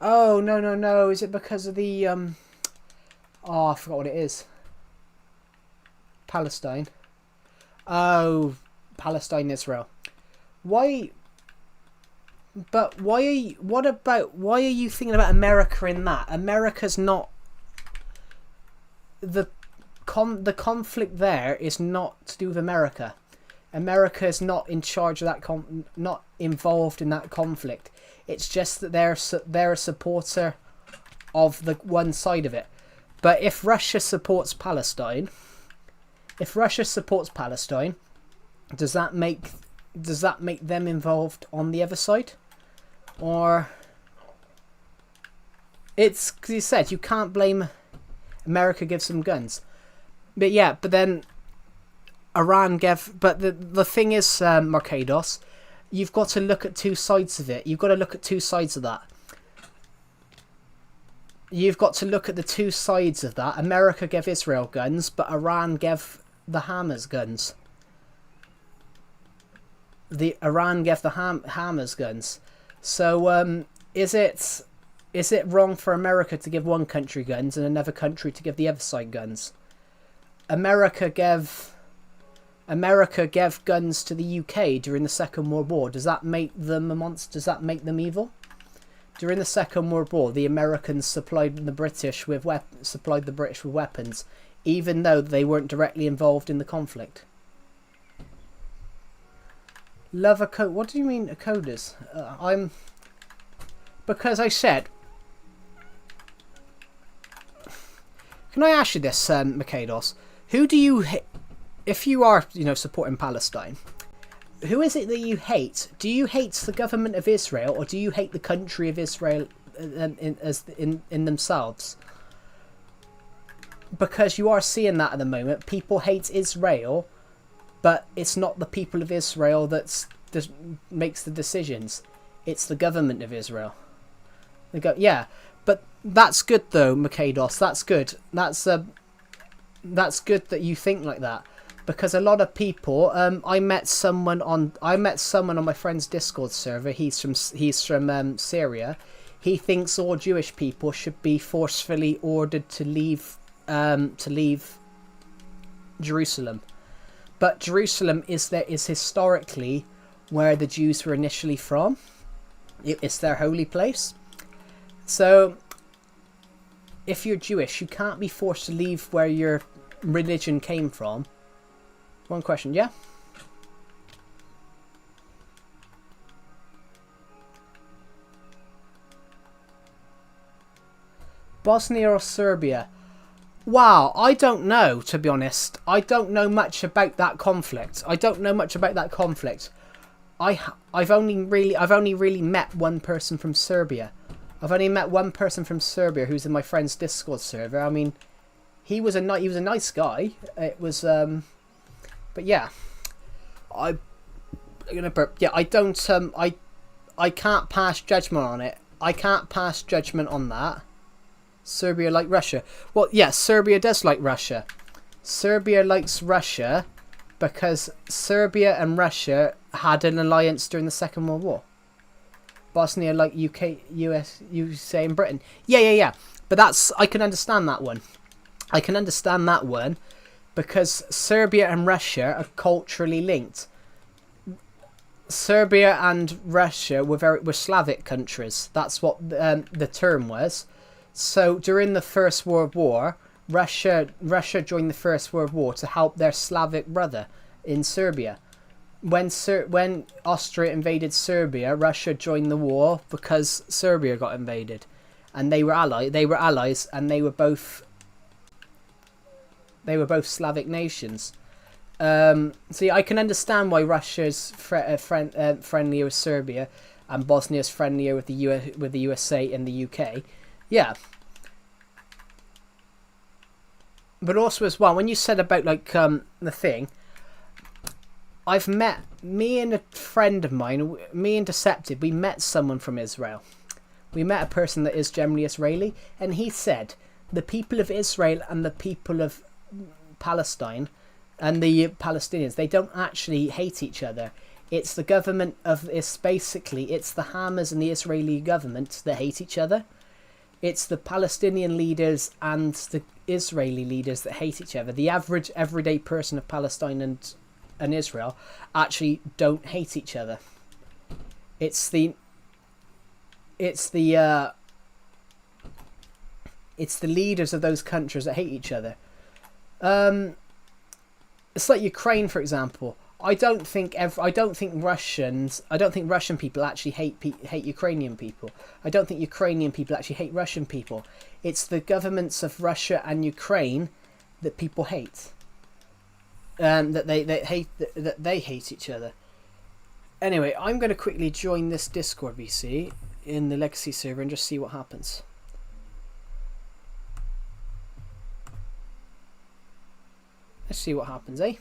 Oh, no. Is it because of the oh, I forgot what it is. Palestine. Oh, Palestine, Israel. Why? But why are you thinking about America in that? America's not the conflict there is not to do with America. America is not in charge of that not involved in that conflict. It's just that they're a supporter of the one side of it. But if Russia supports Palestine, does that make them involved on the other side? Or it's because you said you can't blame America gives them guns. But yeah, but then Iran gave. But the thing is, Marcados, you've got to look at two sides of it. You've got to look at two sides of that. You've got to look at the two sides of that. America gave Israel guns, but Iran gave the Hamas guns. Iran gave the Hamas guns. So is it wrong for America to give one country guns and another country to give the other side guns? America gave guns to the UK during the Second World War. Does that make them a monster? Does that make them evil? During the Second World War, the Americans supplied the British with weapons, even though they weren't directly involved in the conflict. Love a code. What do you mean a coders? Because I said. Can I ask you this, Mikados? Who do you if you are, supporting Palestine? Who is it that you hate? Do you hate the government of Israel, or do you hate the country of Israel in themselves? Because you are seeing that at the moment. People hate Israel, but it's not the people of Israel that makes the decisions. It's the government of Israel. Yeah, but that's good though, Mikados. That's good. That's good that you think like that. Because a lot of people, I met someone on my friend's Discord server. He's from Syria. he thinks all Jewish people should be forcefully ordered to leave Jerusalem. But Jerusalem is historically where the Jews were initially from. It's their holy place. So if you're Jewish, you can't be forced to leave where your religion came from. One question, yeah? Bosnia or Serbia? Wow, I don't know, to be honest. I don't know much about that conflict. I've only really met one person from Serbia. Who's in my friend's Discord server. I mean, he was a nice guy. It was but yeah. I'm gonna burp. Yeah, I don't I can't pass judgment on it. I can't pass judgment on that. Serbia like Russia. Well, yes, yeah, Serbia does like Russia. Serbia likes Russia because Serbia and Russia had an alliance during the Second World War. Bosnia like UK, US, USA and Britain. Yeah. But I can understand that one. Because Serbia and Russia are culturally linked. Serbia and Russia were Slavic countries. That's what the term was. So during the First World War, Russia joined the First World War to help their Slavic brother in Serbia. When Austria invaded Serbia, Russia joined the war because Serbia got invaded, and they were allies, and they were both Slavic nations. See, I can understand why Russia's friendlier with Serbia, and Bosnia's friendlier with the USA and the UK. Yeah. But also as well, when you said about like the thing, I've met, me and a friend of mine, me and Deceptive, we met someone from Israel. We met a person that is generally Israeli, and he said the people of Israel and the people of Palestine and the Palestinians, they don't actually hate each other. It's the government it's the Hamas and the Israeli government that hate each other. It's the Palestinian leaders and the Israeli leaders that hate each other. The average everyday person of Palestine and Israel actually don't hate each other. It's the leaders of those countries that hate each other. It's like Ukraine, for example. I don't think Russian people actually hate Ukrainian people. I don't think Ukrainian people actually hate Russian people. It's the governments of Russia and Ukraine that people hate. That they hate each other. Anyway, I'm going to quickly join this Discord VC in the Legacy server and just see what happens. Let's see what happens, eh?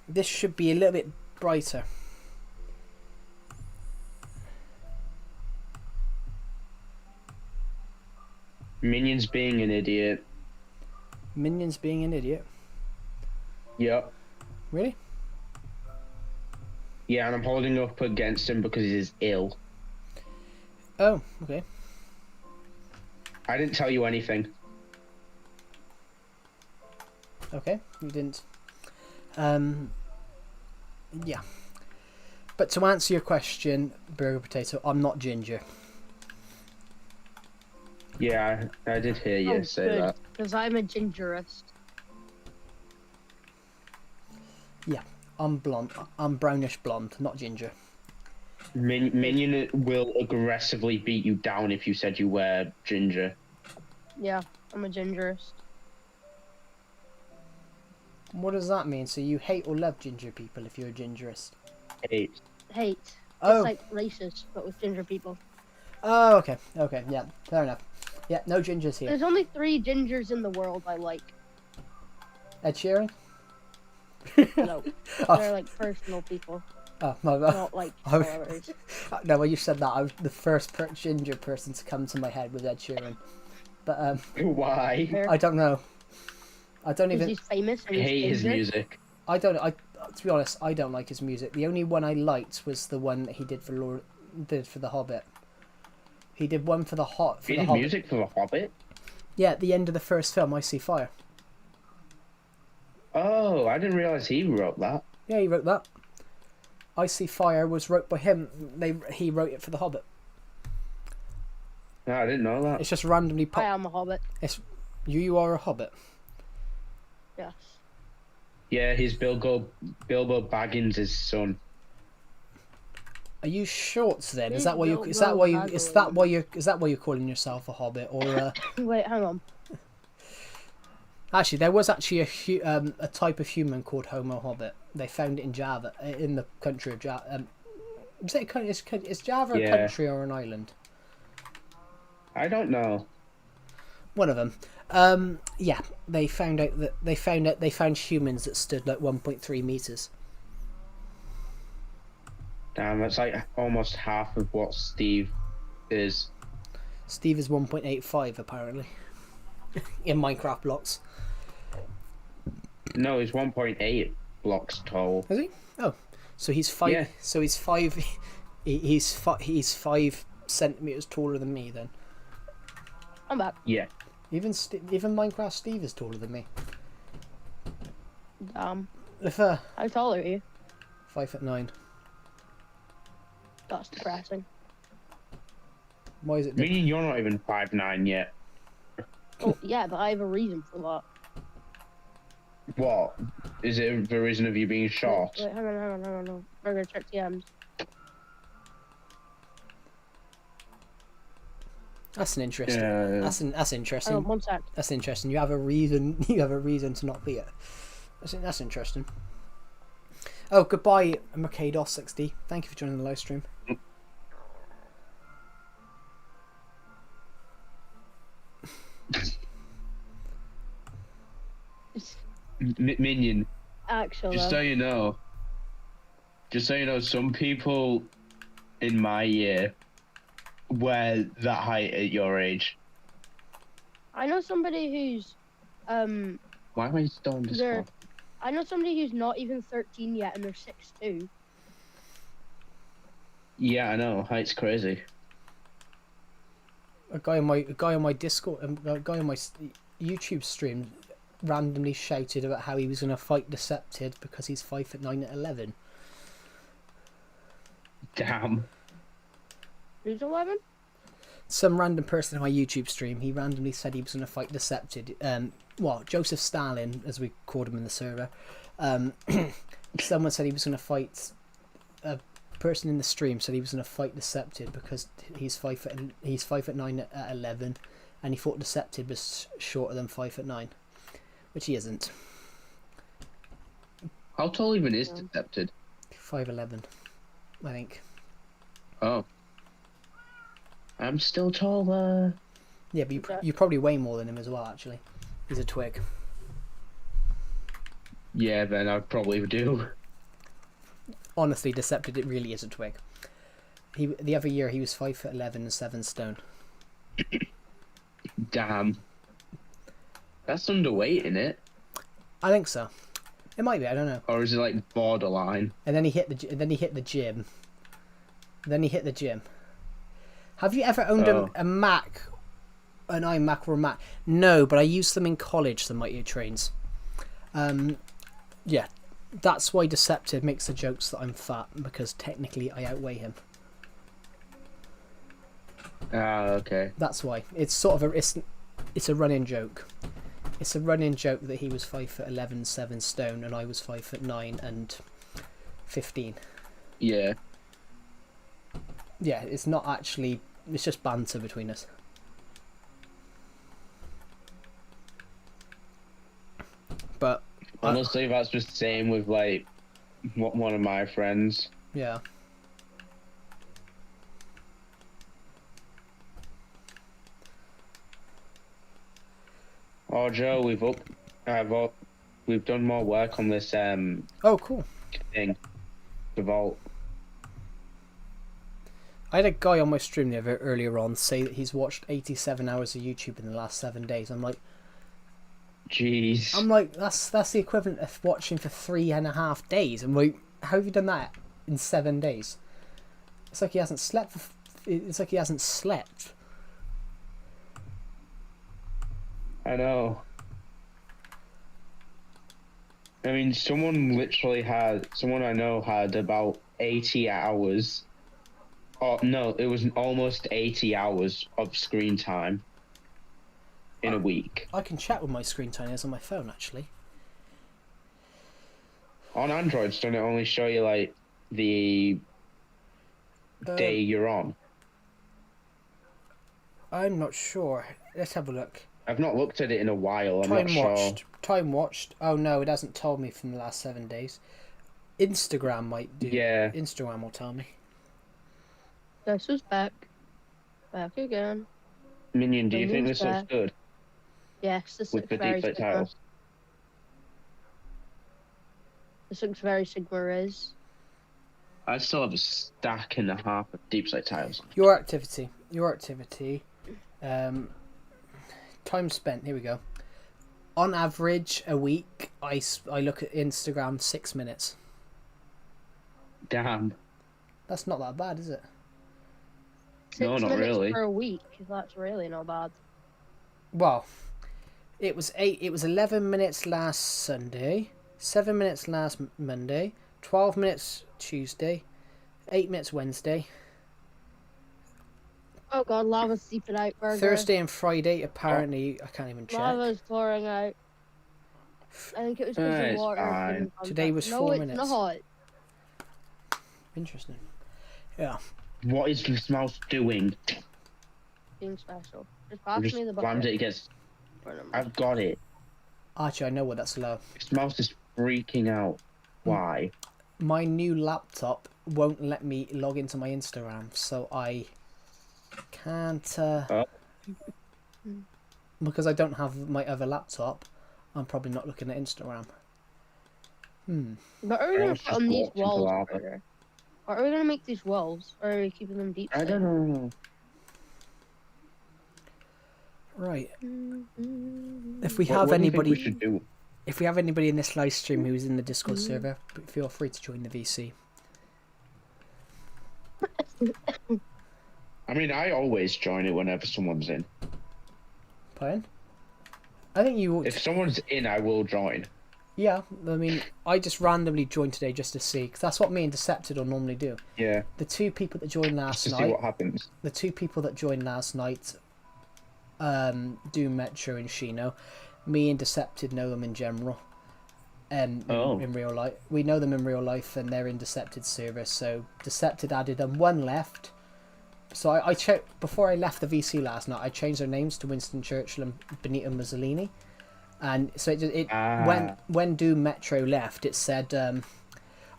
This should be a little bit brighter. Minions being an idiot. Minions being an idiot? Yep. Really? Yeah, and I'm holding up against him because he's ill. Oh, okay. I didn't tell you anything. Okay, you didn't. Yeah. But to answer your question, Burger Potato, I'm not ginger. Yeah, I did hear you say good, that. Because I'm a gingerist. Yeah, I'm blonde. I'm brownish blonde, not ginger. Minion will aggressively beat you down if you said you were ginger. Yeah, I'm a gingerist. What does that mean? So you hate or love ginger people if you're a gingerist? Hate. Hate. Oh. It's like racist, but with ginger people. Oh, okay. Okay, yeah, fair enough. Yeah, no gingers here. There's only 3 gingers in the world I like. Ed Sheeran? No, they're like personal people. Oh, my bad. Not like celebrities. No, when you said that, I was the first ginger person to come to my head was Ed Sheeran. But, Why? I don't know. I don't even... He's famous and I he's hate his ginger. music. to be honest, I don't like his music. The only one I liked was the one that he did for did for The Hobbit. He did one for the He The did Hobbit. music for The Hobbit? Yeah, at the end of the first film, I See Fire. Oh, I didn't realise he wrote that. Yeah, he wrote that. I See Fire was wrote by him. He wrote it for The Hobbit. No, I didn't know that. It's just randomly I am a hobbit. It's you are a Hobbit. Yes. Yeah, he's Bilbo Baggins' son. Are you shorts then? Is Who's that why you? Is that Bilbo why you? Is that Baggins? why you? Is that why you're calling yourself a Hobbit? Or Wait, hang on. actually, there was actually a type of human called Homo Hobbit. They found it in Java, in the country of Java. Is Java a Yeah. country or an island? I don't know. One of them. Yeah, they found humans that stood like 1.3 meters. Damn, that's like almost half of what Steve is. Steve is 1.85 apparently in Minecraft blocks. No, he's 1.8 blocks tall. Is he? Oh, so he's five. Yeah. So he's five. He's 5 centimeters taller than me then. I'm back. Yeah. Even Minecraft Steve is taller than me. If How tall are you? 5'9". That's depressing. Why is it? I mean, you're not even 5'9" yet. Oh, yeah, but I have a reason for that. What? Is it the reason of you being short? Wait, hang on. No. We're gonna check the end. That's an interesting. Yeah. That's Hang on, interesting. 1 sec. That's interesting. You have a reason. You have a reason to not be it. That's interesting. Oh, goodbye, Mercados60. Thank you for joining the live stream. Minion, Actually, just so you know, some people in my year were that height at your age. I know somebody who's Why am I still on this they're one? I know somebody who's not even 13 yet and they're 6'2". Yeah, I know. Height's crazy. A guy on my Discord, a guy on my YouTube stream, randomly shouted about how he was going to fight Decepted because he's 5'9" at 11. Damn. Who's 11? Some random person on my YouTube stream, he randomly said he was going to fight Decepted. Joseph Stalin, as we called him in the server. Someone said he was going to fight. A person in the stream said he was going to fight Decepted because he's 5'9" at 11, and he thought Decepted was shorter than 5'9", which he isn't. How tall even is Decepted? 5'11", I think. Oh. I'm still taller. Yeah, but you probably weigh more than him as well. Actually, he's a twig. Yeah, then I probably do. Honestly, Decepted, it really is a twig. The other year he was 5'11" and 7 stone. Damn. That's underweight, isn't it? I think so. It might be. I don't know. Or is it like borderline? And then he hit the gym. Then he hit the gym. Have you ever owned a Mac, an iMac or a Mac? No, but I used them in college. The Mighty Trains. Yeah, that's why Deceptive makes the jokes that I'm fat, because technically I outweigh him. Ah, okay. That's why. It's sort of it's a running joke. It's a running joke that he was 5'11", 7 stone, and I was 5'9" and 15. Yeah. Yeah, it's not actually. It's just banter between us. But Honestly, that's just the same with like one of my friends. yeah. Oh, Joe, we've done more work on this Oh, cool. thing, the vault. I had a guy on my stream earlier on say that he's watched 87 hours of YouTube in the last 7 days. I'm like, Jeez. that's the equivalent of watching for 3.5 days. I'm like, how have you done that in 7 days? It's like he hasn't slept. It's like he hasn't slept. I know. I mean, someone I know had about 80 hours. Oh, no, it was almost 80 hours of screen time in a week. I can chat with my screen time is on my phone, actually. On Androids, don't it only show you, like, the day you're on? I'm not sure. Let's have a look. I've not looked at it in a while. I'm not sure. Time watched. Oh no, it hasn't told me from the last 7 days. Instagram might do. Yeah. Instagram will tell me. This is back. Back again. Minion, do you think Minion's this looks back. good Yes, this with looks the very default Sigma. titles? This looks very Sigma Riz. I still have a stack and a half of deep slate tiles. Your activity. Time spent. Here we go. On average, a week, I look at Instagram 6 minutes. Damn. That's not that bad, is it? No, 6 not minutes really. per week. That's really not bad. Well, it was 11 minutes last Sunday, 7 minutes last Monday, 12 minutes Tuesday, 8 minutes Wednesday, Oh god, lava's seeping out, Burger. Thursday and Friday. Apparently, I can't even check. Lava's pouring out. I think it was because the It's water. fine. didn't come Today back. was no, 4 it's minutes. Not. Interesting. Yeah. What is this mouse doing? Being special. Just I pass just me the slammed bucket. it against. for them. I've got it. Actually, I know what that's low. This mouse is freaking out. Why? My new laptop won't let me log into my Instagram, so I can't. Because I don't have my other laptop, I'm probably not looking at Instagram. But are we gonna was put just on these walked into walls, lava. Burger? Or are we gonna make these walls? Or are we keeping them deep? I don't know. Right. know. If we What have do you think anybody, we should do? if we have anybody in this live stream who's in the Discord server, feel free to join the VC. I mean, I always join it whenever someone's in. Pardon? I think you. If someone's in, I will join. Yeah, I mean, I just randomly joined today just to see, because that's what me and Decepted will normally do. Yeah. The two people that joined last Just to see night, what happens. the two people that joined last night, Doom Metro and Shino. Me and Decepted know them in general. In real life, we know them in real life, and they're in Decepted server. So Decepted added them. One left. So I checked before I left the VC last night. I changed their names to Winston Churchill and Benito Mussolini. And so when Doom Metro left, it said,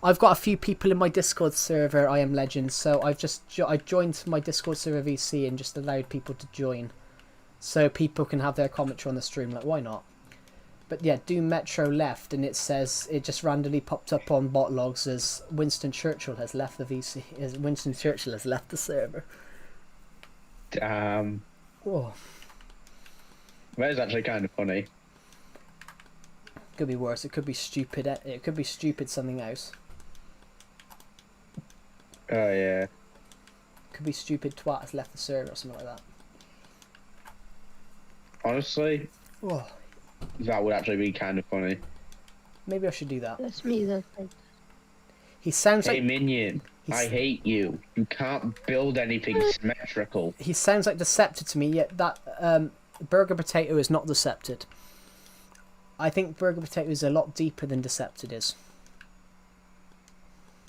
I've got a few people in my Discord server, I Am Legend, so I joined my Discord server VC and just allowed people to join, so people can have their commentary on the stream. Like, why not? But yeah, Doom Metro left, and it says it just randomly popped up on bot logs as Winston Churchill has left the VC. As Winston Churchill has left the server. Damn. Whoa. That is actually kind of funny. Could be worse. It could be stupid. It could be stupid something else. Oh, yeah. Could be stupid twat has left the server or something like that. Honestly, Whoa. that would actually be kind of funny. Maybe I should do that. That's me, that's like. He sounds Hey, like Minion, I hate you. You can't build anything symmetrical. he sounds like Decepted to me. Yet that Burger Potato is not Decepted. I think Burger Potato is a lot deeper than Decepted is.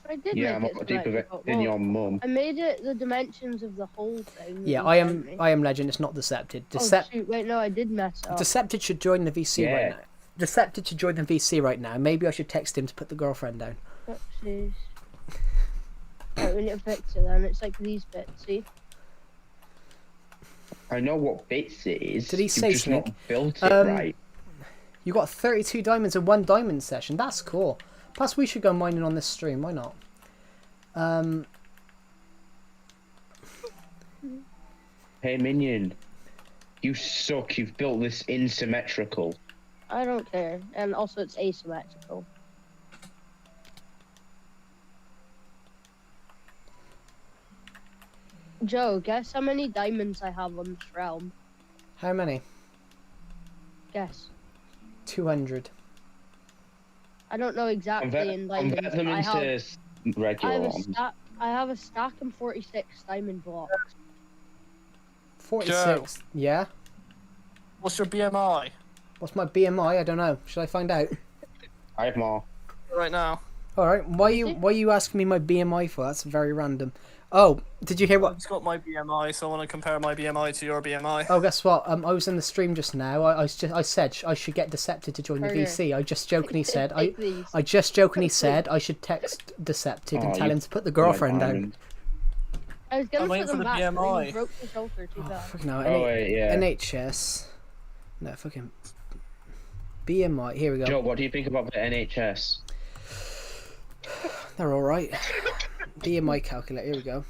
I did Yeah, I'm make a it lot deeper symmetrical. than Well, your mum. I made it the dimensions of the whole thing. that Yeah, you I sent am. me. I am Legend. It's not Decepted. Oh shoot! Wait, no, I did mess up. Decepted should join the VC right Yeah. now. Decepted should join the VC right now. Maybe I should text him to put the girlfriend down. Oopsies. Right, we need to fix it then. It's like these bits, see? I know what bits it is. Did he You've say just something? not built it right. You got 32 diamonds in one diamond session. That's cool. Plus, we should go mining on this stream. Why not? Hey, Minion. You suck. You've built this insymmetrical. I don't care. And also, it's asymmetrical. Joe, guess how many diamonds I have on this realm? How many? Guess. 200. I don't know exactly in diamonds. Convert them I have into regular ones. I have a stack and 46 diamond blocks. 46. Yeah. What's your BMI What's my BMI? I don't know. Should I find out? I have more. right now? All right. Why you asking me my BMI for? That's very random. Oh, did you hear what? It's got my BMI, so I want to compare my BMI to your BMI. Oh, guess what? I was in the stream just now. I said I should get Decepted to join the Burger. VC. I just jokingly said Take these. I just jokingly said I should text Decepted and Oh, tell you him to put the girlfriend down. diamond. I was gonna I'm put waiting for them the back, but BMI. you broke the shoulder too bad. Fucking hell. Oh wait, yeah. NHS. No, fucking BMI. Here we go. Joe, what do you think about the NHS? They're all right. BMI calculator. Here we go.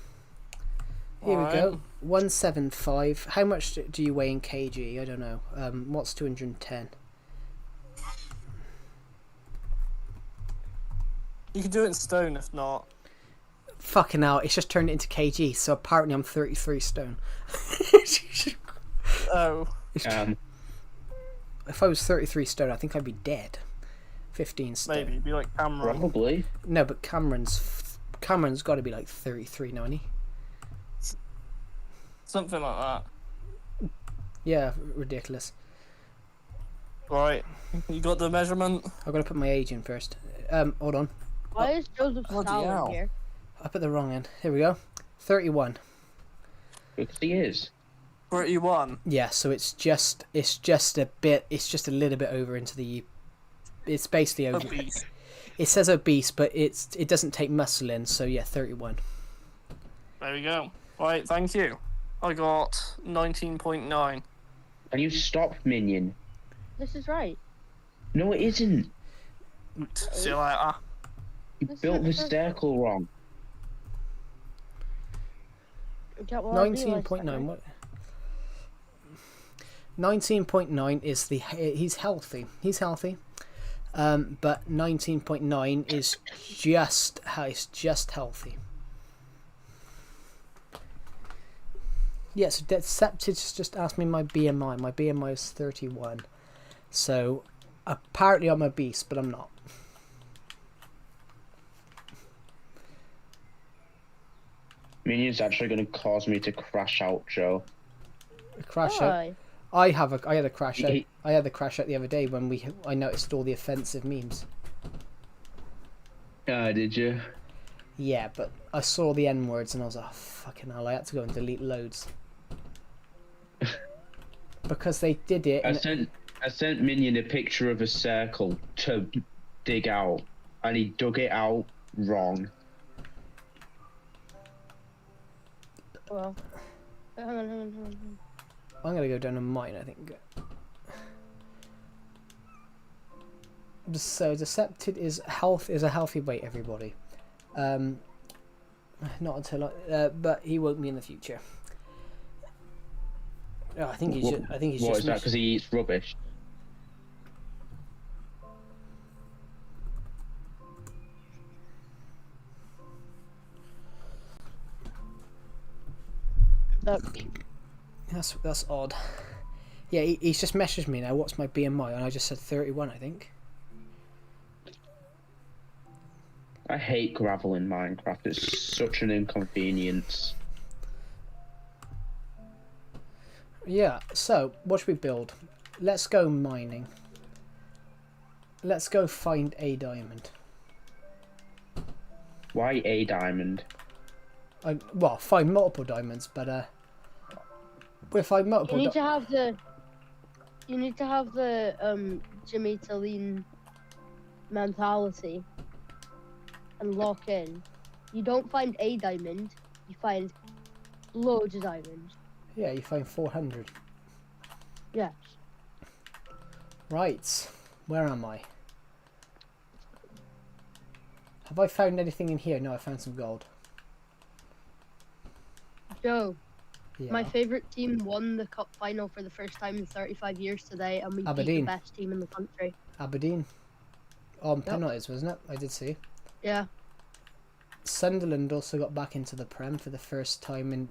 Here we go. Alright. 175. How much do you weigh in kg? I don't know. What's 210? You can do it in stone if not. Fucking hell! It's just turned it into kg. So apparently I'm 33 stone. Oh, If I was 33 stone, I think I'd be dead. 15 stone. maybe. Be like Cameron. Probably. No, but Cameron's got to be like 33 now, hasn't he? Something like that. Yeah, ridiculous. Right. You got the measurement? I've got to put my age in first. Hold on. Why is Joseph Bloody Stalin hell. here? I put the wrong end. Here we go. 31. Because he is. 31. Yeah, so it's just a little bit over into the. It's basically over. Obese. It says obese, but it doesn't take muscle in. So yeah, 31. There we go. Right, thank you. I got 19.9. Can you stop, minion? This is right. No, it isn't. See you later. You That's built not the correct. circle wrong. Yeah, well, I realised 19.9. that, right? What? 19.9 is the. He's healthy. He's healthy. But 19.9 is just healthy. Yes, Decepted just asked me my BMI. My BMI is 31. So apparently I'm obese, but I'm not. Minion's actually going to cause me to crash out, Joe. A crash out. Why? I had a crash out. He- I had the crash out the other day when I noticed all the offensive memes. Did you? Yeah, but I saw the N words and I was like, oh, fucking hell! I had to go and delete loads because they did it. I And sent Minion a picture of a circle to dig out, and he dug it out wrong. Well, hang on. I'm gonna go down to mine. I think. So Decepted is a healthy weight, everybody. Not until but he won't be in the future. Oh, I think he's What- just. I think he's What just. is that? Because he eats rubbish. That's odd. Yeah, he's just messaged me now. What's my BMI? And I just said 31. I think. I hate gravel in Minecraft. It's such an inconvenience. Yeah. So what should we build? Let's go mining. Let's go find a diamond. Why a diamond? Well, find multiple diamonds, but we'll find You multiple. need to have the. You need to have the Jimmy Talene mentality and lock in. You don't find a diamond. You find loads of diamonds. Yeah, you find 400. Yes. Right. Where am I? Have I found anything in here? No, I found some gold. Joe, Yeah. my favourite team won the cup final for the first time in 35 years today, and we beat Aberdeen. the best team in the country. Aberdeen. On penalties, wasn't it? I did see. Yeah. Sunderland also got back into the Prem for the first time in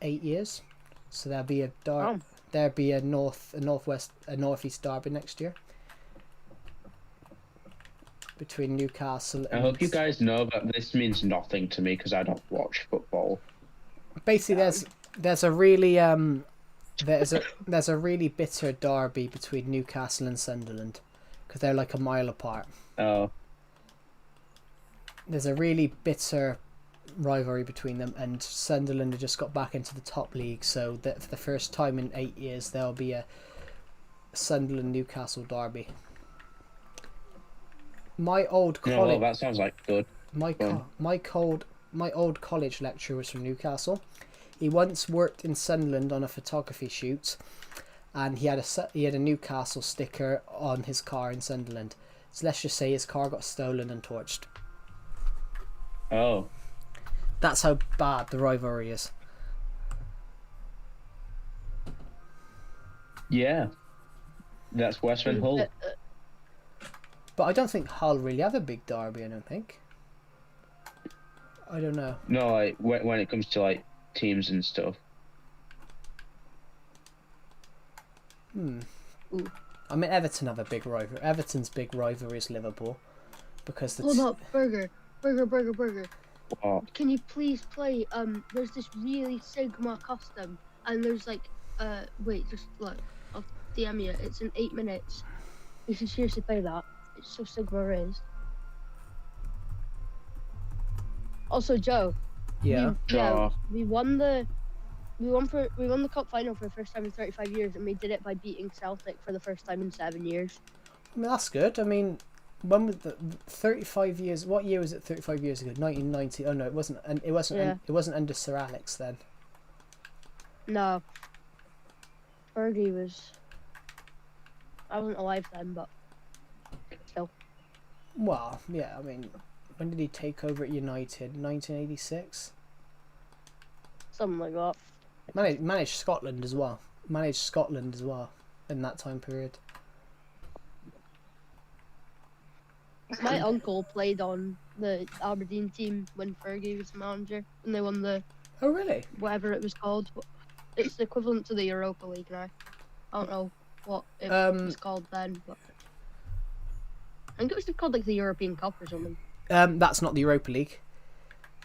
8 years. So there'll be a Oh. there'll be a northeast derby next year between Newcastle I and hope you guys know that this means nothing to me because I don't watch football. basically there's a really there's a really bitter derby between Newcastle and Sunderland because they're like a mile apart. Oh, There's a really bitter rivalry between them, and Sunderland have just got back into the top league, so that for the first time in 8 years there'll be a Sunderland Newcastle derby. My old no, college, that sounds like good. my old college lecturer was from Newcastle. He once worked in Sunderland on a photography shoot, and he had a Newcastle sticker on his car in Sunderland. So let's just say his car got stolen and torched. Oh, That's how bad the rivalry is. yeah. That's Western Hull. But I don't think Hull really have a big derby, I don't think. I don't know. No, like when it comes to like teams and stuff. I mean, Everton have a big rivalry. Everton's big rivalry is Liverpool. Because the Hold up, Burger. Oh, Can you please play? There's this really Sigma custom, and there's like, wait, just look. I'll DM you. It's in 8 minutes. You should seriously play that. It's so Sigma raised. Also, Joe. yeah. We won the cup final for the first time in 35 years, and we did it by beating Celtic for the first time in 7 years. I mean, that's good. I mean, when was the 35 years? What year was it? 35 years ago, 1990. Oh no, it wasn't. And it wasn't. Yeah. It wasn't under Sir Alex then. No. Fergie was. I wasn't alive then, but still. Well, yeah. I mean, when did he take over at United? 1986. Something like that. Managed Scotland as well. In that time period. My uncle played on the Aberdeen team when Fergie was manager, and they won the Oh really? whatever it was called. It's the equivalent to the Europa League now. I don't know what it was called then, but I think it was called like the European Cup or something. That's not the Europa League.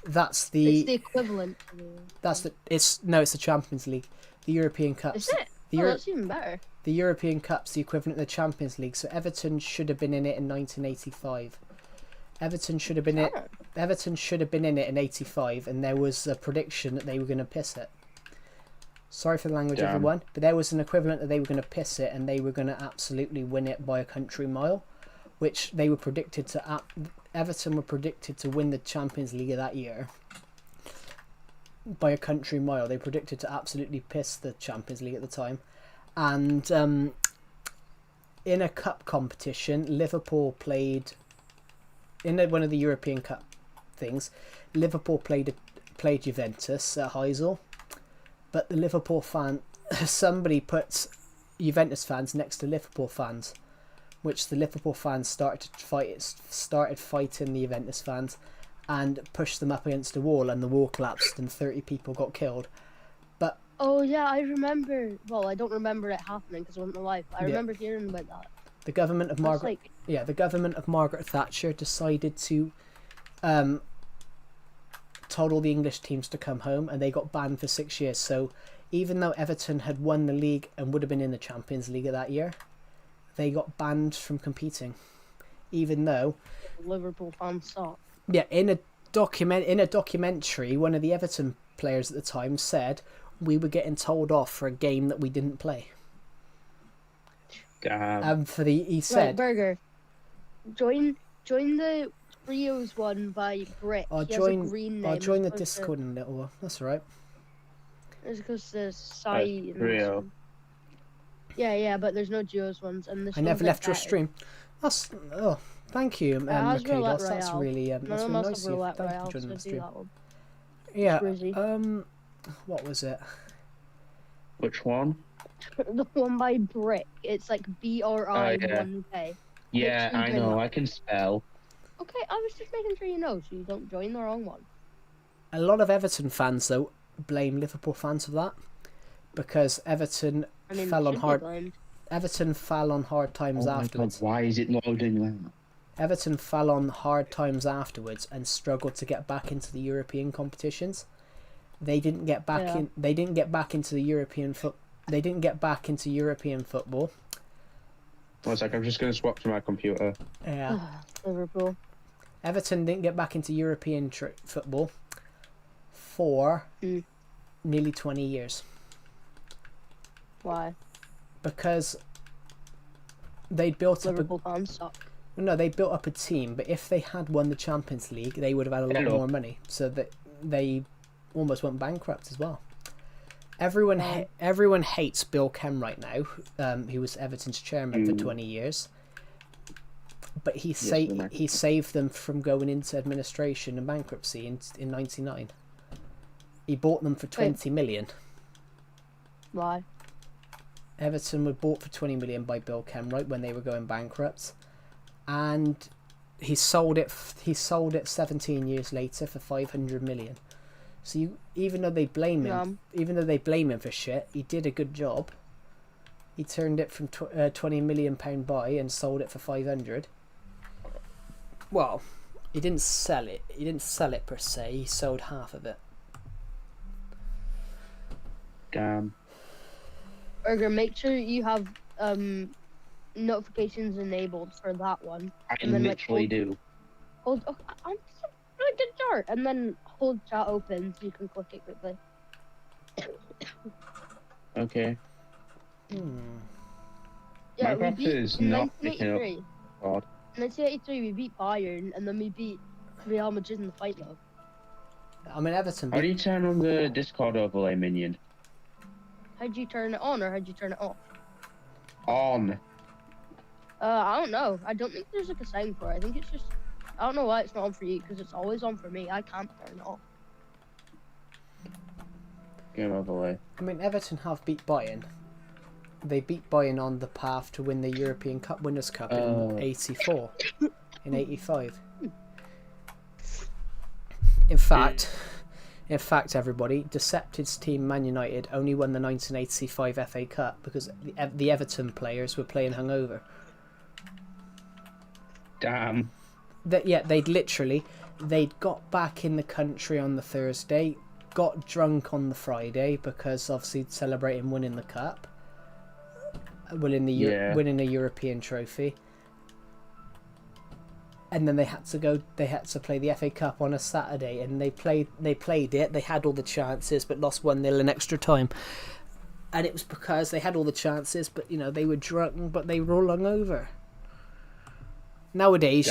That's It's the the. equivalent. To the... That's the. It's the Champions League. The European Cups. Is it? The, Oh, Euro- that's even better. the European Cup's the equivalent of the Champions League. So Everton should have been in it in 1985. Everton should have been it. Oh. Everton should have been in it in '85, and there was a prediction that they were going to piss it. Sorry for the language, Damn. everyone, but there was an equivalent that they were going to piss it, and they were going to absolutely win it by a country mile, which they were predicted to. Everton were predicted to win the Champions League of that year by a country mile. They predicted to absolutely piss the Champions League at the time, and in a cup competition, Liverpool played. In one of the European Cup things, Liverpool played Juventus at Heysel, but the Liverpool somebody puts Juventus fans next to Liverpool fans, which the Liverpool fans started fighting the Juventus fans, and pushed them up against a wall, and the wall collapsed, and 30 people got killed. But Oh yeah, I remember. Well, I don't remember it happening because I wasn't alive. I Yeah. remember hearing about that. the government of That's Margaret, like the government of Margaret Thatcher decided to, told all the English teams to come home, and they got banned for 6 years. So even though Everton had won the league and would have been in the Champions League of that year, they got banned from competing. Even though, Liverpool fans suck. yeah, in a documentary, one of the Everton players at the time said we were getting told off for a game that we didn't play. damn. He Right, said, Burger. Join the Trios one by Brick. I'll He has a join green name the as opposed to- Discord in a little while. That's all right. It's because there's Sai in this Trio. one. Yeah, but there's no duos ones, and this I never one's left your better. stream. Thank you, how's Mercados. Roulette That's Royale? really None that's of really us nice have of you. Roulette Thank you Royale, for joining so the do stream. that one. Yeah. Rizzy. What was it? Which one? The one by Brick. It's like BRI1K. Yeah, Which you I bring know. up? I can spell. Okay, I was just making sure you know, so you don't join the wrong one. A lot of Everton fans though blame Liverpool fans for that, because Everton I mean, fell on should be hard. blamed. Everton fell on hard times Oh my god, afterwards. why is it loading that? Everton fell on hard times afterwards and struggled to get back into the European competitions. They didn't get back Yeah. in. They didn't get back into the European foot. They didn't get back into European football. One sec, I'm just going to swap to my computer. Yeah. Liverpool. Everton didn't get back into European football for Mm. nearly 20 years, Why? because they built up Liverpool fans suck. they built up a team. But if they had won the Champions League, they would have had a lot Hello. more money. So that they almost went bankrupt as well. Everyone hates Bill Kem right now. He was Everton's chairman for 20 years. But he saved them from going into administration and bankruptcy in 99. He bought them for 20 million. Why? Everton were bought for 20 million by Bill Kem right when they were going bankrupt, and he sold it 17 years later for 500 million. So even though they blame him for shit, he did a good job. He turned it from 20 million pound buy and sold it for 500. Well, he didn't sell it. He didn't sell it per se. He sold half of it. Damn. Burger, make sure you have notifications enabled for that one. I And then, literally do. Hold. Oh, I'm just a really good start. And then hold chat open so you can click it quickly. Okay. Yeah, we Minecraft beat is in not picking up. 1983. God. In 1983, we beat Bayern, and then we beat Real Madrid in the final. I mean, Everton. How do you turn on the Discord overlay minion? How'd you turn it on, or how'd you turn it off? On. I don't know. I don't think there's like a sign for it. I think it's just. I don't know why it's not on for you, because it's always on for me. I can't turn it off. Game overlay. I mean, Everton have beat Bayern. They beat Bayern on the path to win the European Cup Winners' Cup in '84, in '85. In fact, everybody, Decepted's team, Man United, only won the 1985 FA Cup because the Everton players were playing hungover. Damn. They'd got back in the country on the Thursday, got drunk on the Friday because obviously celebrating winning the cup, winning a European trophy, and then they had to play the FA Cup on a Saturday, and they played it. They had all the chances, but lost 1-0 in extra time, and it was because they had all the chances, but they were drunk, but they were all hungover. Nowadays,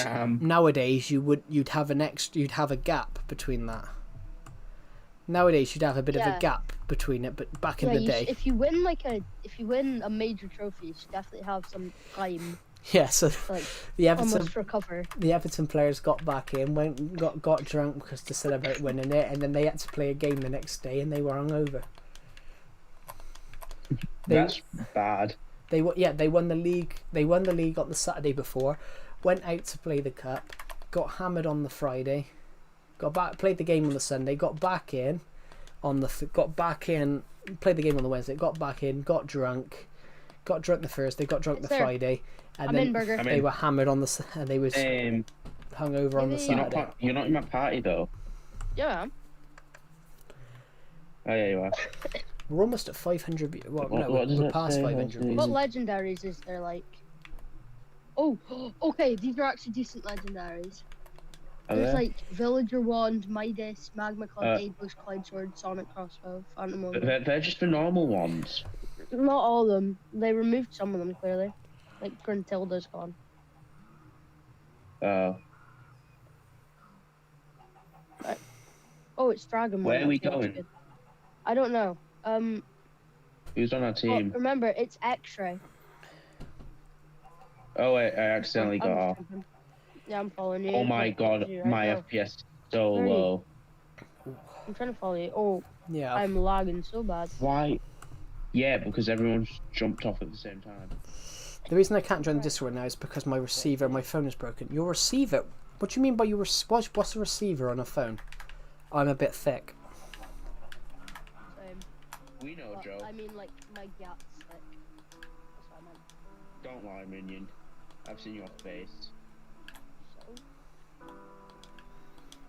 you'd have a gap between that. Nowadays, you'd have a bit of a gap between it, but back in the day, if you win a major trophy, you should definitely have some time. Yeah, so Like the Everton almost recover. the Everton players got back in, got drunk because to celebrate winning it, and then they had to play a game the next day, and they were hungover. That's bad. They won the league. They won the league on the Saturday before, went out to play the cup, got hammered on the Friday, played the game on the Sunday, got back in, played the game on the Wednesday, got back in, got drunk the Thursday, got drunk the Friday, and I'm then in, Burger. they were hammered on the and they was hungover on the Saturday. You're not in my party though. Yeah. Oh yeah, you are. We're almost at 500. Well, What does we're it past say? 500. What legendaries is there like? Oh, okay. These are actually decent legendaries. Are There's there? like Villager Wand, Midas, Magma Cloud, Bush, Clyde Sword, Sonic Crossbow, Phantom Ogre. They're just the normal ones. Not all of them. They removed some of them clearly. Like Gruntilda's gone. Oh, it's Dragon. Where are we That's going? good. I don't know. Who's on our Oh, team? remember, it's X-Ray. Oh wait, I accidentally got I'm off. jumping. Yeah, I'm following you. Oh my I'm god, following you right my now. FPS is so Where are you? low. I'm trying to follow you. Oh, Yeah. I'm lagging so bad. Why? Yeah, because everyone's jumped off at the same time. The reason I can't join the Discord now is because my phone is broken. Your receiver? What do you mean by what's a receiver on a phone? I'm a bit thick. We know, Well, Joe. I mean, like, my gap's thick. That's what I meant. Don't lie, minion. I've seen your face. So,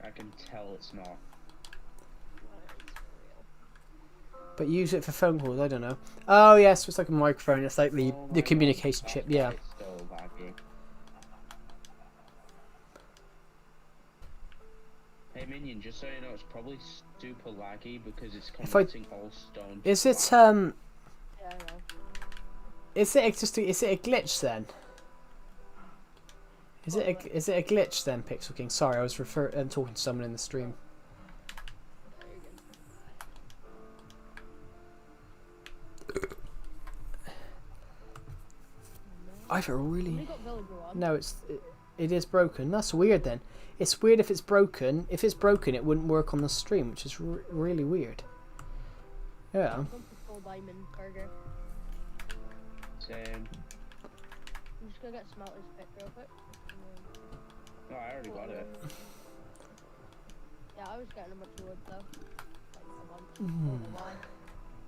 I can tell it's not. what is for real? But use it for phone calls. I don't know. Oh yes, it's like a microphone. It's like the Oh my the God, communication that's chip. why Yeah. It's so laggy. Hey minion, just so you know, it's probably super laggy because it's If I- converting all stone. to Is it black. Yeah, I know. Is it a glitch then? Is it a glitch then, Pixel King? Sorry, I was talking to someone in the stream. There you go. I have a We really got Villager on. no. It is broken. That's weird then. It's weird if it's broken. If it's broken, it wouldn't work on the stream, which is really weird. Yeah. I'm going for full diamond burger. Same. I'm just gonna get Smelter's pick real quick. No, I already got it. Yeah, I was getting a bunch of wood though. Like a bunch. I don't know why.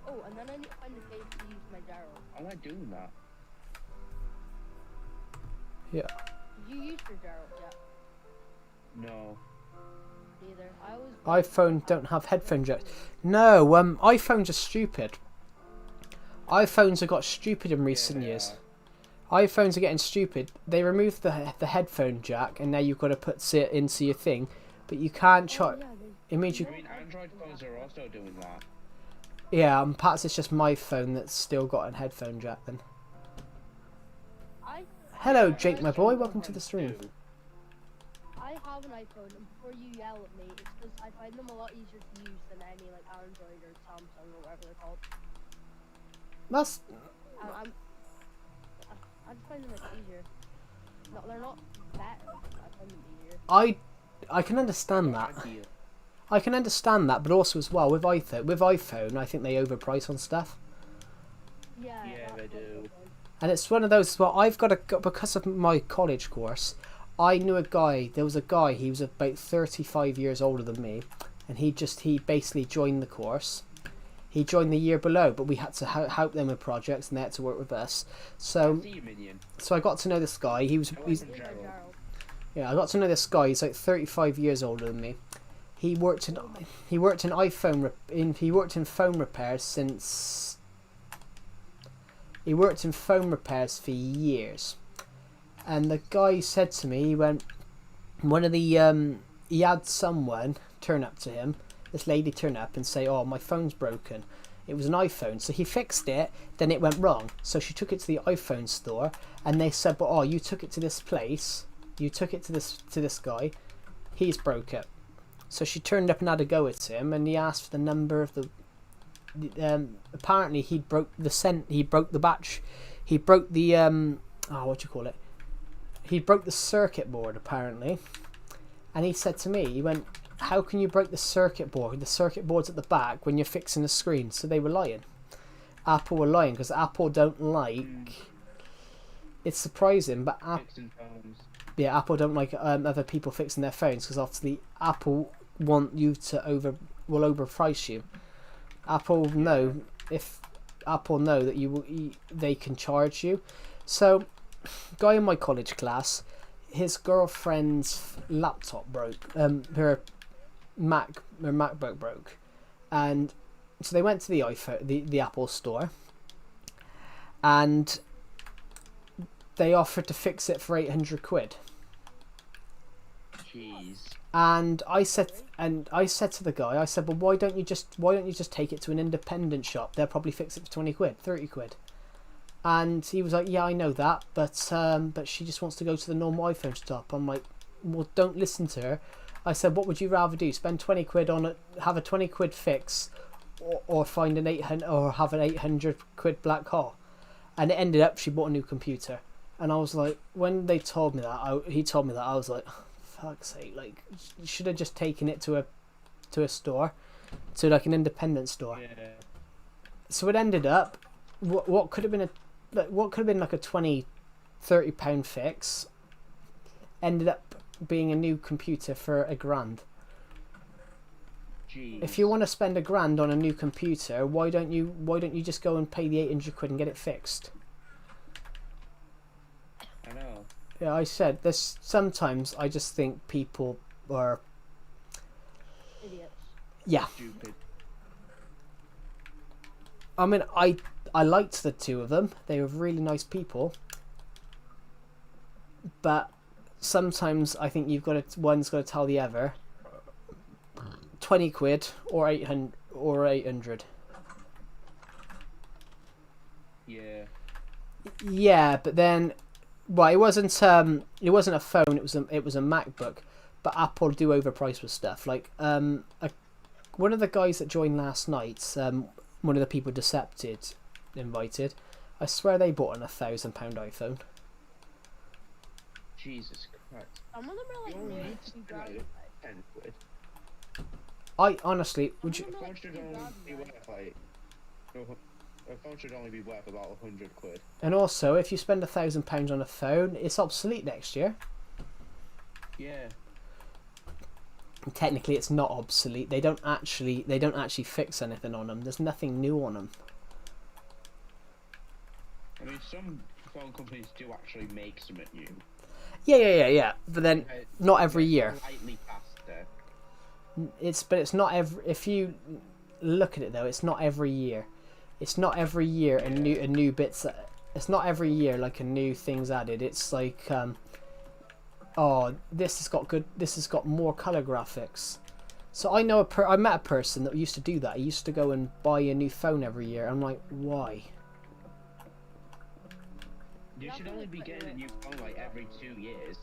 Oh, and then I need to find a cave to use my gyro. I like doing that. Yeah. Did you use your gyro yet? No. Neither. I always. iPhone don't have headphone jacks. No. iPhones are stupid. iPhones have got stupid in recent years. iPhones are getting stupid. They removed the headphone jack, and now you've got to put it into your thing, but you can't charge. Yeah, It means you. I mean, Android phones are also doing that. Yeah, perhaps it's just my phone that's still got a headphone jack then. Hello, Jake, my boy. Welcome to the stream. I have an iPhone, and before you yell at me, it's because I find them a lot easier to use than any like Android or Samsung or whatever they're called. That's And I just find them like easier. No, they're not better. I find them easier. I can understand that. I can understand that, but also as well with iPhone, I think they overprice on stuff. Yeah. Yeah, that's they what do. it is. And it's one of those. Well, I've got because of my college course. I knew a guy. There was a guy. He was about 35 years older than me, and he basically joined the course. He joined the year below, but we had to help them with projects, and they had to work with us. So See you, minion. I got to know this guy. I He's from My Gerald. gyro. yeah. I got to know this guy. He's like 35 years older than me. He worked in phone repairs since. He worked in phone repairs for years, and the guy said to me, he went, he had someone turn up to him, this lady turn up and say, "Oh, my phone's broken." It was an iPhone, so he fixed it. Then it went wrong, so she took it to the iPhone store, and they said, "But you took it to this place, you took it to this guy, he's broke it." So she turned up and had a go at him, and he asked for the number of the. Apparently he broke the batch. He broke the what do you call it? He broke the circuit board apparently, and he said to me, he went, "How can you break the circuit board? The circuit board's at the back when you're fixing the screen." So they were lying. Apple were lying because Apple don't like. It's surprising, but Fixing phones. Apple don't like other people fixing their phones because obviously Apple want you to overprice you. Apple know that they can charge you. So, guy in my college class, his girlfriend's laptop broke. Her MacBook broke, and so they went to the Apple store, and they offered to fix it for 800 quid. Jeez. And I said to the guy, I said, "Well, why don't you just take it to an independent shop? They'll probably fix it for 20 quid, 30 quid." And he was like, "Yeah, I know that, but she just wants to go to the normal iPhone shop." I'm like, "Well, don't listen to her." I said, "What would you rather do? Spend 20 quid on it, have a 20 quid fix, or find an 800 or have an 800 quid black hole?" And it ended up she bought a new computer. And I was like, when they told me that, he told me that, I was like, fuck's sake, like, you should have just taken it to a store, to like an independent store. Yeah. So it ended up, what could have been like a 20-30 pound fix, ended up being a new computer for £1,000. Jeez. If you want to spend £1,000 on a new computer, why don't you just go and pay the 800 quid and get it fixed? I know. Yeah, I said this. Sometimes I just think people are, Idiots. yeah. Stupid. I mean, I liked the two of them. They were really nice people. But sometimes I think one's got to tell the other 20 quid or 800. Yeah. Yeah, but then, well, it wasn't a phone. It was a MacBook. But Apple do overprice with stuff. Like one of the guys that joined last night, one of the people Decepted invited, I swear they bought an £1,000 iPhone. Jesus Christ. Some of them are like Only nearly 2,000. 10 quid. I honestly, would you? A phone should only be worth like. A phone should only be worth about 100 quid. And also, if you spend £1,000 on a phone, it's obsolete next year. Yeah. Technically, it's not obsolete. They don't actually fix anything on them. There's nothing new on them. I mean, some phone companies do actually make something new. Yeah. But then not every year. Slightly faster. It's not every. If you look at it though, it's not every year. It's not every year a new bits. It's not every year like a new thing's added. It's like oh, this has got more color graphics. So I know I met a person that used to do that. He used to go and buy a new phone every year. I'm like, why? You should only be getting a new phone like every 2 years.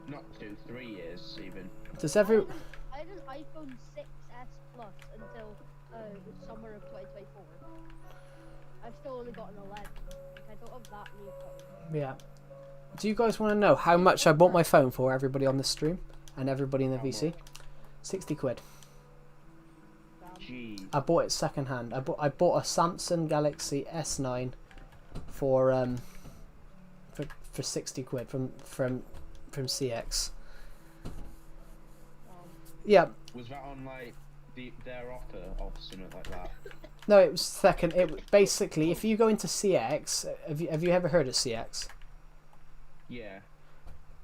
Not 2, 3 years even. Does every I had an iPhone 6s Plus until the summer of 2024. I've still only got an 11. Like, I don't have that new phone. yeah. Do you guys want to know how much I bought my phone for? Everybody on the stream and everybody in the VC, 60 quid. Gee. I bought it second hand. I bought a Samsung Galaxy S9 for 60 quid from CX. Yeah. Was that on like their offer or something like that? No, it was second. It basically, if you go into CX, have you ever heard of CX? Yeah.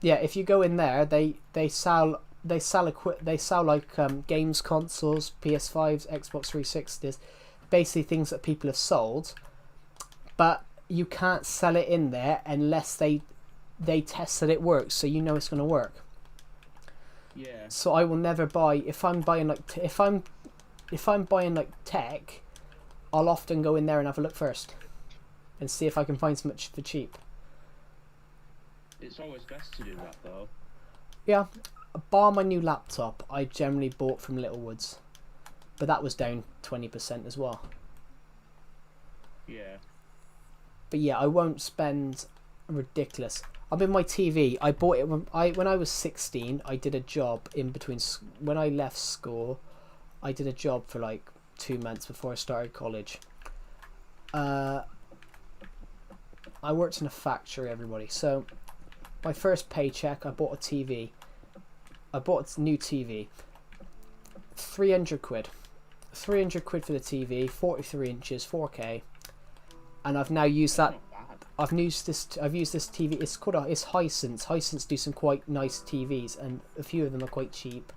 Yeah, if you go in there, they sell like games consoles, PS5s, Xbox 360s, basically things that people have sold, but you can't sell it in there unless they test that it works, so you know it's going to work. Yeah. So I will never buy if I'm buying like tech, I'll often go in there and have a look first, and see if I can find something for cheap. It's always best to do that though. Yeah, bar my new laptop, I generally bought from Littlewoods, but that was down 20% as well. Yeah. But yeah, I won't spend ridiculous. I mean, my TV, I bought it when I was 16. I did a job in between when I left school. I did a job for like 2 months before I started college. I worked in a factory, everybody. So my first paycheck, I bought a TV. I bought a new TV. 300 quid. 300 quid for the TV, 43 inches, 4K. And I've now used that. I've used this TV. It's called it's Hisense. Hisense do some quite nice TVs, and a few of them are quite cheap.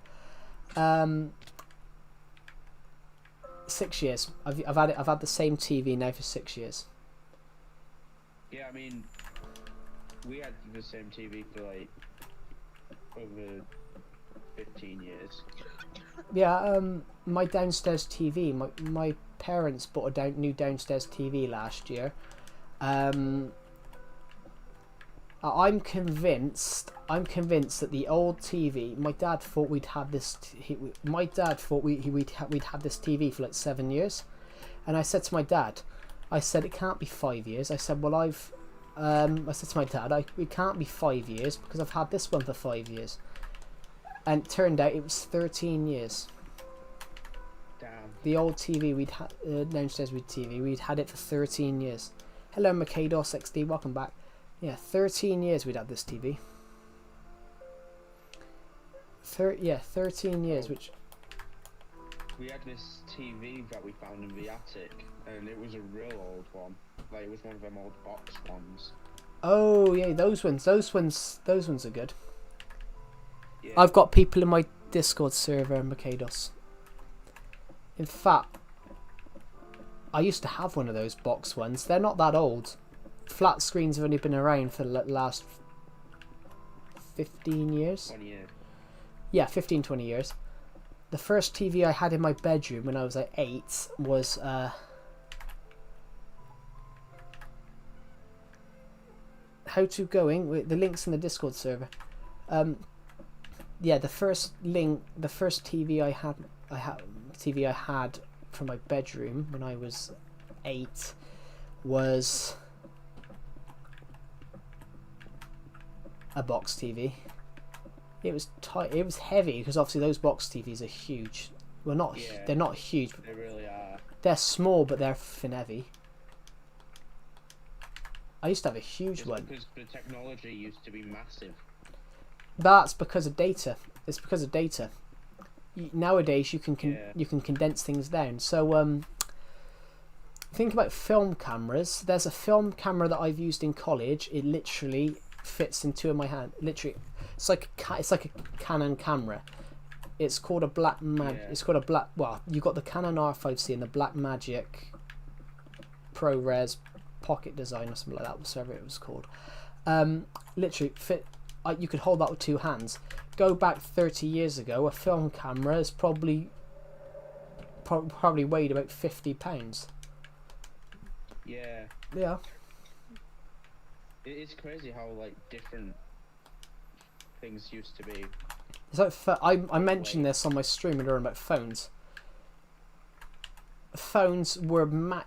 6 years. I've had the same TV now for 6 years. Yeah, I mean, we had the same TV for like over 15 years. Yeah, my downstairs TV. My parents bought a new downstairs TV last year. I'm convinced that the old TV. My dad thought we'd had this. My dad thought we'd had this TV for like 7 years, and I said to my dad, I said it can't be 5 years. I said, well, I said to my dad, it can't be 5 years because I've had this one for 5 years, and it turned out it was 13 years. Damn. The old TV we'd had downstairs with TV, we'd had it for 13 years. Hello, Macados XD, welcome back. Yeah, 13 years we'd had this TV. 13 years, which we had this TV that we found in the attic, and it was a real old one. Like, it was one of them old box ones. Oh yeah, those ones are good. Yeah. I've got people in my Discord server, Mikados. In fact, I used to have one of those box ones. They're not that old. Flat screens have only been around for the last 15 years. 20 years. Yeah, 15, 20 years. The first TV I had in my bedroom when I was like 8 was how to going with the links in the Discord server. Yeah, the first TV I had for my bedroom when I was 8 was a box TV. It was tight. It was heavy because obviously those box TVs are huge. Well, not Yeah. they're not huge. They really are. They're small, but they're fin heavy. I used to have a huge Just one. because the technology used to be massive. That's because of data. It's because of data. Nowadays, you can Yeah. you can condense things down. So think about film cameras. There's a film camera that I've used in college. It literally fits in two of my hand. Literally, it's like a Canon camera. It's called a Yeah. It's called a black. Well, you got the Canon R5C and the Blackmagic ProRes Pocket Design or something like that, whatever it was called. Literally fit. You could hold that with two hands. Go back 30 years ago, a film camera is probably weighed about 50 pounds. Yeah. Yeah. It is crazy how, like, different things used to be. It's like I mentioned this on my stream earlier about phones. Phones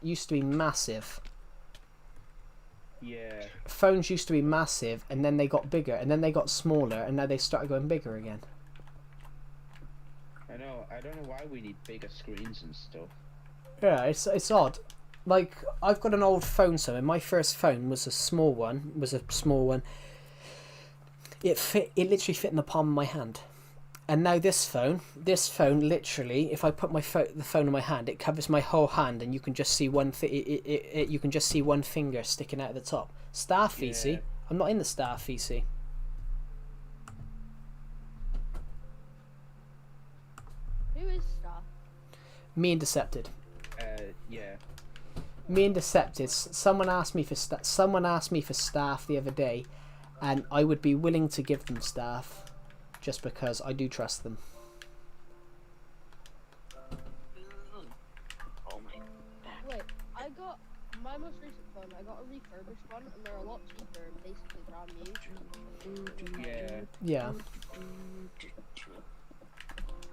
used to be massive. Yeah. Phones used to be massive, and then they got bigger, and then they got smaller, and now they started going bigger again. I know. I don't know why we need bigger screens and stuff. Yeah, it's odd. Like, I've got an old phone somewhere. My first phone was a small one. It literally fit in the palm of my hand. And now this phone literally, if I put the phone in my hand, it covers my whole hand, and you can just see you can just see one finger sticking out of the top. Staff VC. Yeah. I'm not in the staff VC. Who is Star? Me and Decepted. Yeah. Me and Decepted. Someone asked me for staff the other day, and I would be willing to give them staff, just because I do trust them. Oh my back. Wait, I got my most recent phone. I got a refurbished one, and they're a lot cheaper and basically brand new. Yeah. Yeah.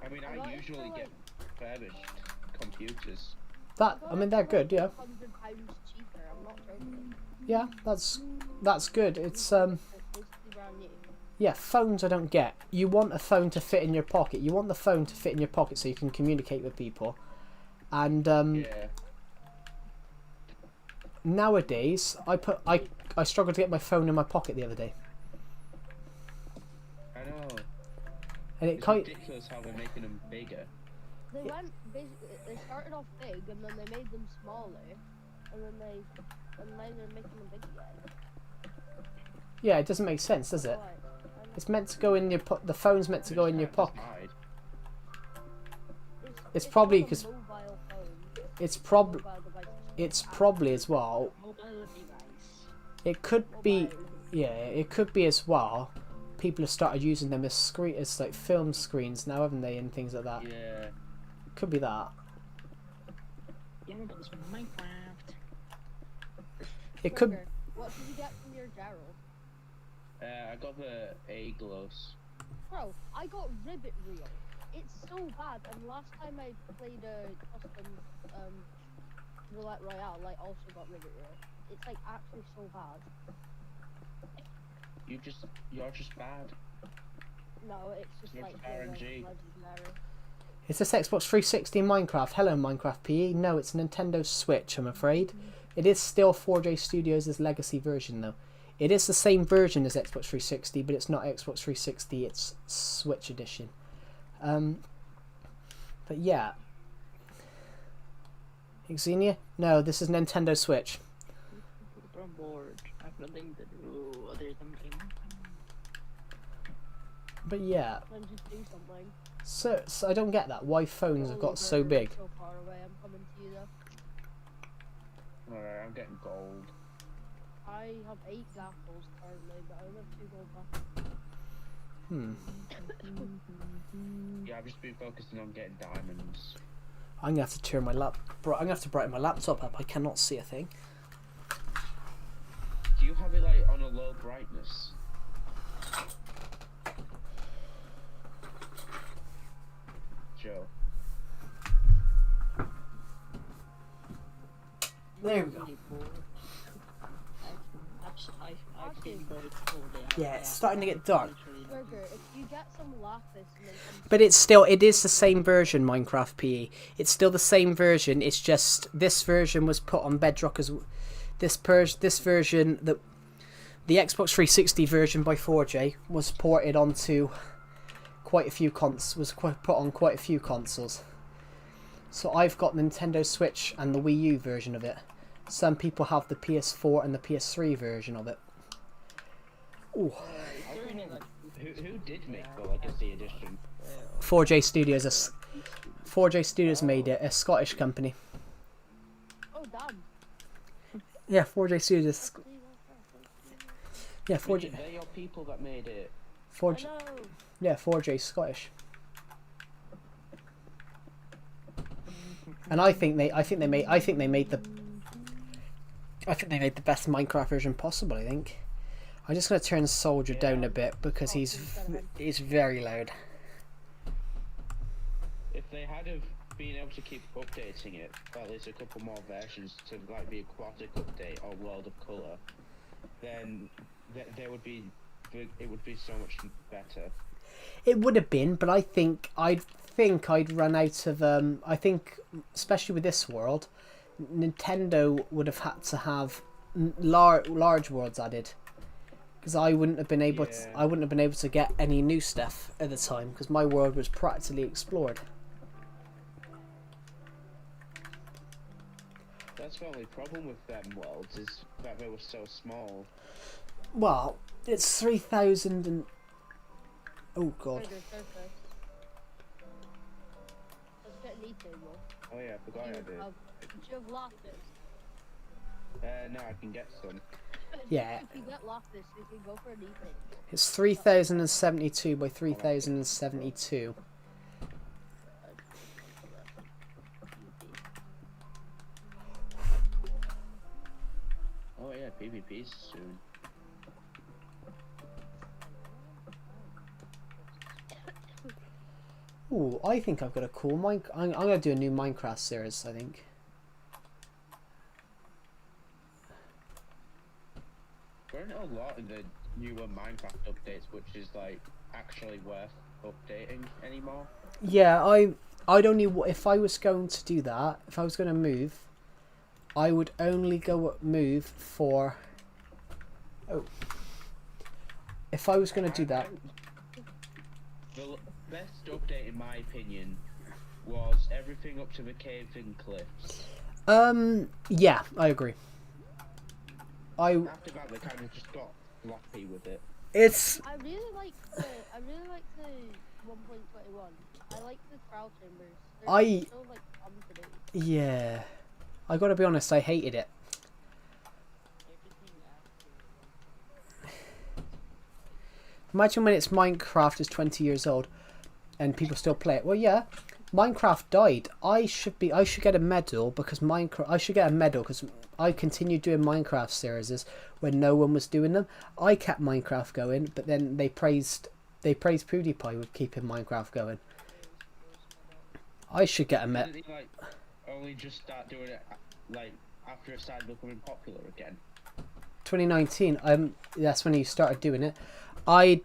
I mean, I usually get refurbished computers. I mean, they're good. Yeah. £100 cheaper. I'm not joking. Yeah. That's good. It's It's basically brand new. Yeah, phones I don't get. You want a phone to fit in your pocket. You want the phone to fit in your pocket so you can communicate with people. And Yeah. nowadays, I struggled to get my phone in my pocket the other day, I know. and It's ridiculous how they're making them bigger. They went basically. They started off big, and then they made them smaller, and now they're making them big again. yeah, it doesn't make sense, does it? Why? It's meant to go in your the phone's meant to go in your pocket. It's probably called a 'cause- mobile phone. It's Mobile device. it's probably as well. Mobile device. It could be, Mobile. yeah, it could be as well. People have started using them as like film screens now, haven't they, and things like that. Yeah. Could be that. Yeah, but it's Minecraft. It could. Trigger, what did you get from your Gerald? I got the A-gloss. Bro, I got Ribbit Reel. It's so bad, and last time I played a custom Roulette Royale, I also got Ribbit Reel. It's like actually so bad. You're just bad. No, it's just You're like just the RNG. legendary. Is this Xbox 360 Minecraft? Hello, Minecraft PE. No, it's a Nintendo Switch, I'm afraid. It is still 4J Studios' legacy version, though. It is the same version as Xbox 360, but it's not Xbox 360, it's Switch edition. But yeah, Xenia? No, this is Nintendo Switch. I'm bored. I have nothing to do other than game. But yeah, Then just do something. so I don't get that. Why phones have got so big? So far away, I'm coming to you though. Alright, I'm getting gold. I have 8 gaffles currently, but I only have 2 gold back. Yeah, I've just been focusing on getting diamonds. I'm gonna have to turn my I'm gonna have to brighten my laptop up. I cannot see a thing. Do you have it like on a low brightness? Joe. There we go. I've been bored all day. Yeah, it's starting to get dark. Burger, if you get some lapis and then some But it is the same version, Minecraft PE. It's still the same version. It's just this version was put on Bedrock as this version, the Xbox 360 version by 4J was ported onto quite a few put on quite a few consoles. So I've got Nintendo Switch and the Wii U version of it. Some people have the PS4 and the PS3 version of it. Ooh. Who did make the Legacy Edition? 4J Studios. 4J Studios made it. A Scottish company. oh damn. Yeah, 4J Studios. Yeah, 4J. They're your people that made it. 4J. No. Yeah, 4J Scottish. And I think they made the best Minecraft version possible. I think. I'm just gonna turn Soldier down a bit because he's very loud. If they had have been able to keep updating it, at least a couple more versions to like be aquatic update or World of Color, then there would be it would be so much better. It would have been, but I think I'd run out of I think especially with this world, Nintendo would have had to have large worlds added. Because I wouldn't have been able to get any new stuff at the time because my world was practically explored. That's the only problem with them worlds is that they were so small. Well, it's 3,000 and oh god. Burger, surface. Let's get an e-table. Oh yeah, I forgot I did. Do you have lapis? No, I can get some. Yeah, If you get lapis, we can go for an e-table. it's 3,072 by 3,072. Oh yeah, PvP's soon. Ooh, I think I've got a cool I'm gonna do a new Minecraft series. I think. There aren't a lot in the newer Minecraft updates which is like actually worth updating anymore. Yeah, I'd only if I was going to do that. If I was going to move, I would only move for. Oh. If I was going to do that. The best update, in my opinion, was everything up to the caves and cliffs. Yeah, I agree. After that, they kind of just got floppy with it. It's I really like the 1.21. I like the trial chambers. They're so like confident. yeah. I got to be honest, I hated it. Imagine when it's Minecraft is 20 years old and people still play it. Well, yeah, Minecraft died. I should get a medal because I continued doing Minecraft series when no one was doing them. I kept Minecraft going, but then they praised PewDiePie with keeping Minecraft going. I should get a medal. Did he like only just start doing it like after it started becoming popular again? 2019. That's when he started doing it. I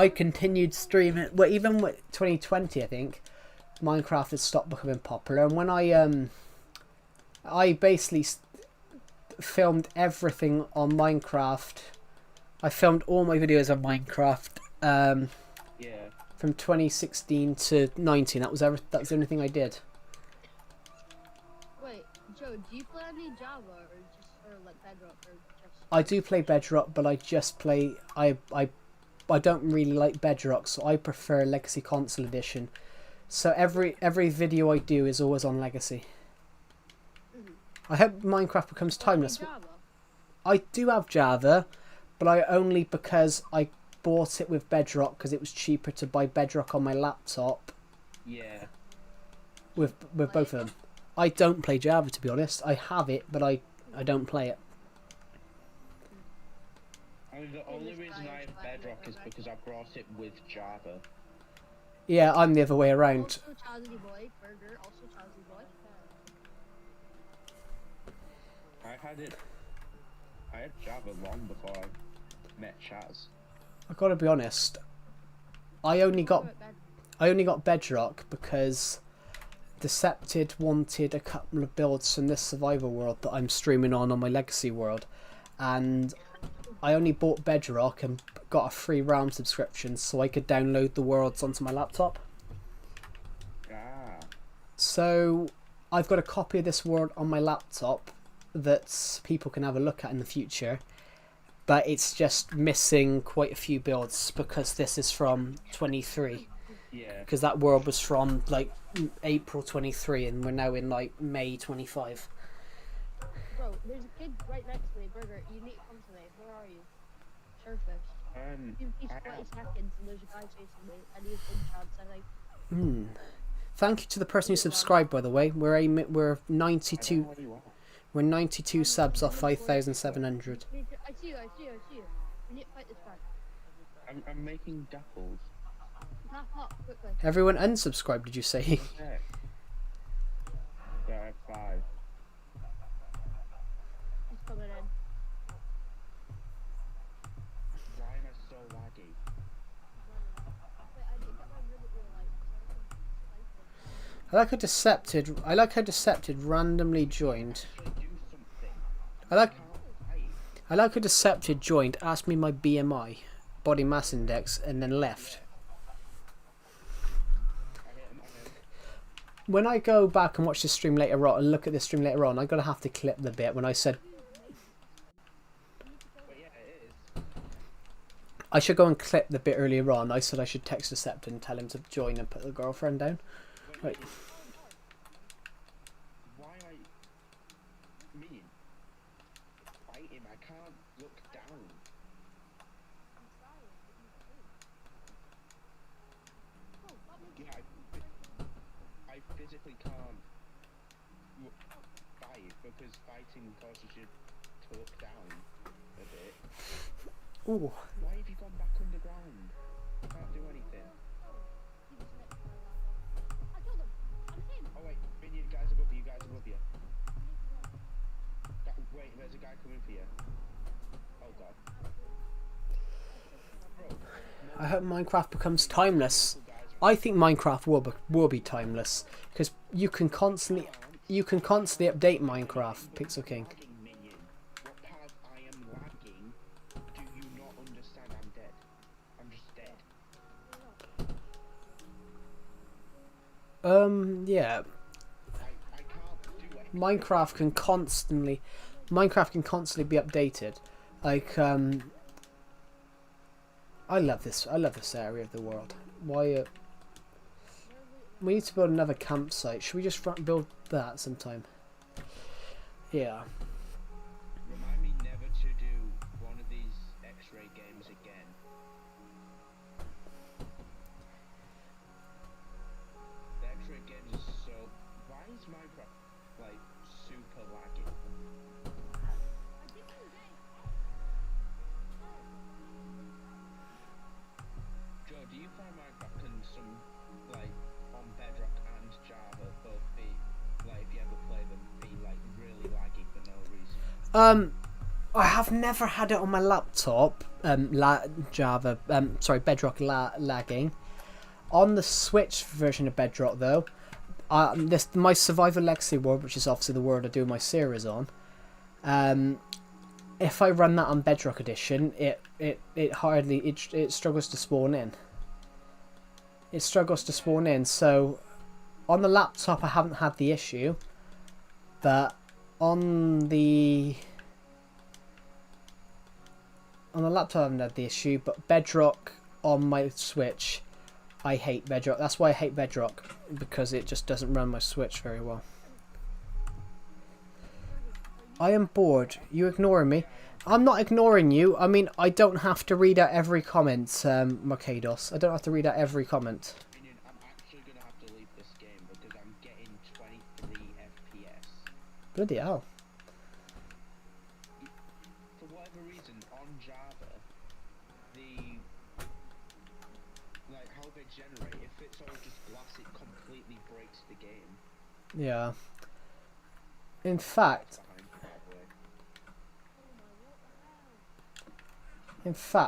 continued streaming. Well, even with 2020, I think Minecraft had stopped becoming popular, and when I basically filmed everything on Minecraft. I filmed all my videos on Minecraft. Yeah. From 2016 to 19. That was the only thing I did. Wait, Joe, do you play any Java or like Bedrock or just? I do play Bedrock, but I just play. I don't really like Bedrock, so I prefer Legacy Console Edition. So every video I do is always on Legacy. I hope Minecraft becomes timeless. Java? I do have Java, but I only because I bought it with Bedrock because it was cheaper to buy Bedrock on my laptop Yeah. with both of them. I don't play Java, to be honest. I have it, but I don't play it. I mean, the only reason I have Bedrock is because I brought it with Java. Yeah, I'm the other way around. Also Chazzy Boy, Burger, also Chazzy Boy. I had Java long before I met Chaz. I gotta be honest. I only got Bedrock because Decepted wanted a couple of builds from this survival world that I'm streaming on my Legacy world, and I only bought Bedrock and got a free Realm subscription so I could download the worlds onto my laptop. Ah. So I've got a copy of this world on my laptop that people can have a look at in the future, but it's just missing quite a few builds because this is from 23. Yeah. Because that world was from like April 23 and we're now in like May 25. Bro, there's a kid right next to me, Burger. You need to come to me. Where are you? Surface. He's 20 seconds and there's a guy chasing me and he's in chance, I think. Thank you to the person who subscribed, by the way. We're 92. What do you want? We're 92 subs off 5,700. I see you. We need to fight this guy. I'm making dapples. Tap up, quickly. Everyone unsubscribed, did you say? Yeah. Yeah, I have 5. He's coming in. Why am I so laggy? Wait, I need to get my ribbon wheel light so I can I like how Decepted randomly joined. Actually do something. I like Right. how Decepted joined, asked me my BMI, body mass index, and then left. I hit him. When I go back and watch the stream later on and look at the stream later on, I'm gonna have to clip the bit when I said But yeah, it is. I should go and clip the bit earlier on. I said I should text Decepted and tell him to join and put the girlfriend down. Right. Why I mean fight him, I can't look down. Yeah, I physically can't fight because fighting causes you to look down a bit. Ooh. Why have you gone back underground? I can't do anything. I killed him. I'm him. Oh wait, Vinny, you guys above you, Wait, there's a guy coming for you. Oh god. I hope Minecraft becomes timeless. I think Minecraft will be timeless because you can constantly update Minecraft. Pixel King. Lagging, minion. What part I am lagging? Do you not understand? I'm dead. I'm just dead. Yeah. I can't do it. Minecraft can constantly be updated. Like I love this area of the world. Why we need to build another campsite. Should we just build that sometime? Yeah. Remind me never to do one of these X-ray games again. The X-ray games are so. Why is Minecraft like super laggy? Joe, do you find Minecraft can like on Bedrock and Java both be like if you ever play them be like really laggy for no reason? I have never had it on my laptop. Bedrock lagging. On the Switch version of Bedrock though, my Survivor Legacy world, which is obviously the world I do my series on. If I run that on Bedrock Edition, it struggles to spawn in. It struggles to spawn in. So on the laptop, I haven't had the issue, but On the laptop I haven't had the issue, but Bedrock on my Switch, I hate Bedrock. That's why I hate Bedrock, because it just doesn't run my Switch very well. I am bored. You ignoring me? I'm not ignoring you. I mean, I don't have to read out every comment, Marcados. I don't have to read out every comment. I'm actually gonna have to leave this game because I'm getting 23 FPS. Bloody hell. For whatever reason, on Java, like how they generate, if it's all just glass, it completely breaks the game. Yeah. In fact,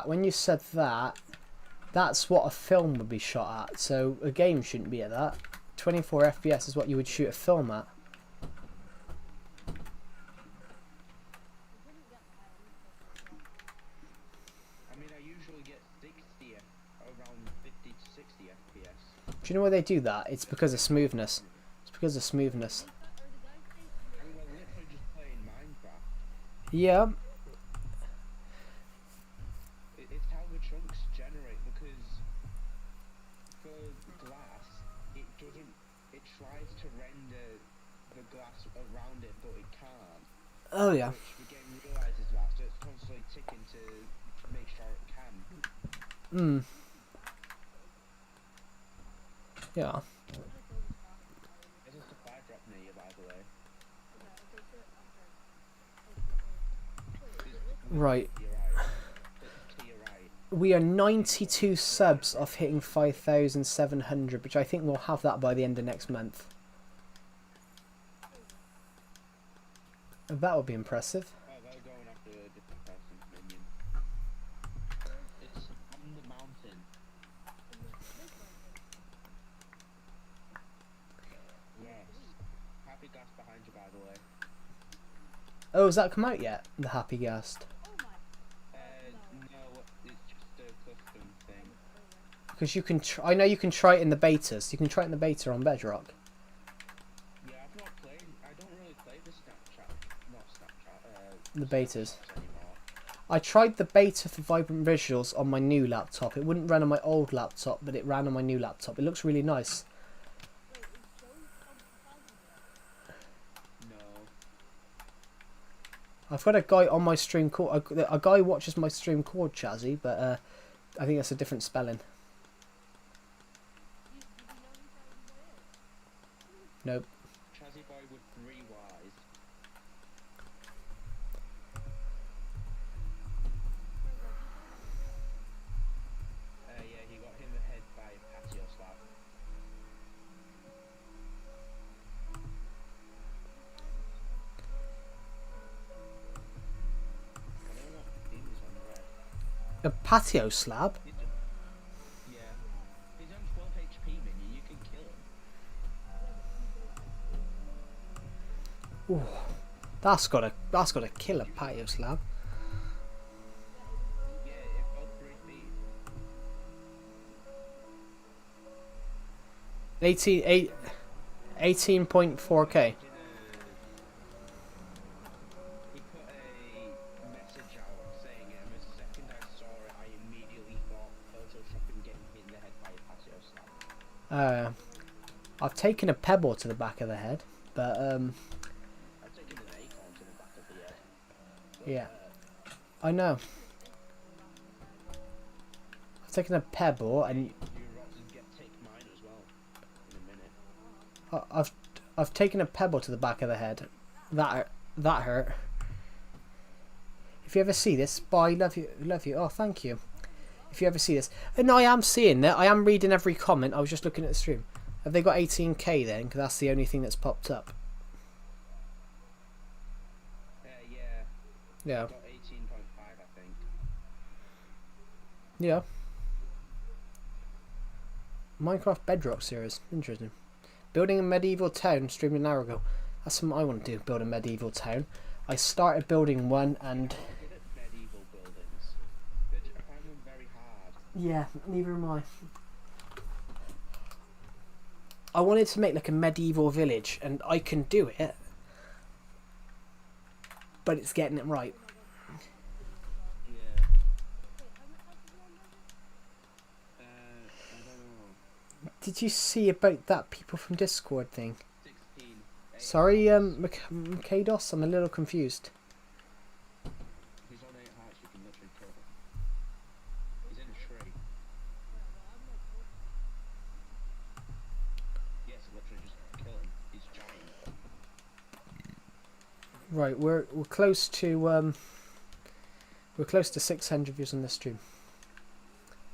when you said that, that's what a film would be shot at. So a game shouldn't be at that. 24 FPS is what you would shoot a film at. I mean, I usually get 60, around 50 to 60 FPS. Do you know why they do that? It's because of smoothness. It's because of smoothness. I mean, we're literally just playing Minecraft. Yeah. It's how the chunks generate, because for glass, it tries to render the glass around it, but it can't. Oh yeah. Which the game realizes that, so it's constantly ticking to make sure it can. Hmm. Yeah. There's a supply drop near you, by the way. Right. To your right. To your right. We are 92 subs off hitting 5,700, which I think we'll have that by the end of next month. That would be impressive. Oh, they're going after a different person's minion. It's on the mountain. Yes. Happy gas behind you, by the way. Oh, has that come out yet? The Happy Guest. No, it's just a custom thing. Because you can, I know you can try it in the betas. You can try it in the beta on Bedrock. Yeah, I've not played. I don't really play the Snapchat. Not Snapchat. The betas. Anymore. I tried the beta for Vibrant Visuals on my new laptop. It wouldn't run on my old laptop, but it ran on my new laptop. It looks really nice. No. I've got a guy on my stream called... A guy watches my stream called Chazzy, but I think that's a different spelling. Nope. Chazzy boy with 3 Ys. Yeah, he got him ahead by a patio slap. I don't know what team is on the red. A patio slab? Yeah. He's on 12 HP minion, you can kill him. Ooh, that's got a killer patio slab. Yeah, it fell 3 feet. 18.4k. He put a message out saying, the second I saw it, I immediately thought photoshopping getting hit in the head by a patio slap. I've taken a pebble to the back of the head, but I've taken an acorn to the back of the head. yeah, I know. I've taken a pebble and You rotten take mine as well in a minute. I've taken a pebble to the back of the head. That hurt. If you ever see this, bye, love you. Oh, thank you. If you ever see this, and I am seeing that. I am reading every comment. I was just looking at the stream. Have they got 18k then? Because that's the only thing that's popped up. Yeah. Yeah. Got 18.5, I think. Yeah. Minecraft Bedrock series. Interesting. Building a medieval town, streaming an hour ago. That's something I want to do, build a medieval town. I started building one and... Good at medieval buildings. I find them very hard. Yeah, neither am I. I wanted to make like a medieval village, and I can do it. but it's getting it right. Yeah. I don't know. Did you see about that people from Discord thing? 16. Sorry, Mikados, I'm a little confused. He's on 8 hearts, you can literally kill him. He's in a tree. Yes, literally just kill him. He's giant. Right, we're close to 600 views on this stream.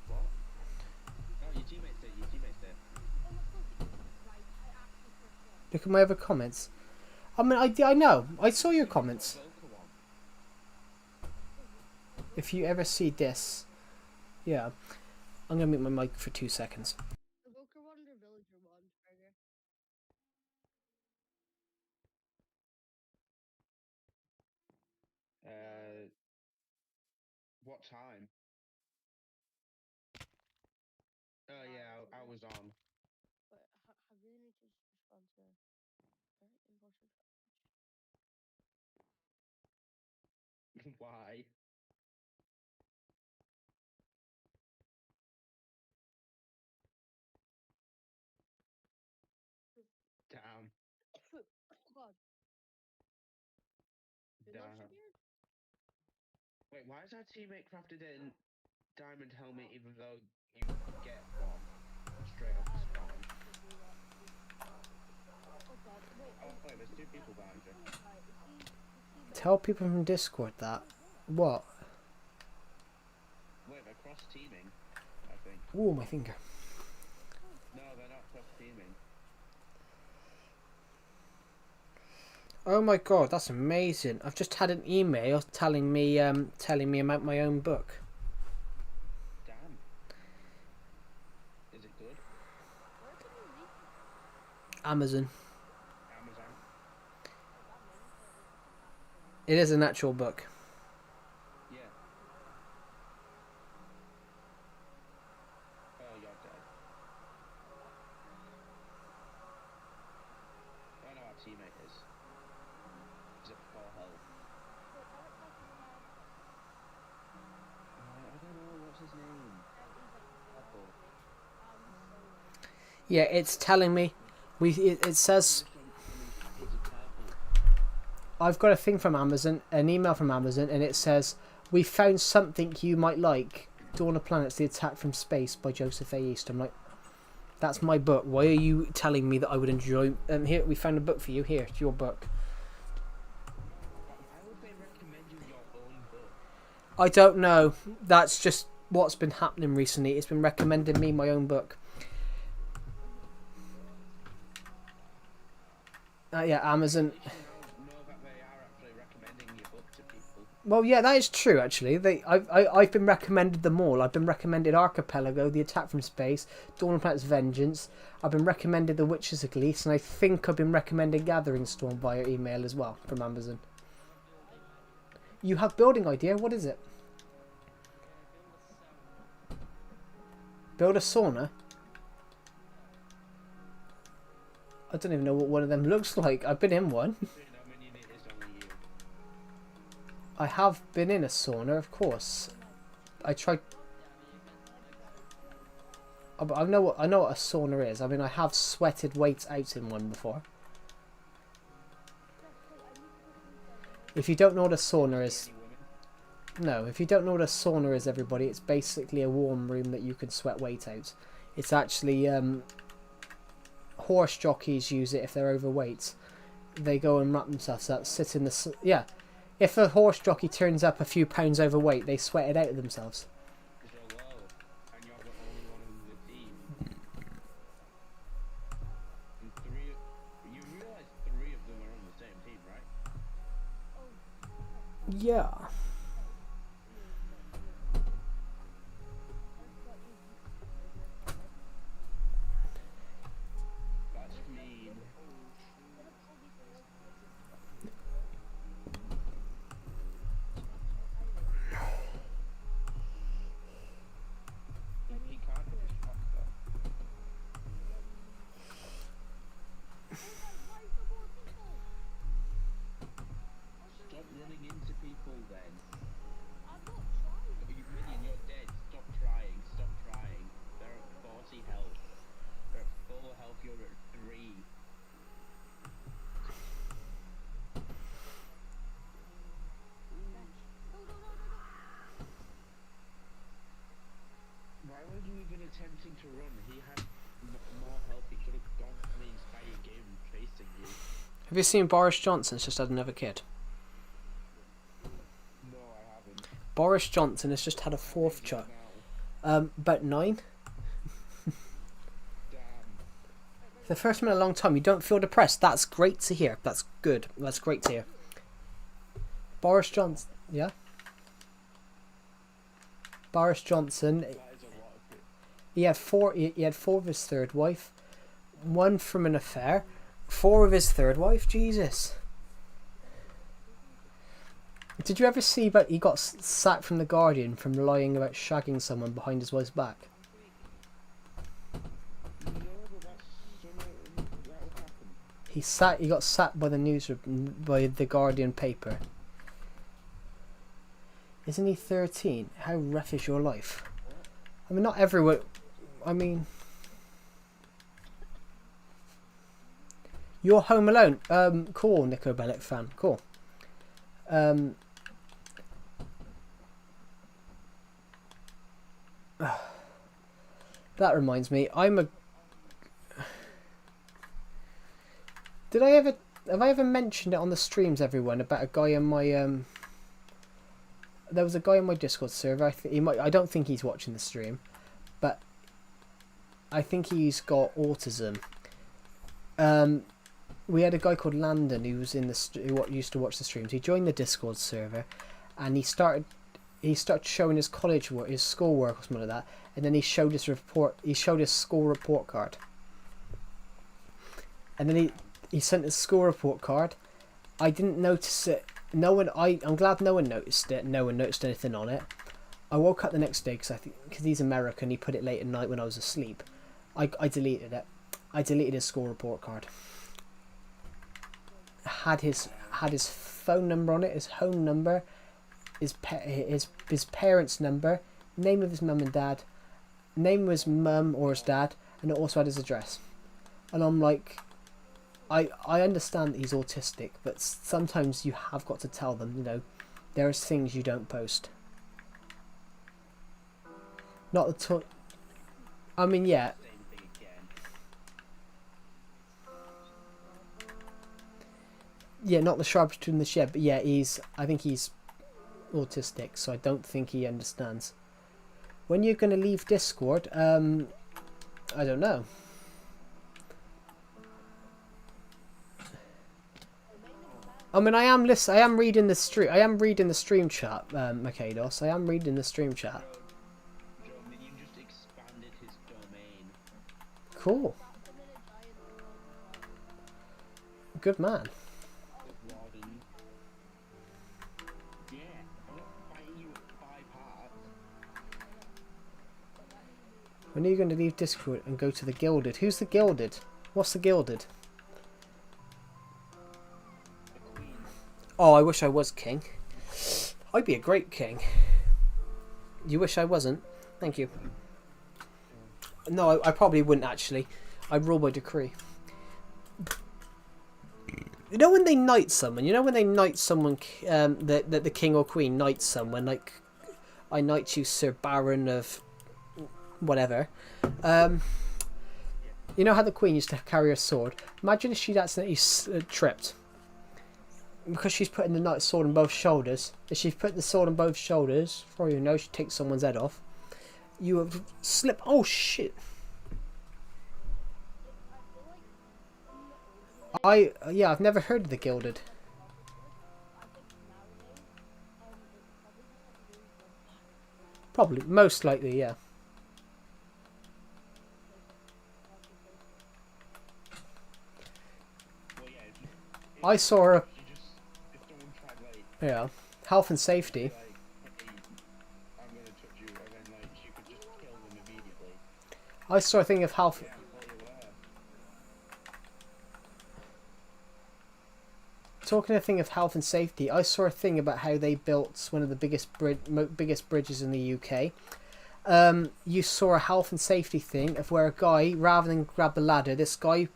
What? Oh, your teammates there, Look at my other comments. I mean, I know. I saw your comments. Vocal one. If you ever see this, yeah, I'm gonna mute my mic for 2 seconds. The Boker one or Villager one, Burger? What time? Oh yeah, I was on. But I really need to just respond to very important. Why? Damn. God. Did Damn. not beard? Wait, why is our teammate crafted in diamond helmet even though you get one straight off the spawn? Oh God. Wait. Oh wait, there's 2 people behind you. Right. Is he Tell people from Discord that. What? Wait, they're cross teaming, I think. Ooh, my finger. No, they're not cross teaming. Oh my god, that's amazing! I've just had an email telling me about my own book. Damn. Is it good? where can you read it? Amazon. Amazon. It is an actual book. Yeah. Oh, you're dead. I don't know our teammate is. He's at 4 health. I don't know, what's his name? Purple. Yeah, it's telling me. It says He's a purple. I've got a thing from Amazon, an email from Amazon, and it says we found something you might like. Dawn of Planets: The Attack from Space by Joseph A. East. I'm like, that's my book. Why are you telling me that I would enjoy? Here, we found a book for you. Here, it's your book. Why would they recommend you your own book? I don't know. That's just what's been happening recently. It's been recommending me my own book. Yeah, Amazon. Know that they are actually recommending your book to people. Well, yeah, that is true. Actually, I've been recommended them all. I've been recommended Archipelago, The Attack from Space, Dawn of Planet's Vengeance. I've been recommended The Witches of Glees, and I think I've been recommended Gathering Storm via email as well from Amazon. You have building idea. What is it? Build a sauna. I don't even know what one of them looks like. I've been in one. I have been in a sauna, of course. I tried. I know what a sauna is. I mean, I have sweated weights out in one before. If you don't know what a sauna is, no. If you don't know what a sauna is, everybody, it's basically a warm room that you can sweat weight out. It's actually horse jockeys use it if they're overweight. They go and wrap themselves up, sit in the yeah. If a horse jockey turns up a few pounds overweight, they sweat it out of themselves. So low, and you're the only one in the team. And you realize 3 of them are on the same team, right? Yeah. That's mean. He can't hit his shot though. Stop running Have you seen Boris Johnson's just had another kid? No, I haven't. Boris Johnson has just had a fourth child. About 9. Damn. The first time in a long time. You don't feel depressed. That's great to hear. That's good. That's great to hear. Boris Johnson. Yeah. Boris Johnson. That is a lot of it. He had 4. He had 4 of his third wife. 1 from an affair. 4 of his third wife. Jesus. Did you ever see that he got sacked from the Guardian from lying about shagging someone behind his wife's back? No, but that's something that will happen. He got sacked by by the Guardian paper. Isn't he 13? How rough is your life? I mean, not everyone. I mean, you're home alone. Cool, Nico Bellic fan. Cool. That reminds me. Have I ever mentioned it on the streams, everyone, about a guy in my there was a guy in my Discord server. I don't think he's watching the stream, but I think he's got autism. We had a guy called Landon who was who used to watch the streams. He joined the Discord server, and he started showing his college work, his schoolwork or something like that, and then he showed his report. He showed his school report card, and then he sent his school report card. I didn't notice it. I'm glad no one noticed it. No one noticed anything on it. I woke up the next day because he's American. He put it late at night when I was asleep. I deleted it. I deleted his school report card. Had his phone number on it, his home number, his parents' number, name of his mum and dad, name of his mum or his dad, and it also had his address. And I'm like, I understand that he's autistic, but sometimes you have got to tell them, there's things you don't post. Not the talk. I mean, yeah. Same thing again. Yeah, not the sharpest tool in the shed, but yeah, I think he's autistic, so I don't think he understands. When you're going to leave Discord, I don't know. I mean, I am reading the stream. I am reading the stream chat, Makados. I am reading the stream chat. Joe, you just expanded his domain. Cool. Good man. Warden. Yeah, I'm not fighting you with 5 hearts. When are you going to leave Discord and go to the Gilded? Who's the Gilded? What's the Gilded? Oh, I wish I was king. I'd be a great king. You wish I wasn't? Thank you. No, I probably wouldn't actually. I'd rule by decree. You know when they knight someone? You know when they knight someone, the king or queen knights someone, like, I knight you Sir Baron of whatever. You know how the queen used to carry a sword? Imagine if she'd accidentally tripped. Because she's putting the sword on both shoulders. If she's put the sword on both shoulders, before you know, she takes someone's head off. You have slipped. Oh shit! I've never heard of the Gilded. Probably, most likely, yeah. Well, yeah, I saw a if someone tried, like, yeah, health and safety. hey, I'm gonna touch you, and then, like, she could just kill them immediately. I saw a thing of health. Yeah, before you were there. Talking a thing of health and safety, I saw a thing about how they built one of the biggest bridges in the UK. You saw a health and safety thing of where a guy, rather than grab the ladder, this guy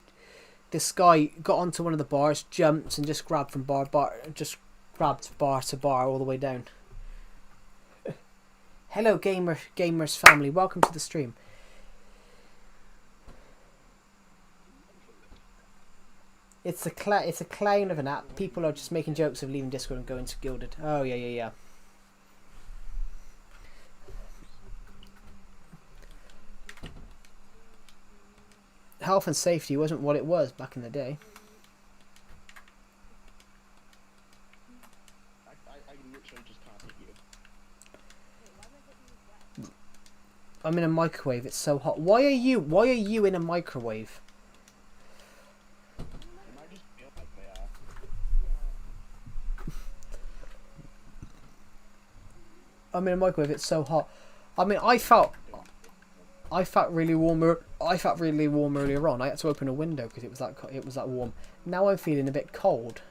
got onto one of the bars, jumped, and just grabbed from bar to bar all the way down. Hello, gamers family, welcome to the stream. It's a clown of an app. People are just making jokes of leaving Discord and going to Gilded. Oh yeah. Health and safety wasn't what it was back in the day. I literally just can't hit you. I'm in a microwave. It's so hot. Why are you in a microwave? It might just feel like they are. I'm in a microwave. It's so hot. I mean, I felt really warm. I felt really warm earlier on. I had to open a window because it was that warm. Now I'm feeling a bit cold.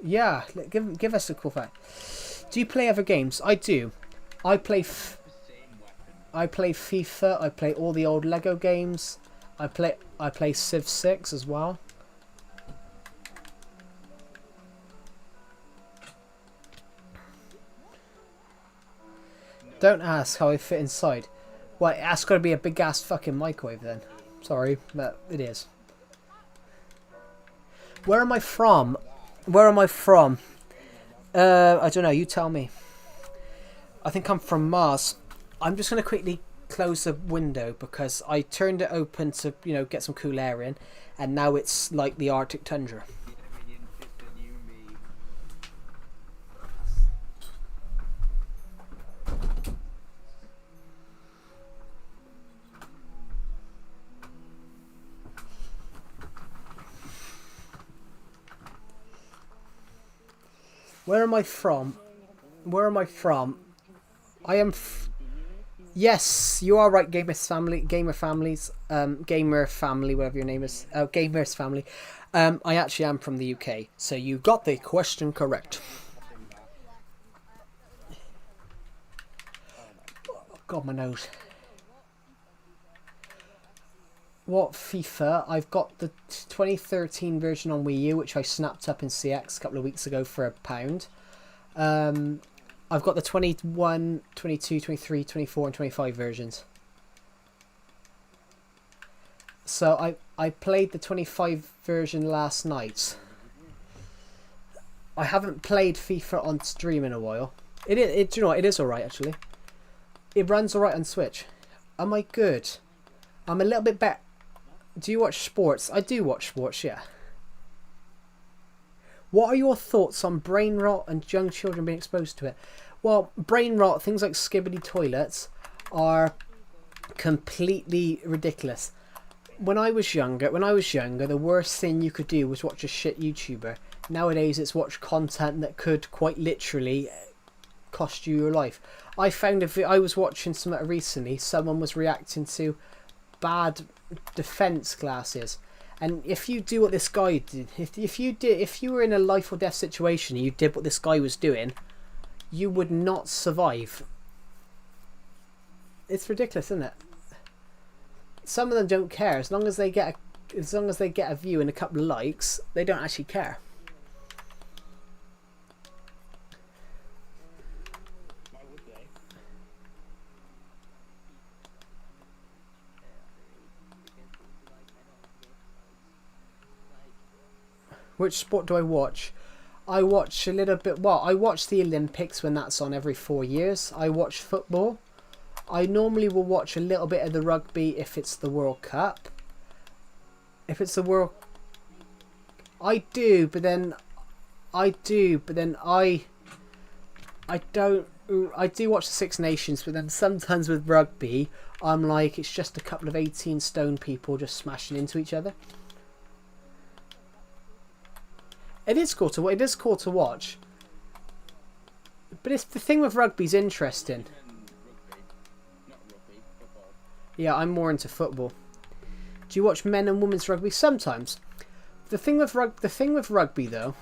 Yeah, give us a cool fact. Do you play other games? I do. I play FIFA. I play all the old Lego games. I play Civ 6 as well. Don't ask how I fit inside. Well, that's got to be a big ass fucking microwave then. Sorry, but it is. Where am I from? I don't know. You tell me. I think I'm from Mars. I'm just going to quickly close the window because I turned it open to, get some cool air in, and now it's like the Arctic tundra. Where am I from? I am. Yes, you are right. Gamer family, whatever your name is. Oh, Gamers family. I actually am from the UK, so you got the question correct. Oh, God, my nose. What FIFA? I've got the 2013 version on Wii U, which I snapped up in CX a couple of weeks ago for £1. I've got the 21, 22, 23, 24 and 25 versions. So I played the 25 version last night. I haven't played FIFA on stream in a while. Do you know what? It is alright actually. It runs alright on Switch. Am I good? I'm a little bit better. Do you watch sports? I do watch sports, yeah. What are your thoughts on brain rot and young children being exposed to it? Well, brain rot, things like skibbity toilets, are completely ridiculous. When I was younger, the worst thing you could do was watch a shit YouTuber. Nowadays, it's watch content that could quite literally cost you your life. I found I was watching something recently. Someone was reacting to bad defense classes, and if you do what this guy did, if you were in a life or death situation and you did what this guy was doing, you would not survive. It's ridiculous, isn't it? Some of them don't care. As long as they get a view and a couple of likes, they don't actually care. Which sport do I watch? I watch a little bit. Well, I watch the Olympics when that's on every 4 years. I watch football. I normally will watch a little bit of the rugby if it's the World Cup. If it's the World, I do, but then I don't. I do watch the Six Nations, but then sometimes with rugby, I'm like, it's just a couple of 18 stone people just smashing into each other. It is cool to watch, but it's the thing with rugby's interesting. Yeah, I'm more into football. Do you watch men and women's rugby? Sometimes. The thing with rugby though,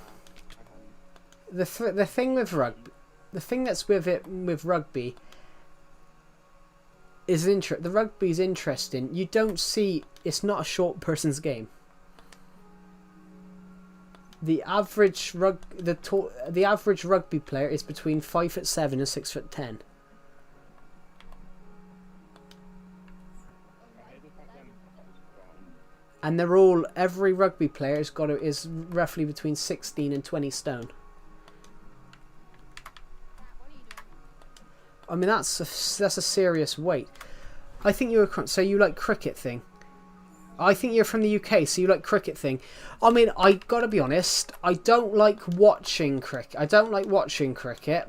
the thing that's with it with rugby is the rugby's interesting. You don't see, it's not a short person's game. The average rugby player is between 5'7" and 6'10". And they're all, every rugby player is roughly between 16 and 20 stone. I mean, that's a serious weight. I think you're so you like cricket thing. I think you're from the UK, so you like cricket thing. I mean, I gotta be honest, I don't like watching cricket.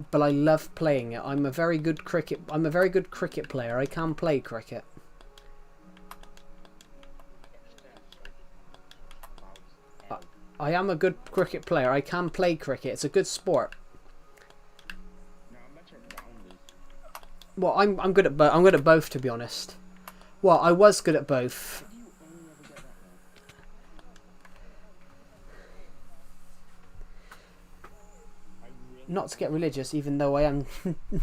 But I love playing it. I'm a very good cricket player. I can play cricket. I am a good cricket player. I can play cricket. It's a good sport. Well, I'm good at both. I'm good at both, to be honest. Well, I was good at both. Not to get religious, even though I am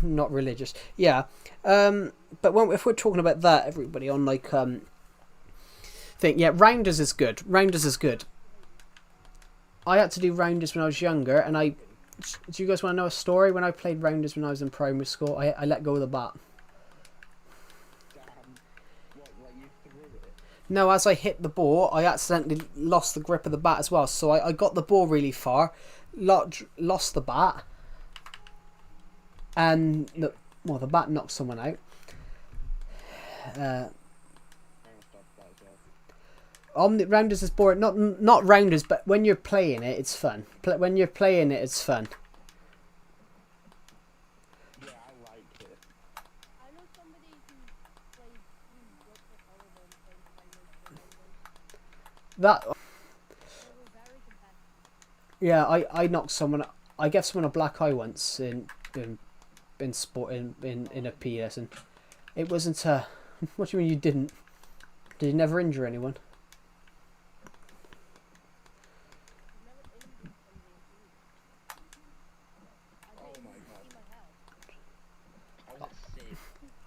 not religious. Yeah, but if we're talking about that, everybody on like thing, yeah, rounders is good. Rounders is good. I had to do rounders when I was younger, and do you guys want to know a story? When I played rounders when I was in primary school, I let go of the bat. No, as I hit the ball, I accidentally lost the grip of the bat as well. So I got the ball really far, lost the bat, and the bat knocked someone out. Rounders is boring. Not rounders, but when you're playing it, it's fun. When you're playing it, it's fun. Yeah, I like it. I know somebody who plays That. very competitive. Yeah, I knocked someone. I gave someone a black eye once in sport in a PE lesson. It wasn't a. What do you mean you didn't? Did you never injure anyone?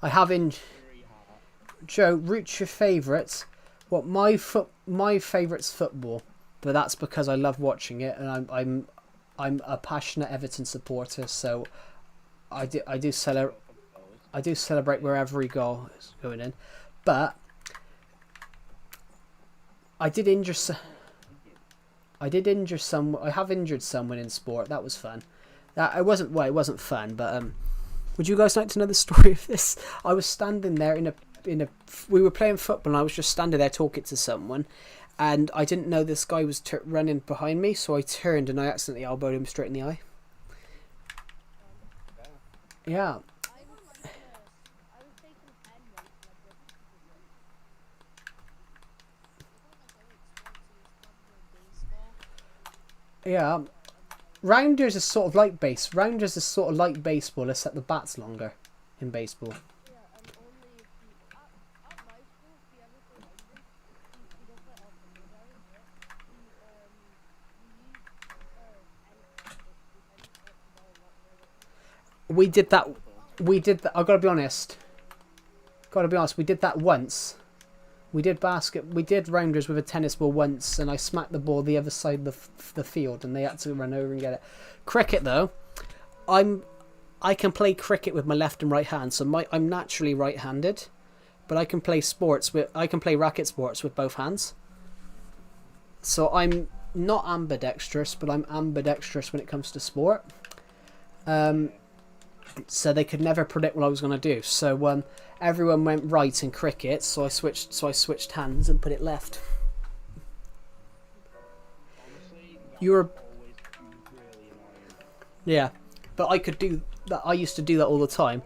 I have in Joe. Root your favourites. What my favourite's football, but that's because I love watching it, and I'm a passionate Everton supporter. So I do celebrate where every goal is going in, but I did injure some. I have injured someone in sport. That was fun. It wasn't fun, but would you guys like to know the story of this? I was standing there we were playing football, and I was just standing there talking to someone, and I didn't know this guy was running behind me, so I turned and I accidentally elbowed him straight in the eye. Yeah. Yeah. Rounders is sort of like baseball, except the bat's longer in baseball. We did that. I've got to be honest. We did that once. We did rounders with a tennis ball once, and I smacked the ball the other side of the field, and they had to run over and get it. Cricket though, I can play cricket with my left and right hand, so I'm naturally right-handed, but I can play racket sports with both hands. So I'm not ambidextrous, but I'm ambidextrous when it comes to sport. So they could never predict what I was going to do. So everyone went right in cricket, so I switched hands and put it left. Yeah, but I could do that. I used to do that all the time.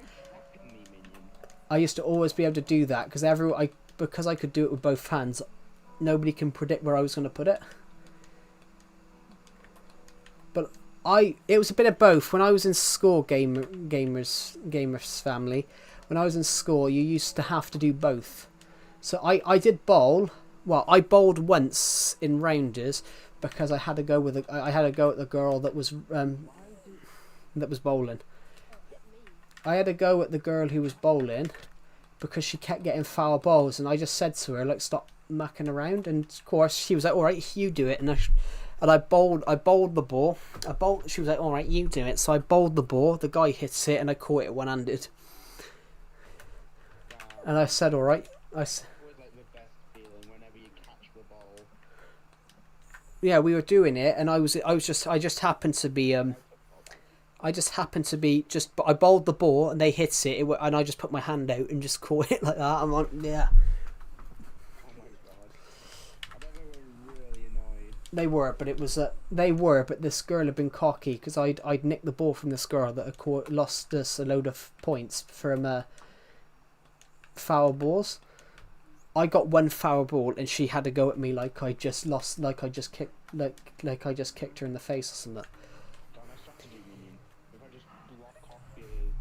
I used to always be able to do that because I could do it with both hands. Nobody can predict where I was going to put it. But it was a bit of both. When I was in school, gamers family, when I was in school, you used to have to do both. So I did bowl. Well, I bowled once in rounders because I had to go at the girl that was bowling. I had to go at the girl who was bowling because she kept getting foul balls, and I just said to her, like, stop mucking around. And of course, she was like, all right, you do it. And I bowled the ball. She was like, all right, you do it. So I bowled the ball. The guy hits it, and I caught it one-handed. And I said, all right. Yeah, we were doing it, and I just happened to be I bowled the ball and they hit it, and I just put my hand out and just caught it like that. I'm like, yeah. Oh my god. I bet they were really annoyed. They were, but this girl had been cocky because I'd nicked the ball from this girl that had lost us a load of points from foul balls. I got one foul ball and she had to go at me like I just kicked her in the face or something.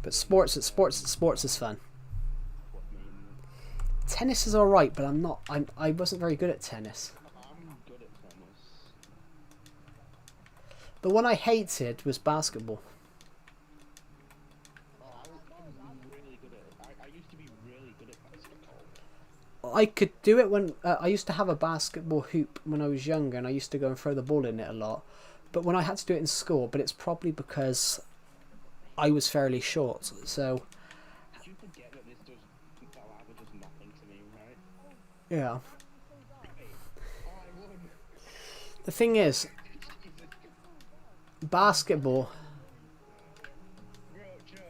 But sports is fun. Tennis is alright, but I wasn't very good at tennis. I'm good at tennis. The one I hated was basketball. Oh, I was really good at it. I used to be really good at basketball. I could do it when I used to have a basketball hoop when I was younger, and I used to go and throw the ball in it a lot. But when I had to do it in school, but it's probably because I was fairly short, so. Did you forget that that lava does nothing to me, right? Yeah. Oh, I won. The thing is, basketball. Bro, Joe,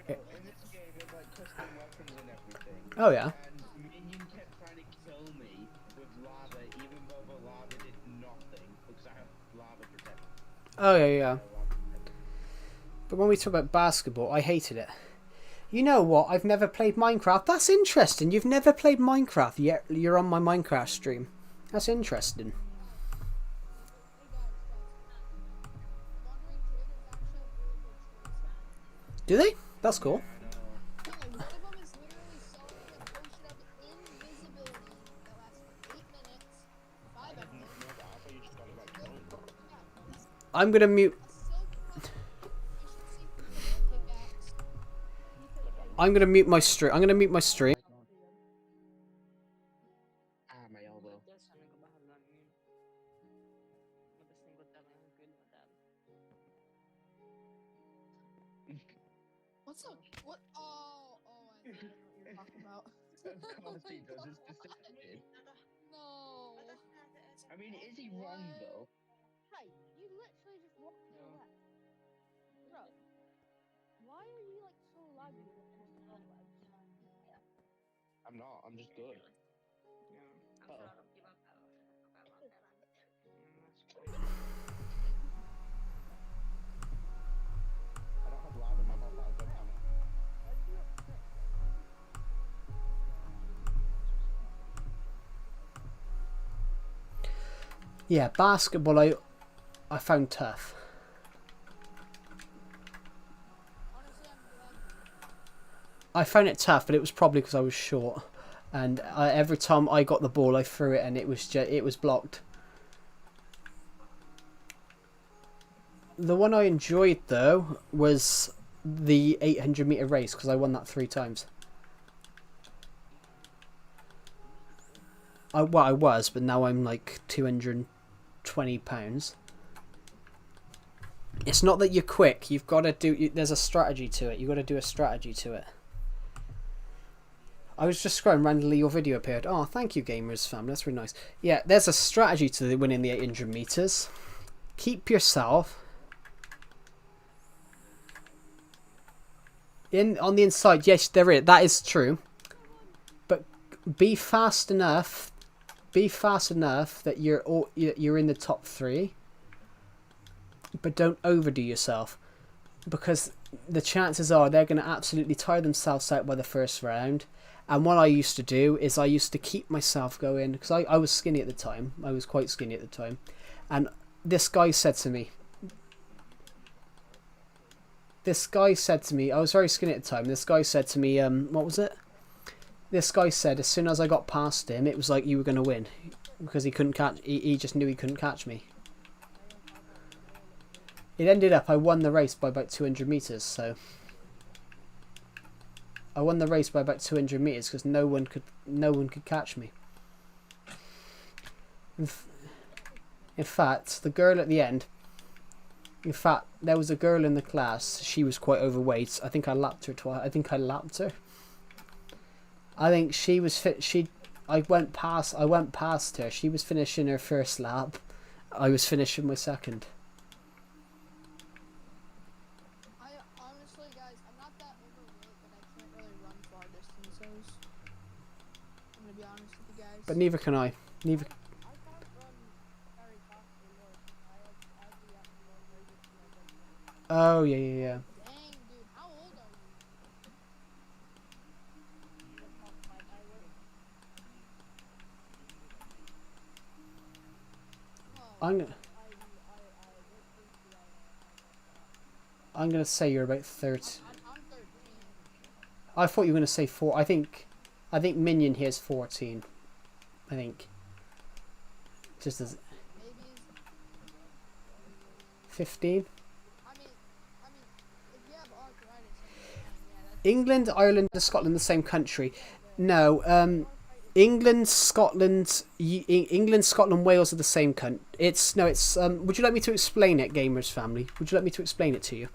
in this game, there's like custom weapons and everything. Oh yeah. And Minion kept trying to kill me with lava, even though the lava did nothing, because I have lava protection. Oh yeah. But when we talk about basketball, I hated it. You know what? I've never played Minecraft. That's interesting. You've never played Minecraft yet. You're on my Minecraft stream. That's interesting. Do they? That's cool. I'm gonna mute. I'm gonna mute my stream. I'm gonna mute my stream. Ah, my elbow. What's up? What? Oh, I know what you're talking about. Of course he does, it's deceptive. No. I mean, is he wrong though? Hey, you literally just walked to the left. Bro, why are you like so laggy with this web? I'm not, I'm just good. Oh. I don't have lava in my mouth, I don't have it. Yeah, basketball I found tough. I found it tough, but it was probably because I was short, and every time I got the ball, I threw it, and it was blocked. The one I enjoyed though was the 800-meter race because I won that 3 times. I was, but now I'm like 220 pounds. It's not that you're quick. You've got to do. There's a strategy to it. You've got to do a strategy to it. I was just scrolling randomly. Your video appeared. Oh, thank you, gamers fam. That's really nice. Yeah, there's a strategy to winning the 800 meters. Keep yourself on the inside. Yes, there is. That is true. But be fast enough. Be fast enough that you're in the top 3. But don't overdo yourself, because the chances are they're going to absolutely tire themselves out by the first round. And what I used to do is I used to keep myself going, because I was skinny at the time. I was quite skinny at the time. And this guy said to me, I was very skinny at the time. This guy said to me, what was it? This guy said as soon as I got past him, it was like you were going to win, because he couldn't catch. He just knew he couldn't catch me. It ended up I won the race by about 200 meters. So I won the race by about 200 meters because no one could catch me. In fact, the girl at the end. In fact, there was a girl in the class. She was quite overweight. I think I lapped her twice. I think she was fit. I went past her. She was finishing her first lap. I was finishing my second. I honestly, guys, I'm not that overweight, but I can't really run far distances. I'm gonna be honest with you guys. But neither can I. Neither. I can't run very fast anymore. I'd be at the one where you Oh yeah. Dang, dude, how old are you? Oh, I'm gonna say you're about 30. I'm 13. I thought you were gonna say 4. I think Minion here is 14. I think. Just as Maybe. 15. I mean, if you have arthritis, yeah, that's England, Ireland, and Scotland the same country. No, England, Scotland, England, Scotland, Wales are the same country. It's would you like me to explain it, Gamers Family? Would you like me to explain it to you?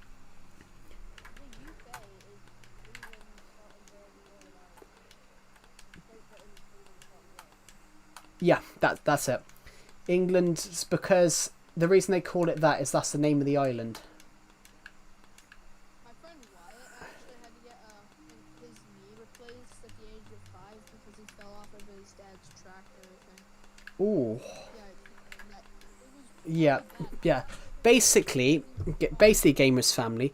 Yeah, that's it. England, because the reason they call it that is that's the name of the island. My friend Wyatt actually had to get his knee replaced at the age of 5 because he fell off of his dad's tractor thing. Ooh. Yeah, Yeah. Basically, Gamers Family,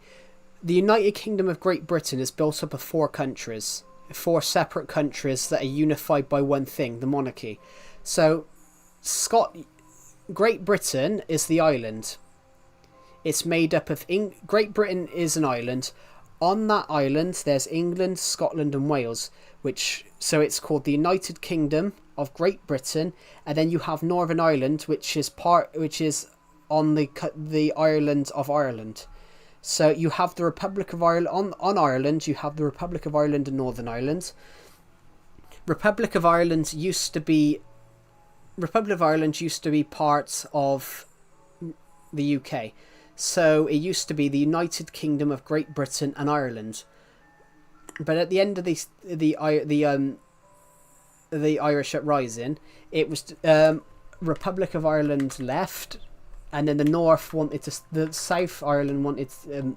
the United Kingdom of Great Britain is built up of 4 countries, 4 separate countries that are unified by one thing, the monarchy. So, Great Britain is the island. It's made up of Great Britain is an island. On that island, there's England, Scotland, and Wales, so it's called the United Kingdom of Great Britain, and then you have Northern Ireland, which is on the island of Ireland. So you have the Republic of Ireland on Ireland. You have the Republic of Ireland and Northern Ireland. Republic of Ireland used to be part of the UK. So it used to be the United Kingdom of Great Britain and Ireland. But at the end of the Irish uprising, it was Republic of Ireland left, and then the South Ireland wanted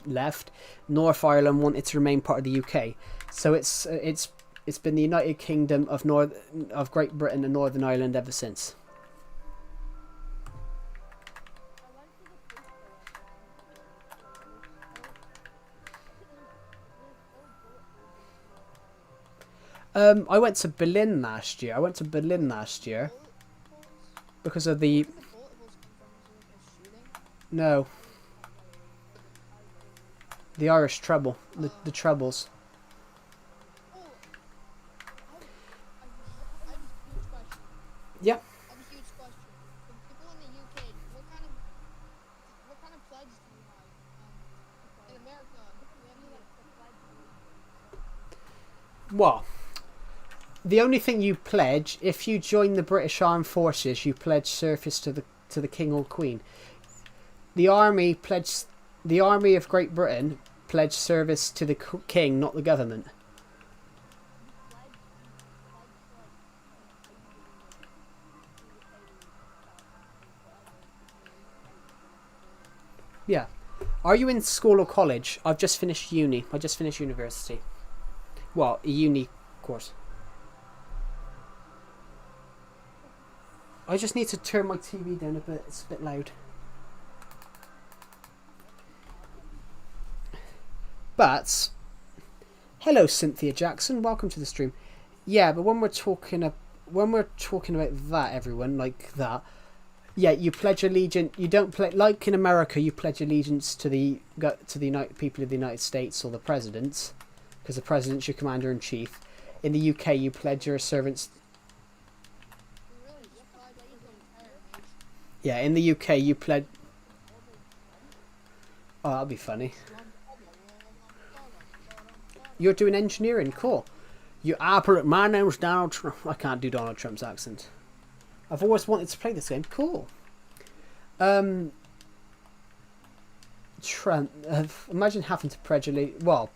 left. North Ireland wanted to remain part of the UK. So it's been the United Kingdom of Great Britain and Northern Ireland ever since. I went to Berlin last year. Because of the the Irish Trouble, the Troubles. Yeah. I have a huge question. For people in the UK, what kind of pledge do you have? In America, do you have any pledge? Well, the only thing you pledge, if you join the British Armed Forces, you pledge service to the King or Queen. The Army of Great Britain pledged service to the King, not the government. Yeah. Are you in school or college? I've just finished uni. I just finished university. Well, a uni course. I just need to turn my TV down a bit. It's a bit loud. But hello, Cynthia Jackson. Welcome to the stream. Yeah, but when we're talking about that, everyone, like that. Yeah, you pledge allegiance. You don't pledge like in America. You pledge allegiance to the people of the United States or the president, because the president's your commander in chief. In the UK, you pledge your servants. Yeah, in the UK, you pledge. Oh, that'll be funny. You're doing engineering, cool. My name's Donald Trump. I can't do Donald Trump's accent. I've always wanted to play this game. Cool. Trump. Imagine having to pledge allegiance. Well,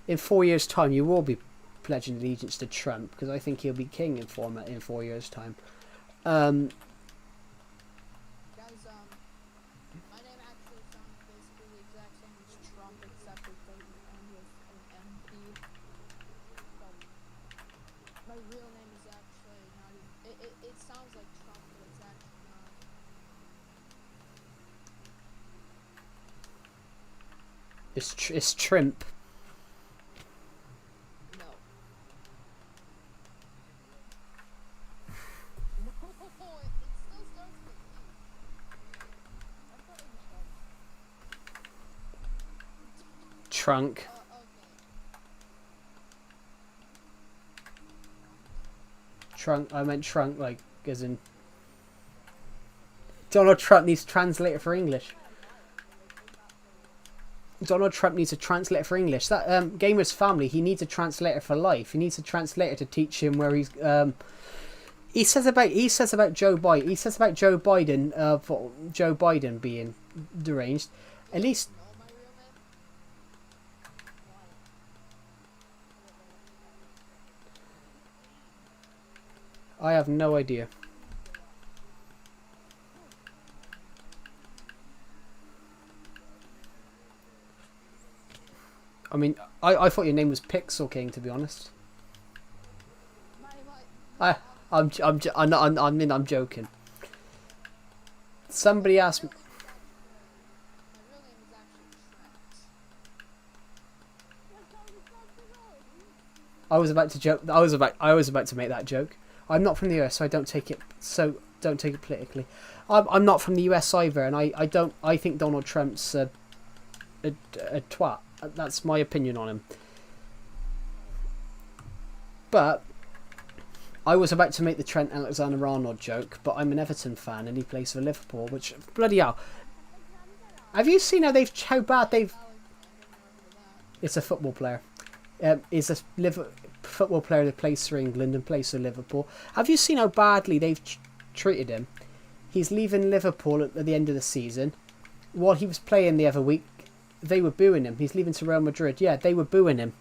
in 4 years' time, you will be pledging allegiance to Trump because I think he'll be king in 4 years' time. Guys, my name actually sounds basically the exact same as Trump, except it doesn't end with an MP. But my real name is actually not even. It sounds like Trump, but it's actually not. It's Trimp. No. No, it still starts with E. I thought it was Trunk. okay. Trunk. I meant trunk, like as in Donald Trump needs a translator for English. Donald Trump needs a translator for English. That Gamer's Family, he needs a translator for life. He needs a translator to teach him where he's. He says about Joe Biden. He says about Joe Biden being deranged. At least Know my real name? I have no idea. I mean, I thought your name was Pixel King, to be honest. I'm joking. Somebody asked me. My real name is actually Trent. I was about to joke. I was about to make that joke. I'm not from the US, so don't take it politically. I'm not from the US either, and I think Donald Trump's a twat. That's my opinion on him. But I was about to make the Trent Alexander-Arnold joke, but I'm an Everton fan and he plays for Liverpool, which bloody hell. Have you seen how bad they've? It's a football player. Is a football player that plays for England and plays for Liverpool. Have you seen how badly they've treated him? He's leaving Liverpool at the end of the season. While he was playing the other week, they were booing him. He's leaving to Real Madrid. Yeah, they were booing him.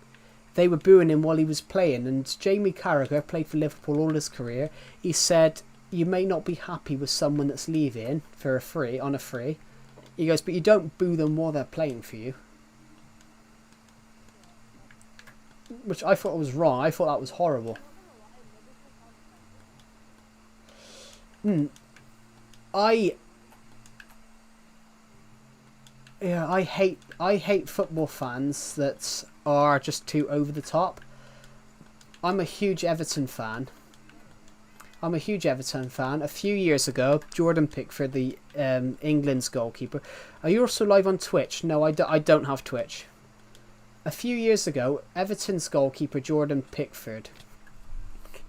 They were booing him while he was playing. And Jamie Carragher played for Liverpool all his career. He said, "You may not be happy with someone that's leaving for on a free." He goes, "But you don't boo them while they're playing for you." Which I thought was wrong. I thought that was horrible. I hate football fans that are just too over the top. I'm a huge Everton fan. A few years ago, Jordan Pickford, the England's goalkeeper. Are you also live on Twitch? No, I don't have Twitch. A few years ago, Everton's goalkeeper Jordan Pickford,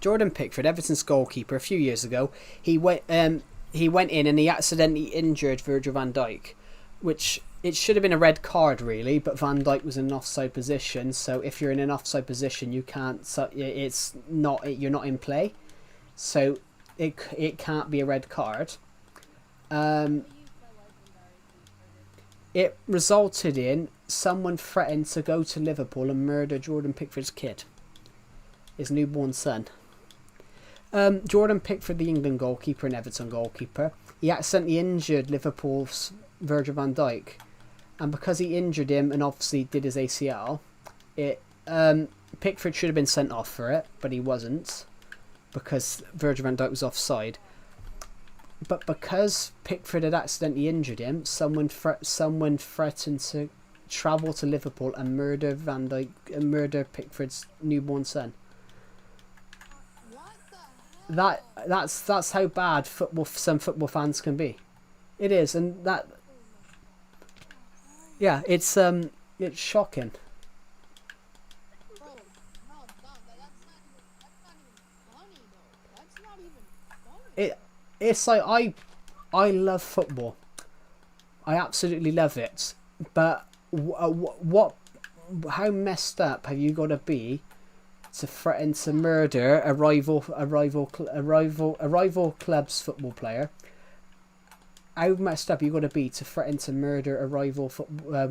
Everton's goalkeeper, a few years ago, he went in and he accidentally injured Virgil van Dijk, which it should have been a red card really, but Van Dijk was in an offside position. So if you're in an offside position, you can't. So you're not in play, so it can't be a red card. It resulted in someone threatened to go to Liverpool and murder Jordan Pickford's kid, his newborn son. Jordan Pickford, the England goalkeeper and Everton goalkeeper, he accidentally injured Liverpool's Virgil van Dijk, and because he injured him and obviously did his ACL, Pickford should have been sent off for it, but he wasn't because Virgil van Dijk was offside. But because Pickford had accidentally injured him, someone threatened to travel to Liverpool and murder Pickford's newborn son. What the hell? That's how bad some football fans can be. It is, and that. Yeah, it's shocking. Bro, no, that's not even funny though. That's not even funny. It's like I love football. I absolutely love it. But how messed up have you got to be to threaten to murder a rival club's football player? How messed up you got to be to threaten to murder a rival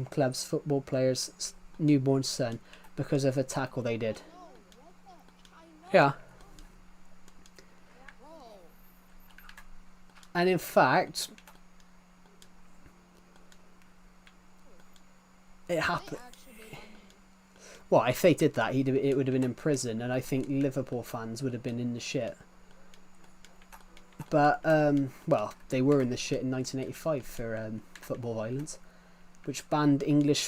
club's football player's newborn son because of a tackle they did? No, what Yeah. Bro. And in fact, it They happened. actually did on me. Well, if they did that, it would have been in prison, and I think Liverpool fans would have been in the shit. But well, they were in the shit in 1985 for football violence, which banned English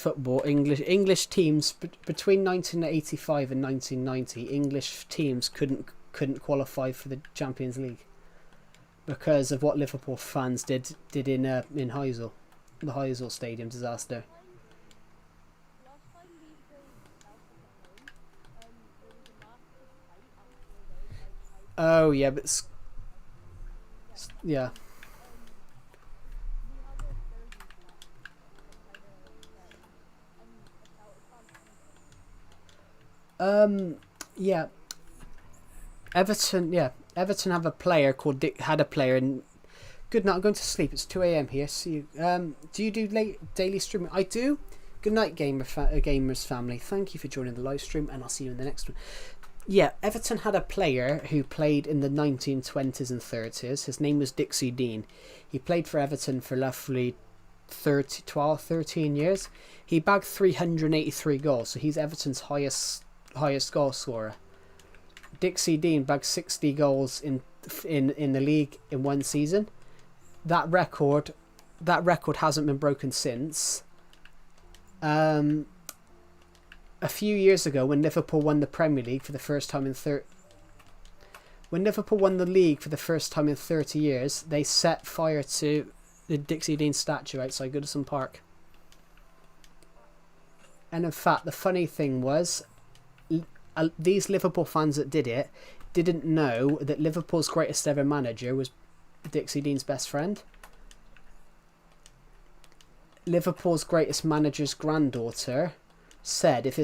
teams between 1985 and 1990. English teams couldn't qualify for the Champions League because of what Liverpool fans did in Heysel, the Heysel Stadium disaster. Last time we played Celtic at home, there was a massive fight after the game outside. Oh yeah, but yeah. We had a Thursday match and a Celtic fan. Yeah. Everton have a player called had a player, and good night. I'm going to sleep. It's 2 a.m. here. See you. Do you do daily streaming? I do. Good night, gamers family. Thank you for joining the live stream, and I'll see you in the next one. Yeah, Everton had a player who played in the 1920s and 30s. His name was Dixie Dean. He played for Everton for roughly 13 years. He bagged 383 goals, so he's Everton's highest goal scorer. Dixie Dean bagged 60 goals in the league in one season. That record hasn't been broken since. A few years ago, when Liverpool won the Premier League for the first time in 30 years, they set fire to the Dixie Dean statue outside Goodison Park. And in fact, the funny thing was, these Liverpool fans that did it didn't know that Liverpool's greatest ever manager was Dixie Dean's best friend. Liverpool's greatest manager's granddaughter said if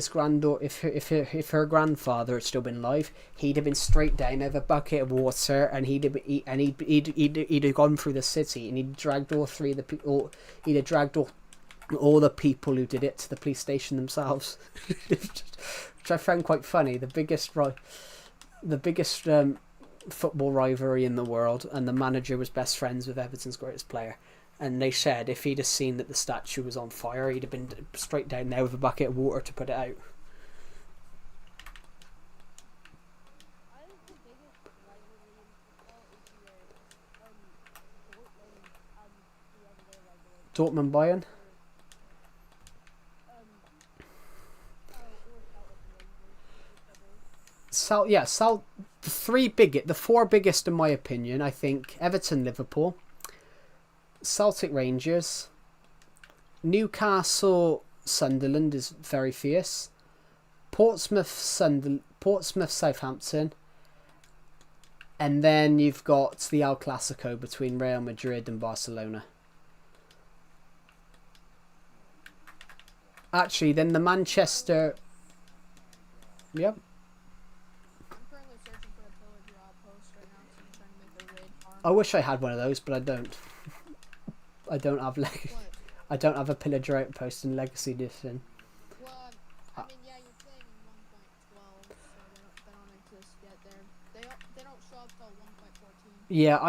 her grandfather had still been alive, he'd have been straight down over a bucket of water, and he'd have gone through the city, and he'd have dragged all the people who did it to the police station themselves, which I found quite funny. The biggest football rivalry in the world, and the manager was best friends with Everton's greatest player. And they said if he'd have seen that the statue was on fire, he'd have been straight down there with a bucket of water to put it out. I think the biggest rivalry in football is Dortmund and the other rivalry. Dortmund Bayern. The four biggest in my opinion, I think: Everton, Liverpool, Celtic, Rangers, Newcastle, Sunderland is very fierce, Portsmouth, Southampton, and then you've got the El Clasico between Real Madrid and Barcelona. Actually, then the Manchester. Yep. I'm currently searching for a pillager outpost right now, so I'm trying to make a raid farm. I wish I had one of those, but I don't. I don't have What? I don't have a pillager outpost in Legacy Edition. Well, I mean, yeah, you're playing in 1.12, so they don't exist yet. They don't show up till 1.14. Yeah,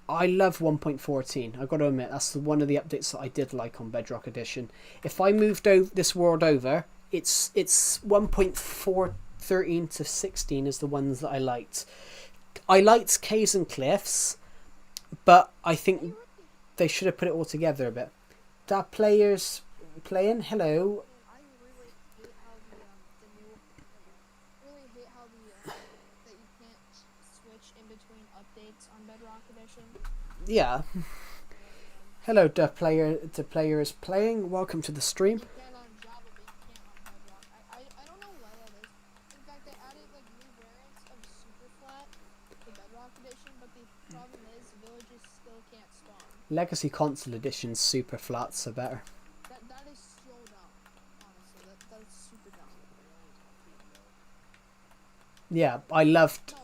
I love 1.14. I got to admit, that's one of the updates that I did like on Bedrock Edition. If I moved this world over, it's 1.413 to 16 is the ones that I liked. I liked Caves and Cliffs, but I think they should have put it all together a bit. That players playing. Hello. I really hate how that you can't switch in between updates on Bedrock Edition. Yeah. Hello, the players playing. Welcome to the stream. You can on Java, but you can't on Bedrock. I don't know why that is. In fact, they added like new variants of Super Flat to Bedrock Edition, but the problem is villages still can't spawn. Legacy Console Edition super flats are better. That is so dumb. Honestly, that's super dumb. Yeah, I loved. No,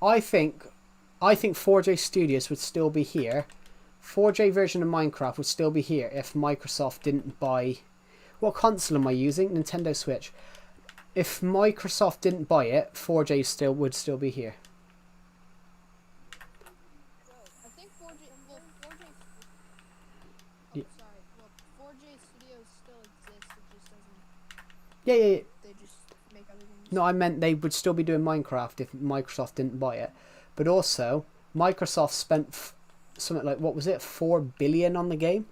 I think 4J Studios would still be here. 4J version of Minecraft would still be here if Microsoft didn't buy. What console am I using? Nintendo Switch. If Microsoft didn't buy it, 4J would still be here. I think 4J. Well, 4J. Oh, Yeah. sorry. Well, 4J Studios still exists. It just doesn't. Yeah. They just make other games. No, I meant they would still be doing Minecraft if Microsoft didn't buy it. But also, Microsoft spent something like, what was it, 4 billion on the game?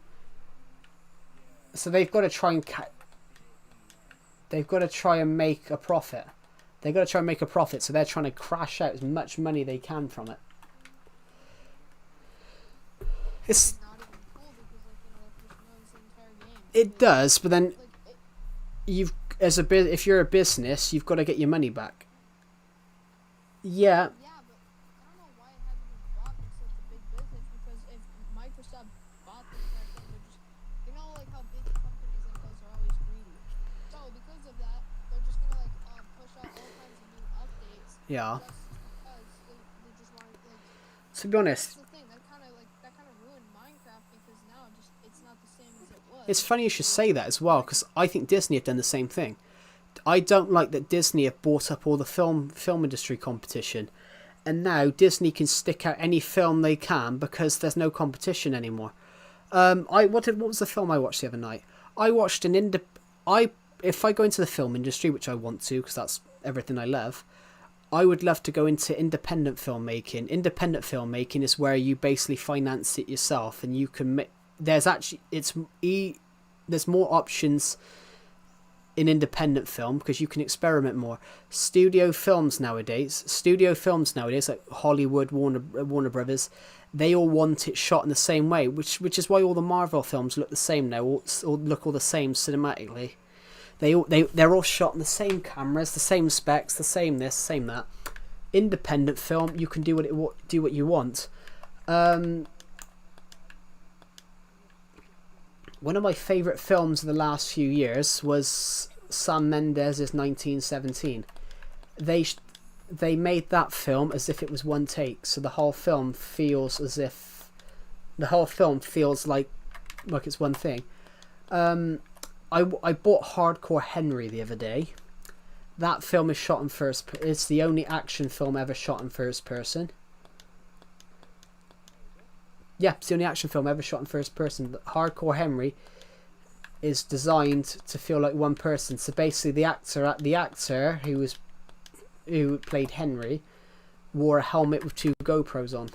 So they've got to try and make a profit. They've got to try and make a profit, so they're trying to crash out as much money they can from it. It's Not even cool because that just ruins the entire game. it does, but then Like, it, if you're a business, you've got to get your money back. Yeah, yeah, but I don't know why it had to be bought by such a big business. Because if Microsoft bought the entire thing, they're just, like how big companies like those are always greedy. So because of that, they're just gonna push out all kinds of new updates. yeah. Just because they just want To be honest, that's the thing that kind of ruined Minecraft because now it's not the same as it was. it's funny you should say that as well, because I think Disney have done the same thing. I don't like that Disney have bought up all the film industry competition, and now Disney can stick out any film they can because there's no competition anymore. What was the film I watched the other night? I watched if I go into the film industry, which I want to because that's everything I love, I would love to go into independent filmmaking. Independent filmmaking is where you basically finance it yourself, and you can make. There's more options in independent film because you can experiment more. Studio films nowadays, like Hollywood, Warner Brothers, they all want it shot in the same way, which is why all the Marvel films look the same now, or look all the same cinematically. They're all shot in the same cameras, the same specs, the same this, same that. Independent film, you can do what you want. One of my favourite films of the last few years was Sam Mendes' 1917. They made that film as if it was one take, so the whole film feels like it's one thing. I bought Hardcore Henry the other day. That film is shot in first. It's the only action film ever shot in first person. Yeah, it's the only action film ever shot in first person. Hardcore Henry is designed to feel like one person. So basically, the actor who played Henry wore a helmet with 2 GoPros on.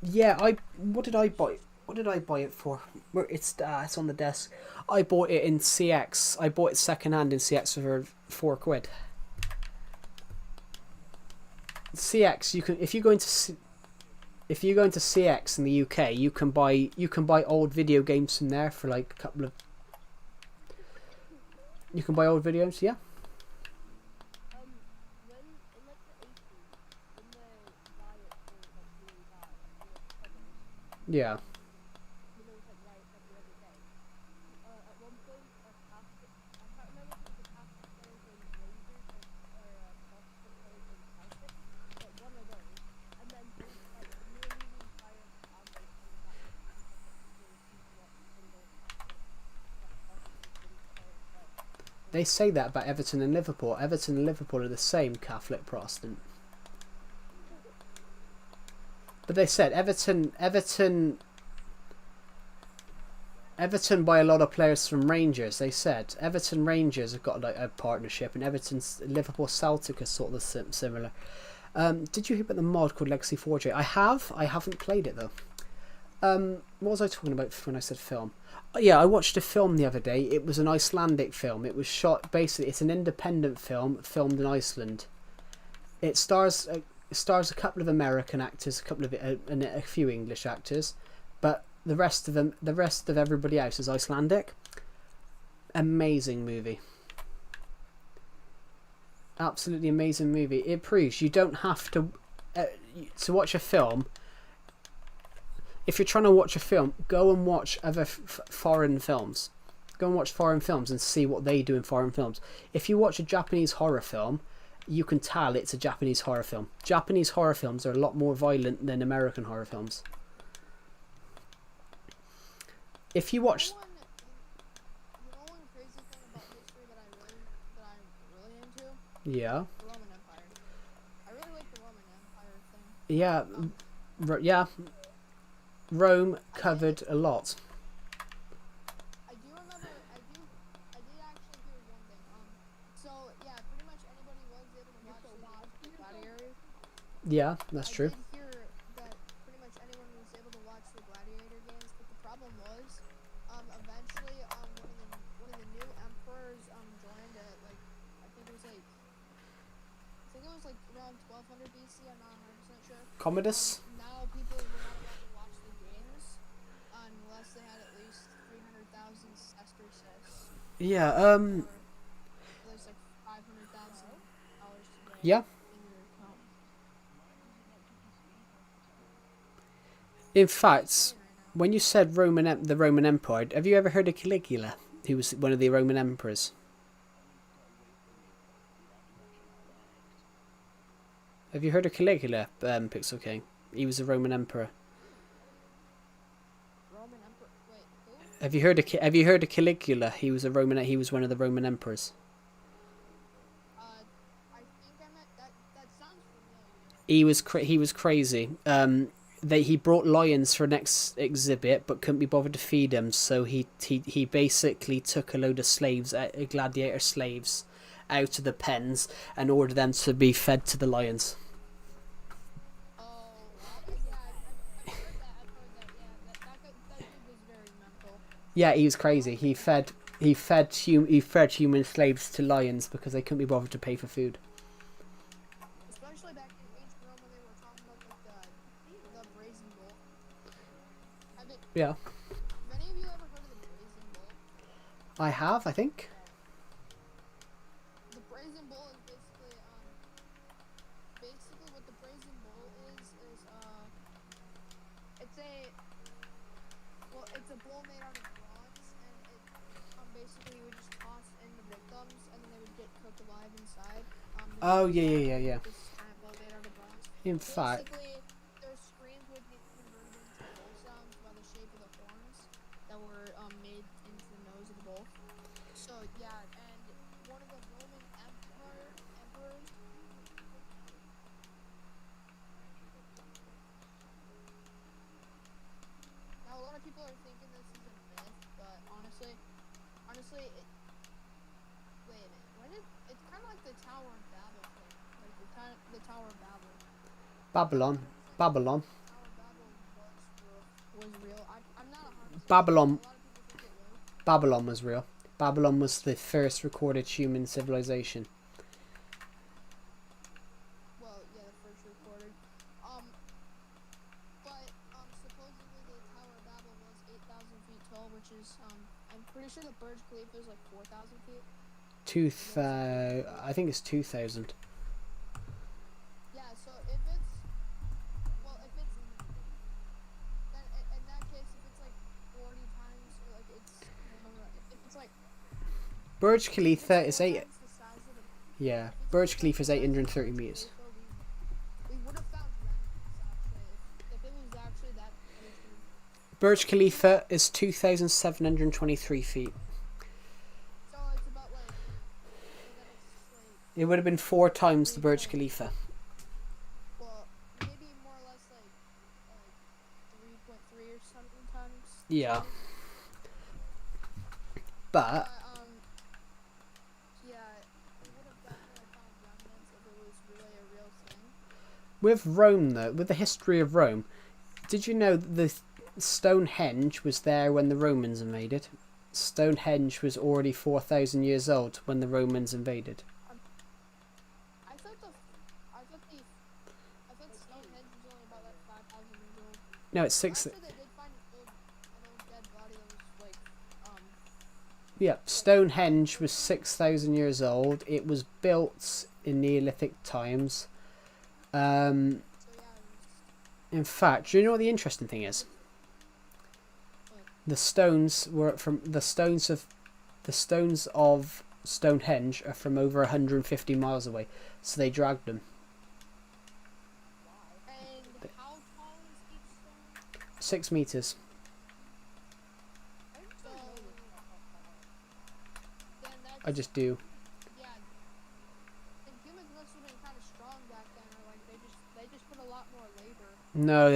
Yeah, what did I buy? What did I buy it for? It's on the desk. I bought it in CX. I bought it second hand in CX for £4. CX, you can if you go into CX in the UK, you can buy old video games from there for like a couple of. You can buy old videos, yeah. When in like the 80s, when the riots were like really bad, Yeah. when there was like riots every other day. At one point, a Catholic, I can't remember if it was a Catholic players in Rangers or a Protestant players in Celtic, but one of those. And then like nearly the entire fan base coming back to the really see what single Catholic Protestant didn't play as well. They say that about Everton and Liverpool. Everton and Liverpool are the same Catholic Protestant. But they said Everton buy a lot of players from Rangers. They said Everton Rangers have got like a partnership, and Liverpool Celtic is sort of similar. Did you hear about the mod called Legacy 4J? I haven't played it though. What was I talking about when I said film? Oh, yeah, I watched a film the other day. It was an Icelandic film. It was shot basically. It's an independent film filmed in Iceland. It stars a couple of American actors, and a few English actors, but the rest of everybody else is Icelandic. Amazing movie. Absolutely amazing movie. It proves you don't have to watch a film. If you're trying to watch a film, go and watch other foreign films. Go and watch foreign films and see what they do in foreign films. If you watch a Japanese horror film you can tell it's a Japanese horror film. Japanese horror films are a lot more violent than American horror films. If you watch... You know one crazy thing about history that I'm really into? Yeah. The Roman Empire. I really like the Roman Empire thing. Yeah. Yeah. Rome covered a lot. I do remember, I did actually hear one thing. So yeah, pretty much anybody was able to watch the Gladiators. Yeah, that's true. I did hear that pretty much anyone was able to watch the Gladiator games, but the problem was, eventually, one of the new emperors, joined at, like, I think it was around 1200 BC, I'm not 100% sure. Commodus? Now people were not allowed to watch the games unless they had at least 300,000 sesterces. Yeah, Or there's like $500,000 today yeah. in your account. In fact, Right now. when you said the Roman Empire, have you ever heard of Caligula? He was one of the Roman emperors. Have you heard of Caligula, Pixel King? He was a Roman emperor. Roman Emperor. Wait, who? Have you heard of Caligula? He was one of the Roman emperors. I think I met that sounds familiar. He was crazy. He brought lions for an exhibit, but couldn't be bothered to feed them, so he basically took a load of slaves, gladiator slaves, out of the pens and ordered them to be fed to the lions. Oh, yeah, I've heard that. Yeah, that dude was very mental. Yeah, he was crazy. He fed human slaves to lions because they couldn't be bothered to pay for food. Especially back in ancient Rome when they were talking about the brazen bull. Yeah, Have any of you ever heard of the brazen bull? I have. I think. The brazen bull is basically what the brazen bull is it's a bull made out of bronze, and it basically you would just toss in the victims and then they would get cooked alive inside. Oh yeah. This giant bull made out of bronze. In fact, Basically, their screams would get converted into bull sounds by the shape of the horns that were made into the nose of the bull. So yeah, and one of the Roman emperors. Now a lot of people are thinking this is a myth, but honestly, wait a minute. It's kind of like the Tower of Babel thing, like the Tower of Babel. Babylon. Tower of Babel was real. I'm not 100%. Babylon. A lot of people think it was. Babylon was real. Babylon was the first recorded human civilization. Well, yeah, the first recorded. But supposedly the Tower of Babel was 8,000 feet tall, which is I'm pretty sure the Burj Khalifa is like 4,000 feet. I think it's 2,000. Yeah, so if it's then in that case, if it's like 40 times, or like if it's like Burj Khalifa is 8. times the size of the Yeah, Burj Khalifa is 830 meters. we would have found remnants actually if it was actually that ancient. Burj Khalifa is 2,723 feet. So it's about like so then it's like It would have been 4 times the Burj Khalifa. well maybe more or less like 3.3 or something times. Yeah. But Yeah, we would have definitely found remnants if it was really a real thing. with Rome, though, with the history of Rome, did you know that the Stonehenge was there when the Romans invaded? Stonehenge was already 4,000 years old when the Romans invaded. I thought Stonehenge was only about like 5,000 years old. No, it's 6. Actually, they did find an old dead body that was like Yeah, Stonehenge was 6,000 years old. It was built in Neolithic times. so yeah, In fact, do you know what the interesting thing is? The stones were from the stones of Stonehenge are from over 150 miles away, so they dragged them. And how tall is each stone? 6 meters. So then that's I just do. yeah. And humans must have been kind of strong back then, or like they just put a lot more labor. No,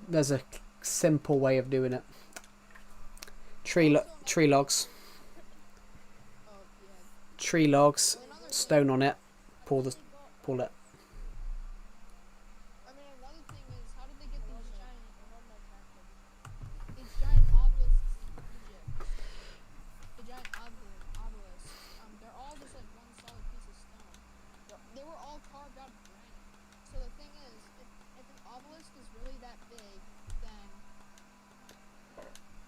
there's a simple way of doing it. Tree logs, Oh yeah. tree logs, Well, another stone on it, pull it. I mean, another thing is, how did they get these giant obelisks in Egypt? The giant obelisks. They're all just like one solid piece of stone. They were all carved out of granite. So the thing is, if an obelisk is really that big,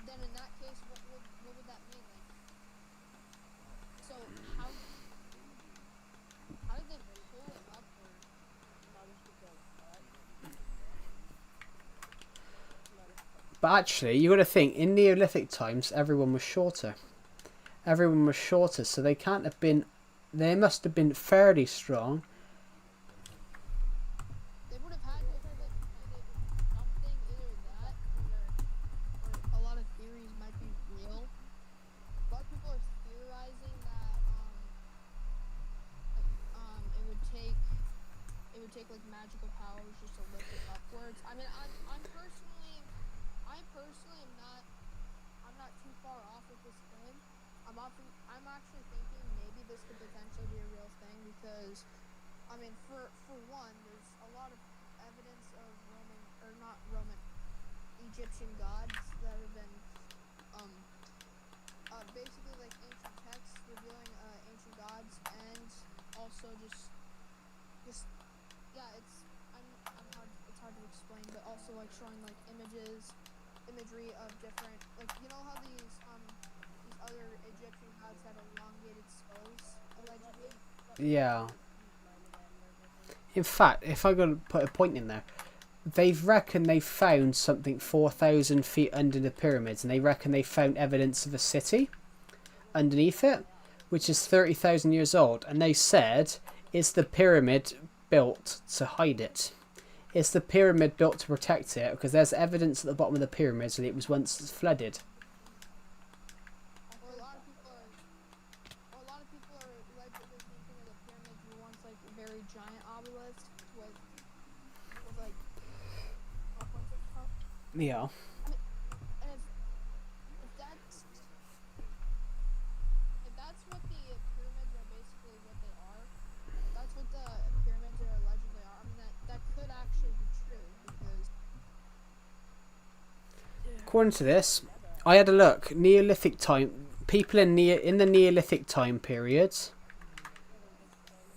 then in that case, what would that mean? Like, so how did they pull it up? Or But actually, you got to think, in Neolithic times, everyone was shorter. Everyone was shorter, so they can't have been. They must have been fairly strong. they would have had to have like something, either that or a lot of theories might be real. A lot of people are theorizing that it would take like magical powers just to lift it upwards. I mean, I personally am not. I'm not too far off with this thing. I'm actually thinking maybe this could potentially be a real thing because, I mean, for one, there's a lot of evidence of Egyptian gods that have been, basically like ancient texts revealing ancient gods, and also just yeah, it's hard to explain, but also like showing like imagery of different, like, you know how these other Egyptian gods had elongated skulls, allegedly? Yeah. In fact, if I got to put a point in there, they reckon they found something 4,000 feet under the pyramids, and they reckon they found evidence of a city underneath it, which is 30,000 years old. And they said, is the pyramid built to hide it? Is the pyramid built to protect it? Because there's evidence at the bottom of the pyramids that it was once flooded. Or a lot of people are allegedly thinking of the pyramids were once like very giant obelisks with like a bunch of stuff. Yeah. And if that's what the pyramids are, basically what they are. That's what the pyramids are allegedly are. I mean, that could actually be true because According to this, I had a look. Neolithic time. People in the Neolithic time period.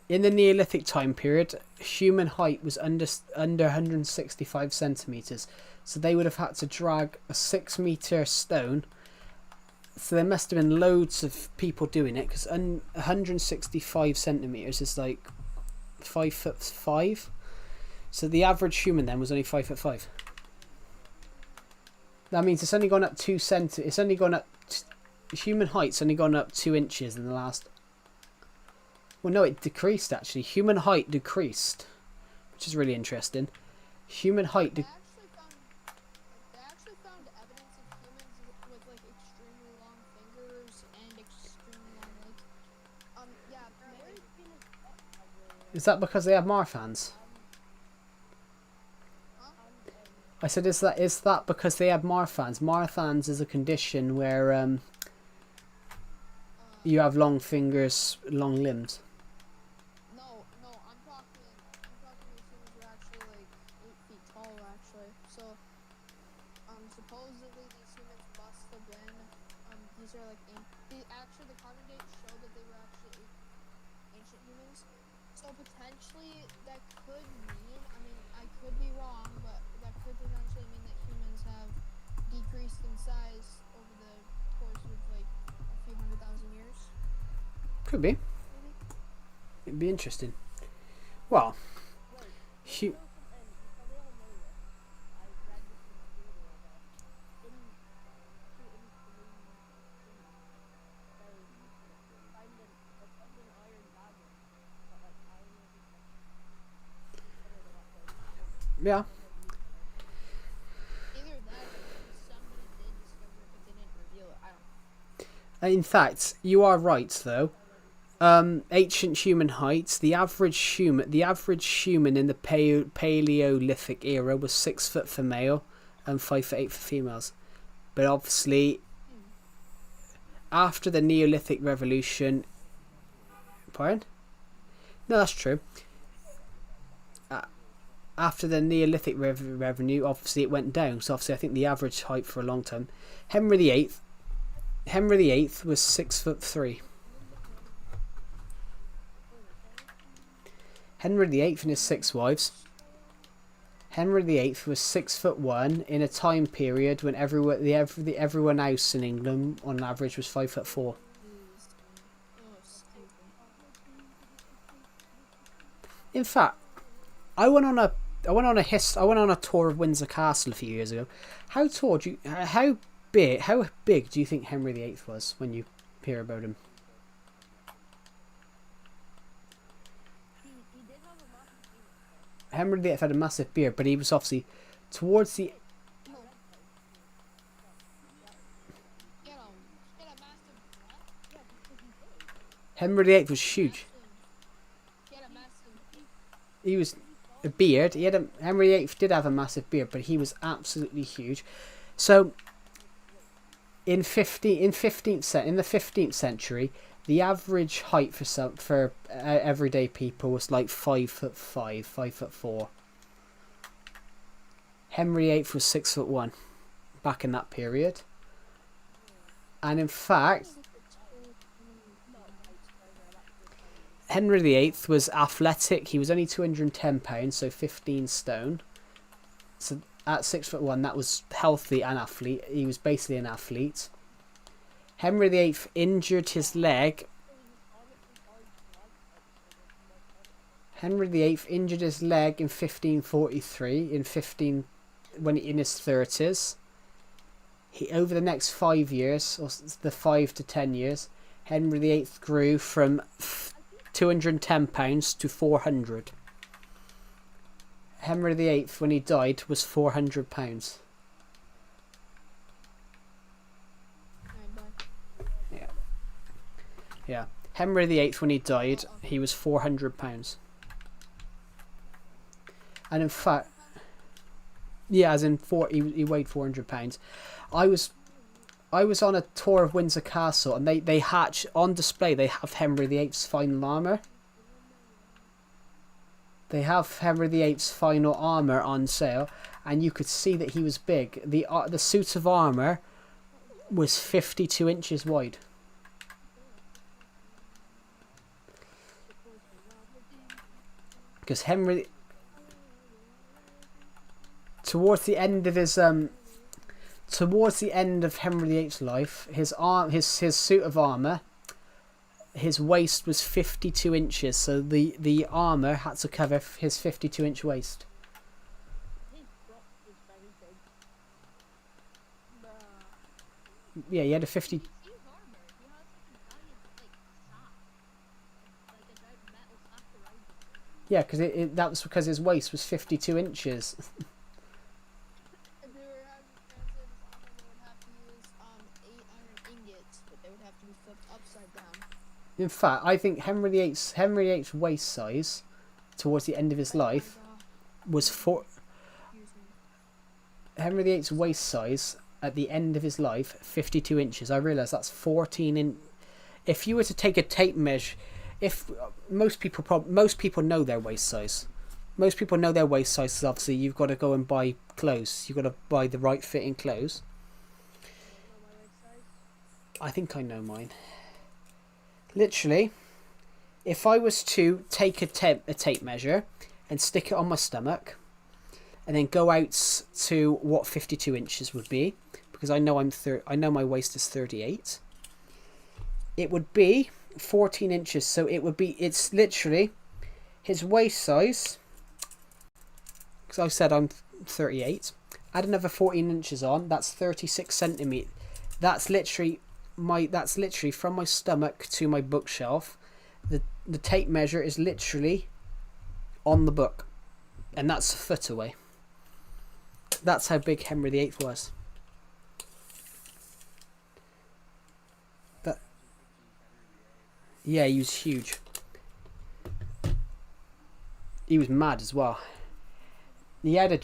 In the Neolithic time period, human height was under 165 centimeters. So they would have had to drag a 6-meter stone. So there must have been loads of people doing it, because 165 centimeters is like 5'5". So the average human then was only 5'5". That means it's only gone up 2 centi. It's only gone up. Human height's only gone up 2 inches in the last. Well, no, it decreased actually. Human height decreased, which is really interesting. Human height. they actually found evidence of humans with like extremely long fingers and extremely long legs. Yeah, Is that because they have Marfans? I said, is that because they have Marfans? Marfans is a condition where you have long fingers, long limbs. No, I'm talking these humans were actually like 8 feet tall, actually. So, supposedly these humans must have been, these are like, actually the carbon dates show that they were actually ancient humans. So potentially that could mean, I mean, I could be wrong, but that could potentially mean that humans have decreased in size over the course of like a few 100,000 years. Could be. It'd be interesting. Well, Yeah. Either that or somebody did discover it but didn't reveal it. I don't In fact, you are right though. Ancient human heights. The average human in the Paleolithic era was 6 foot for male and 5'8" for females. But obviously, after the Neolithic Revolution, pardon? No, that's true. After the Neolithic revenue, obviously it went down. So obviously, I think the average height for a long time. Henry VIII was 6'3". Henry VIII and his 6 wives. Henry VIII was 6'1" in a time period when everyone else in England on average was 5'4". In fact, I went on a tour of Windsor Castle a few years ago. How big do you think Henry VIII was when you hear about him? Henry VIII had a massive beard, but he was obviously towards the. Henry VIII was huge. He was a beard. Henry VIII did have a massive beard, but he was absolutely huge. So in the 15th century, the average height for everyday people was like 5'5", 5'4". Henry VIII was 6'1" back in that period, and in fact, Henry VIII was athletic. He was only 210 pounds, so 15 stone. So at 6'1", that was healthy and athlete. He was basically an athlete. Henry VIII injured his leg. Henry VIII injured his leg in 1543. When in his 30s. Over the next 5 years, or the 5 to 10 years, Henry VIII grew from 210 pounds to 400. Henry VIII, when he died, was 400 pounds. Yeah. Henry VIII, when he died, he was 400 pounds. And in fact, yeah, as in he weighed 400 pounds. I was on a tour of Windsor Castle, and they hatch on display. They have Henry VIII's final armor. They have Henry VIII's final armor on sale, and you could see that he was big. The suit of armor was 52 inches wide. Because towards the end of Henry VIII's life, his suit of armor, his waist was 52 inches, so the armor had to cover his 52-inch waist. Yeah, he had a 50. Yeah, because that was because his waist was 52 inches. If they were having translated armor, they would have to use 8 iron ingots, but they would have to be flipped upside down. In fact, I think Henry VIII's waist size towards the end of his life was Henry VIII's waist size at the end of his life, 52 inches. I realise that's 14 in. If you were to take a tape measure, if most people know their waist size. Most people know their waist size. So obviously, you've got to go and buy clothes. You've got to buy the right fitting clothes. I think I know mine. Literally, if I was to take a tape measure and stick it on my stomach, and then go out to what 52 inches would be, because I know I know my waist is 38. It would be 14 inches, so it's literally his waist size, because I said I'm 38, add another 14 inches on, that's 36 centimeters. That's literally from my stomach to my bookshelf. The tape measure is literally on the book, and that's a foot away. That's how big Henry VIII was. That. Yeah, he was huge. He was mad as well. He had a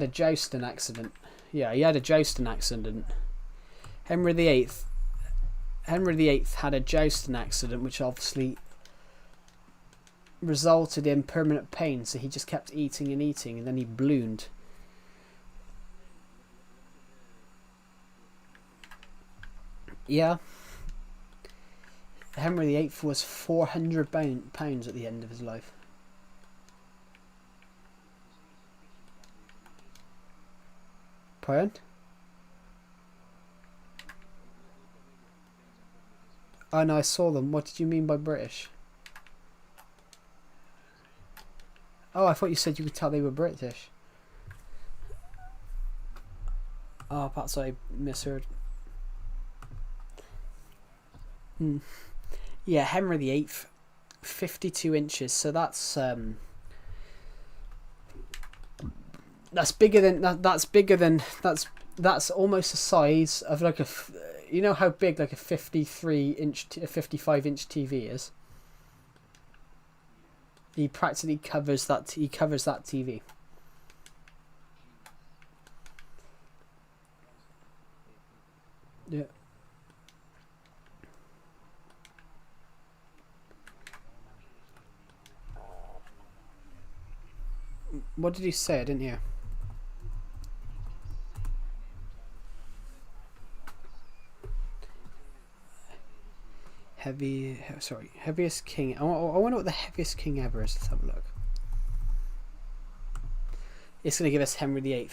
jousting accident. Yeah, he had a jousting accident. Henry VIII had a jousting accident, which obviously resulted in permanent pain. So he just kept eating and eating, and then he ballooned. Yeah. Henry VIII was 400 pounds at the end of his life. Pardon? Oh no, I saw them. What did you mean by British? Oh, I thought you said you could tell they were British. Oh, perhaps I misheard. Yeah, Henry VIII, 52 inches. So that's bigger than that's almost the size of like a. You know how big like a 55-inch TV is. He practically covers that. He covers that TV. Yeah. What did he say? I didn't hear. Heaviest king. I wonder what the heaviest king ever is. Let's have a look. It's going to give us Henry VIII.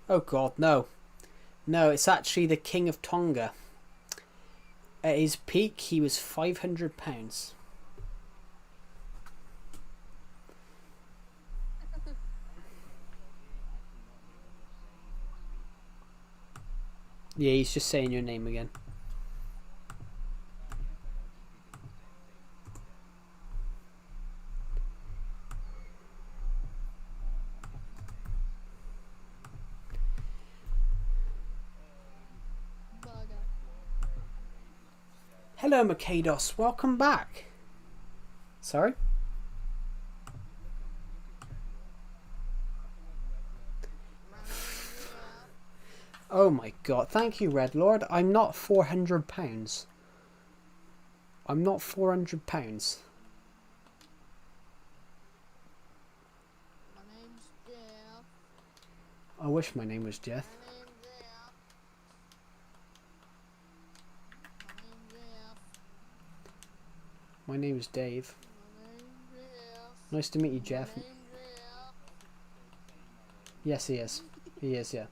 Oh God, no. No, it's actually the King of Tonga. At his peak, he was 500 pounds. Yeah, he's just saying your name again. Hello, Makados. Welcome back. Sorry? Oh my God. Thank you, Red Lord. I'm not 400 pounds. I'm not 400 pounds. My name's Jeff. I wish my name was Jeff. My name is Dave. Nice to meet you, Jeff. Yes, he is. He is, yeah.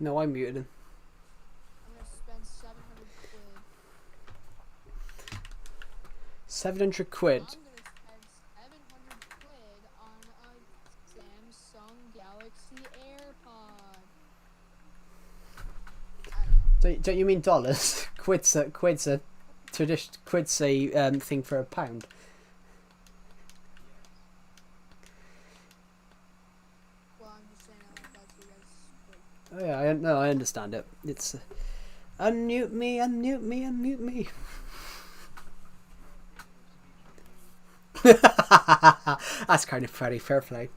No, I muted him. I'm gonna spend 700 quid. 700 quid? I'm gonna spend 700 quid on a Samsung Galaxy AirPod. Don't you mean dollars? Quid's a thing for a pound. Oh yeah, I understand it. It's unmute me, unmute me, unmute me. That's kind of funny. Fair play.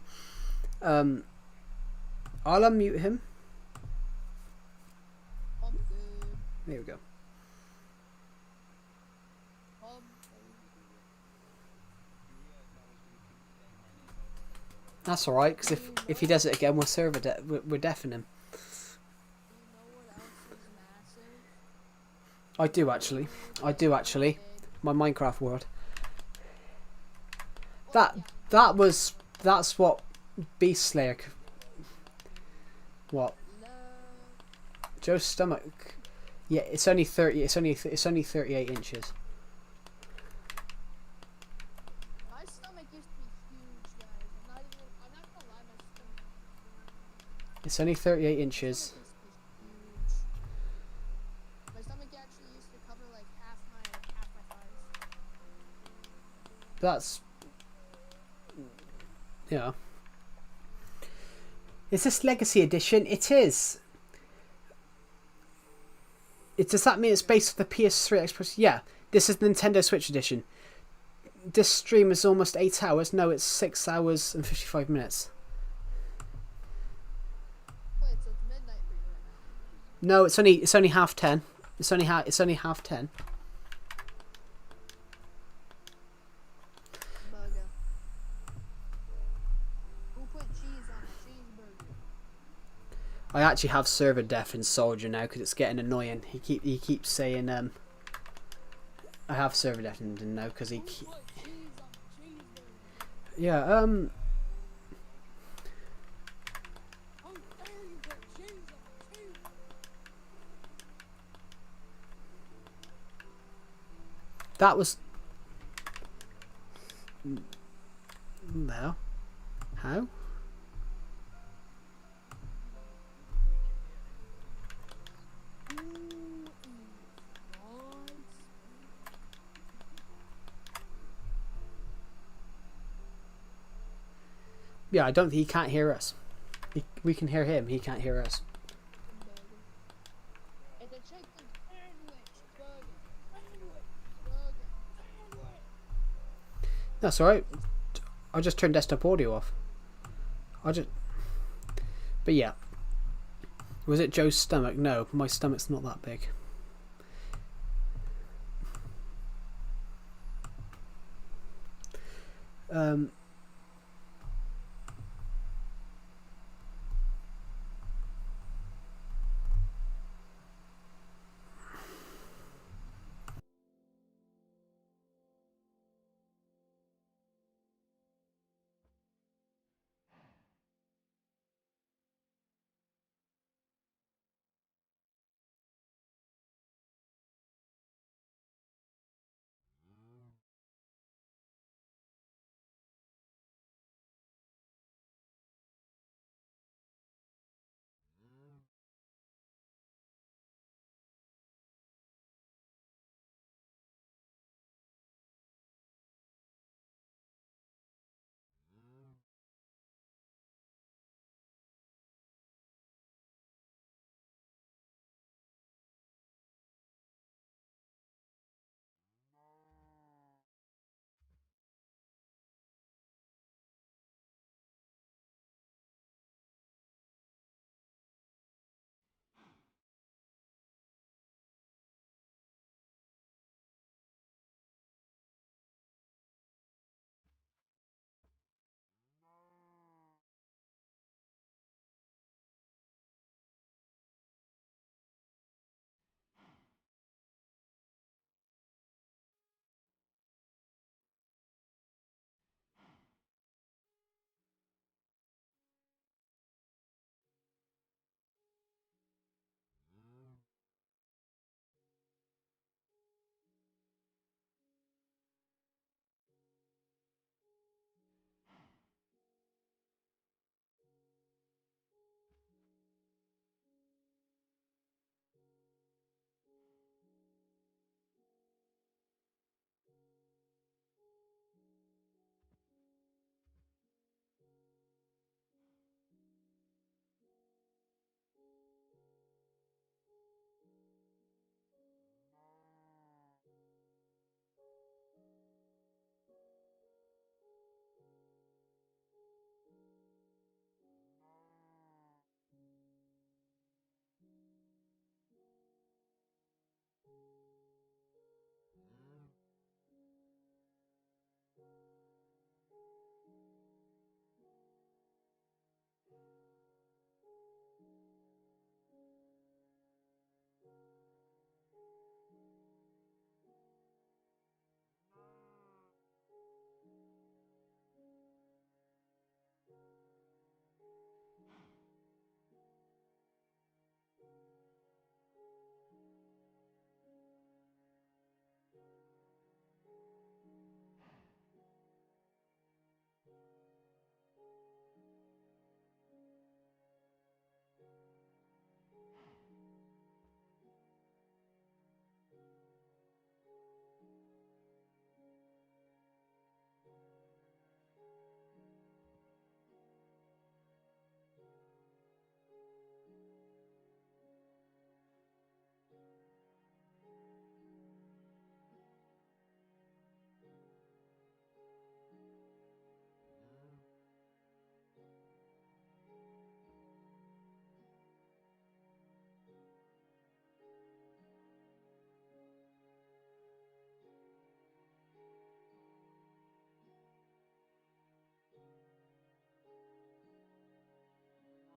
I'll unmute him. There we go. That's all right, because if he does it again, we'll server we're deafening him. I do actually. My Minecraft world. That's what Beast Slayer. What? Joe's stomach. Yeah, it's only 30. It's only 38 inches. My stomach used to be huge, guys. I'm not gonna lie, my stomach It's only 38 inches. used to be huge. My stomach actually used to cover like half my thighs. That's yeah. Is this Legacy Edition? It is. Does that mean it's based on the PS3 Express? Yeah. This is Nintendo Switch Edition. This stream is almost 8 hours. No, it's 6 hours and 55 minutes. Wait, so it's midnight for you right now. No, it's only 10:30. It's only 10:30. Bugger. Who put cheese on a cheeseburger? I actually have server death in Soldier now because it's getting annoying. He keeps saying I have server death in now because he Who put cheese on a cheeseburger? yeah How dare you put cheese on a cheeseburger? that was no how yeah I don't think he can't hear us. We can hear him, he can't hear us. It's a chicken sandwich burger. Sandwich. That's alright. I'll just turn desktop audio off. But yeah. Was it Joe's stomach? No, my stomach's not that big.